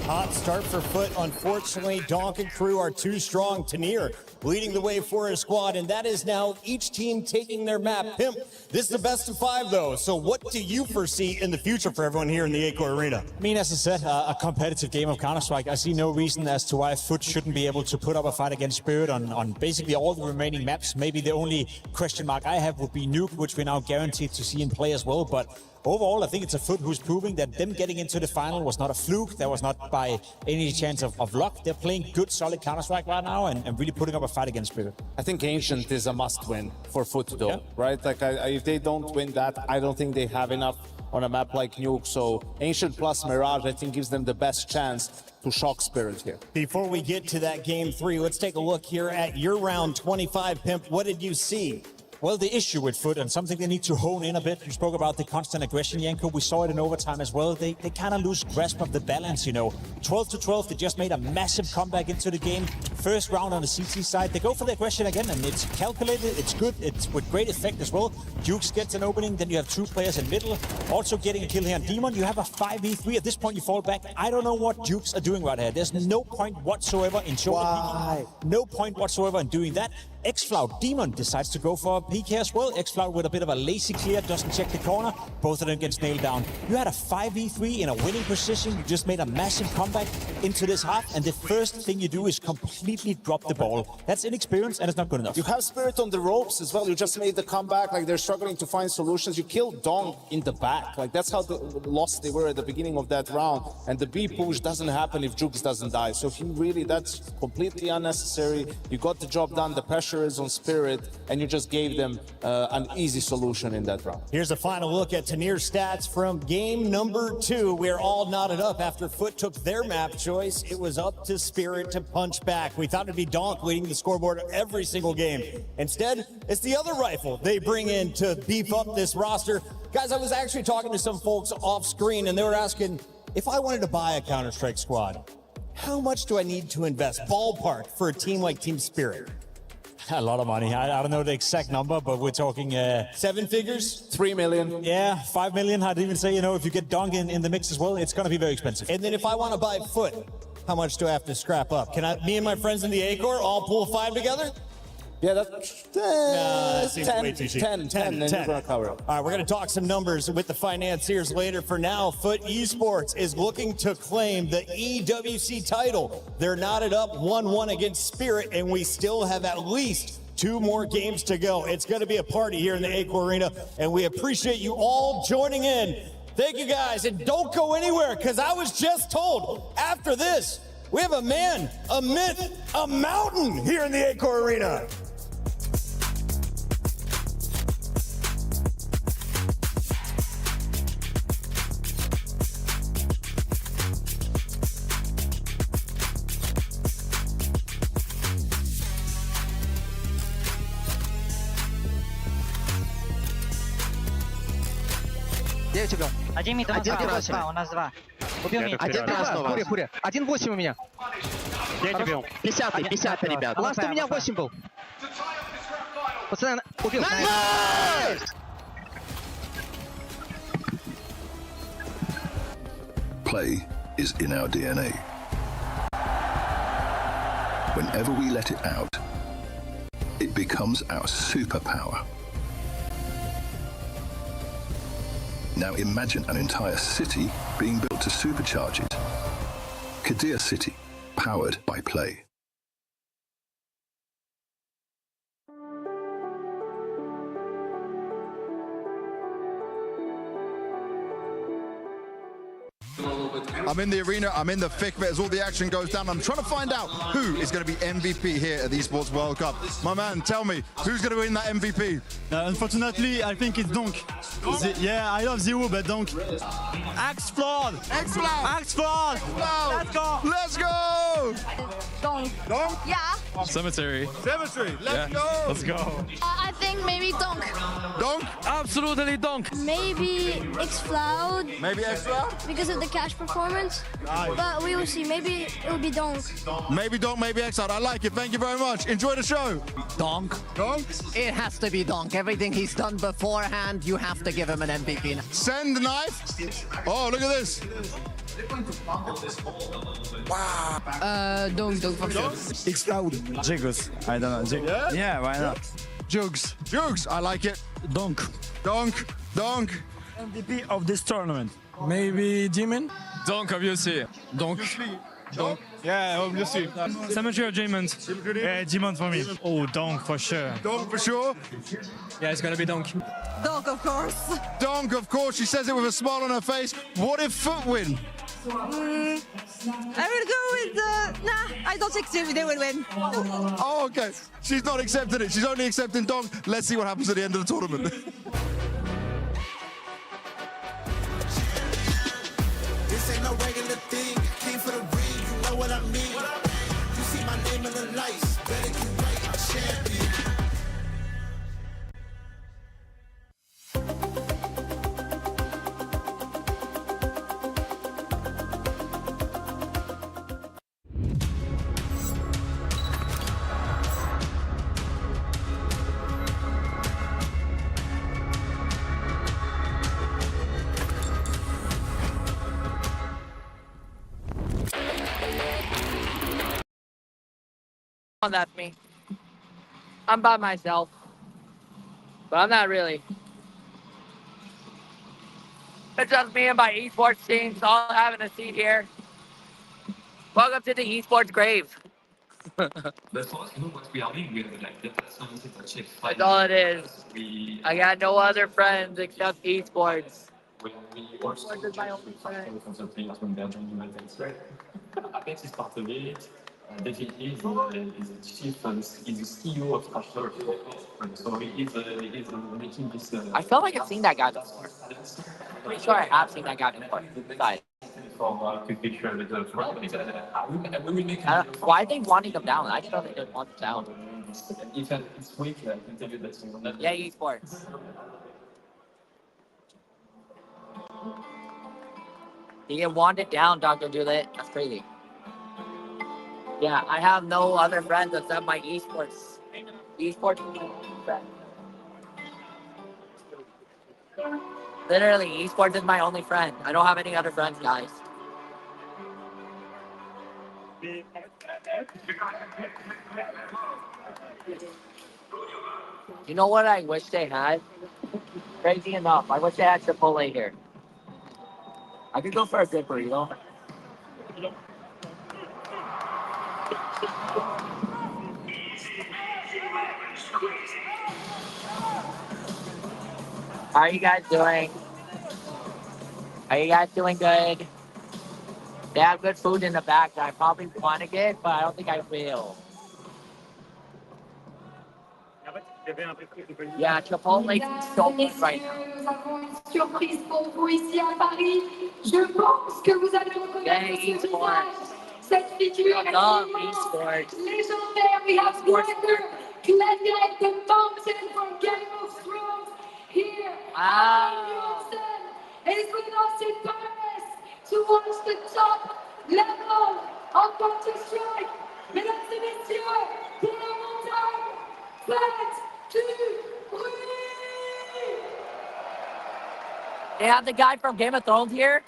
Hot start for Foot. Unfortunately, Donk and crew are too strong. Tanir leading the way for his squad, and that is now each team taking their map. Pimp, this is the best of 5, though. So what do you foresee in the future for everyone here in the A-Core Arena? I mean, as I said, a competitive game of Counter-Strike. I see no reason as to why Foot shouldn't be able to put up a fight against Spirit on basically all the remaining maps. Maybe the only question mark I have would be Nuke, which we're now guaranteed to see in play as well. But overall, I think it's a Foot who's proving that them getting into the final was not a fluke. That was not by any chance of luck. They're playing good, solid Counter-Strike right now and really putting up a fight against Spirit. I think Ancient is a must-win for Foot, though, right? Like, if they don't win that, I don't think they have enough on a map like Nuke. So Ancient plus Mirage, I think, gives them the best chance to shock Spirit here. Before we get to that game 3, let's take a look here at your round 25, Pimp. What did you see? Well, the issue with Foot, and something they need to hone in a bit, you spoke about the constant aggression, Yanko. We saw it in overtime as well. They kind of lose grasp of the balance, you know. 12-12, they just made a massive comeback into the game. First round on the CT side, they go for the aggression again, and it's calculated, it's good, it's with great effect as well. Dukes gets an opening, then you have 2 players in middle, also getting a kill here on Demon. You have a 5v3. At this point, you fall back. I don't know what Dukes are doing right here. There's no point whatsoever in showing Demon. No point whatsoever in doing that. X-Floud, Demon decides to go for a PK as well. X-Floud with a bit of a lazy clear, doesn't check the corner. Both of them gets nailed down. You had a 5v3 in a winning position. You just made a massive comeback into this half, and the first thing you do is completely completely dropped the ball. That's inexperience and it's not good enough. You have Spirit on the ropes as well. You just made the comeback. Like, they're struggling to find solutions. You killed Dong in the back. Like, that's how lost they were at the beginning of that round. And the B push doesn't happen if Jukes doesn't die. So he really, that's completely unnecessary. You got the job done. The pressure is on Spirit, and you just gave them an easy solution in that round. Here's a final look at Tanir's stats from game number 2. We're all knotted up after Foot took their map choice. It was up to Spirit to punch back. We thought it'd be Donk leading the scoreboard every single game. Instead, it's the other rifle they bring in to beef up this roster. Guys, I was actually talking to some folks off screen, and they were asking, if I wanted to buy a Counter-Strike squad, how much do I need to invest, ballpark, for a team like Team Spirit? A lot of money. I don't know the exact number, but we're talking 7 figures? 3 million. Yeah, 5 million. I'd even say, you know, if you get Donk in the mix as well, it's going to be very expensive. And then if I want to buy Foot, how much do I have to scrap up? Can me and my friends in the A-Core all pull 5 together? Yeah, that's that seems 10, way too cheap. 10, and you're gonna cover it. All right, we're going to talk some numbers with the financiers later. For now, Foot Esports is looking to claim the EWC title. They're knotted up 1-1 against Spirit, and we still have at least 2 more games to go. It's going to be a party here in the A-Core Arena, and we appreciate you all joining in. Thank you, guys, and don't go anywhere, because I was just told after this, we have a man, a myth, a mountain here in the A-Core Arena. Один мид, у нас два. Убил мид. Один красного. Фурия. 1-8 у меня. Я тебя убил. 50-й, ребят. Ласт у меня 8 был. Пацаны, убил. Play is in our DNA. Whenever we let it out, it becomes our superpower. Now imagine an entire city being built to supercharge it. Kadir City, powered by Play. I'm in the arena, I'm in the thick of it as all the action goes down. I'm trying to find out who is going to be MVP here at the Esports World Cup. My man, tell me, who's going to win that MVP? Unfortunately, I think it's Donk. Yeah, I love Zero, but Donk. Explode! Explode! Let's go! Let's go! Donk. Donk? Yeah. Cemetery. Cemetery, let's go! Let's go. I think maybe Donk. Donk? Absolutely Donk. Maybe Explode. Maybe Explode? Because of the cash performance. But we will see. Maybe it will be Donk. Maybe Donk, maybe Explode. I like it. Thank you very much. Enjoy the show. Donk. Donk? It has to be Donk. Everything he's done beforehand, you have to give him an MVP. Send the knife. Oh, look at this. Wow. Donk for sure. Explode. Jiggles. I don't know. Yeah, why not? Jugs. Jugs. I like it. Donk. Donk. Donk. MVP of this tournament. Maybe Demon? Donk, obviously. Donk. Donk. Yeah, obviously. Cemetery or Demon? Yeah, Demon for me. Oh, Donk for sure. Donk for sure? Yeah, it's gonna be Donk. Donk, of course. Donk, of course. She says it with a smile on her face. What if Foot win? I will go with nah, I don't think they will win. Oh, okay. She's not accepting it. She's only accepting Donk. Let's see what happens at the end of the tournament. This ain't no regular thing. Came for the ring, you know what I mean. You see my name in the lights. Better get right, I'm champion. That's me. I'm by myself. But I'm not really. It's just me and my esports team, so all having a seat here. Welcome to the esports grave. That's all it is. I got no other friends except esports. Esports is my only friend. I think he's part of it. Definitely, he's the chief, he's the CEO of Crash. So he's making this. I feel like I've seen that guy before. Pretty sure I have seen that guy before. Besides. Why are they wanting them down? I didn't know they didn't want them down. It's weak, I can tell you that. Yeah, esports. You get wanted down, Dr. Doolittle. That's crazy. Yeah, I have no other friends except my esports. Esports is my only friend. Literally, esports is my only friend. I don't have any other friends, guys. You know what I wish they had? Crazy enough, I wish they had Chipotle here. I could go for a good burrito. How are you guys doing? Are you guys doing good? They have good food in the back that I probably want to get, but I don't think I will. Yeah, Chipotle is so good right now. Nous avons une surprise pour vous ici à Paris. Je pense que vous allez reconnaître ce visage, cette figure immense, légendaire. We have Gregor climbing the mountain from Game of Thrones here. He's with us in Paris to watch the top level of Counter-Strike. Mesdames et messieurs, pour la montagne, faites du bruit! They have the guy from Game of Thrones here?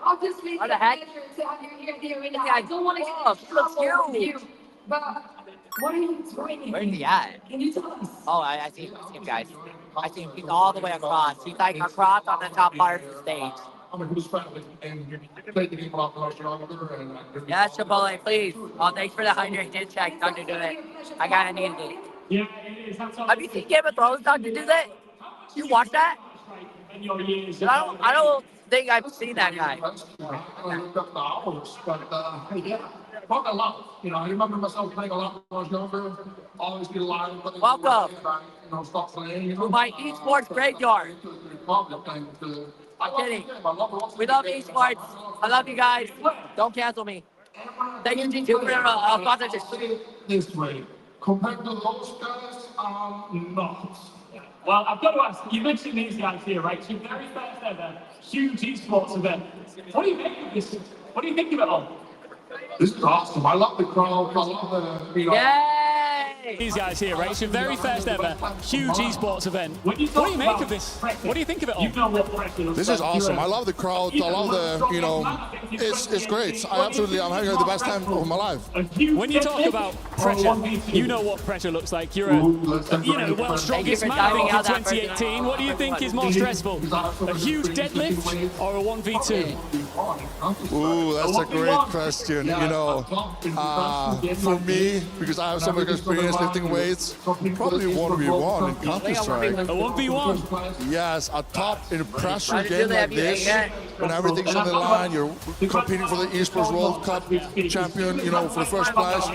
Obviously, What the heck? to have you here in the arena. I don't want to get in trouble with you, but what are you doing? Where's he at? Can you tell us? Oh, I see him, guys. I see him. He's all the way across. He's like across on the top part of the stage. Yeah, Chipotle, please. Oh, thanks for the hydration check, Dr. Doolittle. I kinda needed it. Yeah, it is. Have you seen Game of Thrones, Dr. Doolittle? You watch that? I don't think I've seen that guy. Probably a lot. You know, I remember myself playing a lot when I was younger. Always be alive. Welcome stop playing. to my esports graveyard. I'm kidding. We love esports. I love you guys. Don't cancel me. Thank you, G2, for sponsorship. This way. Compared to those guys, not. Well, I've got to ask, you mentioned these guys here, right? It's your very first ever huge esports event. What do you make of this? What do you think of it all? This is awesome. I love the crowd. I love the, Yay! These guys here, right? It's your very first ever huge esports event. What do you make of this? What do you think of it all? This is awesome. I love the crowd. I love the, you know, it's great. I'm having the best time of my life. When you talk about pressure, you know what pressure looks like. You're a the world's strongest man, I think, in 2018. What do you think is more stressful? A huge deadlift or a 1v2? Ooh, that's a great question. You know, for me, because I have so much experience lifting weights, probably 1v1 in Counter-Strike. A 1v1? Yes, a top in a pressure game like this, when everything's on the line, you're competing for the Esports World Cup champion, you know, for the first prize.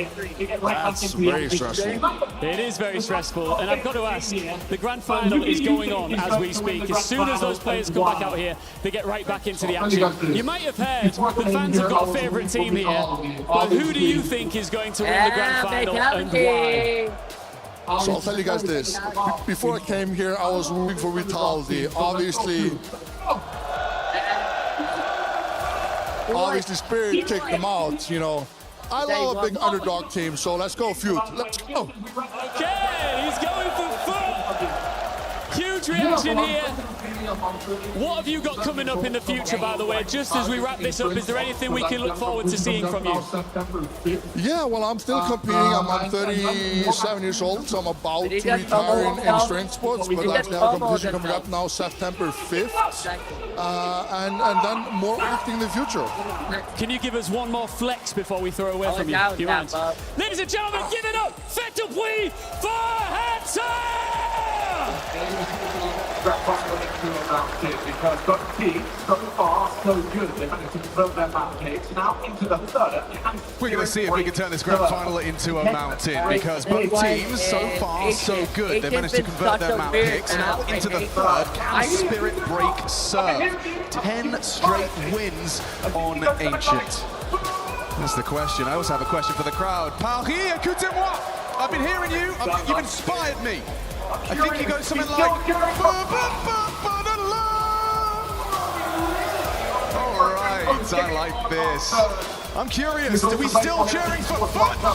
That's very stressful. It is very stressful, and I've got to ask, the grand final is going on as we speak. As soon as those players come back out here, they get right back into the action. You might have heard the fans have got a favourite team here, but who do you think is going to win the grand final and why? So I'll tell you guys this. Before I came here, I was rooting for Vitality. Obviously, Spirit kicked them out, you know. I love a big underdog team, so let's go Feud. Let's go. Okay, he's going for foot. Huge reaction here. What have you got coming up in the future, by the way? Just as we wrap this up, is there anything we can look forward to seeing from you? Yeah, well, I'm still competing. I'm 37 years old, so I'm about to retire in strength sports, but I actually have a competition coming up now, September 5th, and then more acting in the future. Can you give us one more flex before we throw away from you? Do you mind? Ladies and gentlemen, give it up! Faites du bruit for Hunter! Because got teams so far, so good. They managed to convert their map picks. Now into the third. We're going to see if we can turn this grand final into a mountain, because both teams so far so good. They managed to convert their map picks. Now into the third. Can Spirit break serve? 10 straight wins on Ancient. That's the question. I also have a question for the crowd. Paris, écoutez-moi. I've been hearing you. You've inspired me. I think you go something like... All right, I like this. I'm curious, are we still cheering for Foot? Or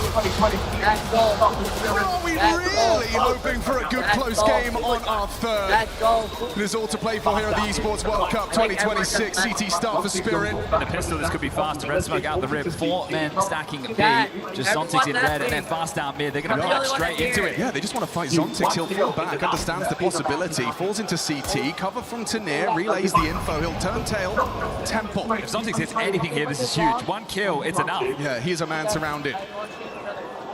are we really hoping for a good close game on our third? It is all to play for here at the Esports World Cup 2026. CT start for Spirit. And a pistol, this could be fast. Red smoke out the rib. 4 men stacking B. Just Zontix in red and then fast out mid. They're going to block straight into it. Yeah, they just want to fight Zontix. He'll fall back, understands the possibility, falls into CT, cover from Tanir, relays the info. He'll turn tail. Temple. If Zontix hits anything here, this is huge. 1 kill. It's enough. Yeah, he is a man surrounded.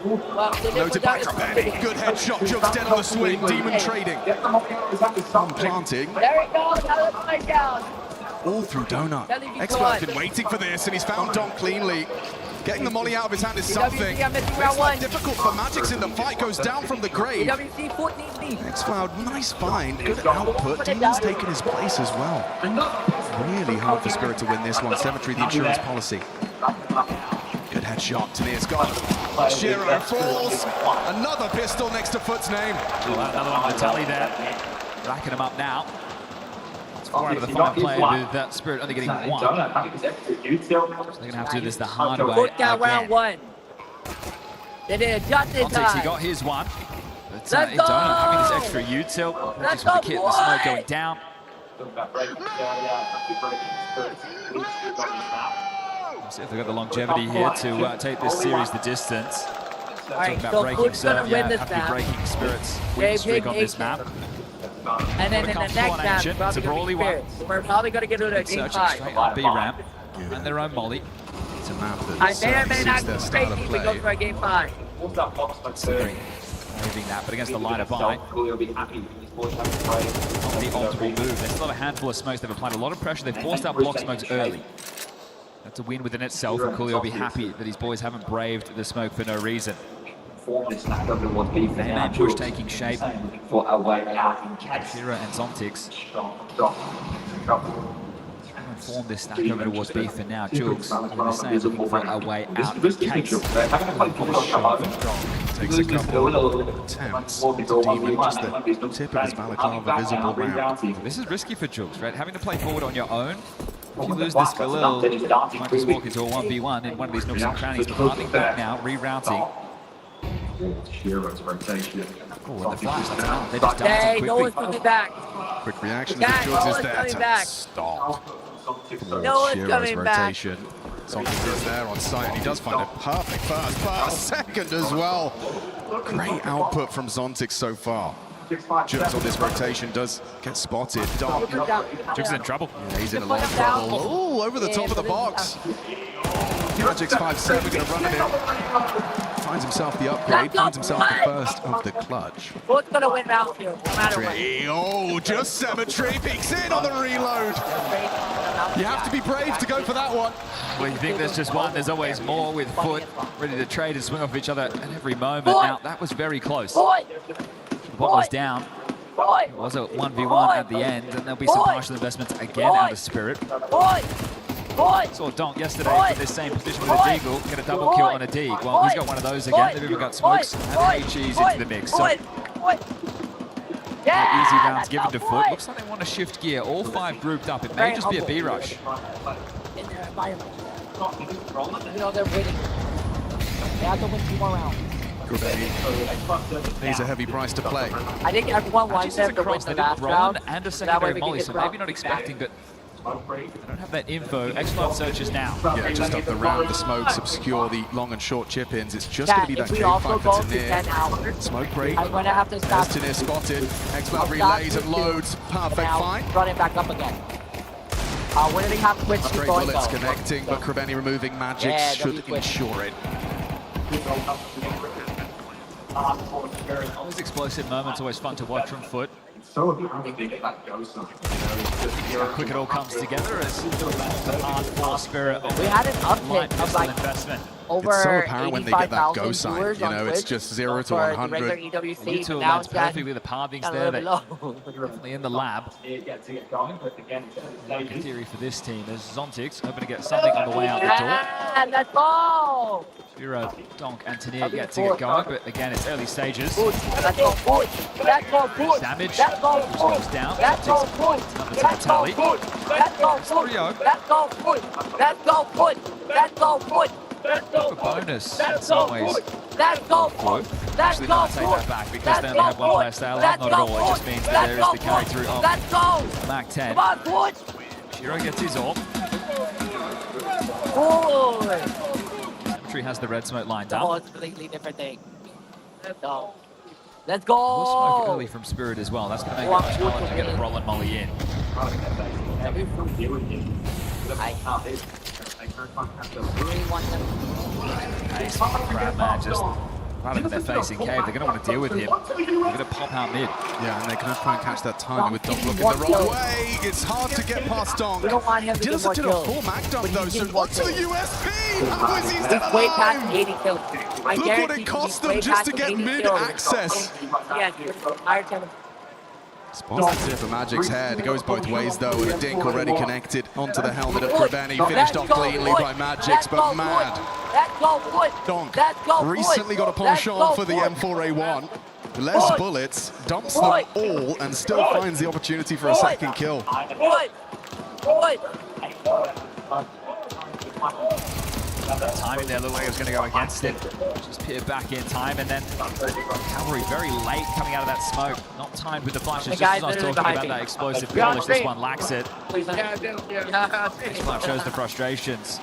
Loaded back up. Good headshot. Jugs dead on the swing. Demon trading. Planting. There it goes. All through Donut. Expert's been waiting for this, and he's found Don cleanly. Getting the molly out of his hand is something. It's like difficult for Magix in the fight. Goes down from the grave. Xcloud, nice find. Good output. Demon's taken his place as well. Really hard for Spirit to win this one. Cemetery, the insurance policy. Good headshot. Tanir's got. Shiro falls. Another pistol next to Foot's name. Another one on the tally there. Racking him up now. It's 4 out of the 5 players with that Spirit only getting 1. So they're going to have to do this the hard way again. Round 1. They did just in time. He got his one. But Donut having this extra util. Just with the kit and the smoke going down. See if they've got the longevity here to take this series the distance. Talking about breaking serve, yeah, have to be breaking Spirit's win streak on this map. And then in the next map, we're probably going to get rid of game 5. Straight on B ramp and their own molly. It's a map that I may or may not be crazy if we go for a game 5. Moving that, but against the line of buy. Not the optimal move. There's still a handful of smokes. They've applied a lot of pressure. They've forced out block smokes early. That's a win within itself, and Coolio will be happy that his boys haven't braved the smoke for no reason. Man push taking shape. Shira and Zontix. Form this stack over towards B for now. Jugs, we're saying, looking for a way out of the case. Takes a couple attempts. Demon, just the tip of his balaclava visible round. This is risky for Jugs, right? Having to play forward on your own. If you lose this Galil, you might just walk into a 1v1 in one of these nooks and crannies, but coming back now, rerouting. Shiro's rotation. Oh, and the flash, that's enough. They just done it No one's quickly. coming back. Quick reaction to Jugs is there to stop. No one's Shiro's coming back. rotation. Zontix is there on site, and he does find a perfect first pass, second as well. Great output from Zontix so far. Jugs on this rotation does get spotted. Dom. Jugs is in trouble. Yeah, he's in a lot of trouble. Oh, over the top of the box. Magic's 5-7 going to run at him. Finds himself the upgrade, finds himself the first of the clutch. Who's going to win round 2, no matter what? Oh, just Cemetery peeks in on the reload. You have to be brave to go for that one. Well, you think there's just one, there's always more with Foot ready to trade and swing off each other at every moment. Now, that was very close. The bot was down. It was a 1v1 at the end, and there'll be some partial investments again out of Spirit. Saw Donk yesterday in this same position with a Deagle, get a double kill on a Deagle. Well, he's got one of those again. They've even got smokes and HEs into the mix. So, easy rounds given to Foot. Looks like they want to shift gear. All 5 grouped up. It may just be a B rush. In their environment. You know, they're waiting. They have to win 2 more rounds. Krebeni needs a heavy price to play. I think everyone wants them to win the last round. And a That way secondary we molly, can so get maybe not expecting, but I don't have that info. X5 searches now. Yeah, just up the round, the smokes obscure the long and short chip-ins. It's just Yeah, going to be that if we game also fight go for to 10 Tanir. hours, Smoke break. I'm going to have to stop. There's Tanir spotted. X5 Stop relays and to loads. Perfect now fight. Run it back up again. When do they have Twitch Straight going bullets though? connecting, but Krebeni removing magic should ensure it. Those explosive moments always fun to watch from Foot. How quick it all comes together as hard for Spirit. We had an uptick of like investment. over It's so apparent when they get that go 85,000 sign. viewers You on know, it's Twitch just 0 to for the 100. regular EWC. Little Now lands it's got perfectly with the palmings a there. little They bit low. definitely in the lab. Like a theory for this team. There's Zontix hoping to get something on the way out the door. Yeah, let's go! Spiro, Donk, and Tanir yet to get going, but again, it's early stages. Let's go, push! Let's go, push! Damage. Let's go, Push push! goes down. Let's go, Zontix push! numbers to Let's go, tally. push! Let's go, push! Let's go, push! Let's go, push! Let's go, push! Let's go, A bonus in Let's some go, ways. push! Let's go, push! Let's Actually, go, not take push! that back because they only have one player style. Not at all. It just means that there is the carry through of Let's go! Mac 10. Come on, push! Shiro gets his ult. Push! Cemetery has the red smoke lined Oh, up. it's a completely different thing. Let's go. Let's More smoke go! early from Spirit as well. That's going to make it much harder to get the Roll and Molly in. Nice. Crab man just right into their facing cave. They're going to want to deal with him. They're going to pop out mid. Yeah, and they can try and catch that timing with Donk looking the wrong way. It's hard to get past Donk. We don't want him to Did get more a kills. full Mac Donk though, so what's the USP? How is he still He's way past alive? 80 kills. I Look what it cost them just to get mid access. Yeah, higher than Spots the tip of Magic's head. It goes both ways though, and a dink already connected onto the helmet of Krebeni. Finished off cleanly by Magic's, but mad. Let's go, push! Donk Let's go, recently got a penchant for the M4A1. Less bullets, dumps them all, and still finds the opportunity for a second kill. Timing there looked like it was going to go against it. Just peered back in time, and then Cavalry very late coming out of that smoke. Not timed with the flashes, just as I was talking about that explosive polish. This one lacks it. X5 shows the frustrations.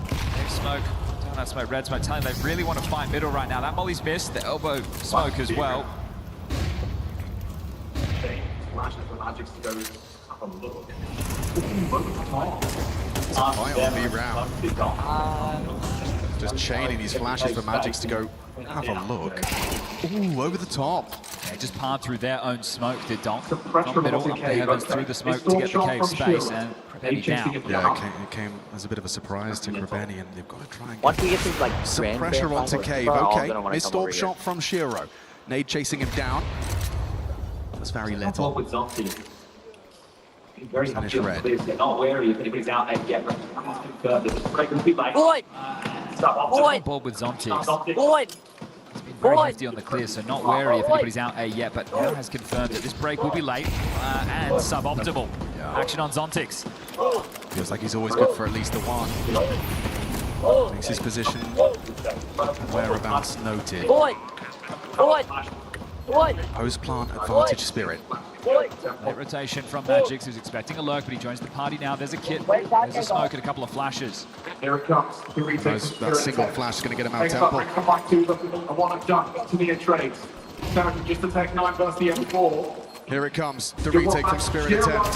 Big smoke, down that smoke, red smoke, telling them they really want to fight middle right now. That molly's missed, the elbow smoke as well. It's a final B round. Just chaining these flashes for Magics to go have a look. Ooh, over the top. They just palmed through their own smoke, did Donk. From middle, up the heavens, through the smoke to get the cave space, and Krebeni down. Yeah, it came as a bit of a surprise to Krebeni, and they've got to try and Once we get to like some pressure onto Cave. Okay, missed AWP shot from Shiro. Nade chasing him down. That's very little. Finish red. Not wary if anybody's out there yet. Boy! On board with Zontix. Boy! He's been very hefty on the clear, so not wary if anybody's out A yet, but now has confirmed that this break will be late and suboptimal. Action on Zontix. Feels like he's always good for at least the one. Makes his position whereabouts noted. Boy! Post plant advantage Spirit. Late rotation from Magix, who's expecting a lurk, but he joins the party now. There's a kit, there's a smoke, and a couple of flashes. Here it comes. That single flash is going to get him out temple. Come back to the one I've done to the trades. Just the Tech 9 versus the M4. Here it comes, the retake from Spirit attempt.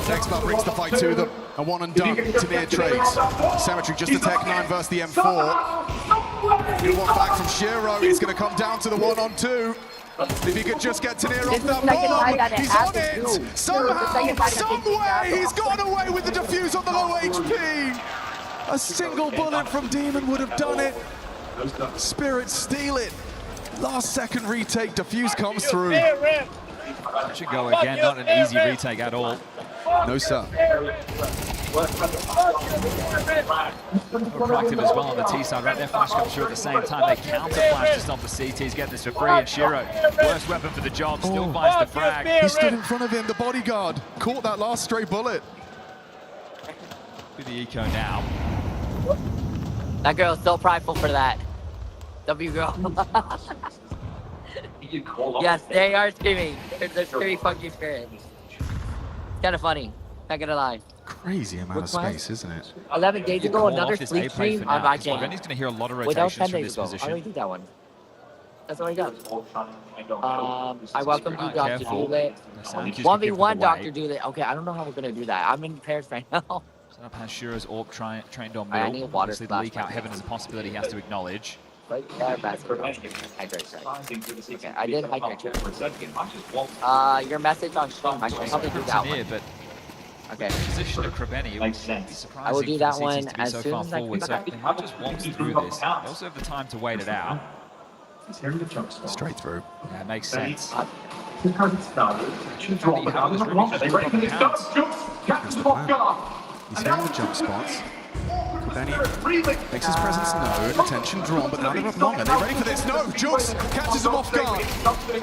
X5 brings the fight to them. A one and done to near trades. Cemetery just the Tech 9 versus the M4. Good one back from Shiro. It's going to come down to the 1-on-2. If he could just get Tanir off that bomb, he's on it! Somehow, someway, he's gone away with the defuse on the low HP! A single bullet from Demon would have done it. Spirit steal it. Last second retake, defuse comes through. That should go again, not an easy retake at all. No, sir. Proactive as well on the T side, right there. Flash comes through at the same time. They counter flash to stop the CTs, get this for free. And Shiro, worst weapon for the job, still finds the frag. He stood in front of him, the bodyguard, caught that last stray bullet. With the eco now. That girl's so prideful for that. W girl. Yes, they are screaming. They're screaming fucking spirit. It's kind of funny. Not gonna lie. Crazy amount of space, isn't it? 11 days ago, another sleep stream on my channel. Benny's going to hear a lot of Without rotations 10 from days this ago. I position. already did that one. That's what I got. I welcome you, Dr. Dooley. 1v1, Dr. Dooley. Okay, I don't know how we're gonna do that. I'm in Paris right now. Up has Shura's AWP trained on I middle. need a water Obviously, the splash leak out right heaven is a possibility he has to acknowledge. Okay, I did hydrate. Your message on stream. I should probably do that one. But okay. Position of Krabeni, I will do that one as soon as I can. So they might just waltz through this. They also have the time to wait it out. Straight through. Yeah, it makes sense. He's hitting the jump spots. Then he makes his presence known, attention drawn, but now they're up long. Are they ready for this? No! Jugs catches him off guard.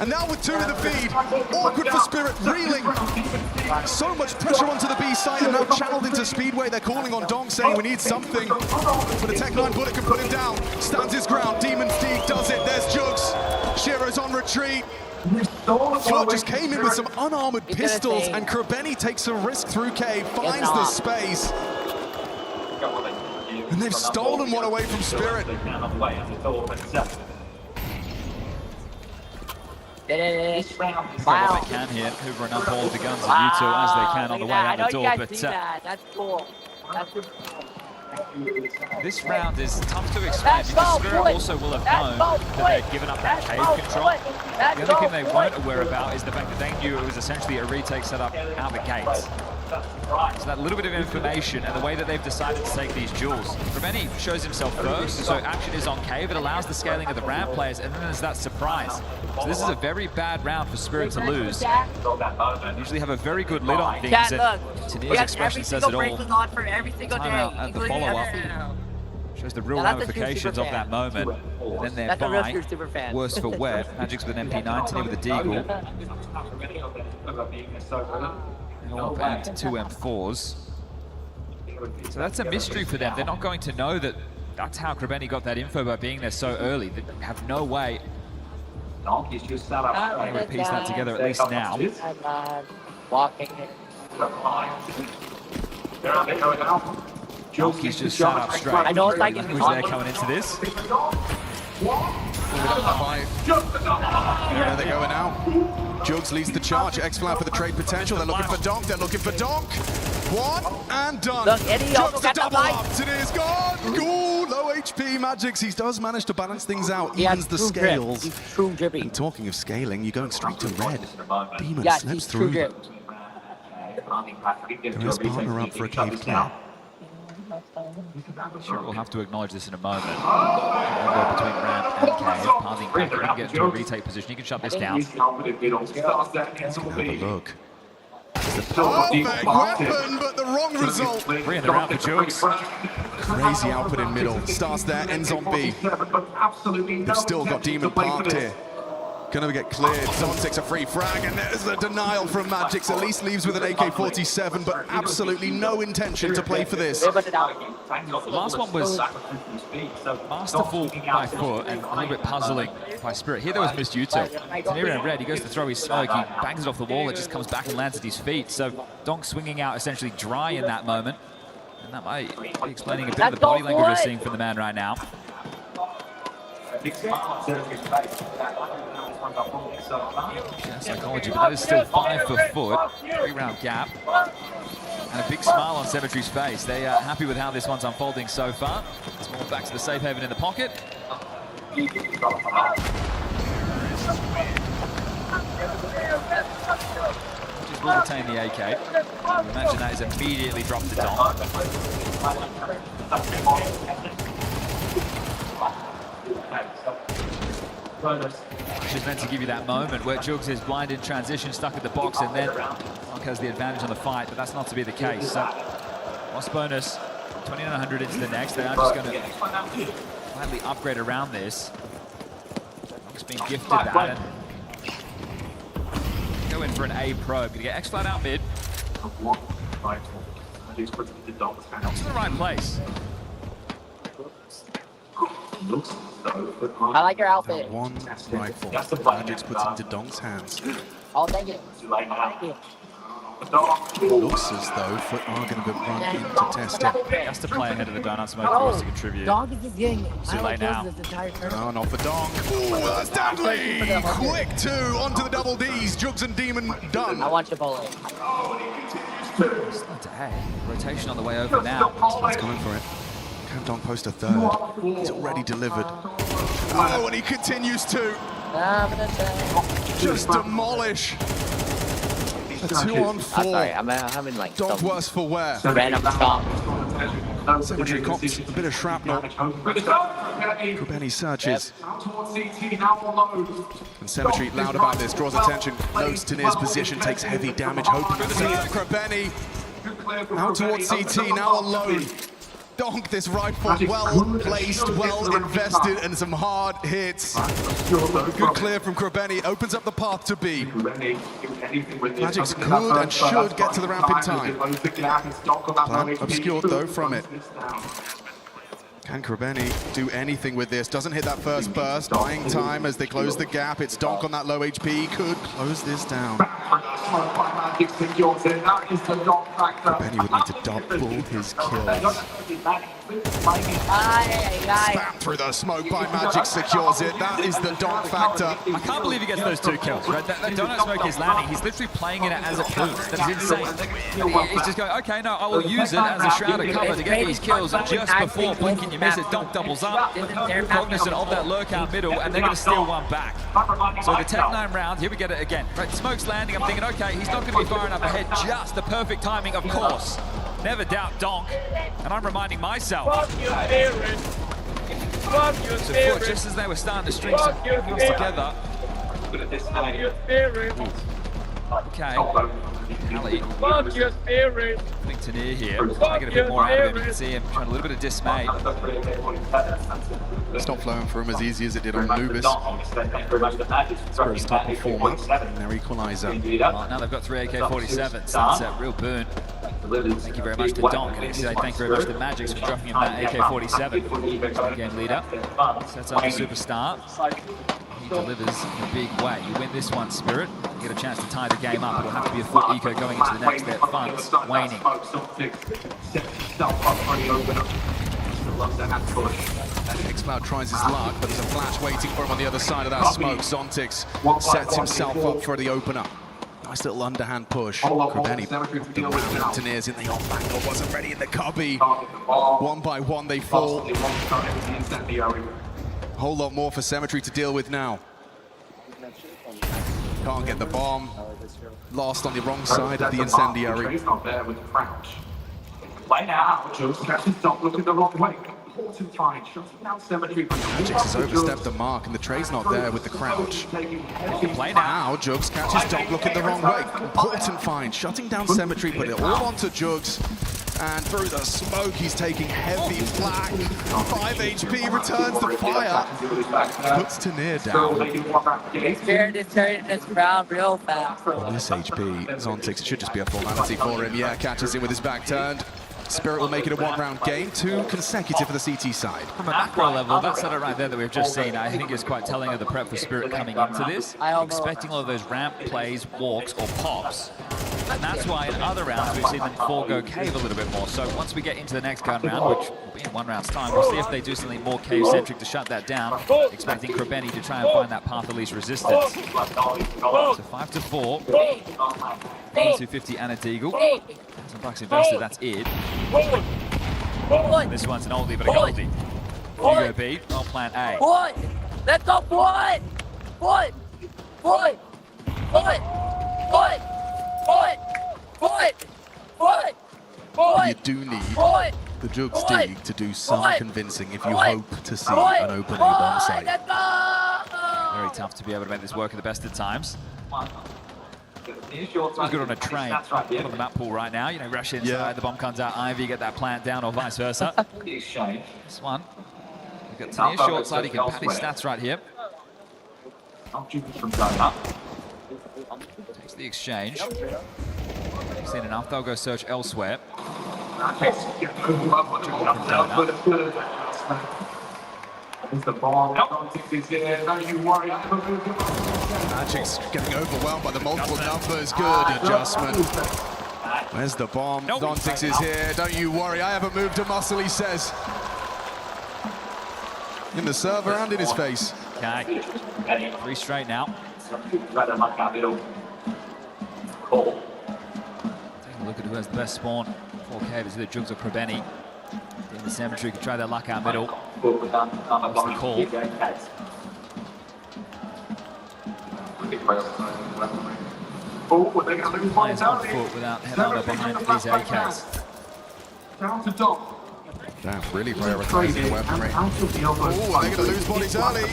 And now with 2 in the feed, awkward for Spirit, reeling. So much pressure onto the B side and now channeled into Speedway. They're calling on Dong, saying we need something. But a Tech 9 bullet can put him down. Stands his ground, Demon Steak does it. There's Jugs. Shiro's on retreat. Flood just came in with some unarmored pistols, and Krabeni takes a risk through cave, finds the space. And they've stolen one away from Spirit. Wow. They can here, hoovering up all of the guns of U2 as they can on the way out the door. But that's cool. this round is tough to explain because Spirit also will have known that they'd given up that cave control. The only thing they weren't aware about is the fact that they knew it was essentially a retake setup out the gates. So that little bit of information and the way that they've decided to take these duels. Krabeni shows himself first, so action is on cave. It allows the scaling of the ramp players, and then there's that surprise. So this is a very bad round for Spirit to lose. Usually have a very good lid on things, and Tanir's expression says it all. Timeout at the follow-up shows the real ramifications of that moment. And then thereby, worse for wear. Magic's with an MP9, Tanir with a Deagle. And 2 M4s. So that's a mystery for them. They're not going to know that that's how Krabeni got that info by being there so early. They have no way to piece that together, at least now. Donkey's just sat up straight. I know it's like who's there coming into this. Where are they going now? Jugs leads the charge. X-Flat for the trade potential. They're looking for Donk. They're looking for Donk. One and done. Look, Eddie Jugs to double up. It is gone. Ooh, low HP Magics. He does manage to balance things out. Evens the scales. And talking of scaling, you're going straight to red. Demon slips through. There is partner up for a cave clear. Sure, we'll have to acknowledge this in a moment. Between ramp and cave, Parthing back in, get into a retake position. He can shut this down. Let's have a look. Perfect weapon, but the wrong result. 3 in the round for Jugs. Crazy output in middle. Starts there, ends on B. They've still got Demon parked here. Gonna get cleared. Zon takes a free frag, and there's a denial from Magix. At least leaves with an AK-47, but absolutely no intention to play for this. The last one was masterful by foot and a little bit puzzling by Spirit. Here there was missed Yuto. Tanir in red, he goes to throw his smoke, he bangs it off the wall, it just comes back and lands at his feet. So Donk swinging out essentially dry in that moment. And that might be explaining a bit of the body language we're seeing from the man right now. Yeah, psychology, but that is still 5 for foot. 3-round gap. And a big smile on Symmetry's face. They are happy with how this one's unfolding so far. It's more back to the safe haven in the pocket. Just will retain the AK. Imagine that is immediately dropped to Dom. She's meant to give you that moment where Jugs is blind in transition, stuck at the box, and then Donk has the advantage on the fight, but that's not to be the case. So, lost bonus, 2900 into the next. They are just going to slightly upgrade around this. Donk's been gifted that. And go in for an A probe. Gonna get X-Flat out mid. Donk's in the right place. I like your outfit. One rifle. Magic's put into Donk's hands. Oh, thank you. Thank you. Looks as though Foot are going to run in to test him. Has to play ahead of the Donut Smoke for us to contribute. Donk is just getting Too late now. this entire turn. No, not for Donk. Oh, that's deadly! Quick two onto the double Ds. Jugs and Demon done. I want Chipotle. Rotation on the way over now. He's going for it. Can Donk post a third? He's already delivered. Oh, and he continues to just demolish. A 2-on-4. Sorry, I'm having like Donk worse for wear. random stop. Cemetery cops a bit of shrapnel. Krubeni searches. And Cemetery loud about this, draws attention, knows Tanir's position, takes heavy damage, hoping to see Krubeni out towards CT, now alone. Donk, this rifle well placed, well invested, and some hard hits. Good clear from Krubeni, opens up the path to B. Magic's could and should get to the ramp in time. Plan obscured though from it. Can Krubeni do anything with this? Doesn't hit that first burst, buying time as they close the gap. It's Donk on that low HP, could close this down. Krubeni would need to double his kills. Spam through the smoke by Magic, secures it. That is the Donk factor. I can't believe he gets those 2 kills, right? That Donut Smoke is landing. He's literally playing it as a boost. That's insane. He's just going, okay, no, I will use it as a shroud of cover to get these kills just before blinking you miss it. Donk doubles up. Cognizant of that lurk out middle, and they're going to steal one back. So the 10-9 round, here we get it again. Right, Smoke's landing. I'm thinking, okay, he's not going to be firing up ahead. Just the perfect timing, of course. Never doubt Donk. And I'm reminding myself. So just as they were starting to string some kills together. Okay. Ali. I think Tanir here. Trying to get a bit more out of him. You can see him showing a little bit of dismay. It's not flowing for him as easy as it did on Anubis. Spurs top performer and their equaliser. Well, now they've got 3 AK-47s. That's a real boon. Thank you very much to Donk. And thank you very much to Magics for dropping him that AK-47. Game leader. Sets up the superstar. He delivers in a big way. You win this one, Spirit. You get a chance to tie the game up. It'll have to be a Foot eco going into the next. Their funds waning. Xcloud tries his luck, but there's a flash waiting for him on the other side of that smoke. Zontix sets himself up for the opener. Nice little underhand push. Krubeni the round. Tanir's in the off angle, wasn't ready in the cubby. One by one they fall. Whole lot more for Cemetery to deal with now. Can't get the bomb. Lost on the wrong side of the incendiary. Play now, Jones catches Donk looking the wrong way. Magix has overstepped the mark and the tray's not there with the crouch. Play now, Jugs catches Donk looking the wrong way. Important find, shutting down Cemetery, but it all onto Jugs. And through the smoke, he's taking heavy flak. 5 HP, returns the fire. Puts Tanir down. Spirit is turning this round real fast. This HP, Zontix should just be a formality for him. Yeah, catches him with his back turned. Spirit will make it a 1-round game, 2 consecutive for the CT side. From a macro level, that setup right there that we've just seen, I think is quite telling of the prep for Spirit coming into this. Expecting all of those ramp plays, walks, or pops. And that's why in other rounds we've seen them forego cave a little bit more. So once we get into the next gun round, which will be in 1 round's time, we'll see if they do something more cave-centric to shut that down. Expecting Krubeni to try and find that path of least resistance. So 5-4. 250 and a Deagle. Some bucks invested, that's it. This one's an oldie, but a goldie. Go B, on plan A. Foot! Let's go, Foot! Foot! Foot! Foot! Foot! Foot! Foot! Foot! Foot! You do need the Jugs Dig to do some convincing if you hope to see an open A bomb site. Very tough to be able to make this work at the best of times. He's good on a train. Good on the map pool right now. You know, rush inside, the bomb comes out, Ivy, get that plant down, or vice versa. This one. We've got Tanir short side, he can pad his stats right here. Takes the exchange. We've seen enough, they'll go search elsewhere. It's the ball. Don't you worry. Magic's getting overwhelmed by the multiple numbers. Good adjustment. Where's the bomb? Zontix is here. Don't you worry. I haven't moved a muscle, he says. In the server and in his face. Okay. 3 straight now. Taking a look at who has the best spawn. 4K, is it Jugs or Krabeni? In the cemetery, can try their luck out middle. What's the call? Players on foot without headhunter behind these AKs. Down to Dom. Damn, really prioritizing the weaponry. Oh, they're going to lose bodies early.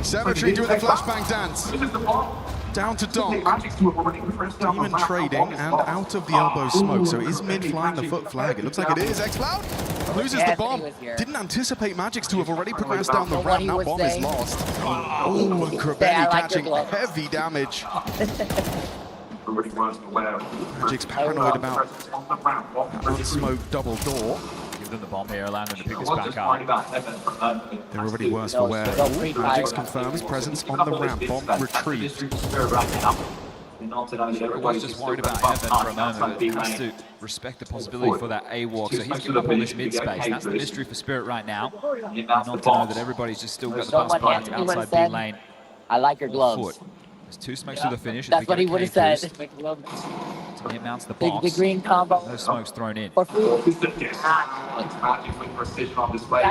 Cemetery doing the flashbang dance. Down to Dom. Demon trading and out of the elbow smoke. So is mid flying the foot flag? It looks like it is. X-Cloud loses the bomb. Didn't anticipate Magix to have already progressed down the ramp. Now bomb is lost. Oh, and Krabeni catching heavy damage. Magic's paranoid about that unsmoked double door. Give them the bomb here, allowing them to pick this back up. They're already worse for wear. Magix confirms presence on the ramp. Bomb retrieved. Everyone's just worried about Evan for a moment, but he has to respect the possibility for that A-walk. So he's given up all this mid-space. That's the mystery for Spirit right now. Not to know that everybody's just still got the bus path outside B lane. I like your gloves. There's 2 smokes to the finish. That's what he would have said. So he mounts the box. The green combo. No smokes thrown in. That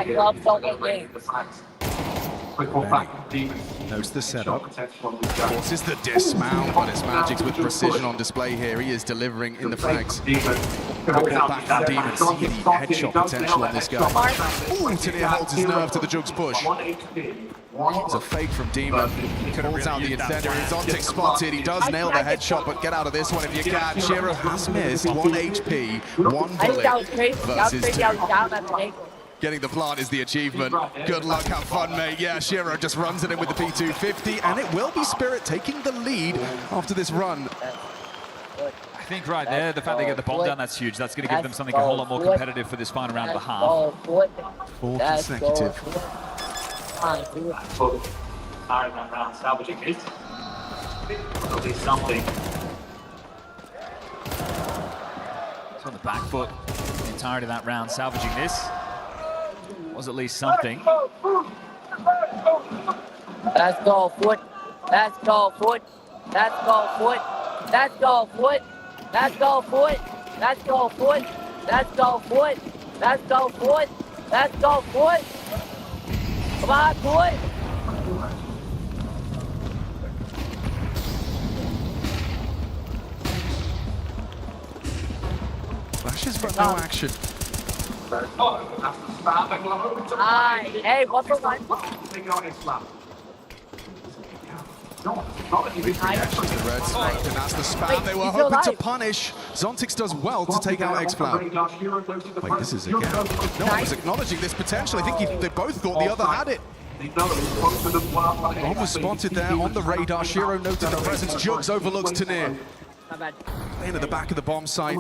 glove don't get me. Notes the setup. Forces the dismount, but it's Magix with precision on display here. He is delivering in the frags. Good back from Demon. See the headshot potential on this guy. Ooh, Tania holds his nerve to the Jugs push. It's a fake from Demon. Calls out the incendiary. Zontix spotted. He does nail the headshot, but get out of this one if you can. Shiro has missed. 1 HP, 1 bullet versus 2. Getting the plant is the achievement. Good luck, have fun, mate. Yeah, Shiro just runs it in with the P250, and it will be Spirit taking the lead after this run. I think right there, the fact they get the bomb down, that's huge. That's going to give them something a whole lot more competitive for this final round of the half. 4 consecutive. Salvaging it. At least something. It's on the back foot the entirety of that round, salvaging this. Was at least something. Let's go, foot. Let's go, foot. Let's go, foot. Let's go, foot. Let's go, foot. Let's go, foot. Let's go, foot. Let's go, foot. Let's go, foot. Come on, foot. Flashes but no action. Hey, what's the line? Reactions to Red Smoke, and that's the spam they were hoping to punish. Zontix does well to take out X-Flow. Wait, this is again. No one was acknowledging this potential. I think they both thought the other had it. Bomb was spotted there on the radar. Shiro noted the presence. Jugs overlooks Tania. Playing at the back of the bomb site.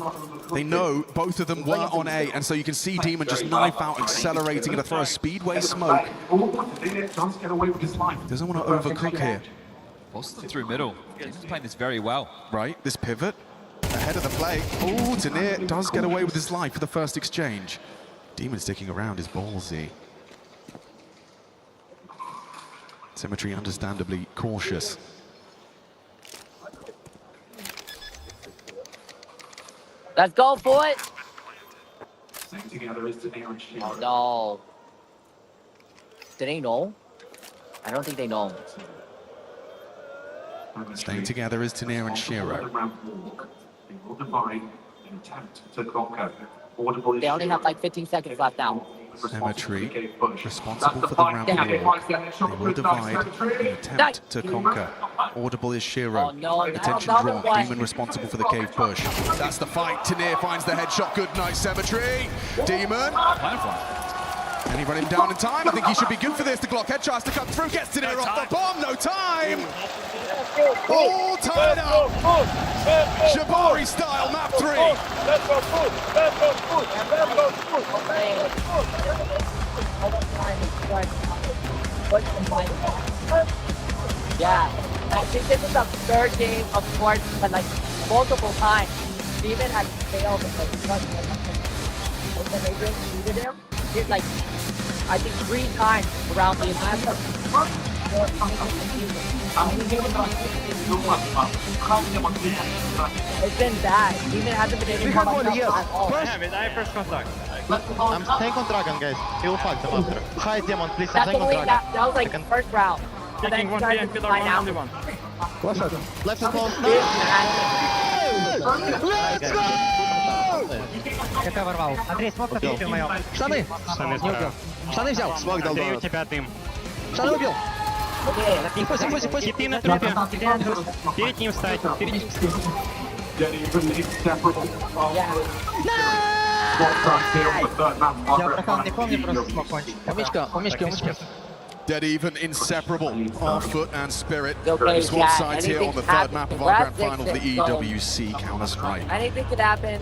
They know both of them were on A, and so you can see Demon just knife out, accelerating to throw a speedway smoke. Doesn't want to overcook here. Boston through middle. He's playing this very well. Right, this pivot. Ahead of the play. Oh, Tania does get away with his life for the first exchange. Demon sticking around is ballsy. Symmetry understandably cautious. Let's go for it. Together is Tania and Shiro. Oh, no. Do they know? I don't think they know. Staying together is Tania and Shiro. They only have like 15 seconds left now. Symmetry responsible for the ramp walk. They will divide in an attempt to conquer. Audible is Shiro. Attention drawn. Demon responsible for the cave push. That's the fight. Tania finds the headshot. Good night, Symmetry. Demon. Can he run him down in time? I think he should be good for this. The Glock head tries to come through. Gets Tania off the bomb. No time. All tied up. Jabari style, map 3. Let's go, foot. Let's go, foot. Let's go, foot. Yeah, I think this is the third game of course, but like multiple times. Demon has failed the when they really needed him. It's like I think 3 times around the entire. It's been bad. Demon hasn't been able to come up at all. first contact. I'm staying on dragon, guys. He will fuck them after. Hi, Demon, please. I'm That's staying on only dragon. that was like the first round. And then you guys just find out. Left and close. Let's go! Я тебя ворвал. Андрей, смог подключил моё. Штаны! Не убил. Штаны взял. Андрей, у тебя дым. Штаны убил. И ты на трупе. Перед ним встать. Перед ним встать. Я прохал не помню, просто смог кончить. Умичка, умичка. Dead even, inseparable on foot and spirit. Okay, Swap sides here on the third map of our grand final of the EWC Counter-Strike. Anything could happen.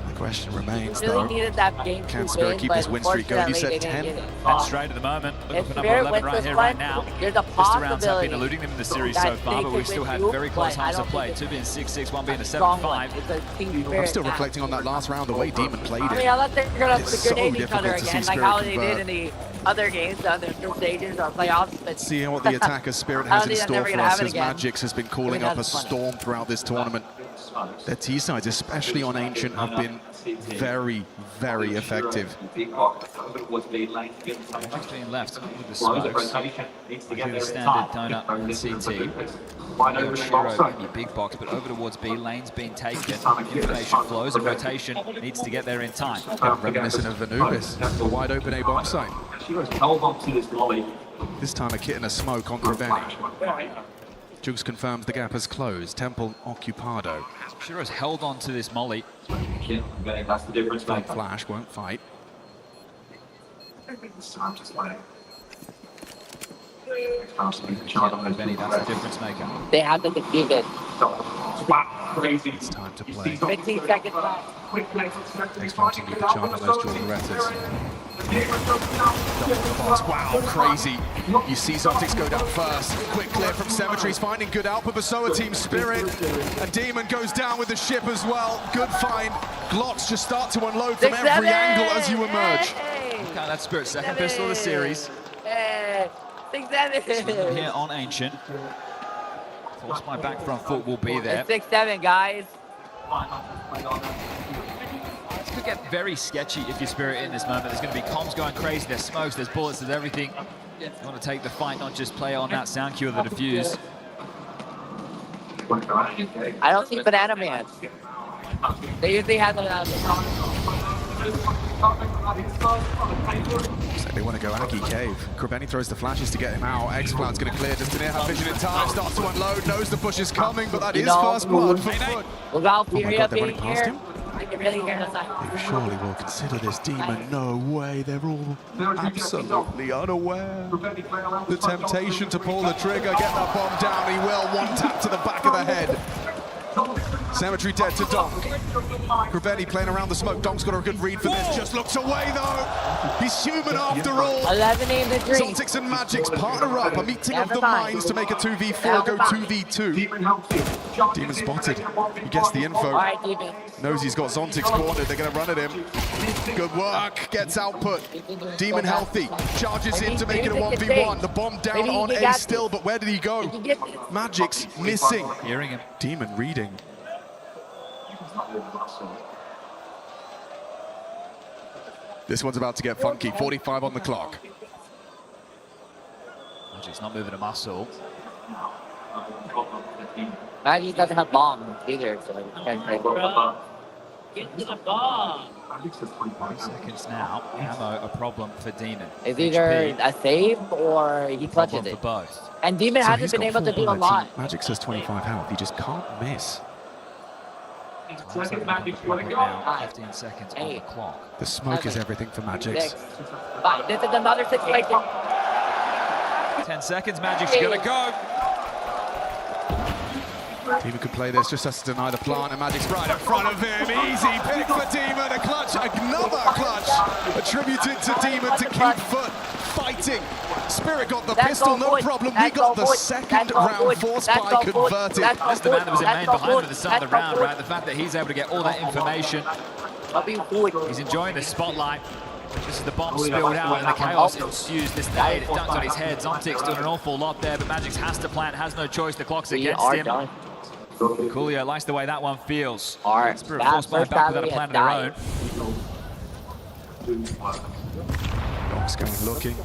The question remains, Really though, needed that game can to Spirit win, keep but his win streak going? You said unfortunately, 10? 10 straight at the moment. Looking If for number Spirit 11 wins right this here, one, right now. there's a First rounds have been possibility eluding them in the series that so far, they but we could still win had you, very but close I halves don't of play. think 2 being 6-6, 1 being a strong 7-5. one. It's a team I'm spirit still match. reflecting on that last round, the way Demon played I it. mean, unless they're gonna It's so grenade each other difficult to see again, like Spirit how they convert. did in the other games, the other stages or playoffs. But See what the attacker Spirit I has don't in think that's store never for gonna us, happen as again. Magix has been I calling mean, up a that's funny. storm throughout this tournament. Their T-sides, especially on Ancient, have been very, very effective. Just being left with the smokes. Doing the standard donut on the CT. Shiro, maybe big box, but over towards B. Lane's being taken. Information flows and rotation needs to get there in time. Reminiscent of Anubis, a wide open A bomb site. This time a kit and a smoke on Kriveni. Jugs confirms the gap has closed. Temple occupado. Shiro's held on to this molly. Flag flash, won't fight. Benny, that's the difference maker. They have to defeat it. It's time to play. 15 seconds left. Takes time to keep the charge on those dual Lorettas. Wow, crazy. You see Zontics go down first. Quick clear from Cemetery's finding good output, but so are Team Spirit. And Demon goes down with the ship as well. Good find. Glocks just start to unload from every angle as you emerge. Look at that Spirit, second pistol of the series. 6-7. Here on Ancient. Force my back front foot will be there. 6-7, guys. This could get very sketchy if you're Spirit in this moment. There's going to be comms going crazy, there's smokes, there's bullets, there's everything. You want to take the fight, not just play on that sound cue of the defuse. I don't see Banana Man. They usually have the So they want to go Aggie Cave. Kriveni throws the flashes to get him out. X-Cloud's going to clear. Does Tanir have vision in time? Starts to unload. Knows the push is coming, but that is first blood for Foot. Without Oh my Furia God, they're running being past here, him. I can really hear the They side. surely will consider this Demon. No way. They're all absolutely unaware. The temptation to pull the trigger, get that bomb down. He will. One tap to the back of the head. Cemetery dead to Donk. Kriveni playing around the smoke. Donk's got a good read for this. Just looks away though. He's human after all. 11 in the dream. Celtics and Magix partner up. A meeting of the minds to make a 2v4 go 2v2. Demon spotted. He gets the info. All right, Demon. Knows he's got Zontic cornered. They're going to run at him. Good work. Gets output. Demon healthy. Charges in to make it a 1v1. The bomb down on A still, but where did he go? Magix missing. Hearing him. Demon reading. This one's about to get funky. 45 on the clock. Magic's not moving a muscle. Maggie doesn't have bombs either, so I can't play. Get to the bomb. 5 seconds now. Ammo a problem for Demon. It's either a save or he clutches Problem it. for both. And Demon So hasn't he's been got able to 4 do a bullets. lot. Magix says 25 health. He just can't miss. 15 seconds on the clock. The smoke is everything for Magix. Fine, this is another situation. 10 seconds, Magic's gonna go. Demon could play this, just has to deny the plant, and Magic's right in front of him. Easy pick for Demon, a clutch, another clutch attributed to Demon to keep Foot fighting Spirit got the pistol, no problem. We got the second round force spike converted. That's the man that was in main behind him at the start of the round, right? The fact that he's able to get all that information. He's enjoying the spotlight. This is the bomb spilled out and the chaos ensues. This nade, it dunked on his head. Zontic's doing an awful lot there, but Magix has to plant, has no choice. The clock's against him. Coolio likes the way that one feels. Spirit force back without a plan of their own. Dogs going looking.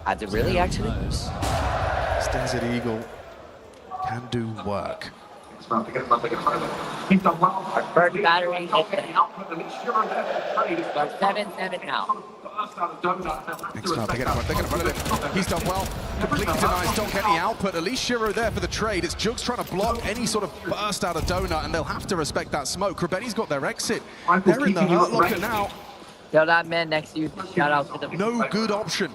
Had to really actually? This Desert Eagle can do work. First battery hit. 7-7 now. They're going to run at him. He's done well. Completely denies Donk any output. At least Shiro there for the trade. It's Jugs trying to block any sort of burst out of Donut, and they'll have to respect that smoke. Krabeni's got their exit. They're in the hurt locker now. Tell that man next to you. Shout out to the... No good option.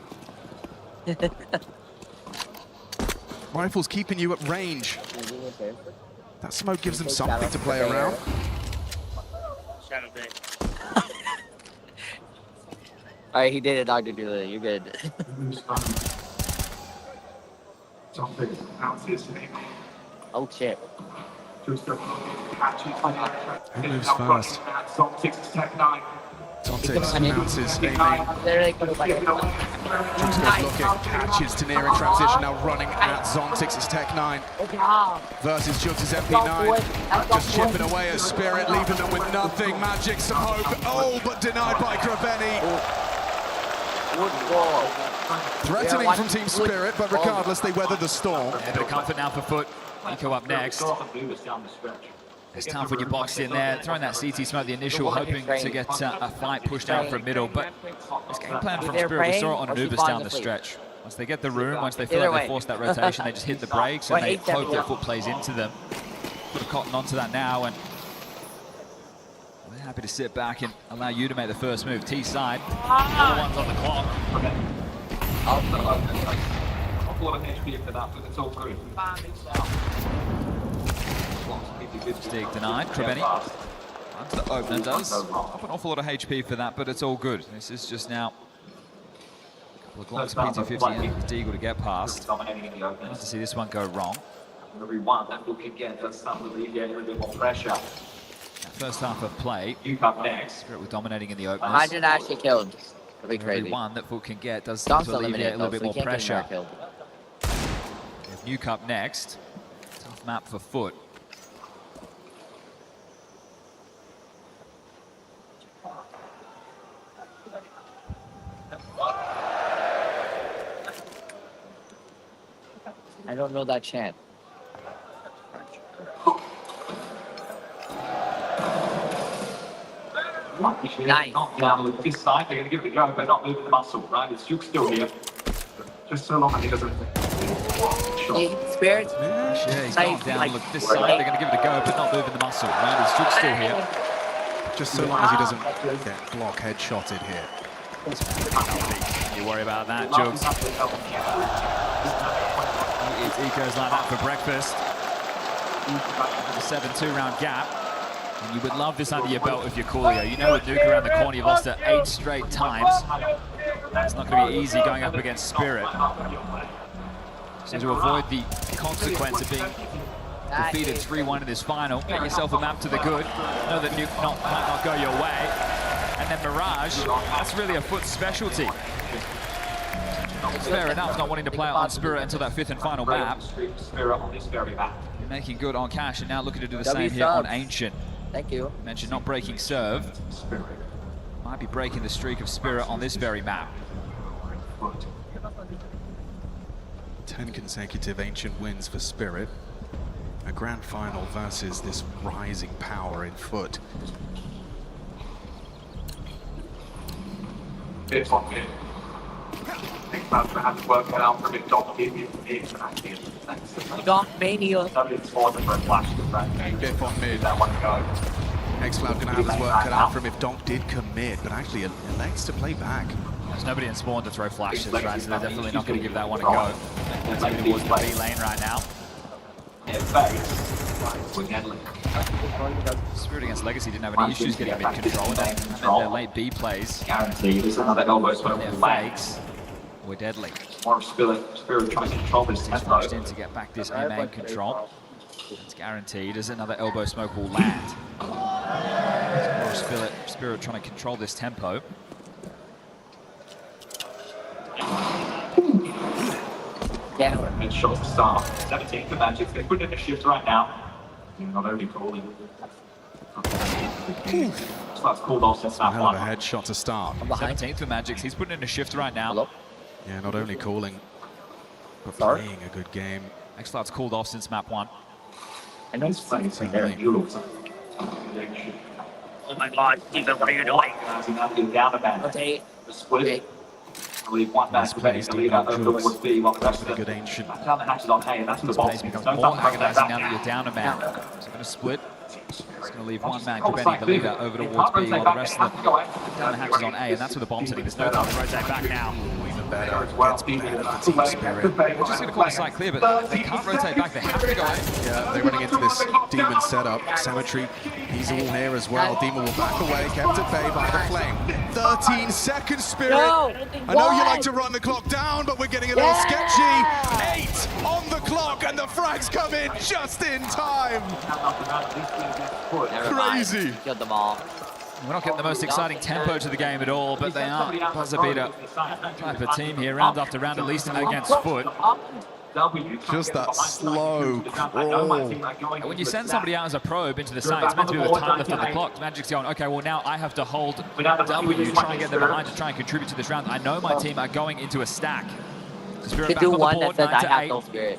Rifle's keeping you at range. That smoke gives them something to play around. Alright, he did it, Dr. Doolittle. You're good. Oh shit. Who moves first? Zontic announces aiming. Jugs goes looking, catches to near in transition, now running at Zontix. It's Tech 9 versus Jugs' MP9. Just chipping away at Spirit, leaving them with nothing. Magic, some hope. Oh, but denied by Krabeni. Threatening from Team Spirit, but regardless, they weather the storm. A bit of comfort now for Foot. Nico up next. It's tough when you're boxed in there, throwing that CT smoke, the initial, hoping to get a fight pushed out from middle, but this game plan from Spirit, we saw it on Anubis down the stretch. Once they get the room, once they feel like they force that rotation, they just hit the brakes and they hope that Foot plays into them. Put a cotton onto that now, and they're happy to sit back and allow you to make the first move. T side, all the ones on the clock. Stick denied, Krabeni. Onto the opener, does up an awful lot of HP for that, but it's all good. This is just now a couple of glocks, P250 and Deagle to get past. Nice to see this one go wrong. First half of play, Spirit were dominating in the openers. 100 actually killed. That'd be crazy. Every one that Foot can get does seem to alleviate a little bit more pressure. Nuke up next. Tough map for Foot. I don't know that chant. Nice. Now, this side, they're going to give it a go, but not moving the muscle, right? It's Duke still here. Just so long as he doesn't... Spirit? Yeah, he's gone down. Look, this side, they're going to give it a go, but not moving the muscle, right? It's Duke still here. Just so long as he doesn't get Glock headshotted here. You worry about that, Jugs. He eats ecos like that for breakfast. A 7-2 round gap. And you would love this under your belt if you're Coolio. You know with Nuke around the corner, you've lost it 8 straight times. It's not going to be easy going up against Spirit. So to avoid the consequence of being defeated 3-1 in this final, get yourself a map to the good. Know that Nuke might not go your way. And then Mirage, that's really a Foot specialty. It's fair enough not wanting to play on Spirit until that 5th and final map. You're making good on Cash and now looking to do the same here on Ancient. Thank you. Mentioned not breaking serve. Might be breaking the streak of Spirit on this very map. 10 consecutive Ancient wins for Spirit. A grand final versus this rising power in Foot. It's on him. Man's gonna have to work it out for a bit. Doc Mania. Biff on mid. X-Cloud gonna have his work cut out from if Donk did commit, but actually elects to play back. There's nobody in spawn to throw flashes, right? So they're definitely not going to give that one a go. It's going towards the B lane right now. Spirit against Legacy didn't have any issues getting mid control, and that meant their late B plays. Guaranteed. This is another elbow swing. Their fakes. were deadly. More Spirit trying to control this He's rushed in to get back this main control. It's guaranteed as another elbow smoke will land. More Spirit trying to control this tempo. Yeah. And shots to start. 17 for Magic. They're putting in a shift right now. Not only calling. So that's called off since that Hell one. of a headshot to start. 17th for Magic. He's putting in a shift right now. Yeah, not only calling, but playing a good game. X-Cloud's called off since map 1. I know it's playing there. Oh my god, Steven, what are you doing? Down the band. Okay. The split. I leave one back to base, leave out over towards B, while the rest of good ancient. Down the hatches on A, and that's the boss. Pace becomes more agonizing now that you're down a man. So going to split. It's going to leave one man, Benny, the leader, over towards B, while the rest of them down the hatches on A, and that's where the bomb's hitting. There's no time to rotate back now. Even better, it gets better for Team Spirit. They're just going to call the site clear, but they can't rotate back. They have to go A. Yeah, they're running into this Demon setup. Cemetery, he's all here as well. Demon will back away, kept at bay by the flame. 13 seconds, Spirit. No, I know you like to run the clock down, but we're getting a little sketchy. 8 on the clock, and the frags come in just in time. Crazy. Killed them all. We're not getting the most exciting tempo to the game at all, but they are buzzer beater type of team here, round after round, at least against Foot. Just that slow crawl. When you send somebody out as a probe into the site, it's meant to be with time left on the clock. Magic's going, okay, well now I have to hold W, try and get them behind to try and contribute to this round. I know my team are going into a stack. Spirit back on the board, 9 to 8.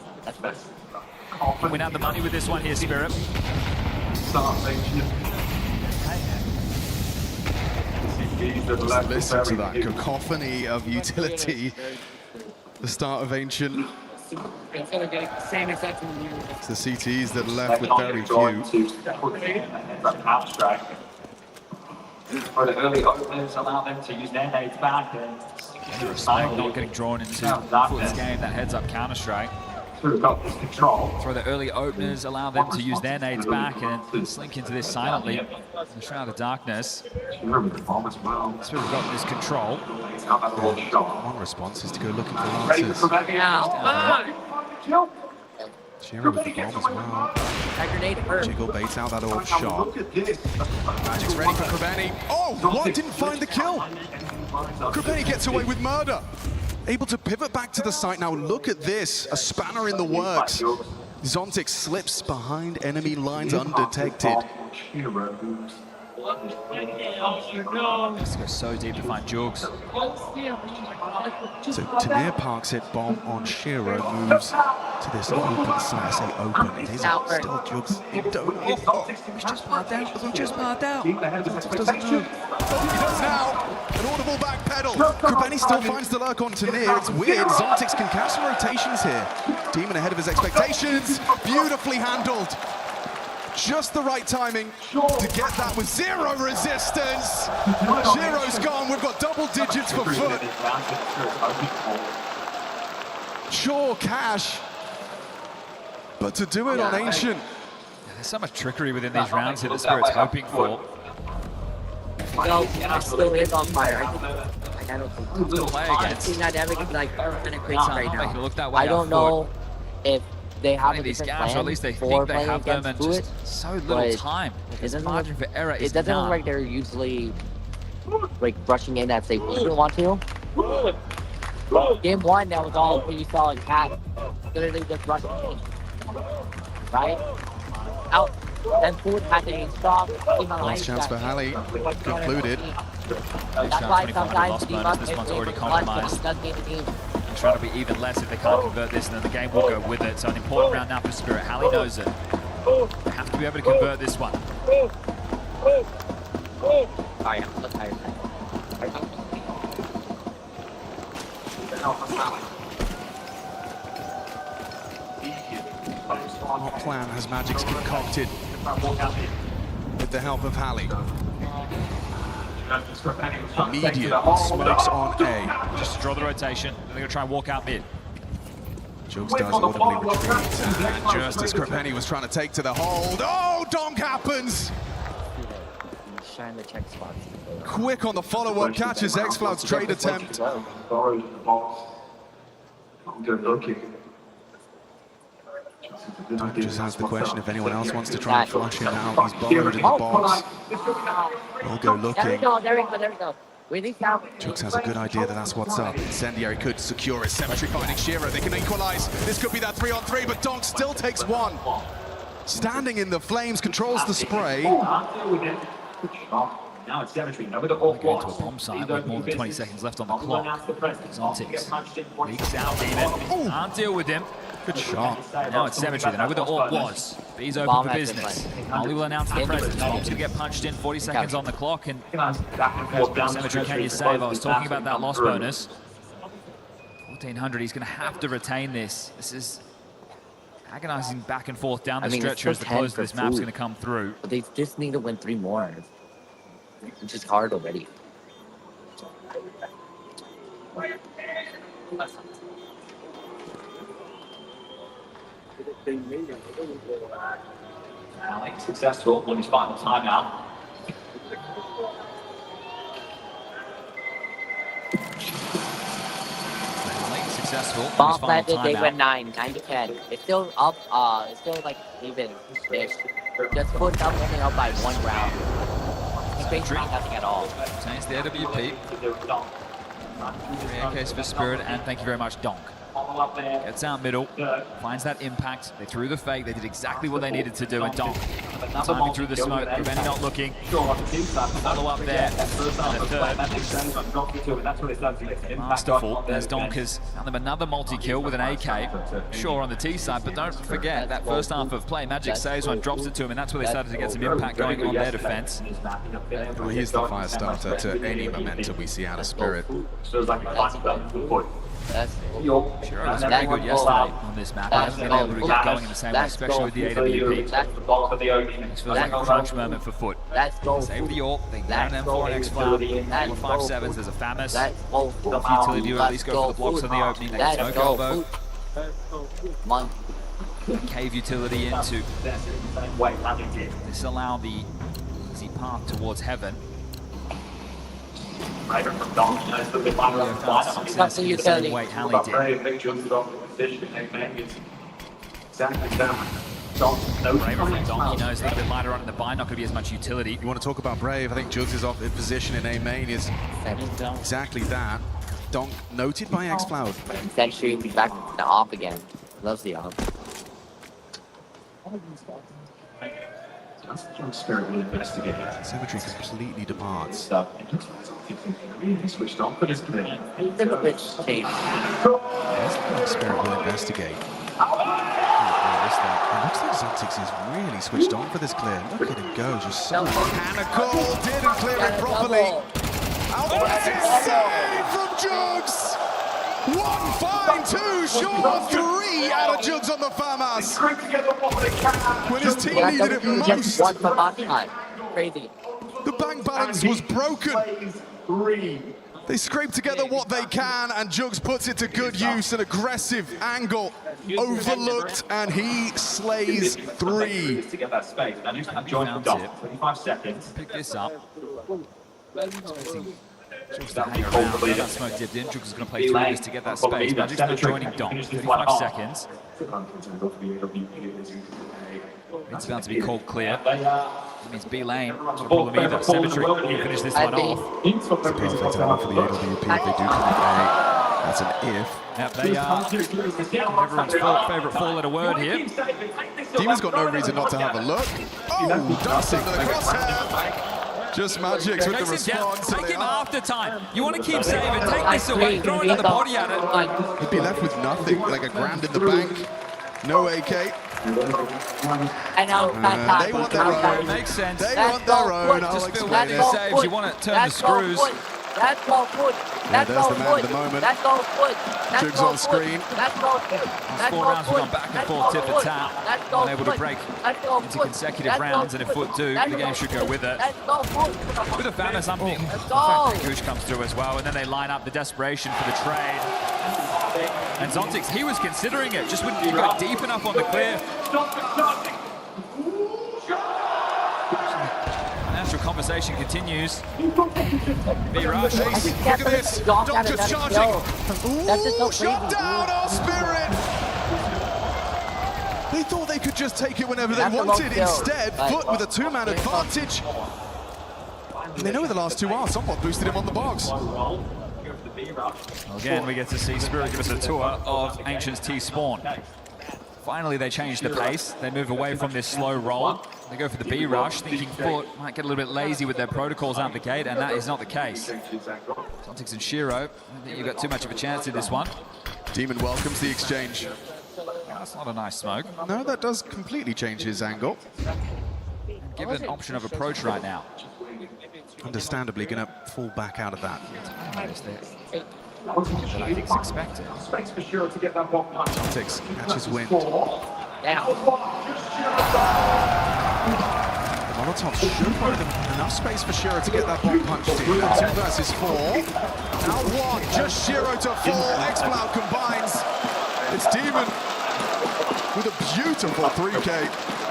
Can win out the money with this one here, Spirit. Just listen to that cacophony of utility. The start of Ancient. It's the CTs that are left with very few. For the early openers, allow them to use their nades back. Respect not getting drawn into Foot's game, that heads up Counter-Strike. For the early openers, allow them to use their nades back and slink into this silently. The Shroud of Darkness. Spirit got this control. One response is to go looking for answers. Shearer with the bomb as well. Jiggle baits out that orb shot. Magic's ready for Krabeni. Oh, what? Didn't find the kill. Krabeni gets away with murder. Able to pivot back to the site now. Look at this, a spanner in the works. Zontic slips behind enemy lines undetected. Let's go so deep to find Jugs. So Tanir parks it, bomb on Shiro, moves to this open site. I say open, it is still Jugs. He's just marked out, doesn't just marked out. Doesn't know. He does now. An audible back pedal. Krabeni still finds the lurk on Tanir. It's weird. Zontix can catch some rotations here. Demon ahead of his expectations. Beautifully handled. Just the right timing to get that with zero resistance. Shiro's gone. We've got double digits for Foot. Sure, cash. But to do it on Ancient. There's so much trickery within these rounds here that Spirit's hoping for. Well, it still is on fire. I don't play against. The dynamic is like kind of crazy right now. Making it look that way I don't know if they have a these different gaps, plan or at least they for think they playing have them, and against just Foot, so little time. It Margin for error is doesn't look none. like they're usually like rushing in as they wouldn't want to. Game 1, that was all what you saw in Cat. Literally just rushing in. Right? Out. Then Foot had to stop. Last chance for Halley. Concluded. That's why sometimes this one's already compromised. And trying to be even less if they can't convert this, and then the game will go with it. So an important round now for Spirit. Halley knows it. They have to be able to convert this one. What plan has Magic's concocted with the help of Halley? Immediate smokes on A. Just to draw the rotation, they're going to try and walk out mid. Jugs does audibly retreat, and just as Krabeni was trying to take to the hold, oh, donk happens! Shine the check spots. Quick on the follow-up, catches X-Cloud's trade attempt. Good looking. Just ask the question if anyone else wants to try and flush him out. He's borrowed in the box. We'll go looking. There we go, there we go, there we go. Jugs has a good idea that that's what's up. Incendiary could secure it. Cemetery finding Shearer. They can equalize. This could be that 3-on-3, but Donk still takes one. Standing in the flames, controls the spray. Now it's Cemetery. Going to a bomb site with more than 20 seconds left on the clock. Zontix leaks out Demon. Can't deal with him. Good shot. Now it's Cemetery. They know where the AWP was. B's open for business. Molly will announce the presence. Bomb's going to get punched in. 40 seconds on the clock. And Cemetery, can you save? I was talking about that loss bonus. 1400. He's going to have to retain this. This is agonizing back and forth down the stretcher as the close of this map's going to come through. But they just need to win 3 more. Which is hard already. Alex successful on his final timeout. Successful. Bomb planted, they went 9-10. It's still up, it's still like even-ish. Just put up only up by 1 round. It's nothing at all. Retains the AWP. 3 AKs for Spirit, and thank you very much, Donk. Gets out middle, finds that impact. They threw the fake, they did exactly what they needed to do, and Donk timing through the smoke, Reveni not looking. Follow up there, and a third. Masterful, as Donk has found them another multi-kill with an AK. Sure, on the T side, but don't forget that first half of play, Magic saves one, drops it to him, and that's where they started to get some impact going on their defense. Well, he's the fire starter to any momentum we see out of Spirit. Sure, was very good yesterday on this map. He hasn't been able to get going in the same way, especially with the AWP. This feels like a crunch moment for Foot. Save the AWP, they land an M4 and X-Flat. 4-5-7s, there's a Famus. Enough utility to at least go for the blocks on the opening. They get smoke elbow. Cave utility into disallow the easy path towards heaven. Rider from Donk, the big line of the success in the same way Halley did. Exactly that. Brave from Donk, he knows a little bit lighter on in the buy, not going to be as much utility. You want to talk about Brave? I think Jugs is off in position in A main is exactly that. Donk noted by X-Cloud. Essentially, back to the op again. Loves the op. Spirit will investigate. Cemetery completely departs. Switched on, but it's clear. Spirit will investigate. It looks like Zontix is really switched on for this clear. Look at him go, just so mechanical. Didn't clear it properly. Outrageous save from Jugs. 1 fine, 2 short, 3 out of Jugs on the FAMAS. When his team needed it most. Crazy. The bank balance was broken. They scrape together what they can, and Jugs puts it to good use. An aggressive angle overlooked, and he slays 3. To get that space. Now just join the dot. 25 seconds. Pick this up. Jugs to hang around, get that smoke dipped in. Jugs is going to play through this to get that space. Magic's not joining Donk. 35 seconds. It's about to be called clear. That means B lane. No problem either. Cemetery will finish this one off. It's a perfect angle for the AWP if they do come A. That's an if. Yep, they are everyone's favourite four-letter word here. Demon's got no reason not to have a look. Oh, dancing to the crosshair. Just Magic's with the response. Take him after time. You want to keep saving. Take this away. Throw another body at it. He'd be left with nothing, like a grand in the bank. No AK. I know. They want their own. Makes sense. They want their own. Just feel like these saves. You want to turn the screws. Let's go, Foot. Yeah, there's the man of the moment. Let's go, Foot. Jugs on screen. Let's go, Foot. These 4 rounds have gone back and forth, tip for tap. Unable to break into consecutive rounds, and if Foot do, the game should go with it. With a FAMAS, I'm thinking, Gooch comes through as well, and then they line up the desperation for the trade. And Zontix, he was considering it, just wouldn't go deep enough on the clear. Natural conversation continues. B-Rush. Look at this. Doctor charging. Ooh, shut down our Spirit. They thought they could just take it whenever they wanted. Instead, Foot with a two-man advantage. And they know where the last two are. Somewhat boosted him on the box. Again, we get to see Spirit give us a tour of Ancient's T-Spawn. Finally, they change the pace. They move away from this slow roll. They go for the B-Rush, thinking Foot might get a little bit lazy with their protocols out the gate, and that is not the case. Zontics and Shiro, I don't think you've got too much of a chance in this one. Demon welcomes the exchange. That's not a nice smoke. No, that does completely change his angle. Give it an option of approach right now. Understandably going to fall back out of that. That I think is expected. Space for Shiro to get that one punch. Zontics catches wind. Molotov should find enough space for Shiro to get that bomb punch in. 2 versus 4. Now 1, just Shiro to fall. X-Cloud combines. It's Demon with a beautiful 3K.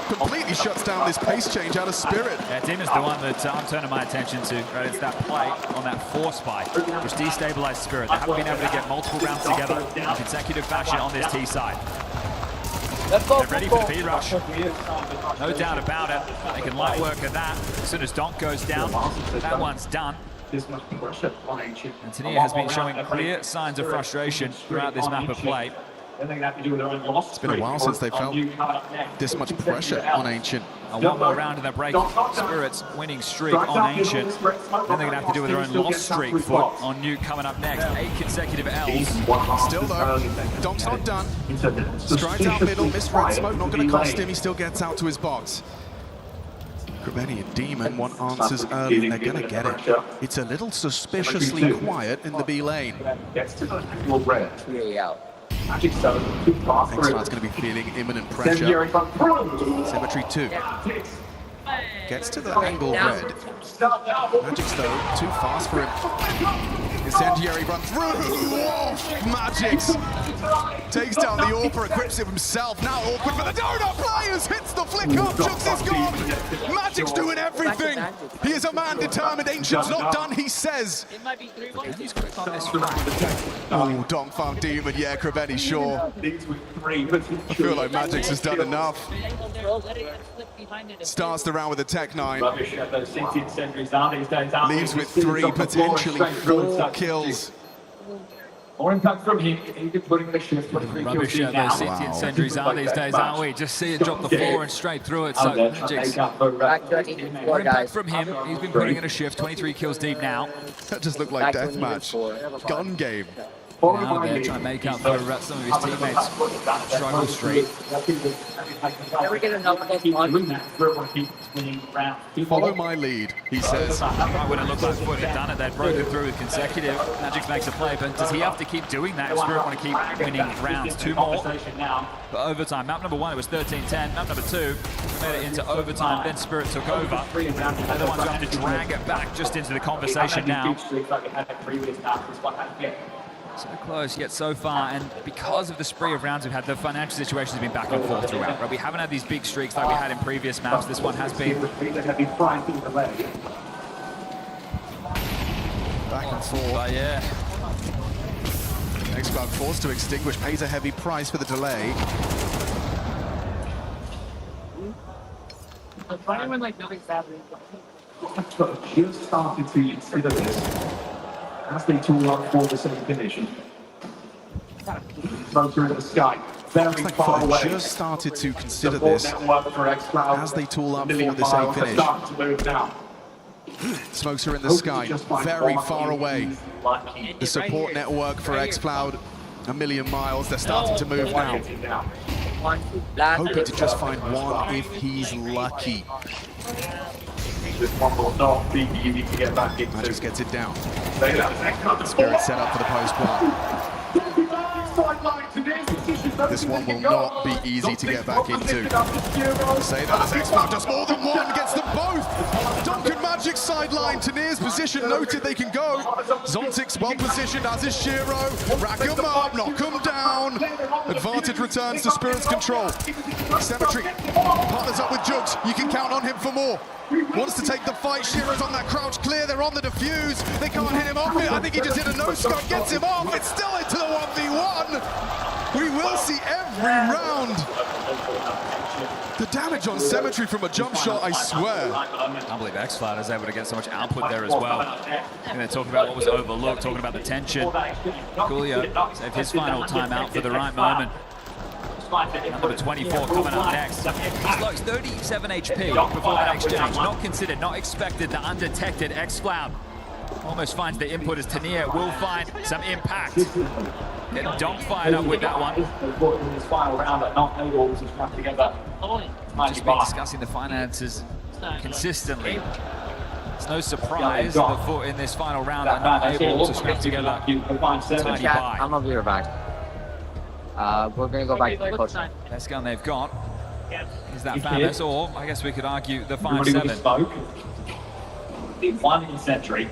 Completely shuts down this pace change out of Spirit. Yeah, Demon's the one that I'm turning my attention to. Right, it's that play on that force spike, which destabilized Spirit. They haven't been able to get multiple rounds together in consecutive fashion on this T side. They're ready for the B-Rush. No doubt about it. They can light work at that. As soon as Donk goes down, that one's done. And Tania has been showing clear signs of frustration throughout this map of play. It's been a while since they felt this much pressure on Ancient. One more round in their break. Spirit's winning streak on Ancient. Then they're going to have to deal with their own loss streak Foot on Nuke coming up next. 8 consecutive L's. Still though, Donk's not done. Strides out middle, missed red smoke, not going to cost him. He still gets out to his box. Krabeni and Demon want answers early and they're going to get it. It's a little suspiciously quiet in the B lane. X-Cloud's going to be feeling imminent pressure. Symmetry 2. Gets to the angle red. Magic's though, too fast for him. Incendiary run through! Oh, Magic's takes down the AWPer, equips it himself. Now awkward for the donut players! Hits the flick up, Jux is gone! Magic's doing everything! He is a man determined, Ancient's not done, he says! Oh, Donk found Demon, yeah, Krabeni, sure. I feel like Magic's has done enough. Starts the round with a Tech 9. Leaves with 3, potentially 4 kills. More impact from him. He's been putting the shift. Rubbish those City Incendiaries are these days, aren't we? Just see it drop the floor and straight through it. So Magic's more impact from him. He's been putting in a shift. 23 kills deep now. That just looked like deathmatch. Gun game. Now they're trying to make up for some of his teammates' struggle streak. Follow my lead, he says. Right when it looked like Foot had done it, they'd broken through with consecutive. Magix makes a play, but does he have to keep doing that if Spirit want to keep winning rounds? 2 more for overtime. Map number 1, it was 13-10. Map number 2, made it into overtime, then Spirit took over. They're the ones trying to drag it back just into the conversation now. So close, yet so far, and because of the spree of rounds we've had, the financial situation has been back and forth throughout. Right? We haven't had these big streaks like we had in previous maps. This one has been back and forth. But yeah. X-Cloud forced to extinguish, pays a heavy price for the delay. When like nothing's happening. Just started to consider this. As they tool up for the same condition. Motor in the sky. Very far away. Just started to consider this as they tool up for this A finish. Smokes are in the sky, very far away. The support network for X-Cloud, a million miles. They're starting to move now. Hoping to just find one if he's lucky. This one will not be easy to get back into. Magix gets it down. Spirit set up for the post plant. This one will not be easy to get back into. Say that as X-Cloud does more than one, gets them both. Duncan Magic sideline, Tanir's position noted, they can go. Zontic's well positioned, as is Shiro. Rack him up, knock him down. Advantage returns to Spirit's control. Cemetery partners up with Jugs, you can count on him for more. Wants to take the fight, Shiro's on that crouch clear, they're on the defuse. They can't hit him off it, I think he just hit a no-scope, gets him off, it's still into the 1v1. We will see every round. The damage on Cemetery from a jump shot, I swear. I can't believe X-Cloud is able to get so much output there as well. And they're talking about what was overlooked, talking about the tension. Coolio saved his final timeout for the right moment. Number 24 coming up next. He's lost 37 HP before that exchange. Not considered, not expected, the undetected X-Cloud. Almost finds the input as Tanir will find some impact. Getting Donk fired up with that one. Just been discussing the finances consistently. It's no surprise the foot in this final round are not able to scrap together a tiny buy. I'm gonna be right back. We're gonna go back to the coach. Best gun they've got is that Famous, or I guess we could argue the 5-7. The one in Century.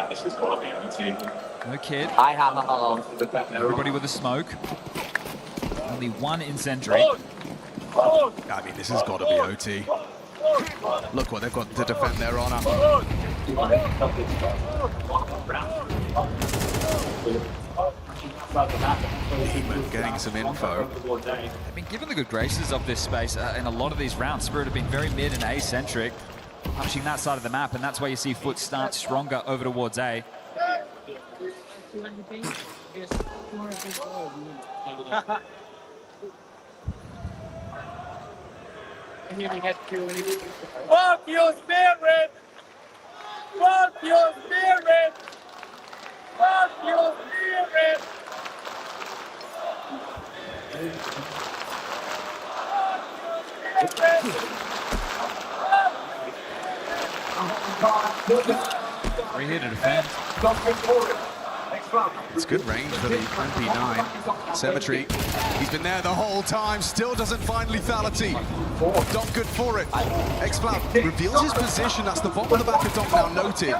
This is got to be OT. No kid. I have everybody with a smoke. Only one in Sentry. I mean, this has got to be OT. Look what they've got to defend their honor. Getting some info. They've been given the good graces of this space in a lot of these rounds. Spirit have been very mid and A-centric, punching that side of the map, and that's why you see Foot start stronger over towards A. Fuck your spirit! Fuck your spirit! Fuck your spirit! Three here to defend. It's good range for the MP9. Cemetery, he's been there the whole time, still doesn't find lethality. Donk good for it. X-Cloud reveals his position, that's the bottom of the back of Donk now noted.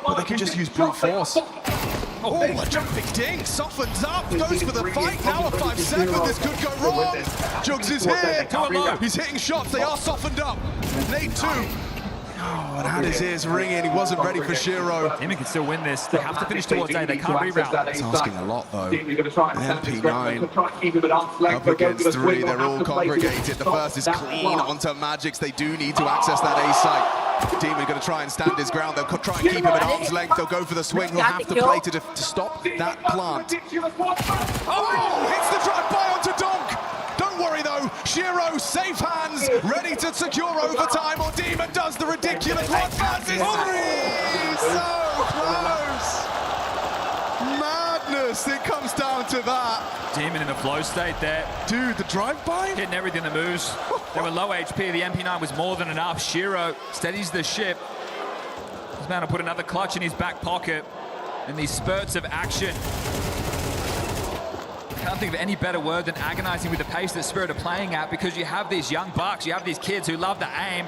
But they can just use brute force. Oh, a jumping ding, softens up, goes for the fight, now a 5-7, this could go wrong. Jugs is here, he's hitting shots, they are softened up. Nate 2. Oh, and had his ears ringing, he wasn't ready for Shiro. Timmy can still win this, they have to finish towards A, they can't reroute. It's asking a lot though. MP9 up against 3, they're all congregated. The first is clean onto Magix, they do need to access that A site. Demon going to try and stand his ground, they'll try and keep him at arm's length, they'll go for the swing, he'll have to play to stop that plant. Oh, hits the drive-by onto Donk! Don't worry though, Shiro, safe hands, ready to secure overtime, or Demon does the ridiculous one, passes 3! So close! Madness, it comes down to that. Demon in the flow state there. Dude, the drive-by? Hitting everything that moves. They were low HP, the MP9 was more than enough. Shiro steadies the ship. He's about to put another clutch in his back pocket in these spurts of action. I can't think of any better word than agonizing with the pace that Spirit are playing at, because you have these young bucks, you have these kids who love the aim.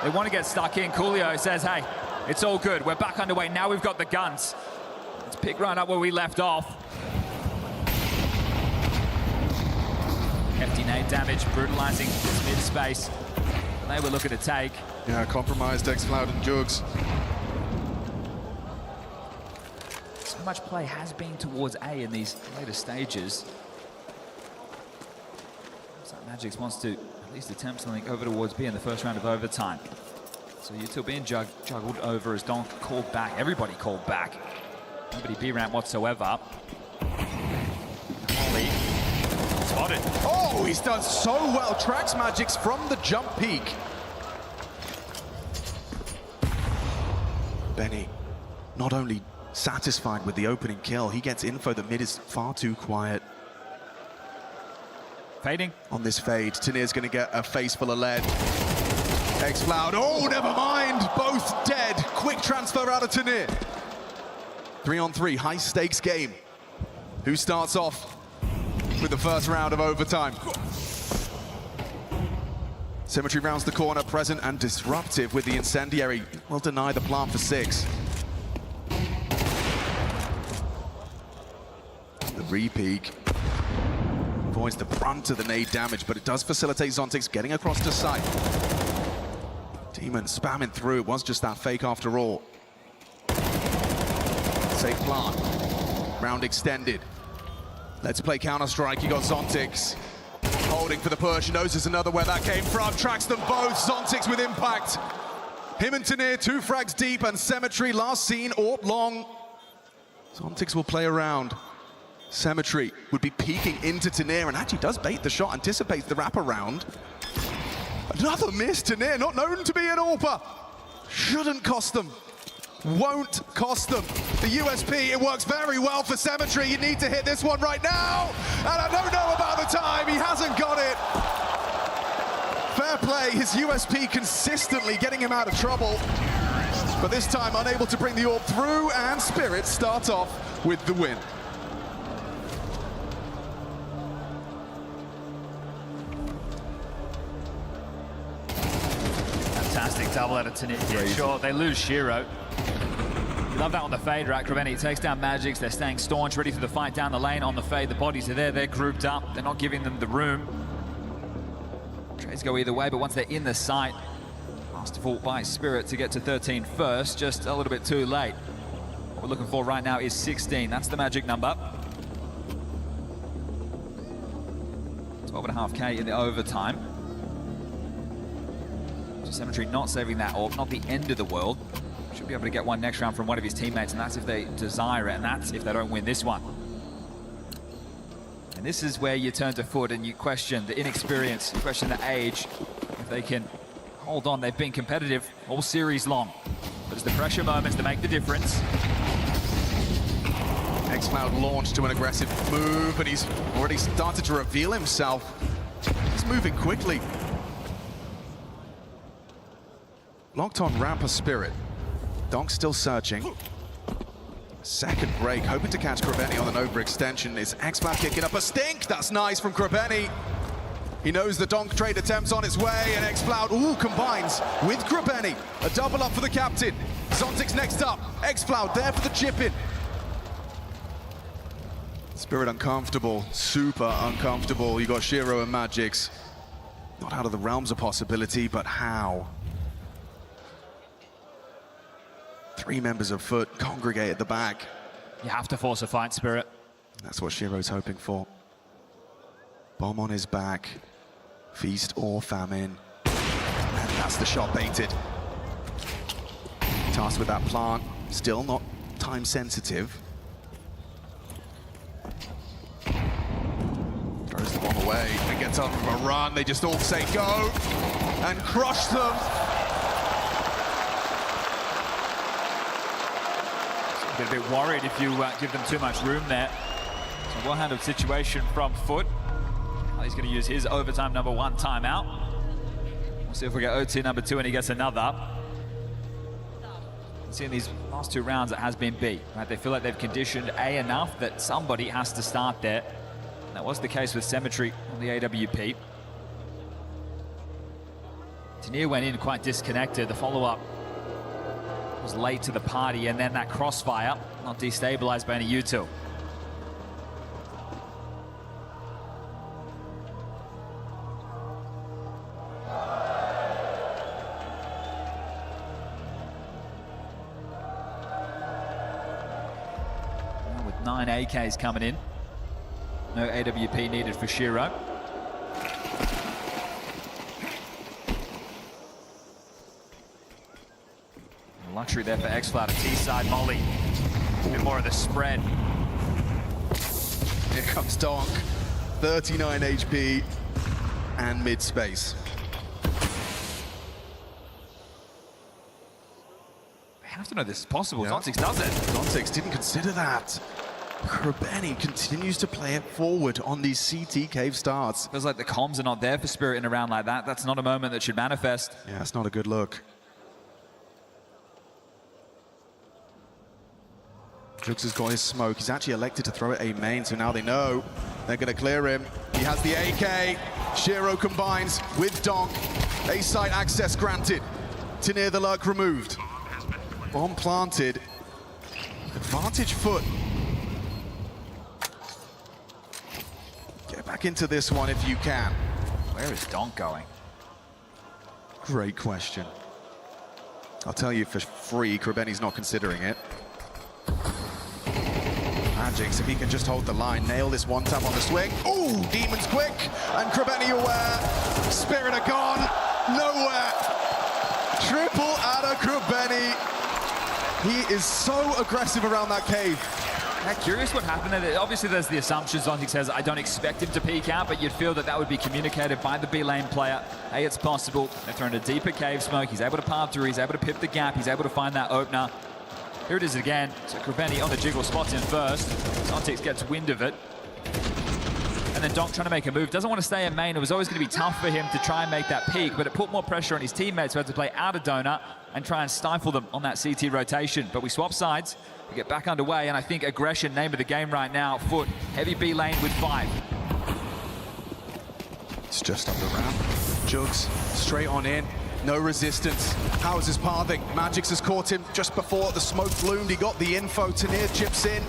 They want to get stuck in. Coolio says, hey, it's all good. We're back underway. Now we've got the guns. Let's pick right up where we left off. Hefty nade damage, brutalizing this mid-space. They were looking to take. Yeah, compromised X-Cloud and Jugs. So much play has been towards A in these later stages. Looks like Magix wants to at least attempt something over towards B in the first round of overtime. So Util being juggled over as Donk called back. Everybody called back. Nobody B-ramp whatsoever. Holly. Spotted. Oh, he's done so well. Tracks Magix from the jump peak. Benny, not only satisfied with the opening kill, he gets info that mid is far too quiet. Fading. On this fade, Tanir's going to get a face full of lead. X-Cloud, oh, never mind. Both dead. Quick transfer out of Tanir. 3-on-3, high stakes game. who starts off with the first round of overtime. Symmetry rounds the corner, present and disruptive with the incendiary. Will deny the plant for 6. The re-peek avoids the brunt of the nade damage, but it does facilitate Zontix getting across to site. Demon spamming through. It was just that fake after all. Safe plant. Round extended. Let's play Counter-Strike. You got Zontix holding for the push. He knows there's another where that came from. Tracks them both. Zontix with impact. Him and Tanir, 2 frags deep, and Symmetry last seen AWP long. Zontix will play around. Symmetry would be peeking into Tanir and actually does bait the shot, anticipates the wraparound. Another miss. Tanir, not known to be an AWPer. Shouldn't cost them. Won't cost them. The USP, it works very well for Symmetry. You need to hit this one right now. And I don't know about the time. He hasn't got it. Fair play. His USP consistently getting him out of trouble. But this time unable to bring the AWP through, and Spirit start off with the win. Fantastic double out of Tanir. Yeah, sure, they lose Shiro. Love that on the fade, right? Kraveni takes down Magics. They're staying staunch, ready for the fight down the lane on the fade. The bodies are there. They're grouped up. They're not giving them the room. Trades go either way, but once they're in the site, masterful by Spirit to get to 13 first, just a little bit too late. What we're looking for right now is 16. That's the magic number. 12.5K in the overtime. So Symmetry not saving that AWP, not the end of the world. Should be able to get one next round from one of his teammates, and that's if they desire it, and that's if they don't win this one. And this is where you turn to Foot and you question the inexperience, you question the age. If they can hold on, they've been competitive all series long. But it's the pressure moments that make the difference. xCloud launched to an aggressive move, and he's already started to reveal himself. He's moving quickly. Locked on ramp of Spirit. Donk still searching. Second break, hoping to catch Kraveni on an overextension. Is xCloud kicking up a stink? That's nice from Kraveni. He knows the Donk trade attempt's on its way, and xCloud, combines with Kraveni. A double up for the captain. Zontix next up. xCloud there for the chip-in. Spirit uncomfortable, super uncomfortable. You got Shiro and Magics. Not out of the realms of possibility, but how? 3 members of Foot congregate at the back. You have to force a fight, Spirit. That's what Shiro's hoping for. Bomb on his back. Feast or famine. And that's the shot baited. Tasked with that plant. Still not time sensitive. Throws the bomb away and gets up from a run. They just all say go and crush them. A bit worried if you give them too much room there. So well-handled situation from Foot. He's going to use his overtime number 1 timeout. We'll see if we get OT number 2 and he gets another. You see in these last 2 rounds it has been B. Right? They feel like they've conditioned A enough that somebody has to start there. And that was the case with Symmetry on the AWP. Tanir went in quite disconnected. The follow-up was late to the party, and then that crossfire not destabilized by any util. Now with 9 AKs coming in, no AWP needed for Shiro. Luxury there for xCloud, a T-side molly. A bit more of the spread. Here comes Donk, 39 HP and mid-space. I have to know this is possible. Yeah. Zontix does it. Zontix didn't consider that. Kraveni continues to play it forward on these CT cave starts. Feels like the comms are not there for Spirit in a round like that. That's not a moment that should manifest. Yeah, it's not a good look. Jugs has got his smoke. He's actually elected to throw it A main, so now they know they're going to clear him. He has the AK. Shiro combines with Donk. A site access granted. Tanir the lurk removed. Bomb planted. Advantage foot. Get back into this one if you can. Where is Donk going? Great question. I'll tell you for free, Krabeni's not considering it. Magix, if he can just hold the line, nail this one tap on the swing. Ooh, Demon's quick, and Krabeni aware. Spirit are gone, nowhere. Triple out of Krabeni. He is so aggressive around that cave. Yeah, curious what happened there. Obviously, there's the assumption. Zontic says, I don't expect him to peek out, but you'd feel that that would be communicated by the B lane player. Hey, it's possible. They're throwing a deeper cave smoke. He's able to palm through. He's able to pip the gap. He's able to find that opener. Here it is again. So Krabeni on the jiggle, spots in first. Zontic gets wind of it. And then Donk trying to make a move. Doesn't want to stay in main. It was always going to be tough for him to try and make that peak, but it put more pressure on his teammates who had to play out of donut and try and stifle them on that CT rotation. But we swap sides. We get back underway, and I think aggression, name of the game right now. Foot, heavy B lane with 5. It's just up the ramp. Jugs straight on in. No resistance. How's his pathing? Magix has caught him just before the smoke bloomed. He got the info. Tanir chips in.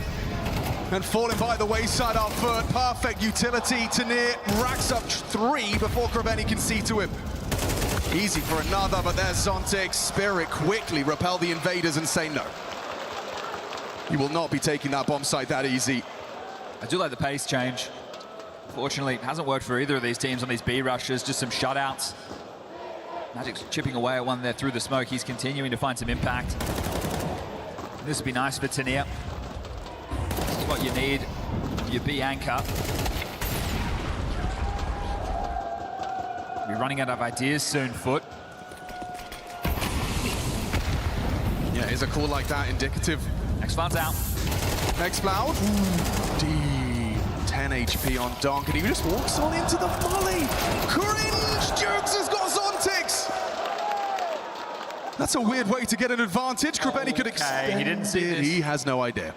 And falling by the wayside our foot. Perfect utility. Tanir racks up 3 before Krabeni can see to him. Easy for another, but there's Zontic. Spirit quickly repel the invaders and say no. You will not be taking that bomb site that easy. I do like the pace change. Fortunately, it hasn't worked for either of these teams on these B rushes, just some shutouts. Magic's chipping away at one there through the smoke. He's continuing to find some impact. This would be nice for Tanir. This is what you need, your B anchor. We're running out of ideas soon, Foot. Yeah, is a call like that indicative? X-Cloud's out. X-Cloud. D. 10 HP on Donk, and he just walks on into the volley. Cringe! Jugs has got Zontix! That's a weird way to get an advantage. Krabeni could extend. He didn't see this. He has no idea.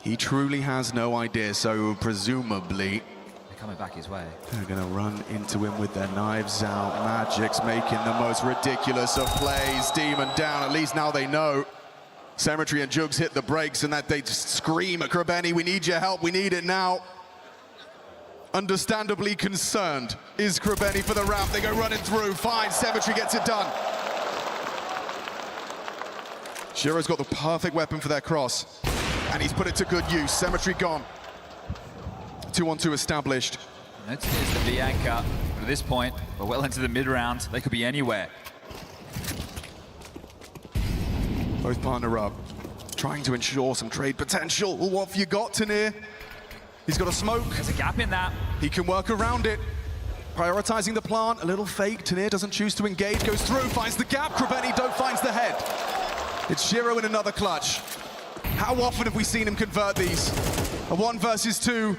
He truly has no idea, so presumably they're coming back his way. They're gonna run into him with their knives out. Magic's making the most ridiculous of plays. Demon down, at least now they know. Cemetery and Jugs hit the brakes, and that they just scream at Krabeni, we need your help, we need it now. Understandably concerned is Krabeni for the ramp. They go running through, fine, Cemetery gets it done. Shiro's got the perfect weapon for their cross, and he's put it to good use. Cemetery gone. 2-on-2 established. That is the B anchor. But at this point, we're well into the mid-round. They could be anywhere. Both partner up, trying to ensure some trade potential. What have you got, Tanir? He's got a smoke. There's a gap in that. He can work around it. Prioritizing the plant, a little fake. Tanir doesn't choose to engage, goes through, finds the gap. Krabeni finds the head. It's Shiro in another clutch. How often have we seen him convert these? A 1 versus 2.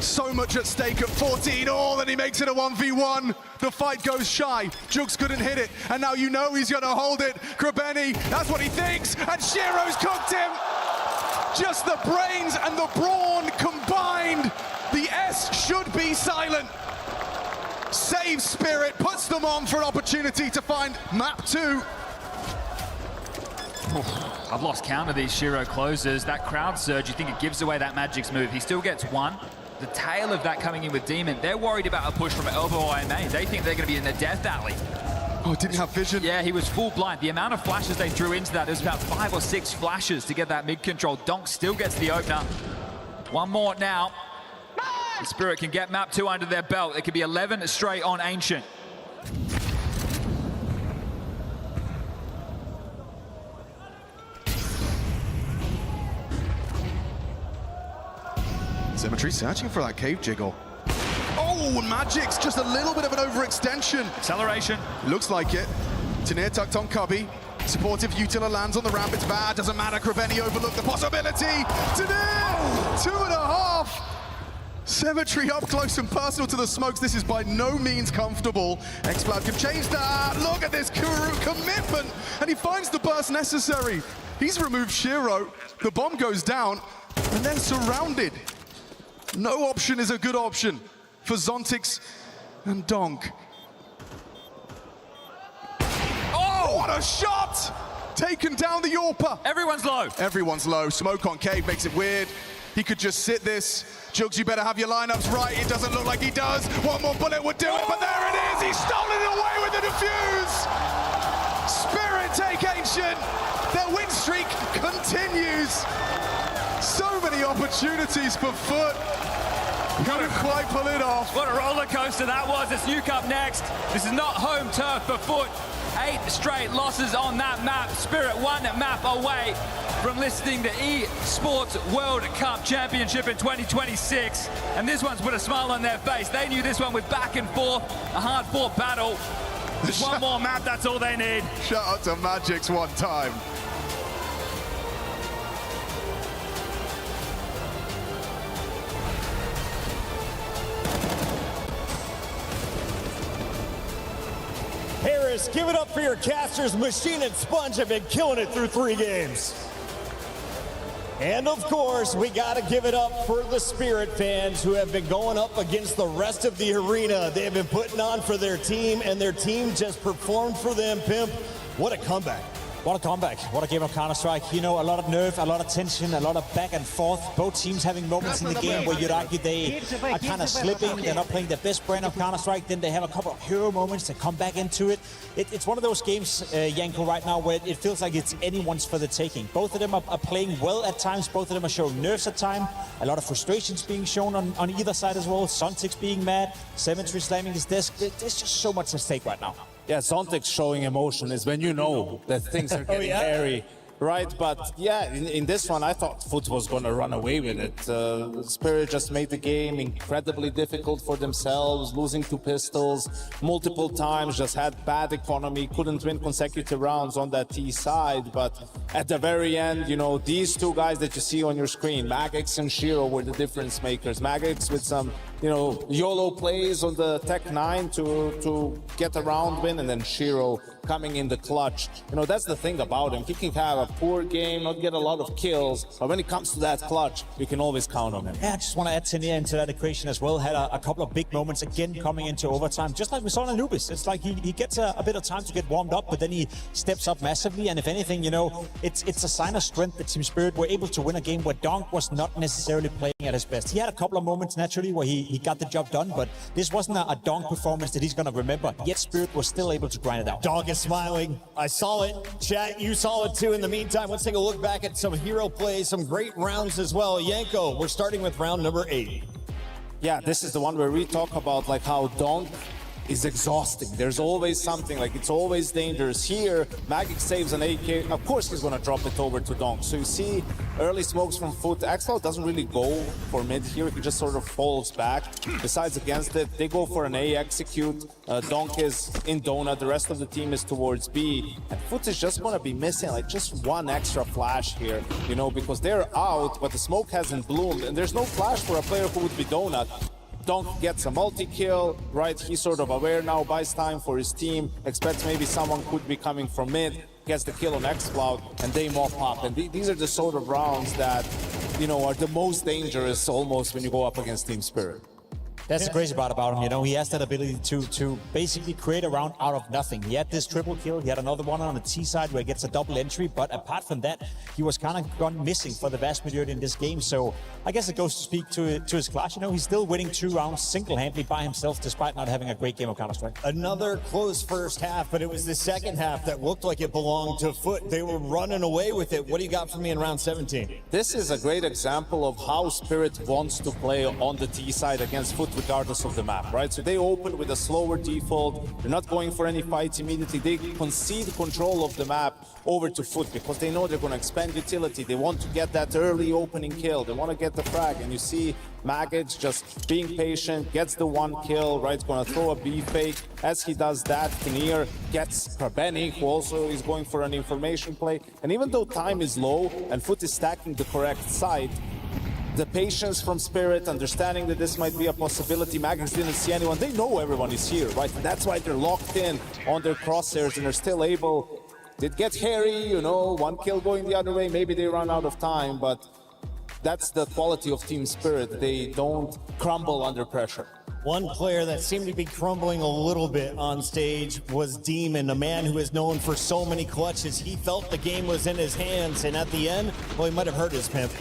So much at stake at 14. Oh, then he makes it a 1v1. The fight goes shy. Jugs couldn't hit it, and now you know he's gonna hold it. Krabeni, that's what he thinks, and Shiro's cooked him. Just the brains and the brawn combined. The S should be silent. Saves Spirit, puts them on for an opportunity to find map 2. I've lost count of these Shiro closes. That crowd surge, you think it gives away that Magic's move. He still gets 1. The tail of that coming in with Demon, they're worried about a push from Elbow or main. They think they're going to be in the death alley. Oh, didn't have vision. Yeah, he was full blind. The amount of flashes they threw into that, there's about 5 or 6 flashes to get that mid control. Donk still gets the opener. 1 more now. The Spirit can get map 2 under their belt. It could be 11 straight on Ancient. Cemetery searching for that cave jiggle. Oh, Magic's just a little bit of an overextension. Acceleration. Looks like it. Tanir tucked on Cubby. Supportive Utila lands on the ramp. It's bad. Doesn't matter. Krabeni overlooked the possibility. Tanir! 2.5. Cemetery up close and personal to the smokes. This is by no means comfortable. X-Cloud can change that. Look at this commitment. And he finds the burst necessary. He's removed Shiro. The bomb goes down, and they're surrounded. No option is a good option for Zontix and Donk. Oh, what a shot! Taken down the Yorpa. Everyone's low. Everyone's low. Smoke on Cave makes it weird. He could just sit this. Jugs, you better have your lineups right. It doesn't look like he does. One more bullet would do it, but there it is. He's stolen it away with the defuse. Spirit take Ancient. Their win streak continues. So many opportunities for Foot. Couldn't quite pull it off. What a roller coaster that was. It's Nuke up next. This is not home turf for Foot. 8 straight losses on that map. Spirit 1 map away from listing the Esports World Cup Championship in 2026. And this one's put a smile on their face. They knew this one was back and forth, a hard-fought battle. Just one more map, that's all they need. Shout out to Magix one time. Harris, give it up for your casters. Machine and Sponge have been killing it through 3 games. And of course, we gotta give it up for the Spirit fans who have been going up against the rest of the arena. They have been putting on for their team, and their team just performed for them, Pimp. What a comeback. What a comeback. What a game of Counter-Strike. You know, a lot of nerve, a lot of tension, a lot of back and forth. Both teams having moments in the game where you'd argue they are kind of slipping. They're not playing their best brand of Counter-Strike. Then they have a couple of hero moments to come back into it. It's one of those games, Yanko, right now where it feels like it's anyone's for the taking. Both of them are playing well at times. Both of them are showing nerves at times. A lot of frustrations being shown on either side as well. Zontix being mad. Cemetery slamming his desk. There's just so much at stake right now. Yeah, Zontix showing emotion is when you know that things are getting hairy, right? But yeah, in this one, I thought Foot was going to run away with it. Spirit just made the game incredibly difficult for themselves, losing 2 pistols multiple times, just had bad economy, couldn't win consecutive rounds on that T side. But at the very end, you know, these 2 guys that you see on your screen, Magix and Shiro, were the difference makers. Magix with some, you know, YOLO plays on the Tech 9 to get a round win, and then Shiro coming in the clutch. You know, that's the thing about him. He can have a poor game, not get a lot of kills, but when it comes to that clutch, we can always count on him. Yeah, I just want to add Tenia into that equation as well. Had a couple of big moments again coming into overtime, just like we saw in Anubis. It's like he gets a bit of time to get warmed up, but then he steps up massively. And if anything, you know, it's a sign of strength that Team Spirit were able to win a game where Donk was not necessarily playing at his best. He had a couple of moments naturally where he got the job done, but this wasn't a Donk performance that he's going to remember. Yet Spirit was still able to grind it out. Donk is smiling. I saw it. Chat, you saw it too. In the meantime, let's take a look back at some hero plays, some great rounds as well. Yanko, we're starting with round number 8. Yeah, this is the one where we talk about like how Donk is exhausting. There's always something, like it's always dangerous. Here, Magic saves an AK. Of course he's gonna drop it over to Donk. So you see early smokes from Foot. Axel doesn't really go for mid here. He just sort of falls back. Besides against it, they go for an A execute. Donk is in donut. The rest of the team is towards B. And Foot is just gonna be missing like just one extra flash here, you know, because they're out, but the smoke hasn't bloomed. And there's no flash for a player who would be donut. Donk gets a multi-kill, right? He's sort of aware now, buys time for his team, expects maybe someone could be coming from mid, gets the kill on X-Cloud, and they mop up. And these are the sort of rounds that, you know, are the most dangerous almost when you go up against Team Spirit. That's the crazy part about him, you know, he has that ability to basically create a round out of nothing. He had this triple kill, he had another one on the T side where he gets a double entry, but apart from that, he was kind of gone missing for the vast majority in this game. So I guess it goes to speak to his class, you know, he's still winning 2 rounds single-handedly by himself despite not having a great game of Counter-Strike. Another close first half, but it was the second half that looked like it belonged to Foot. They were running away with it. What do you got for me in round 17? This is a great example of how Spirit wants to play on the T side against Foot regardless of the map, right? So they open with a slower default. They're not going for any fights immediately. They concede control of the map over to Foot because they know they're going to expand utility. They want to get that early opening kill. They want to get the frag. And you see Maggots just being patient, gets the 1 kill, right? Going to throw a B fake. As he does that, Kinnear gets Krabeni, who also is going for an information play. And even though time is low and Foot is stacking the correct side, the patience from Spirit, understanding that this might be a possibility. Maggots didn't see anyone. They know everyone is here, right? And that's why they're locked in on their crosshairs and are still able did get hairy, you know, one kill going the other way, maybe they run out of time, but that's the quality of team spirit. They don't crumble under pressure. One player that seemed to be crumbling a little bit on stage was Demon, a man who is known for so many clutches. He felt the game was in his hands, and at the end, well, he might have hurt his pimp.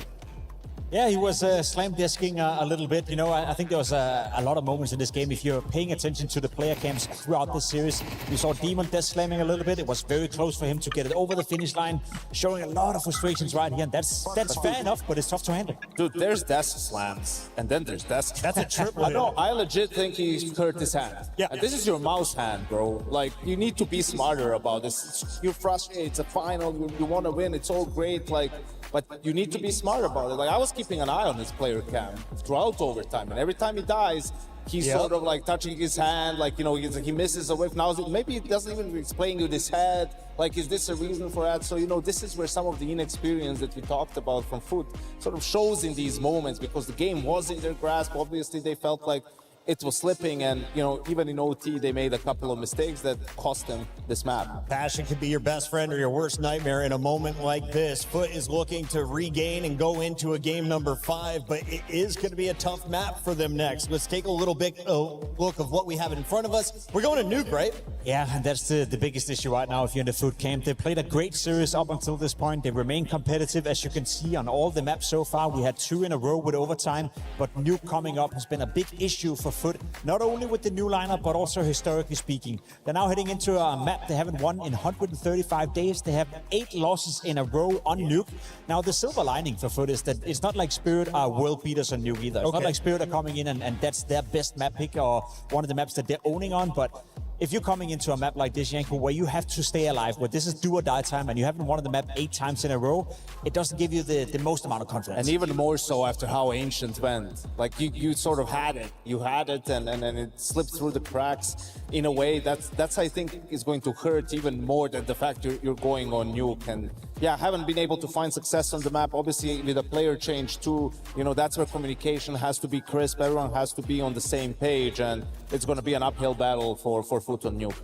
Yeah, he was slam disking a little bit. You know, I think there was a lot of moments in this game. If you're paying attention to the player cams throughout this series, you saw Demon desk slamming a little bit. It was very close for him to get it over the finish line, showing a lot of frustrations right here. And that's fair enough, but it's tough to handle. Dude, there's desk slams, and then there's desk. That's a triple. I know. I legit think he hurt his hand. Yeah. And this is your mouse hand, bro. Like, you need to be smarter about this. You're frustrated. It's a final. You want to win. It's all great. Like, but you need to be smart about it. Like, I was keeping an eye on his player cam throughout overtime, and every time he dies, he's sort of like touching his hand, like, you know, he misses a whiff. Now, maybe he doesn't even explain with his head, like, is this a reason for that? So, you know, this is where some of the inexperience that we talked about from Foot sort of shows in these moments, because the game was in their grasp. Obviously, they felt like it was slipping, and, you know, even in OT, they made a couple of mistakes that cost them this map. Passion can be your best friend or your worst nightmare in a moment like this. Foot is looking to regain and go into a game number 5, but it is going to be a tough map for them next. Let's take a little bit look of what we have in front of us. We're going to Nuke, right? Yeah, and that's the biggest issue right now if you're in the Foot camp. They played a great series up until this point. They remain competitive, as you can see on all the maps so far. We had 2 in a row with overtime, but Nuke coming up has been a big issue for Foot, not only with the new lineup, but also historically speaking. They're now heading into a map they haven't won in 135 days. They have 8 losses in a row on Nuke. Now, the silver lining for Foot is that it's not like Spirit are world beaters on Nuke either. It's not like Spirit are coming in and that's their best map pick or one of the maps that they're owning on, but if you're coming into a map like this, Janko, where you have to stay alive, where this is do or die time, and you haven't won the map 8 times in a row, it doesn't give you the most amount of confidence. And even more so after how Ancient went. Like, you sort of had it. You had it, and it slipped through the cracks in a way that's I think is going to hurt even more than the fact you're going on Nuke. And yeah, haven't been able to find success on the map. Obviously, with a player change too, you know, that's where communication has to be crisp. Everyone has to be on the same page, and it's going to be an uphill battle for Foot on Nuke.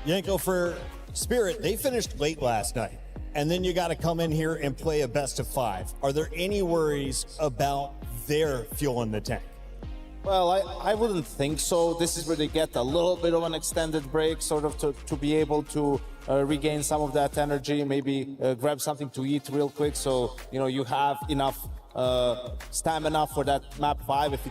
Yanko, for Spirit, they finished late last night, and then you got to come in here and play a best of 5. Are there any worries about their fuel in the tank? Well, I wouldn't think so. This is where they get a little bit of an extended break, sort of to be able to regain some of that energy, maybe grab something to eat real quick, so, you know, you have enough stamina for that map 5 if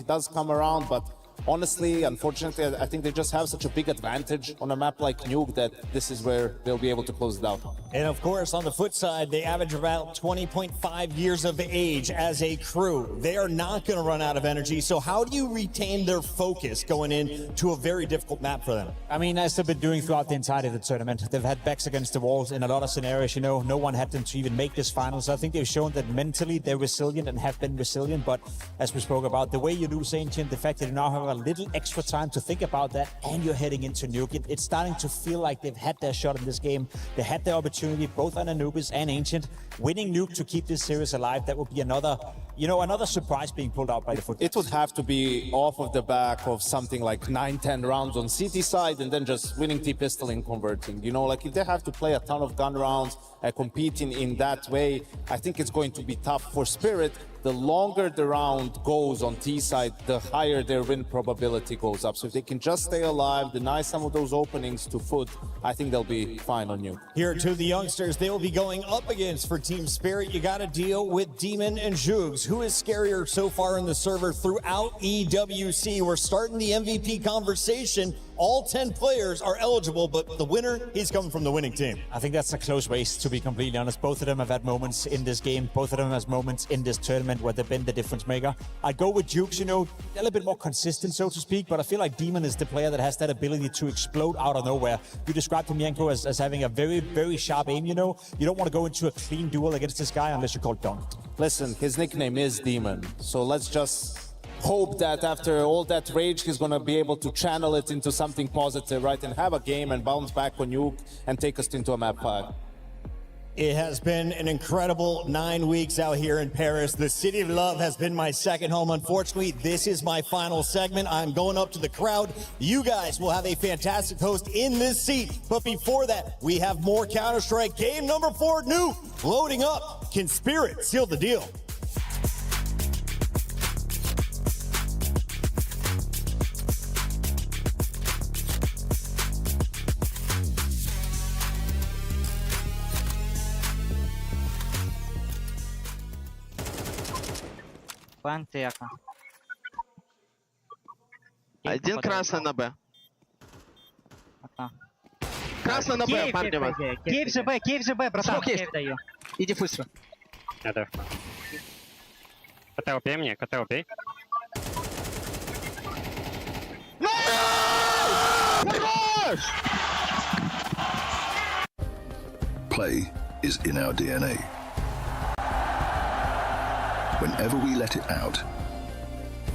it does come around. But honestly, unfortunately, I think they just have such a big advantage on a map like Nuke that this is where they'll be able to close it out. And of course, on the Foot side, they average about 20.5 years of age as a crew. They are not going to run out of energy. So how do you retain their focus going into a very difficult map for them? I mean, as they've been doing throughout the entirety of the tournament, they've had backs against the walls in a lot of scenarios. You know, no one had them to even make this final. So I think they've shown that mentally they're resilient and have been resilient. But as we spoke about, the way you lose Ancient, the fact that you now have a little extra time to think about that, and you're heading into Nuke, it's starting to feel like they've had their shot in this game. They had their opportunity, both on Anubis and Ancient. Winning Nuke to keep this series alive, that would be another surprise being pulled out by the Foot. It would have to be off of the back of something like 9-10 rounds on CT side, and then just winning T-pistol and converting. You know, like, if they have to play a ton of gun rounds, competing in that way, I think it's going to be tough for Spirit. The longer the round goes on T side, the higher their win probability goes up. So if they can just stay alive, deny some of those openings to Foot, I think they'll be fine on Nuke. Here to the youngsters they will be going up against for Team Spirit. You got to deal with Demon and Jugs. Who is scarier so far in the server throughout EWC? We're starting the MVP conversation. All 10 players are eligible, but the winner, he's coming from the winning team. I think that's a close race, to be completely honest. Both of them have had moments in this game. Both of them have moments in this tournament where they've been the difference maker. I'd go with Jukes, you know, a little bit more consistent, so to speak, but I feel like Demon is the player that has that ability to explode out of nowhere. You described him, Yanko, as having a very, very sharp aim, you know. You don't want to go into a clean duel against this guy unless you call it done. Listen, his nickname is Demon, so let's just hope that after all that rage, he's going to be able to channel it into something positive, right? And have a game and bounce back on Nuke and take us into a map 5. It has been an incredible 9 weeks out here in Paris. The City of Love has been my second home. Unfortunately, this is my final segment. I'm going up to the crowd. You guys will have a fantastic host in this seat. But before that, we have more Counter-Strike. Game number 4 new, loading up. Can Spirit seal the deal? Планты яка. Один красный на Б. Красный на Б, парни. Кейв же Б, братан, кейв даю. Иди фыстру. Я даю. КТ убей мне, КТ убей. Play is in our DNA. Whenever we let it out,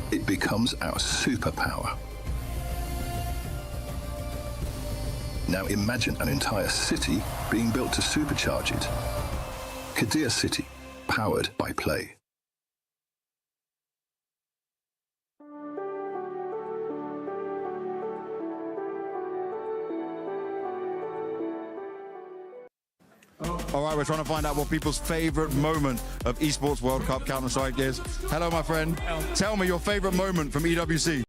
it becomes our superpower. Now imagine an entire city being built to supercharge it. Kadir City, powered by play. All right, we're trying to find out what people's favorite moment of Esports World Cup Counter-Strike is. Hello, my friend. Tell me your favorite moment from EWC.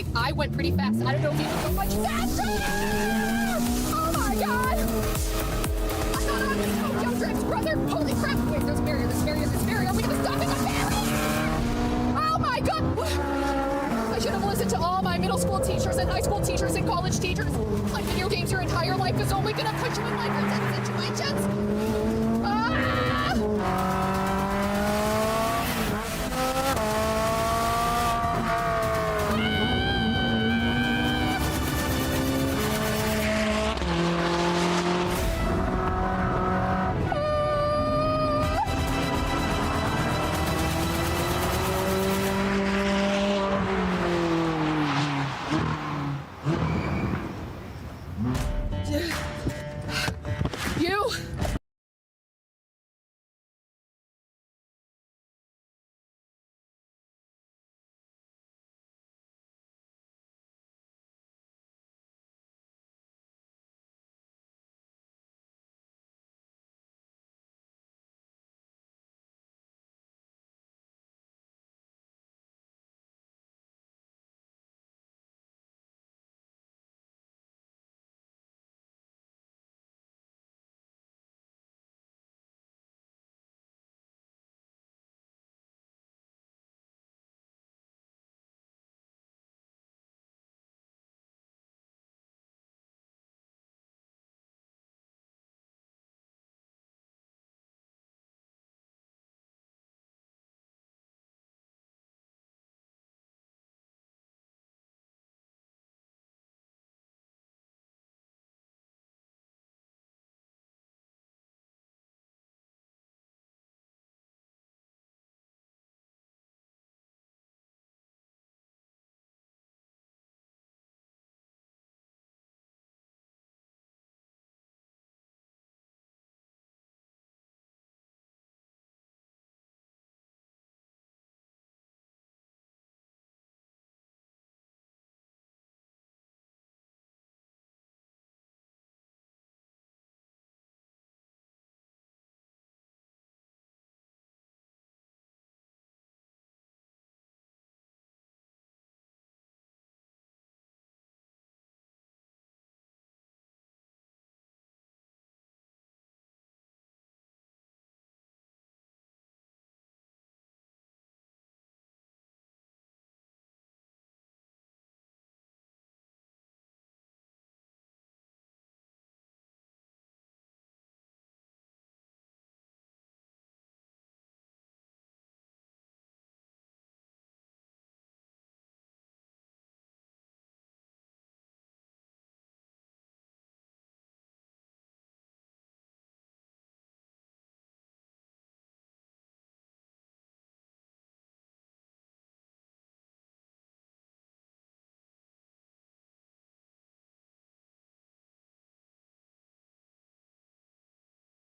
like I went pretty fast. I don't know if you can go much faster. Oh my god! I thought I was Tokyo Drift, brother. Holy crap! Wait, there's a barrier. There's a barrier. There's a barrier. We can stop in the barrier. Oh my god! I should have listened to all my middle school teachers and high school teachers and college teachers. Like video games your entire life is only gonna put you in life or death situations. Ah! You?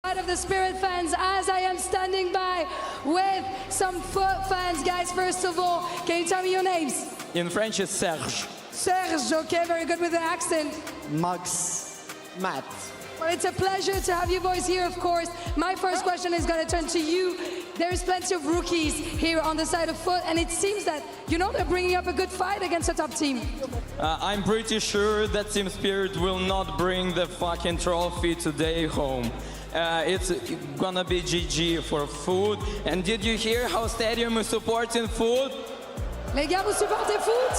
Of the Spirit fans, as I am standing by with some foot fans. Guys, first of all, can you tell me your names? In French, it's Serge. Serge, okay, very good with the accent. Max. Matt. Well, it's a pleasure to have you boys here, of course. My first question is going to turn to you. There's plenty of rookies here on the side of foot, and it seems that, you know, they're bringing up a good fight against a top team. I'm pretty sure that Team Spirit will not bring the fucking trophy today home. It's gonna be GG for Food. And did you hear how Stadium is supporting Food? Les gars, vous supportez foot?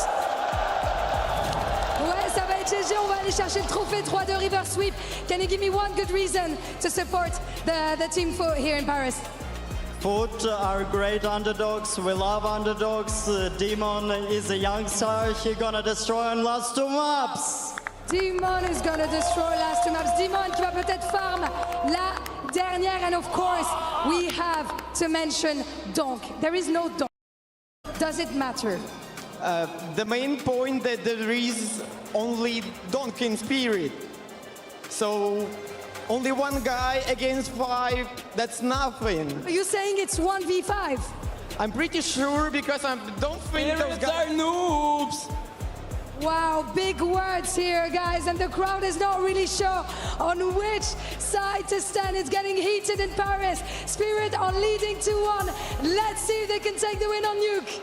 Ouais, ça va être GG. On va aller chercher le trophée 3-2 River Sweep. Can you give me one good reason to support the Team Foot here in Paris? Foot are great underdogs. We love underdogs. Demon is a young star. He's gonna destroy on last two maps. Demon is gonna destroy last two maps. Demon qui va peut-être farm la dernière. And of course, we have to mention Donk. There is no Donk. Does it matter? The main point that there is only Donk in Spirit. So only one guy against 5, that's nothing. Are you saying it's 1v5? I'm pretty sure because I don't think those guys are noobs. Wow, big words here, guys, and the crowd is not really sure on which side to stand. It's getting heated in Paris. Spirit are leading 2-1. Let's see if they can take the win on Nuke.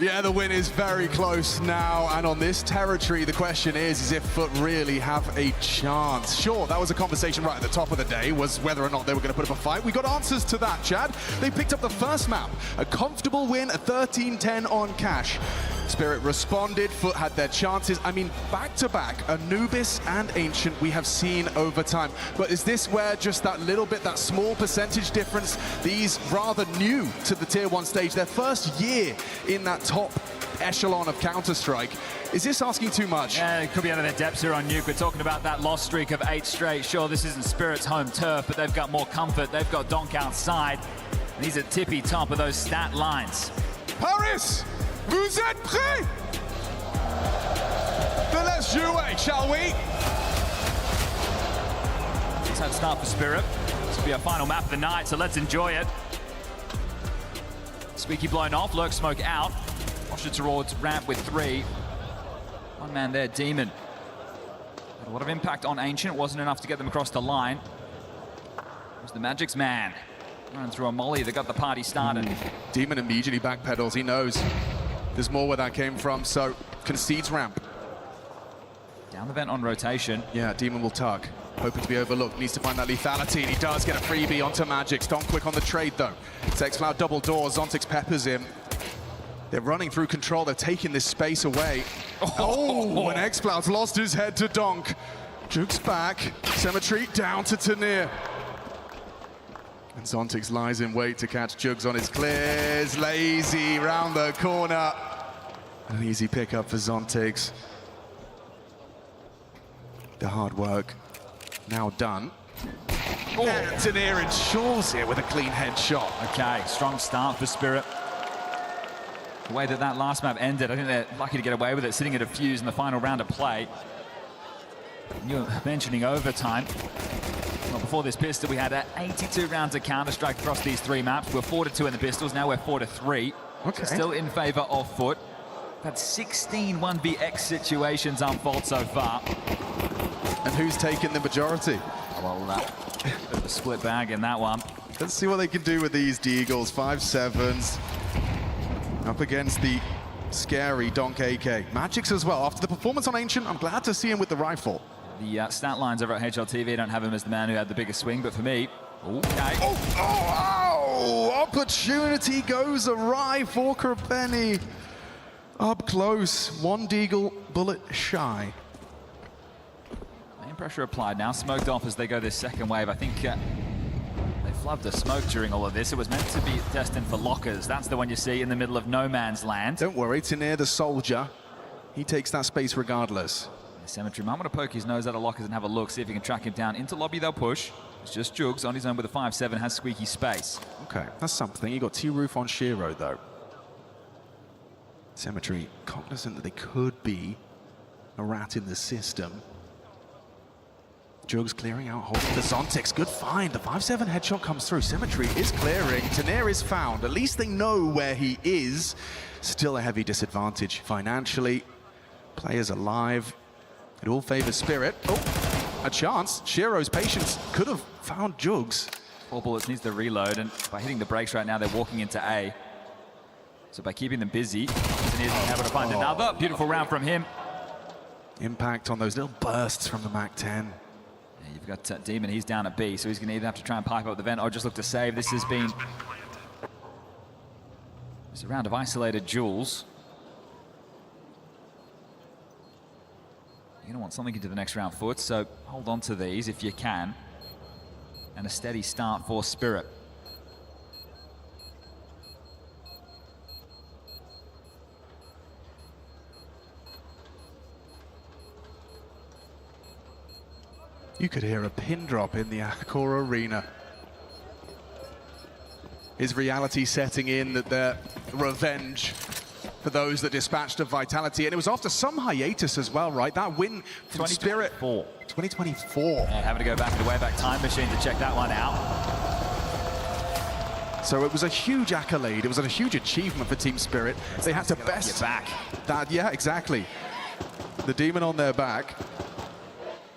Yeah, the win is very close now, and on this territory, the question is if Foot really have a chance. Sure, that was a conversation right at the top of the day, was whether or not they were going to put up a fight. We got answers to that, Chad. They picked up the first map, a comfortable win, a 13-10 on Cash. Spirit responded, Foot had their chances. I mean, back-to-back, Anubis and Ancient we have seen over time. But is this where just that little bit, that small percentage difference, these rather new to the Tier 1 stage, their first year in that top echelon of Counter-Strike, is this asking too much? Yeah, it could be out of their depths here on Nuke. We're talking about that loss streak of 8 straight. Sure, this isn't Spirit's home turf, but they've got more comfort. They've got Donk outside. And he's at tippy top of those stat lines. Paris, vous êtes prêts? Then let's jouer, shall we? It's that start for Spirit. This will be our final map of the night, so let's enjoy it. Squeaky blown off, Lurk Smoke out. Washer towards ramp with 3. One man there, Demon. Had a lot of impact on Ancient, wasn't enough to get them across the line. It was the Magic's man. Running through a molly that got the party started. Demon immediately backpedals, he knows there's more where that came from, so concedes ramp. Down the vent on rotation. Yeah, Demon will tug. Hoping to be overlooked, needs to find that lethality, and he does get a freebie onto Magix. Don't quick on the trade though. Xcloud double doors, Zontix peppers him. They're running through control, they're taking this space away. Oh, and Xcloud's lost his head to Donk. Jukes back, Symmetry down to Tanir. And Zontix lies in wait to catch Jugs on his clears. Lazy round the corner. An easy pickup for Zontix. The hard work now done. Oh, and Tanir ensures here with a clean headshot. Okay, strong start for Spirit. The way that last map ended, I think they're lucky to get away with it, sitting at a fuse in the final round of play. You were mentioning overtime. Well, before this pistol, we had 82 rounds of Counter-Strike across these 3 maps. We're 4-2 in the pistols, now we're 4-3. Okay. Still in favor of Foot. We've had 16 1vx situations unfold so far. And who's taken the majority? Well, bit of a split bag in that one. Let's see what they can do with these Deagles. 5-7s. Up against the scary Donk AK. Magix as well. After the performance on Ancient, I'm glad to see him with the rifle. The stat lines over at HLTV don't have him as the man who had the biggest swing, but for me, okay. Oh, opportunity goes awry for Krapeni. Up close, 1 Deagle bullet shy. Main pressure applied now, smoked off as they go this second wave. I think they flubbed a smoke during all of this. It was meant to be destined for lockers. That's the one you see in the middle of no man's land. Don't worry, Tanir the soldier, he takes that space regardless. Symmetry might want to poke his nose out of lockers and have a look, see if he can track him down. Into lobby they'll push. It's just Jugs on his own with a 5-7, has squeaky space. Okay, that's something. You got T-Roof on Shiro though. Symmetry cognizant that they could be a rat in the system. Jugs clearing out, holding the Zontix. Good find. The 5-7 headshot comes through. Symmetry is clearing. Tanir is found. At least they know where he is. Still a heavy disadvantage financially. Players alive. It all favors Spirit. Oh, a chance. Shiro's patience could have found Jugs. 4 bullets, needs to reload, and by hitting the brakes right now, they're walking into A. So by keeping them busy, Tanir's able to find another. Beautiful round from him. Impact on those little bursts from the MAC-10. Yeah, you've got Demon, he's down at B, so he's going to either have to try and pipe up the vent or just look to save. This has been... It's a round of isolated duels. You're going to want something into the next round, Foot, so hold on to these if you can. And a steady start for Spirit. You could hear a pin drop in the Accor Arena. Is reality setting in that they're revenge for those that dispatched of Vitality? And it was after some hiatus as well, right? That win from Spirit. 2024. Yeah, having to go back to the Wayback Time Machine to check that one out. So it was a huge accolade. It was a huge achievement for Team Spirit. They had to best back. That, yeah, exactly. The Demon on their back.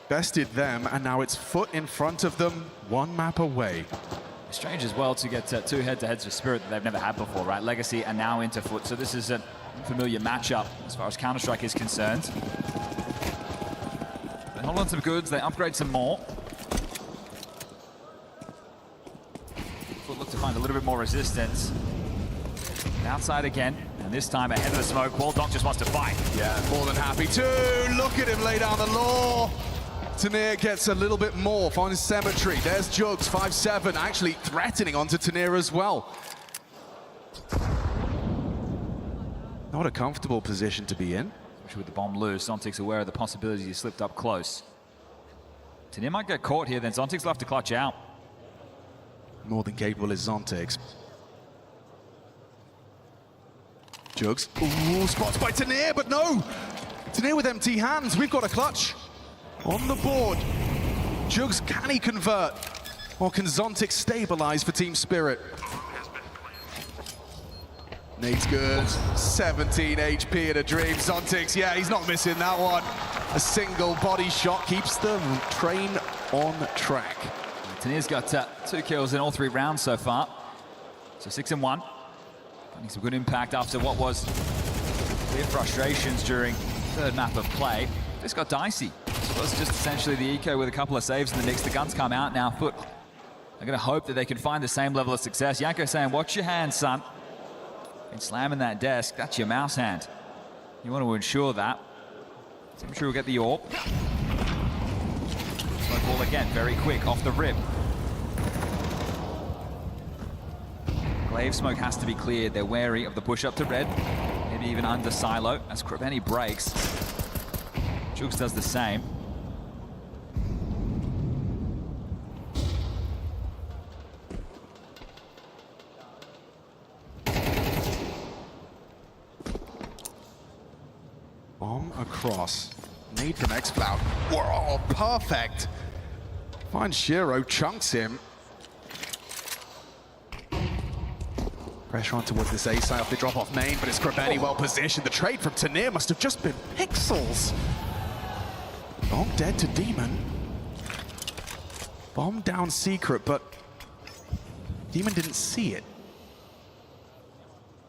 Bested them, and now it's Foot in front of them, 1 map away. Strange as well to get two head-to-heads for Spirit that they've never had before, right? Legacy and now into Foot, so this is a familiar matchup as far as Counter-Strike is concerned. They hold on some goods, they upgrade some more. Foot look to find a little bit more resistance. Outside again, and this time ahead of the smoke. Waldonk just wants to fight. Yeah, more than happy to. Look at him lay down the law. Tanir gets a little bit more, finds Cemetery. There's Jugs, 5-7, actually threatening onto Tanir as well. Not a comfortable position to be in. Especially with the bomb loose, Zontic's aware of the possibility he slipped up close. Tanir might get caught here, then Zontic's left to clutch out. More than capable is Zontix. Jugs. Ooh, spots by Tanir, but no! Tanir with empty hands. We've got a clutch on the board. Jugs, can he convert? Or can Zontix stabilize for Team Spirit? Nate's good. 17 HP in a dream. Zontix, yeah, he's not missing that one. A single body shot keeps the train on track. Tanir's got 2 kills in all 3 rounds so far. So 6-1. Finding some good impact after what was clear frustrations during third map of play. This got dicey. This was just essentially the eco with a couple of saves in the mix. The guns come out now. Foot are going to hope that they can find the same level of success. Yanko saying, watch your hand, son. Been slamming that desk. That's your mouse hand. You want to ensure that. So I'm sure we'll get the AWP. Smoke ball again, very quick, off the rip. Glaive smoke has to be cleared. They're wary of the push up to red. Maybe even under silo as Kreveni breaks. Jugs does the same. Bomb across. Nade from X-Cloud. Whoa, perfect. Finds Shiro, chunks him. Pressure on towards this A side off the drop off main, but it's Kreveni well positioned. The trade from Tanir must have just been pixels. Bomb dead to Demon. Bomb down secret, but Demon didn't see it.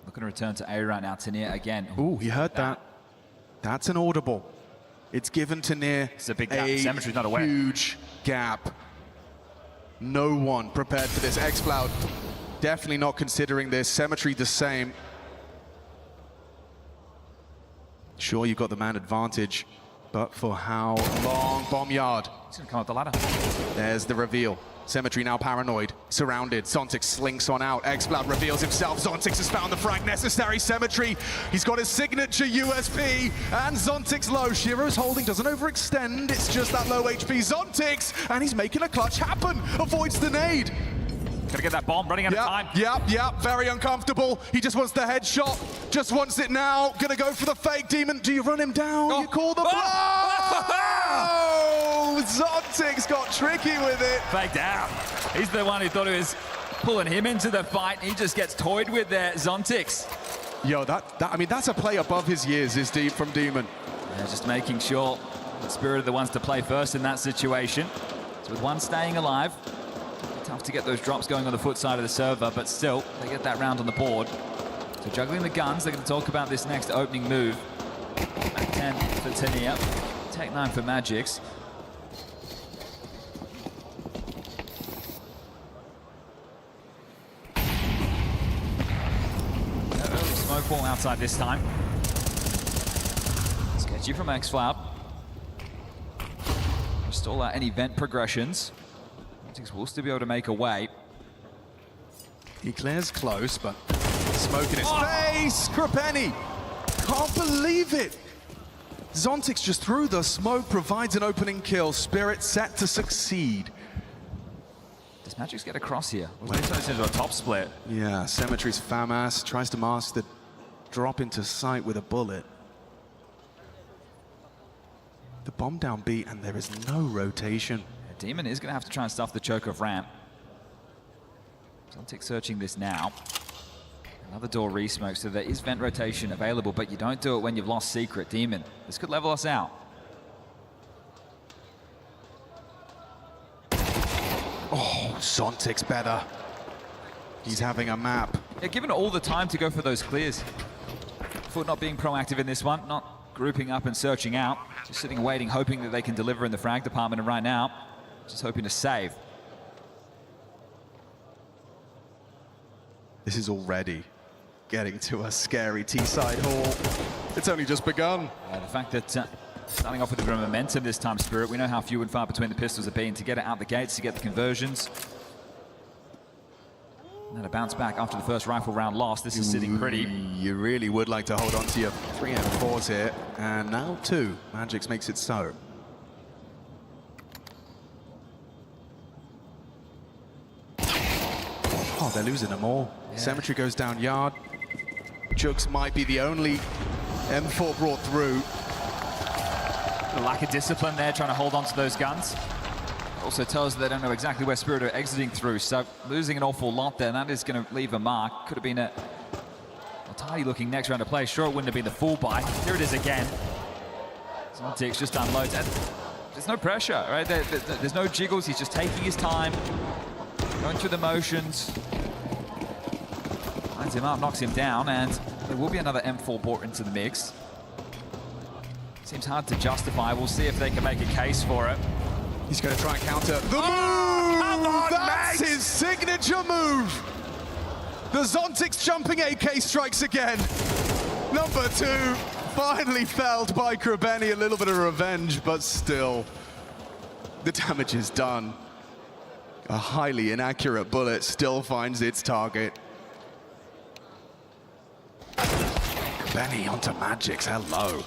Looking to return to A right now. Tanir again. Ooh, you heard that. That's an audible. It's given Tanir it's a big gap. Cemetery's not aware. Huge gap. No one prepared for this. X-Cloud definitely not considering this. Cemetery the same. Sure, you've got the man advantage, but for how long? Bomb yard. He's gonna come up the ladder. There's the reveal. Cemetery now paranoid, surrounded. Zontix slinks on out. X-Cloud reveals himself. Zontix has found the frag necessary. Cemetery, he's got his signature USP, and Zontix low. Shiro's holding, doesn't overextend. It's just that low HP. Zontix, and he's making a clutch happen. Avoids the nade. Gonna get that bomb, running out of time. Yep, very uncomfortable. He just wants the headshot, just wants it now. Gonna go for the fake. Demon, do you run him down? You call the blow! Zontix got tricky with it. Fake down. He's the one who thought it was pulling him into the fight. He just gets toyed with there, Zontix. Yo, I mean, that's a play above his years, is deep from Demon. Yeah, just making sure the Spirit are the ones to play first in that situation. So with one staying alive, tough to get those drops going on the Foot side of the server, but still, they get that round on the board. So juggling the guns, they're going to talk about this next opening move. Back 10 for Tanir, Tech 9 for Magix. Early smoke ball outside this time. Sketchy from X-Cloud. Stall out any vent progressions. Will still be able to make a way. He clears close, but smoke in his face! Kreveni! Can't believe it! Zontix just threw the smoke, provides an opening kill. Spirit set to succeed. Does Magix get across here? Well, it turns into a top split. Yeah, Cemetery's FAMAS tries to mask the drop into sight with a bullet. The bomb down B, and there is no rotation. Demon is going to have to try and stuff the choke of ramp. Zontix searching this now. Another door re-smoke, so there is vent rotation available, but you don't do it when you've lost secret. Demon, this could level us out. Oh, Zontix better. He's having a map. Yeah, given all the time to go for those clears. Foot not being proactive in this one, not grouping up and searching out. Just sitting and waiting, hoping that they can deliver in the frag department, and right now, just hoping to save. This is already getting to a scary T-side haul. It's only just begun. The fact that starting off with a bit of momentum this time, Spirit, we know how few and far between the pistols have been to get it out the gates, to get the conversions. And then a bounce back after the first rifle round loss. This is sitting pretty. You really would like to hold on to your 3 M4s here. And now 2. Magix makes it so. Oh, they're losing them all. Yeah. Cemetery goes down yard. Jugs might be the only M4 brought through. The lack of discipline there, trying to hold on to those guns. Also tells that they don't know exactly where Spirit are exiting through, so losing an awful lot there, and that is going to leave a mark. Could have been a tidy looking next round of play. Sure, it wouldn't have been the full buy. Here it is again. Zontix just unloads, and there's no pressure, right? There's no jiggles, he's just taking his time, going through the motions. Lines him up, knocks him down, and there will be another M4 brought into the mix. Seems hard to justify. We'll see if they can make a case for it. He's going to try and counter the move! That's his signature move! The Zontix jumping AK strikes again. Number 2, finally felled by Krabeni. A little bit of revenge, but still, the damage is done. A highly inaccurate bullet still finds its target. Krabeni onto Magix, hello.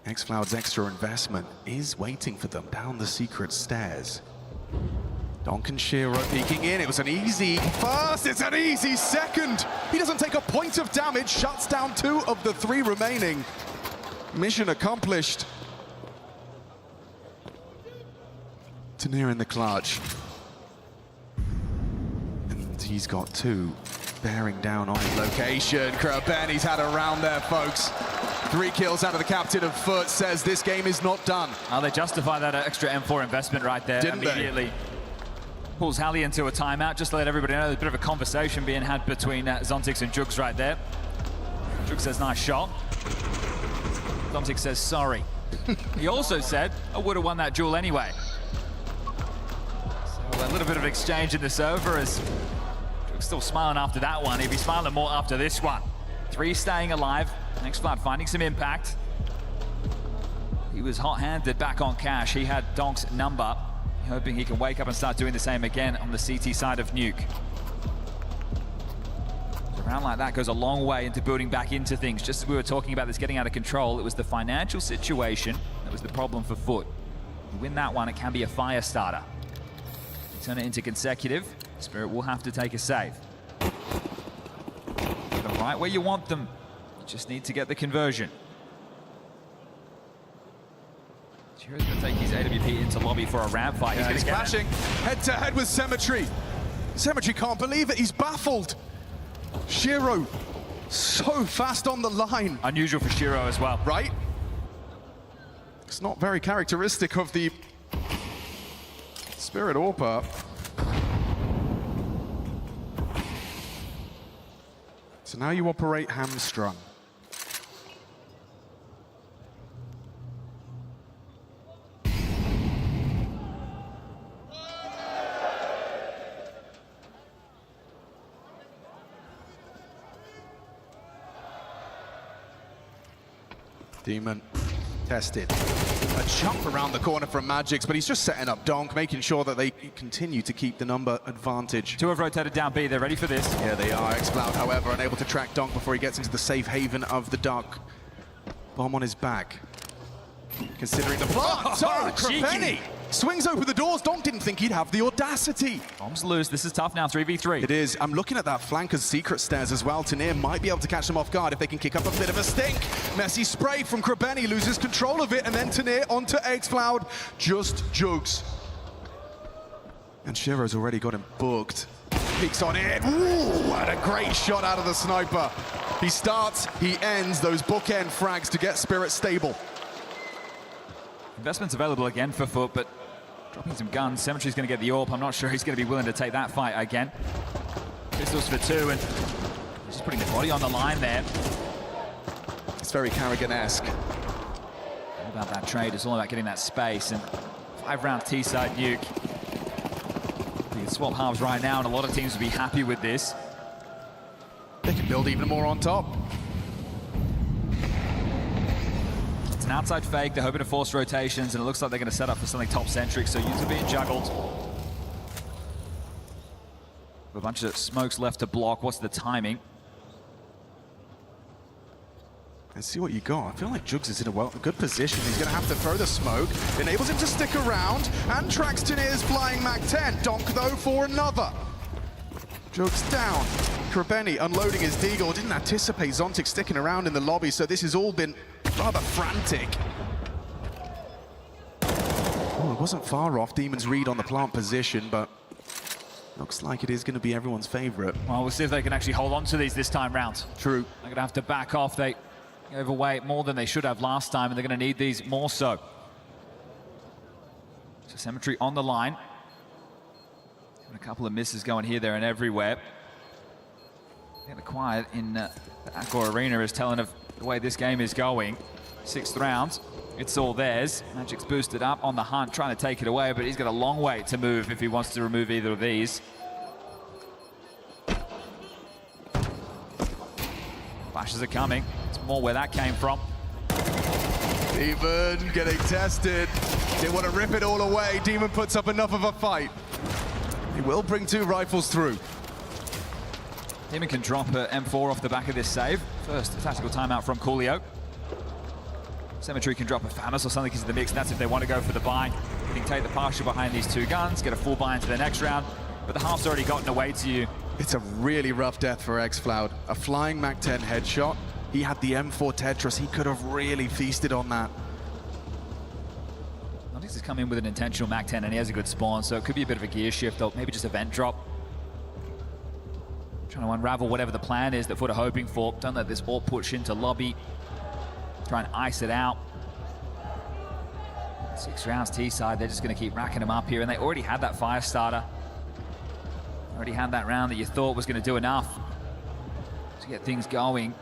xCloud's extra investment is waiting for them down the secret stairs. Donk and Shiro peeking in. It was an easy first, it's an easy second. He doesn't take a point of damage, shuts down 2 of the 3 remaining. Mission accomplished. Tanir in the clutch. And he's got 2 bearing down on his location. Krabeni's had a round there, folks. 3 kills out of the captain of Foot, says this game is not done. Oh, they justify that extra M4 investment right there. Didn't immediately. Pulls Halley into a timeout, just to let everybody know there's a bit of a conversation being had between Zontix and Jugs right there. Jugs says, nice shot. Zontix says, sorry. He also said, I would have won that duel anyway. So a little bit of exchange in the server as Jugs still smiling after that one. He'd be smiling more after this one. 3 staying alive. xCloud finding some impact. He was hot-handed back on Cash. He had Donk's number, hoping he can wake up and start doing the same again on the CT side of Nuke. A round like that goes a long way into building back into things. Just as we were talking about this getting out of control, it was the financial situation that was the problem for Foot. You win that one, it can be a fire starter. You turn it into consecutive, Spirit will have to take a save. Right where you want them. You just need to get the conversion. Shiro's going to take his AWP into lobby for a ramp fight. Yeah, he's clashing head-to-head with Cemetery. Cemetery can't believe it. He's baffled. Shiro, so fast on the line. Unusual for Shiro as well. Right? It's not very characteristic of the Spirit AWP. So now you operate hamstrung. Demon tested. A jump around the corner from Magix, but he's just setting up Donk, making sure that they continue to keep the number advantage. 2 have rotated down B, they're ready for this. Yeah, they are. xCloud, however, unable to track Donk before he gets into the safe haven of the dark. Bomb on his back. Considering the plant. So, Krabeni swings open the doors. Donk didn't think he'd have the audacity. Bombs loose. This is tough now, 3v3. It is. I'm looking at that flanker's secret stairs as well. Tanir might be able to catch them off guard if they can kick up a bit of a stink. Messy spray from Krabeni, loses control of it, and then Tanir onto xCloud. Just Jugs. And Shiro's already got him booked. Peeks on it. Ooh, what a great shot out of the sniper. He starts, he ends those bookend frags to get Spirit stable. Investments available again for Foot, but Dropping some guns. Symmetry's going to get the AWP. I'm not sure he's going to be willing to take that fight again. Pistols for 2, and just putting the body on the line there. It's very Carrigan-esque. All about that trade. It's all about getting that space. And 5-round T-side nuke. You can swap halves right now, and a lot of teams would be happy with this. They can build even more on top. It's an outside fake. They're hoping to force rotations, and it looks like they're going to set up for something top-centric, so units are being juggled. A bunch of smokes left to block. What's the timing? Let's see what you got. I feel like Jugs is in a good position. He's going to have to throw the smoke. Enables him to stick around. And Traxton is flying Mac 10. Donk, though, for another. Jugs down. Krabeni unloading his deagle. Didn't anticipate Zontic sticking around in the lobby, so this has all been rather frantic. Oh, it wasn't far off. Demon's read on the plant position, but looks like it is going to be everyone's favorite. Well, we'll see if they can actually hold on to these this time round. True. They're going to have to back off. They overweight more than they should have last time, and they're going to need these more so. So Symmetry on the line. A couple of misses going here, there, and everywhere. The quiet in the Accor Arena is telling of the way this game is going. 6th round, it's all theirs. Magic's boosted up on the hunt, trying to take it away, but he's got a long way to move if he wants to remove either of these. Flashes are coming. It's more where that came from. Demon getting tested. Didn't want to rip it all away. Demon puts up enough of a fight. He will bring 2 rifles through. Demon can drop an M4 off the back of this save. First tactical timeout from Coolio. Symmetry can drop a FAMAS or something into the mix, and that's if they want to go for the buy. They can take the partial behind these 2 guns, get a full buy into the next round, but the half's already gotten away to you. It's a really rough death for xFloud. A flying Mac 10 headshot. He had the M4 Tetris. He could have really feasted on that. He's come in with an intentional Mac 10, and he has a good spawn, so it could be a bit of a gear shift, or maybe just a vent drop. Trying to unravel whatever the plan is that Foot are hoping for. Don't let this AWP push into lobby. Try and ice it out. 6 rounds T-side, they're just going to keep racking them up here, and they already had that fire starter. Already had that round that you thought was going to do enough to get things going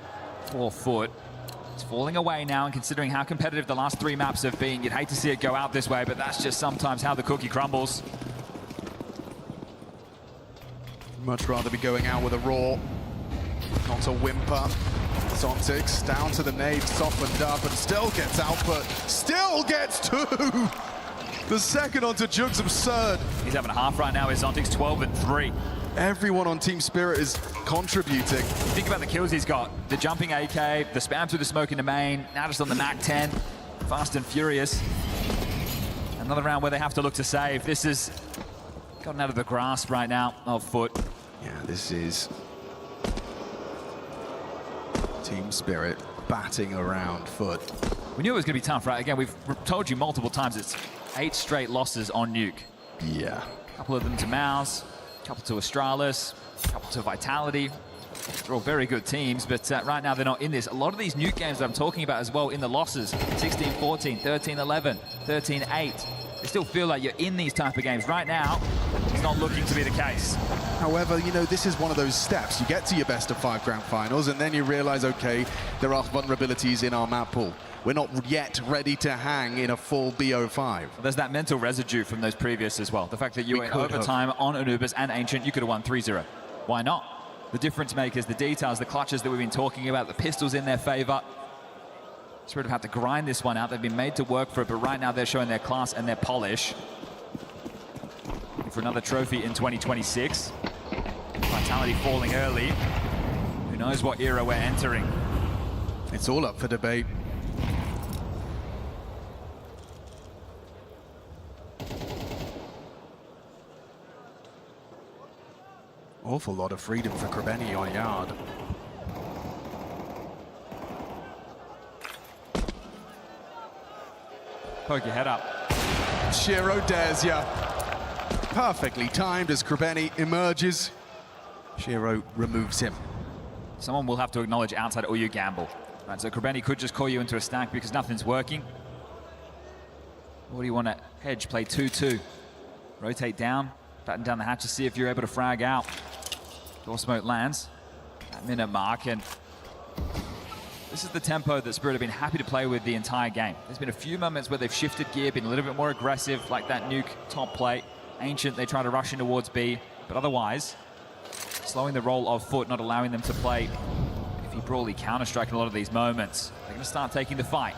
for Foot. It's falling away now, and considering how competitive the last 3 maps have been, you'd hate to see it go out this way, but that's just sometimes how the cookie crumbles. Much rather be going out with a raw, not a whimper. Zontix down to the nade, softened up, and still gets out, but still gets 2! The second onto Jugs, absurd. He's having a half right now, is Zontix 12 and 3. Everyone on Team Spirit is contributing. Think about the kills he's got. The jumping AK, the spam through the smoke in the main, now just on the Mac 10. Fast and furious. Another round where they have to look to save. This is gotten out of the grasp right now of Foot. Yeah, this is Team Spirit batting around Foot. We knew it was going to be tough, right? Again, we've told you multiple times it's 8 straight losses on Nuke. Yeah. A couple of them to Mouse, a couple to Astralis, a couple to Vitality. They're all very good teams, but right now they're not in this. A lot of these Nuke games that I'm talking about as well in the losses, 16-14, 13-11, 13-8. They still feel like you're in these type of games. Right now, it's not looking to be the case. However, you know, this is one of those steps. You get to your best of 5 grand finals, and then you realize, okay, there are vulnerabilities in our map pool. We're not yet ready to hang in a full BO5. Well, there's that mental residue from those previous as well. The fact that you were in overtime on Anubis and Ancient, you could have won 3-0. Why not? The difference makers, the details, the clutches that we've been talking about, the pistols in their favor. Spirit have had to grind this one out. They've been made to work for it, but right now they're showing their class and their polish. For another trophy in 2026. Vitality falling early. Who knows what era we're entering? It's all up for debate. Awful lot of freedom for Krabeni on yard. Poke your head up. Shiro dares ya. Perfectly timed as Krabeni emerges. Shiro removes him. Someone will have to acknowledge outside or you gamble. Right, so Krabeni could just call you into a stack because nothing's working. Or do you want to hedge, play 2-2? Rotate down, batten down the hatches, see if you're able to frag out. Door smoke lands at minute mark, and this is the tempo that Spirit have been happy to play with the entire game. There's been a few moments where they've shifted gear, been a little bit more aggressive, like that nuke top plate. Ancient, they try to rush in towards B, but otherwise, slowing the roll of Foot, not allowing them to play if Brawly counter-striking a lot of these moments. They're going to start taking the fight.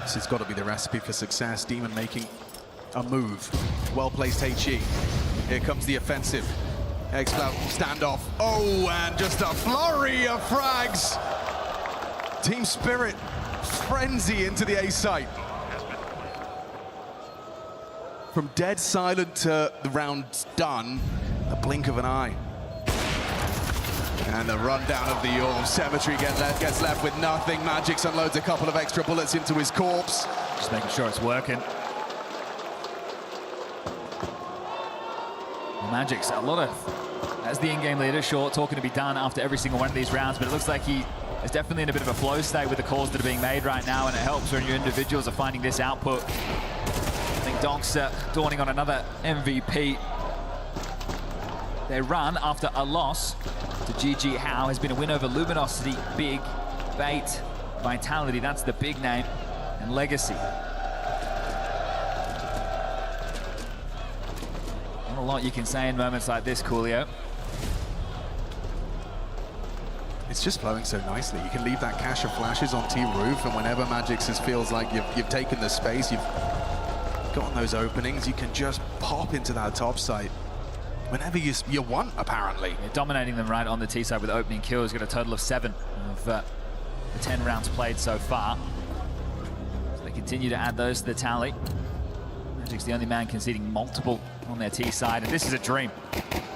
This has got to be the recipe for success. Demon making a move. Well-placed HE. Here comes the offensive. X-Cloud standoff. Oh, and just a flurry of frags. Team Spirit frenzy into the A site. From dead silent to the round done, a blink of an eye. And the rundown of the Orb. Cemetery gets left with nothing. Magix unloads a couple of extra bullets into his corpse. Just making sure it's working. Magix, a lot of, as the in-game leader, short talking to be done after every single one of these rounds, but it looks like he is definitely in a bit of a flow state with the calls that are being made right now, and it helps when your individuals are finding this output. I think Donk's dawning on another MVP. They run after a loss to GG How has been a win over Luminosity, Big, Bait, Vitality, that's the big name, and Legacy. Not a lot you can say in moments like this, Coolio. It's just flowing so nicely. You can leave that cache of flashes on T-Roof, and whenever Magix feels like you've taken the space, you've gotten those openings, you can just pop into that top site whenever you want, apparently. Yeah, dominating them right on the T side with opening kills. Got a total of 7 of the 10 rounds played so far. So they continue to add those to the tally. Magic's the only man conceding multiple on their T side, and this is a dream.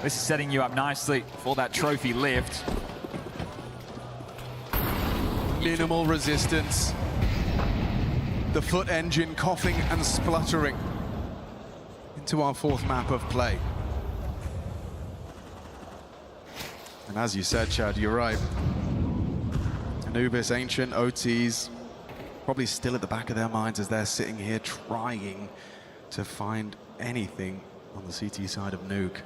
This is setting you up nicely for that trophy lift. Minimal resistance. The Foot engine coughing and spluttering into our 4th map of play. And as you said, Chad, you're right. Anubis, Ancient, OTs, probably still at the back of their minds as they're sitting here trying to find anything on the CT side of Nuke.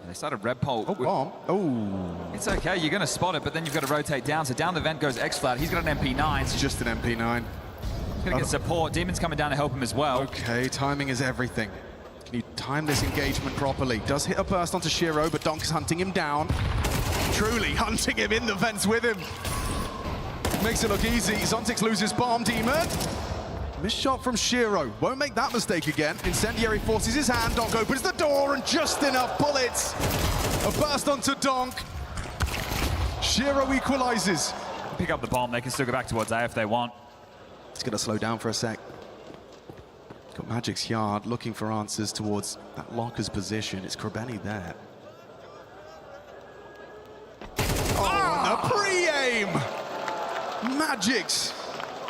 They started red pole. Oh, bomb. Oh. It's okay, you're going to spot it, but then you've got to rotate down. So down the vent goes X-Flat. He's got an MP9. It's just an MP9. He's going to get support. Demon's coming down to help him as well. Okay, timing is everything. Can you time this engagement properly? Does hit a burst onto Shiro, but Donk is hunting him down. Truly hunting him in the vents with him. Makes it look easy. Zontix loses bomb, Demon. Missed shot from Shiro. Won't make that mistake again. Incendiary forces his hand. Donk opens the door and just enough bullets. A burst onto Donk. Shiro equalizes. Pick up the bomb. They can still go back towards A if they want. It's going to slow down for a sec. Got Magic's Yard looking for answers towards that locker's position. It's Krabeni there. Oh, a pre-aim! Magic's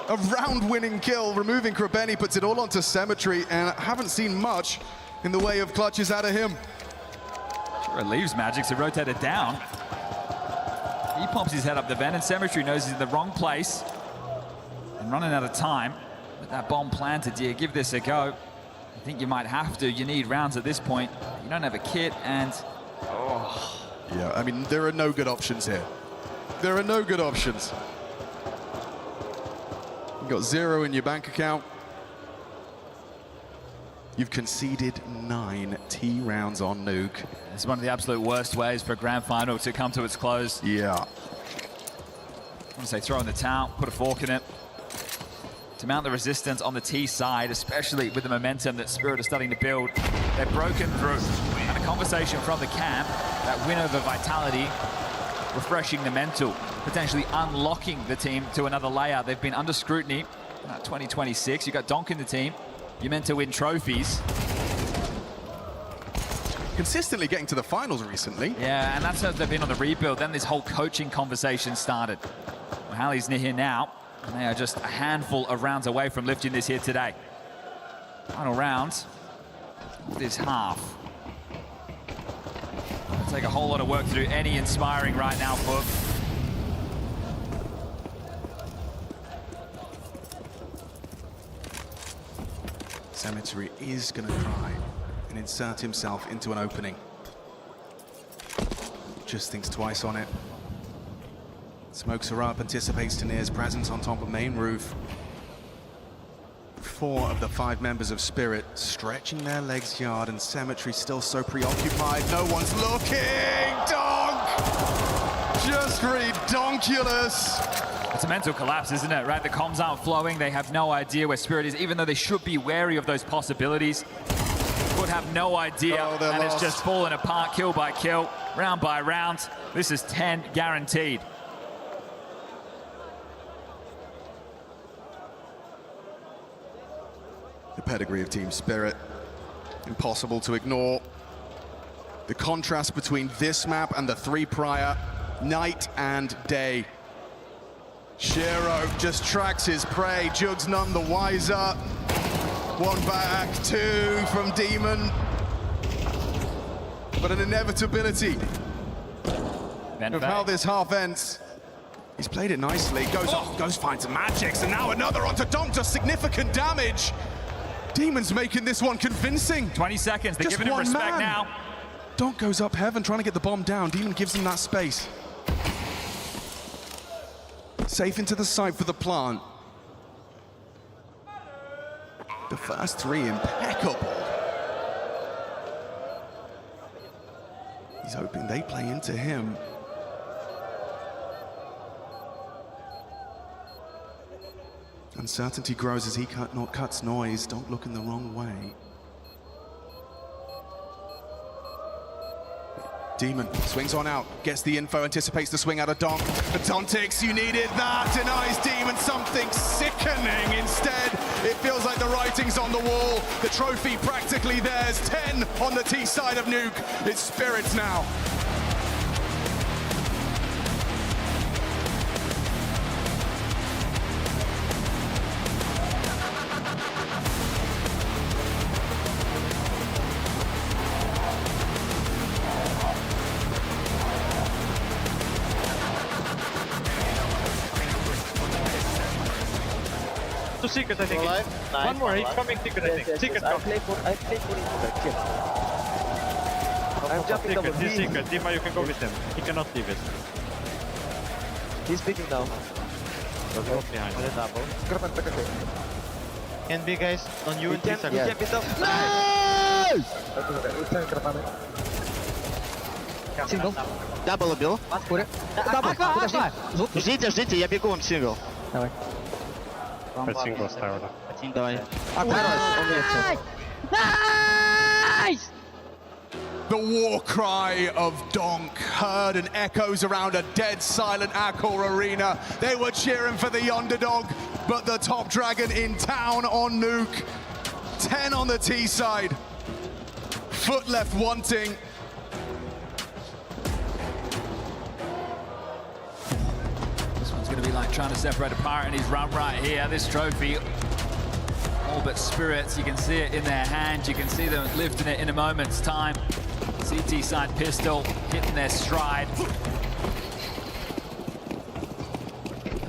a round-winning kill, removing Krabeni, puts it all onto Cemetery, and I haven't seen much in the way of clutches out of him. Sure, it leaves Magix to rotate it down. He pops his head up the vent, and Cemetery knows he's in the wrong place. And running out of time. With that bomb planted, do you give this a go? I think you might have to. You need rounds at this point. You don't have a kit, and... oh. Yeah, I mean, there are no good options here. There are no good options. You've got 0 in your bank account. You've conceded 9 T rounds on Nuke. It's one of the absolute worst ways for a grand final to come to its close. Yeah. I want to say throw in the towel, put a fork in it. To mount the resistance on the T side, especially with the momentum that Spirit are starting to build. They've broken through. And a conversation from the camp, that win over Vitality, refreshing the mental, potentially unlocking the team to another layer. They've been under scrutiny. 2026, you got Donk in the team. You're meant to win trophies. Consistently getting to the finals recently. Yeah, and that's how they've been on the rebuild. Then this whole coaching conversation started. Well, Hallie's near here now. And they are just a handful of rounds away from lifting this here today. Final round of this half. It'll take a whole lot of work to do any inspiring right now, Foot. Cemetery is going to try and insert himself into an opening. Just thinks twice on it. Smokes her up, anticipates Tanir's presence on top of main roof. 4 of the 5 members of Spirit stretching their legs yard, and Cemetery still so preoccupied. No one's looking! Donk! Just redonkulous! It's a mental collapse, isn't it? Right, the comms aren't flowing. They have no idea where Spirit is, even though they should be wary of those possibilities. Would have no idea, and it's just falling apart, kill by kill, round by round. This is 10 guaranteed. The pedigree of Team Spirit, impossible to ignore. The contrast between this map and the 3 prior, night and day. Shiro just tracks his prey, Jugs none the wiser. 1 back, 2 from Demon. But an inevitability of how this half ends. He's played it nicely, goes off, goes finds Magics, and now another onto Donk, does significant damage. Demon's making this one convincing. 20 seconds, they're giving him respect now. Donk goes up heaven, trying to get the bomb down. Demon gives him that space. Safe into the site for the plant. The first 3 impeccable. He's hoping they play into him. Uncertainty grows as he cuts noise. Don't look in the wrong way. Demon swings on out, gets the info, anticipates the swing out of Donk. But Dontix, you needed that, denies Demon something sickening. Instead, it feels like the writing's on the wall. The trophy practically theirs. 10 on the T side of Nuke. It's Spirits now. To Secret, I think. Nice. One more, he's coming Secret, I think. Secret, come. I play for I'm jumping Secret, double. he's Secret. Dima, you can go with him. He cannot leave it. He's picking down. Behind. Can be guys on you in 3 seconds. He can nice! Сингл. Дабл убил. Ждите, ждите, я бегу вам сингл. Давай. Сингл ставили. Давай. Nice! The war cry of Donk heard and echoes around a dead silent Accor arena. They were cheering for the underdog, but the top dragon in town on Nuke. 10 on the T side. Foot left wanting. This one's going to be like trying to separate a pirate and his run right here. This trophy, all but Spirits. You can see it in their hand. You can see them lifting it in a moment's time. CT side pistol hitting their stride.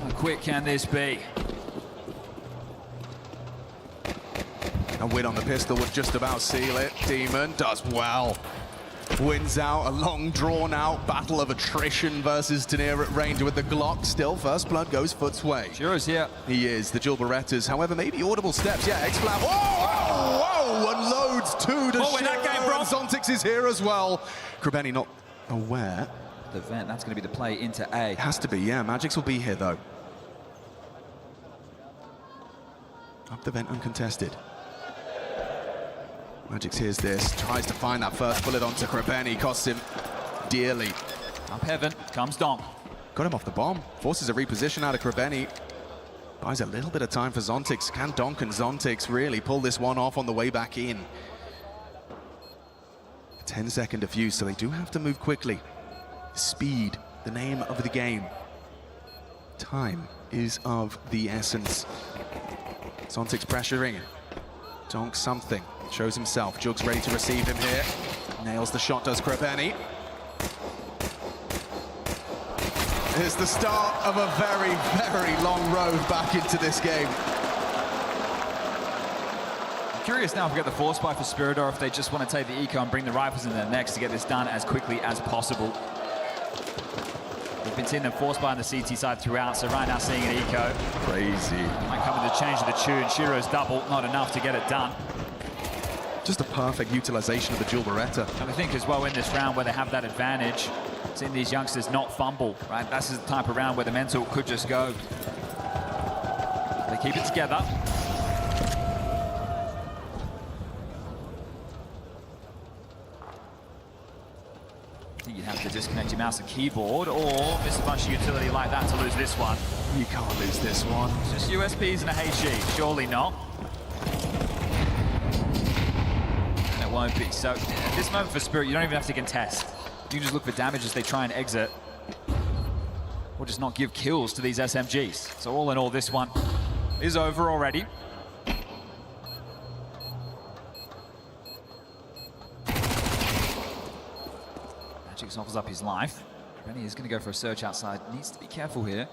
How quick can this be? A win on the pistol would just about seal it. Demon does well. Wins out a long drawn-out battle of attrition versus Tanir at range with the Glock. Still, first blood goes Foot's way. Sure is here. He is. The dual Berettas, however, maybe audible steps. Yeah, X-Flap. Whoa! Unloads 2 to that game, bro. Zontix is here as well. Krabeni not aware. The vent, that's going to be the play into A. It has to be, yeah. Magics will be here, though. Up the vent uncontested. Magix hears this, tries to find that first bullet onto Krabeni, costs him dearly. Up heaven comes Donk. Got him off the bomb, forces a reposition out of Krabeni. Buys a little bit of time for Zontix. Can Donk and Zontix really pull this one off on the way back in? A 10-second defuse, so they do have to move quickly. Speed, the name of the game. Time is of the essence. Zontix pressuring. Donk something. Shows himself. Jugs ready to receive him here. Nails the shot, does Krabeni. Here's the start of a very, very long road back into this game. Curious now if we get the force buy for Spirit or if they just want to take the eco and bring the rifles in there next to get this done as quickly as possible. We've been seeing them force buy on the CT side throughout, so right now seeing an eco. Crazy. Might come with the change of the tune. Shiro's double, not enough to get it done. Just a perfect utilization of the dual Beretta. And I think as well in this round where they have that advantage, seeing these youngsters not fumble, right? That's the type of round where the mental could just go. They keep it together. I think you'd have to disconnect your mouse and keyboard or miss a bunch of utility like that to lose this one. You can't lose this one. Just USPs and a HE, surely not. And it won't be. So at this moment for Spirit, you don't even have to contest. You can just look for damage as they try and exit. Or just not give kills to these SMGs. So all in all, this one is over already. Magix offers up his life. Rennie is going to go for a search outside. Needs to be careful here.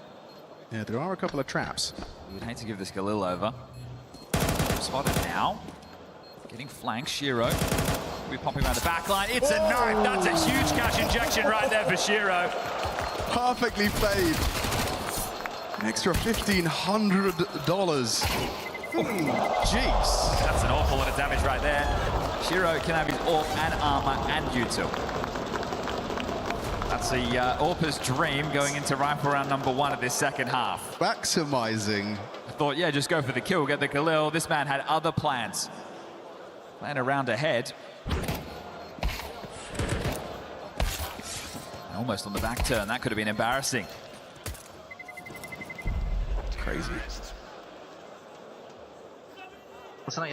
Yeah, there are a couple of traps. We would hate to give this Galil over. Spotted now. Getting flanked, Shiro. We're popping around the back line. It's a knife. That's a huge cash injection right there for Shiro. Perfectly played. An extra $1,500. Jeez. That's an awful lot of damage right there. Shiro can have his AWP and armor and util. That's the AWPer's dream going into rifle round number 1 of this second half. Maximizing. I thought, yeah, just go for the kill, get the Galil. This man had other plans. Plan a round ahead. And almost on the back turn. That could have been embarrassing. Crazy. All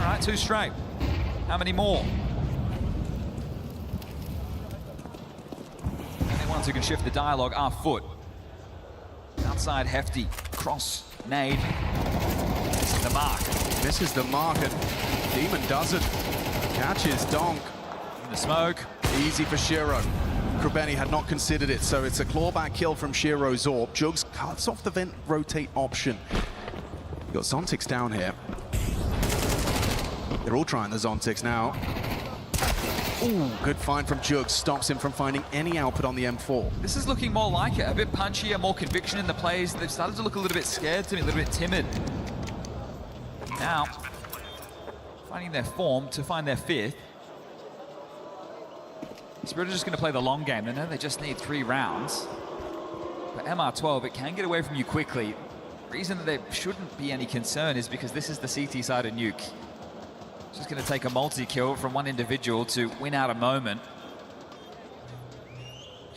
right, 2 straight. How many more? Only ones who can shift the dialogue are Foot. Outside Hefty, cross, nade. This is the mark. This is the mark, and Demon doesn't. Catches Donk. In the smoke. Easy for Shiro. Krubeni had not considered it, so it's a clawback kill from Shiro's AWP. Jugs cuts off the vent rotate option. You've got Zontix down here. They're all trying the Zontix now. Ooh, good find from Jugs. Stops him from finding any output on the M4. This is looking more like it. A bit punchier, more conviction in the plays. They've started to look a little bit scared to me, a little bit timid. Now, finding their form to find their 5th. Spirit are just going to play the long game. They know they just need 3 rounds. But MR12, it can get away from you quickly. The reason that there shouldn't be any concern is because this is the CT side of Nuke. It's just going to take a multi-kill from one individual to win out a moment.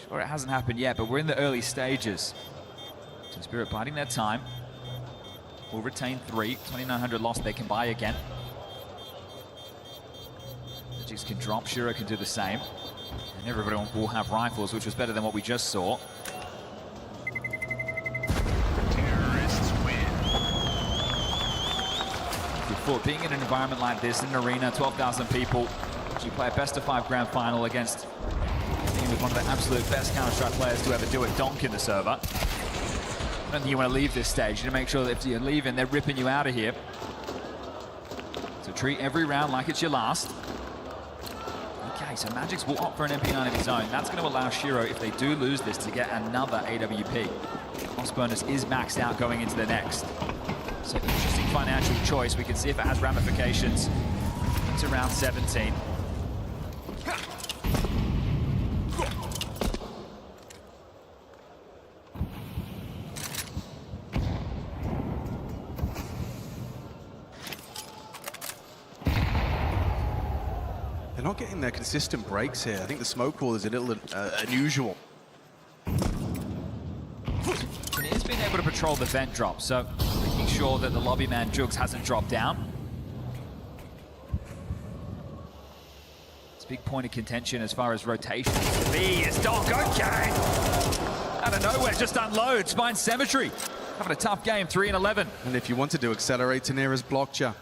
Sure, it hasn't happened yet, but we're in the early stages. So Spirit biding their time. Will retain 3. 2,900 lost, they can buy again. Magix can drop, Shiro can do the same. And everybody will have rifles, which was better than what we just saw. Terrorists win. For being in an environment like this, in an arena, 12,000 people, you play a best-of-5 grand final against a team with one of the absolute best Counter-Strike players to ever do it, Donk in the server. I don't think you want to leave this stage. You need to make sure that if you're leaving, they're ripping you out of here. So treat every round like it's your last. Okay, so Magix will opt for an MP9 of his own. That's going to allow Shiro, if they do lose this, to get another AWP. Cost bonus is maxed out going into the next. So interesting financial choice. We can see if it has ramifications. It's around 17. They're not getting their consistent breaks here. I think the smoke wall is a little unusual. He has been able to patrol the vent drop, so making sure that the lobby man Jugs hasn't dropped down. It's a big point of contention as far as rotation. B is Donk, okay! Out of nowhere, just unloads, finds Cemetery. Having a tough game, 3 and 11. And if you wanted to accelerate, Tanira's blocked you.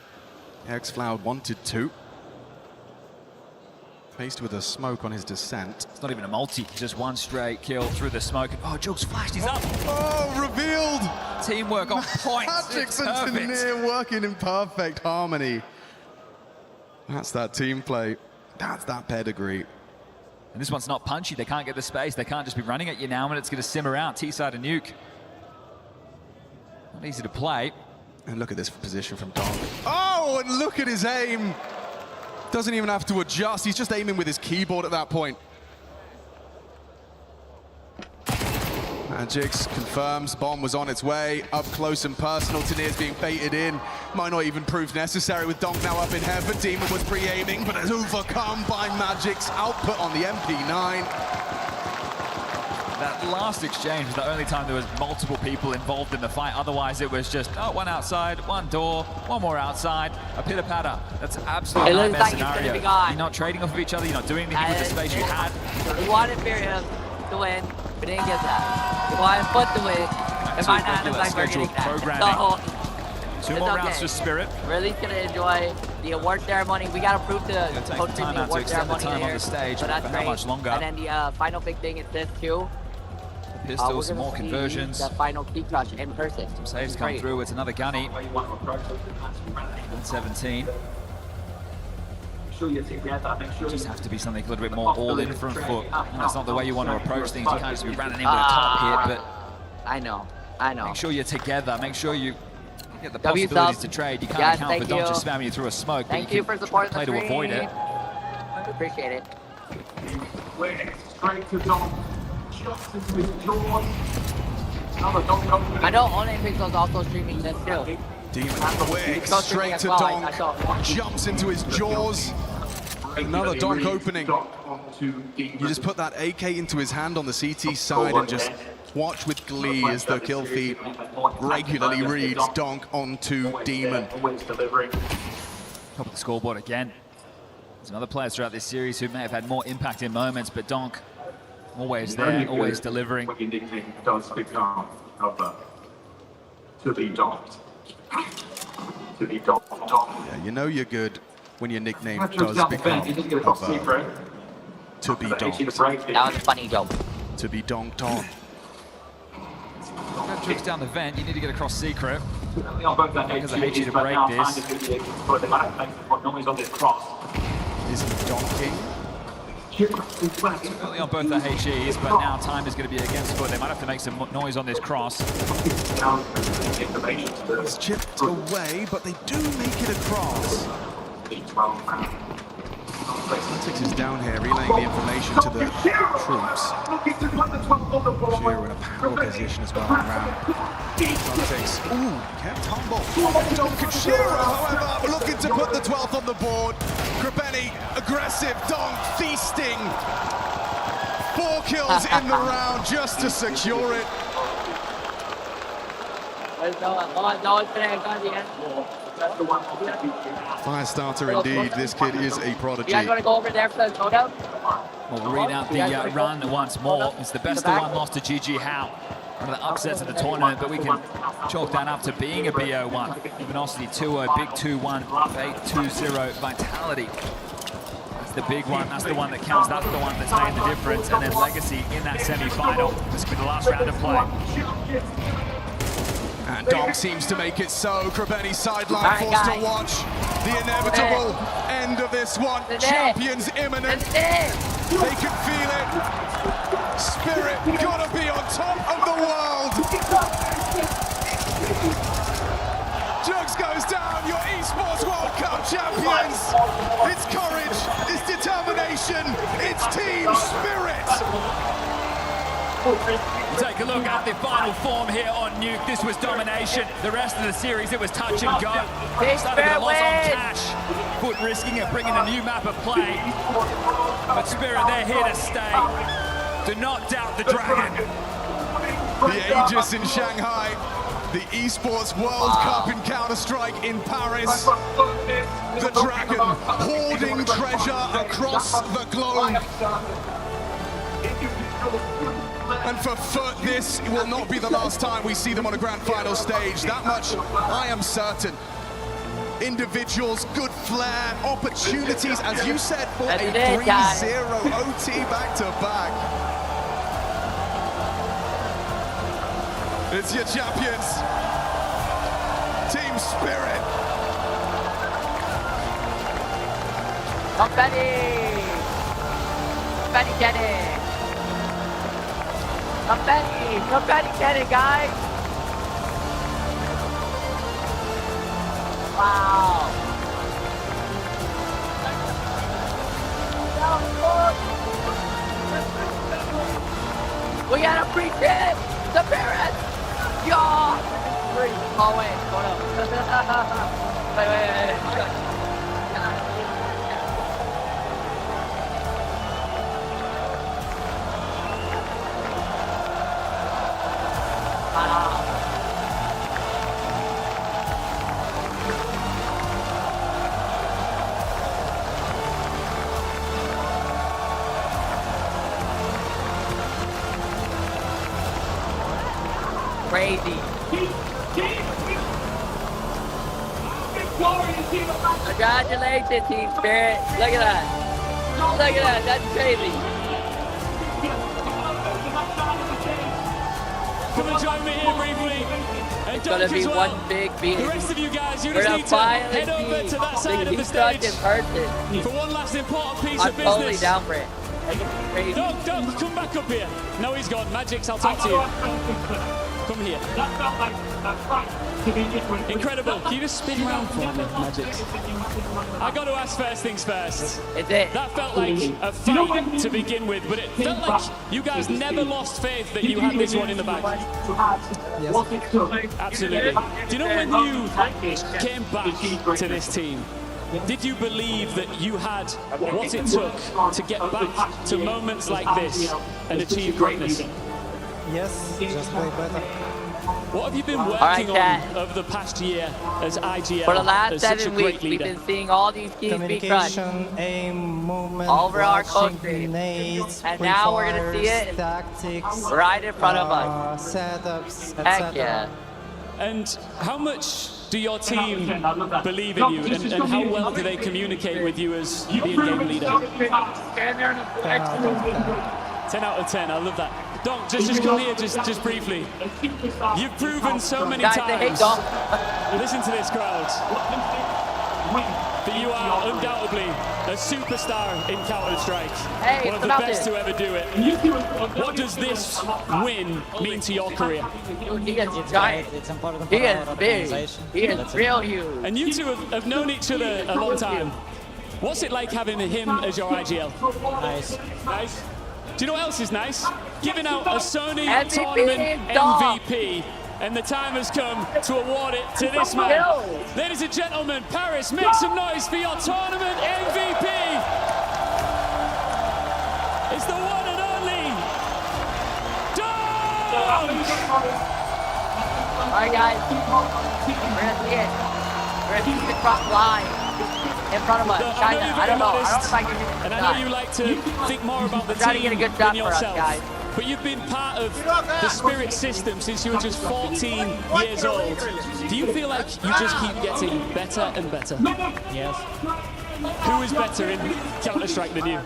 Xfloud wanted to. Faced with a smoke on his descent. It's not even a multi, just one straight kill through the smoke. Oh, Jugs flashed, he's up. Oh, revealed! Teamwork on point. Magix and Tannir working in perfect harmony. That's that team play. That's that pedigree. And this one's not punchy. They can't get the space. They can't just be running at you now, and it's going to simmer out. T-side and Nuke. Not easy to play. And look at this position from Donk. Oh, and look at his aim. Doesn't even have to adjust. He's just aiming with his keyboard at that point. Magix confirms bomb was on its way. Up close and personal. Tannir's being baited in. Might not even prove necessary with Donk now up in heaven. Demon was pre-aiming, but is overcome by Magix. Output on the MP9. That last exchange was the only time there was multiple people involved in the fight. Otherwise, it was just, oh, one outside, one door, one more outside, a pitter-patter. That's absolutely nightmare scenario. You're not trading off of each other. You're not doing anything with the space you had. We wanted Miriam to win. We didn't get that. We wanted Foot to win. It might not look like we're getting that. Two more rounds for Spirit. We're at least going to enjoy the award ceremony. We got to prove to coach the award ceremony time on the stage, so that's for how much longer? And then the final big thing is this too. Pistols, some more conversions. The final key crush in person. Some saves come through. It's another gunny. 117. Just have to be something a little bit more all in from Foot. That's not the way you want to approach things. You can't just be running in with a top hit, but I know. Make sure you're together. Make sure you get the possibilities to trade. You can't count for Don just spamming you through a smoke. Thank you for supporting play to avoid it. Appreciate it. Straight to Don. Just into his jaws. I know Online Pixel's also streaming this too. Demon quick, straight to Donk. Jumps into his jaws. Another Donk opening. You just put that AK into his hand on the CT side and just watch with glee as the kill feed regularly reads Donk onto Demon. Top of the scoreboard again. There's another players throughout this series who may have had more impact in moments, but Donk always there, always delivering. When your nickname does become to be donked. To be donked. Yeah, you know you're good when your nickname does become to be donked. That was a funny joke. To be donked on. Got tricks down the vent, you need to get across secret. Because I hate you to break this. Is he donking? Early on both the HEs, but now time is going to be against Foot. They might have to make some noise on this cross. It's chipped away, but they do make it across. Celtics is down here, relaying the information to the troops. Shiro in a power position as well around. Celtics, ooh, kept humble. Donk and Shiro, however, looking to put the 12th on the board. Krabeni, aggressive, Donk feasting. 4 kills in the round just to secure it. Firestarter indeed, this kid is a prodigy. You guys want to go over there for the photo? We'll read out the run once more. It's the best of one loss to GG How. One of the upsets of the tournament, but we can chalk that up to being a BO1. Luminosity 2-0, big 2-1, Fate 2-0, Vitality. That's the big one, that's the one that counts, that's the one that's made the difference. And then Legacy in that semi-final. This will be the last round of play. And Donk seems to make it so. Krabeni sideline forced to watch the inevitable end of this one. Champions imminent. They can feel it. Spirit gotta be on top of the world. Jugs goes down, your Esports World Cup champions. It's courage, it's determination, it's team spirit. Take a look at the final form here on Nuke. This was domination. The rest of the series, it was touch and go. Started with a loss on Cash. Foot risking it, bringing a new map of play. But Spirit, they're here to stay. Do not doubt the Dragon. The Aegis in Shanghai. The Esports World Cup in Counter-Strike in Paris. The Dragon hoarding treasure across the globe. And for Foot, this will not be the last time we see them on a grand final stage. That much I am certain. individuals, good flair, opportunities, as you said, for That's a it, guys. 3-0 OT back-to-back. It's your champions, Team Spirit. Confetti! Confetti get it! Confetti get it, guys! Wow! We got a free trip! The parents! Yo! Free! Oh wait, hold up. wait. Crazy. Congratulations, Team Spirit. Look at that. Look at that. That's crazy. Come and join me here briefly. And It's gonna be one big beat. The rest of you guys, you We're just gonna need to finally head over see to that side of the Destruct stage in person. for one last important piece I'm of business. totally down for it. Crazy. Doug, come back up here. No, he's gone. Magix, I'll talk to you. Come here. That felt like a fight to be different. Incredible. Can you just spin around for me, Magix? I got to ask first things first. It's it. That felt like a fight to begin with, but it felt like you guys never lost faith that you had this one in the bag. Yes. Absolutely. Do you know when you came back to this team, did you believe that you had what it took to get back to moments like this and achieve greatness? Yes, just play better. What have you been working on over the past year as IGL? For the last as such a 7 great weeks, we've leader? been seeing all these keys be crushed Communication, aim, movement, all over our rushing, coach team. grenades, And now we're gonna see pre-fires, it tactics, right in front of us. Setups, Heck etc. yeah. And how much do your team believe in you, and how well do they communicate with you as the in-game leader? 10 out of 10, I love that. Donk, just come here, just briefly. You've proven so many Guys, they hate times. Donk. Listen to this, crowd. That you are undoubtedly a superstar in Counter-Strike. Hey, one of the best to ever do it. What does this win mean to your career? He is giant. He is big. He is real huge. And you two have known each other a long time. What's it like having him as your IGL? Nice. Nice. Do you know what else is nice? Giving out a Sony MVP, Tournament dog. MVP. And the time has come to award it to this man. Ladies and gentlemen, Paris, make some noise for your tournament MVP. It's the one and only Donk! All right, guys. We're gonna see it. We're gonna see the cross line in front of us. Look, China. you're I don't know. very I don't know modest, if I can get and a I shot. know you like to think more about the Try to team get a good shot than for us, yourself. guys. But you've been part of the Spirit system since you were just 14 years old. Do you feel like you just keep getting better and better? Yes. Who is better in Counter-Strike than you?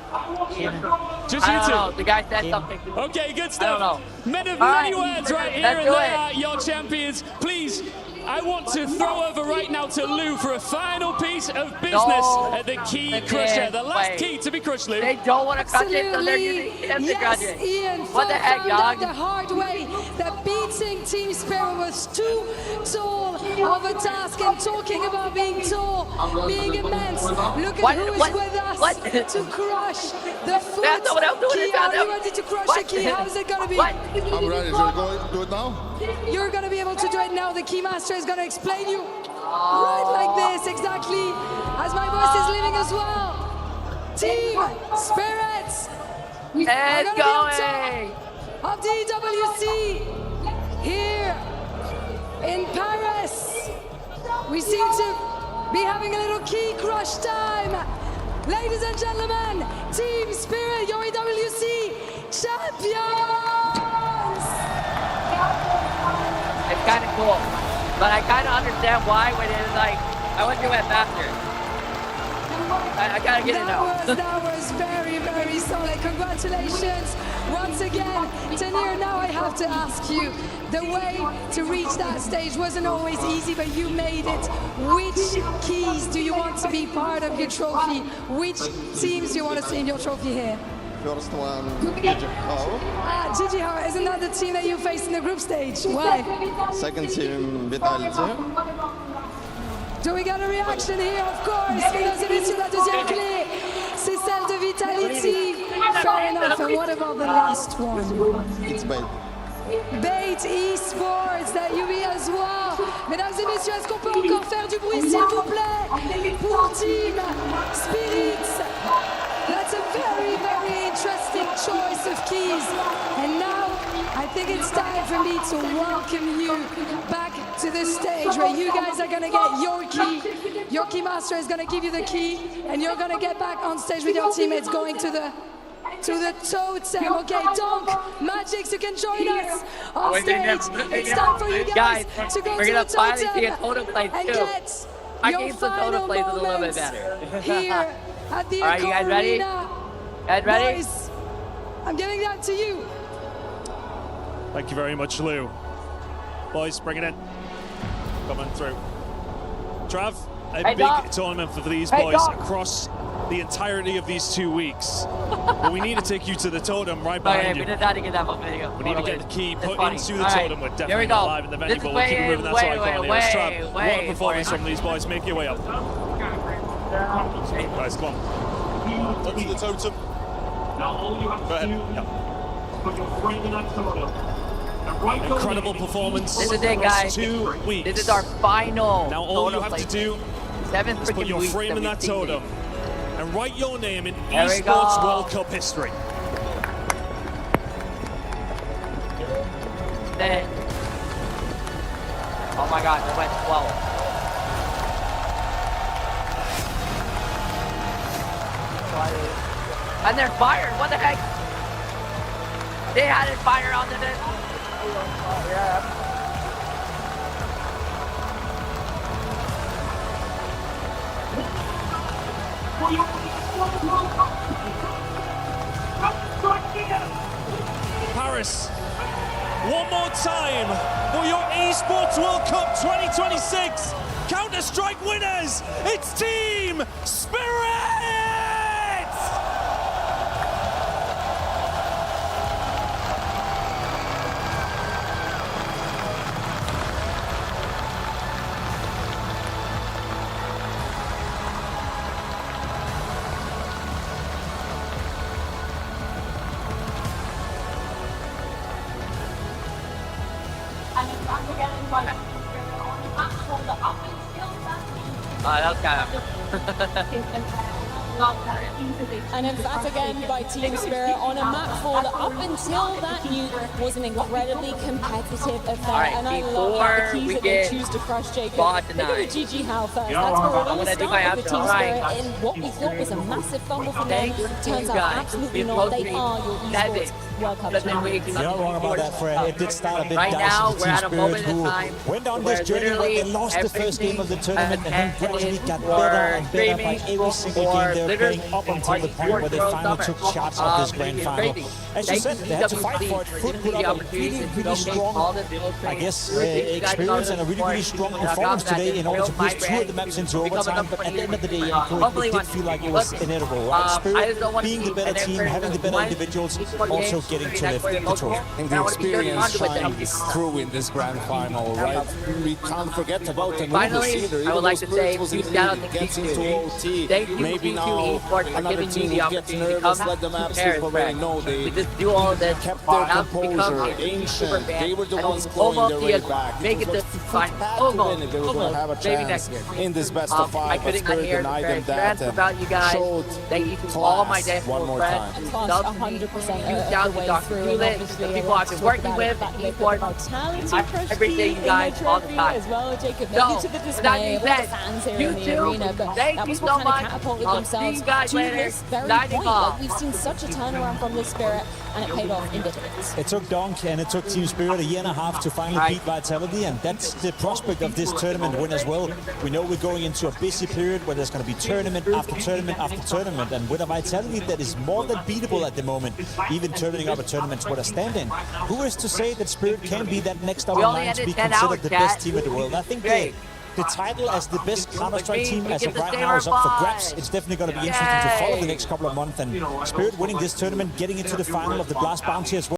Just I you don't two? know. The guy said something. Okay, good I don't stuff. know. Men of All many right. words right here, Let's and do they it. are your champions. Please, I want to throw over right now to Lou for a final piece of business at the key they crusher. can't The last wait. key to be crushed, Lou. They don't want to crush it, so they're using him to crush it. Ian, What the heck, found out dog? the hard way that beating Team Spirit was too tall of a task, and talking about being tall, being immense. Look at who is with us to crush the foot That's not what I'm doing, key. it's not Are you them. ready to crush What? the key? How is it going to be? I'm ready. Shall we go do it now? You're going to be able to do it now. The key master is going to explain you right like this, exactly as my voice is leaving as well. Team Spirits are It's going to be on going. top of the EWC here in Paris. We seem to be having a little key crush time. Ladies and gentlemen, Team Spirit, your EWC champions! It's kind of cool. But I kind of understand why when it's like I want you to went faster. I gotta get it out. That was very, very solid. Congratulations once again. Tanir, now I have to ask you, the way to reach that stage wasn't always easy, but you made it. Which keys do you want to be part of your trophy? Which teams do you want to see in your trophy here? First one, GG. Gigi, how isn't that the team that you faced in the group stage? Why? Second team, Vitality. Do we get a reaction here? Of course, mesdames et messieurs, la deuxième clé, c'est celle de Vitality. Fair enough, and what about the last one? It's Bait. Bait Esports, that you be as well. Mesdames et messieurs, est-ce qu'on peut encore faire du bruit, s'il vous plaît, pour Team Spirits? That's a very, very interesting choice of keys. And now, I think it's time for me to welcome you back to the stage where you guys are gonna get your key. Your key master is gonna give you the key, and you're gonna get back on stage with your teammates going to the totem. Okay, Donk, Magix, you can join us on stage. It's time for you guys to go to the totem and get your final moments here at the Alright, you guys ready? Arena. Guys ready? Boys, I'm giving that to you. Thank you very much, Lou. Boys, bring it in. Coming through. Trav, a big tournament for these boys across the entirety of these 2 weeks. But we need to take you to the totem right behind you. We need to get the key put into the totem. We're definitely go. not live in the venue, but we'll keep moving that cycle on here. Trav, what a performance from these boys. Make your way up. Guys, come on. Up to the totem. Now all you have Go to ahead. do is put your friend in that totem. Incredible performance. This is it, guys. 2 weeks. This is our final. Now all you have to do is put your frame in that totem and write your name in There we Esports go. World Cup history. Then. Oh my God, that went 12. And they're fired. What the heck? They had it fire on the net. Paris, one more time for your Esports World Cup 2026 Counter-Strike winners. It's Team Spirit! That was kind And in fact, again, by Team Spirit on a map for that up until that nuke was an incredibly competitive affair. And I love that the keys that they choose to crush Jacob. They're going to GG Hal first. That's where we're going to start with the Team Spirit in what we thought was a massive fumble from them. Turns out absolutely not. They are your Esports World Cup champions. You're not wrong about that, Fred. It did start a bit dicey for Team Spirit, who went on this journey, but they lost the first game of the tournament and then gradually got better and better by every single game they were playing up until the point where they finally took shots of this grand final. As you said, they had to fight for it. Foot put up a really, really strong, I guess, experience and a really, really strong performance today in order to push two of the maps into overtime. But at the end of the day, it did feel like it was inevitable, right? Spirit being the better team, having the better individuals, also getting to lift the trophy. And the experience shines through in this grand final, right? We can't forget about the movie either. I would like to say, gets into OT. Maybe now another team will get nervous, let them absolutely know they do all of this, kept their composure, ancient. They were the ones clawing their way back. Make it this fine. If they were going to have a chance in this best of five, but Spirit denied them that and showed all my one more time. Plus 100%. way Dr. through. Hewlett, And obviously, the people I've been working with, vitality everything you guys all the time. as well, Jacob. So, Maybe to the that dismay being of all the said, fans here you in the two, arena, but thank that you was so what kind much. of catapulted I'll themselves see you guys to later. this very Signing point. off. Like, we've seen such a turnaround from this Spirit, and it paid off in dividends. It took Donk and it took Team Spirit a year and a half to finally beat Vitality, and that's the prospect of this tournament win as well. We know we're going into a busy period where there's going to be tournament after tournament after tournament, and with a Vitality that is more than beatable at the moment, even turning up a tournament with a stand-in. Who is to say that Spirit can be that next up in line to be considered the best team in the world? I think the title as the best Counter-Strike team as of right now is up for grabs. It's definitely going to be interesting to follow the next couple of months, and Spirit winning this tournament, getting into the final of the Blast Bounty as well.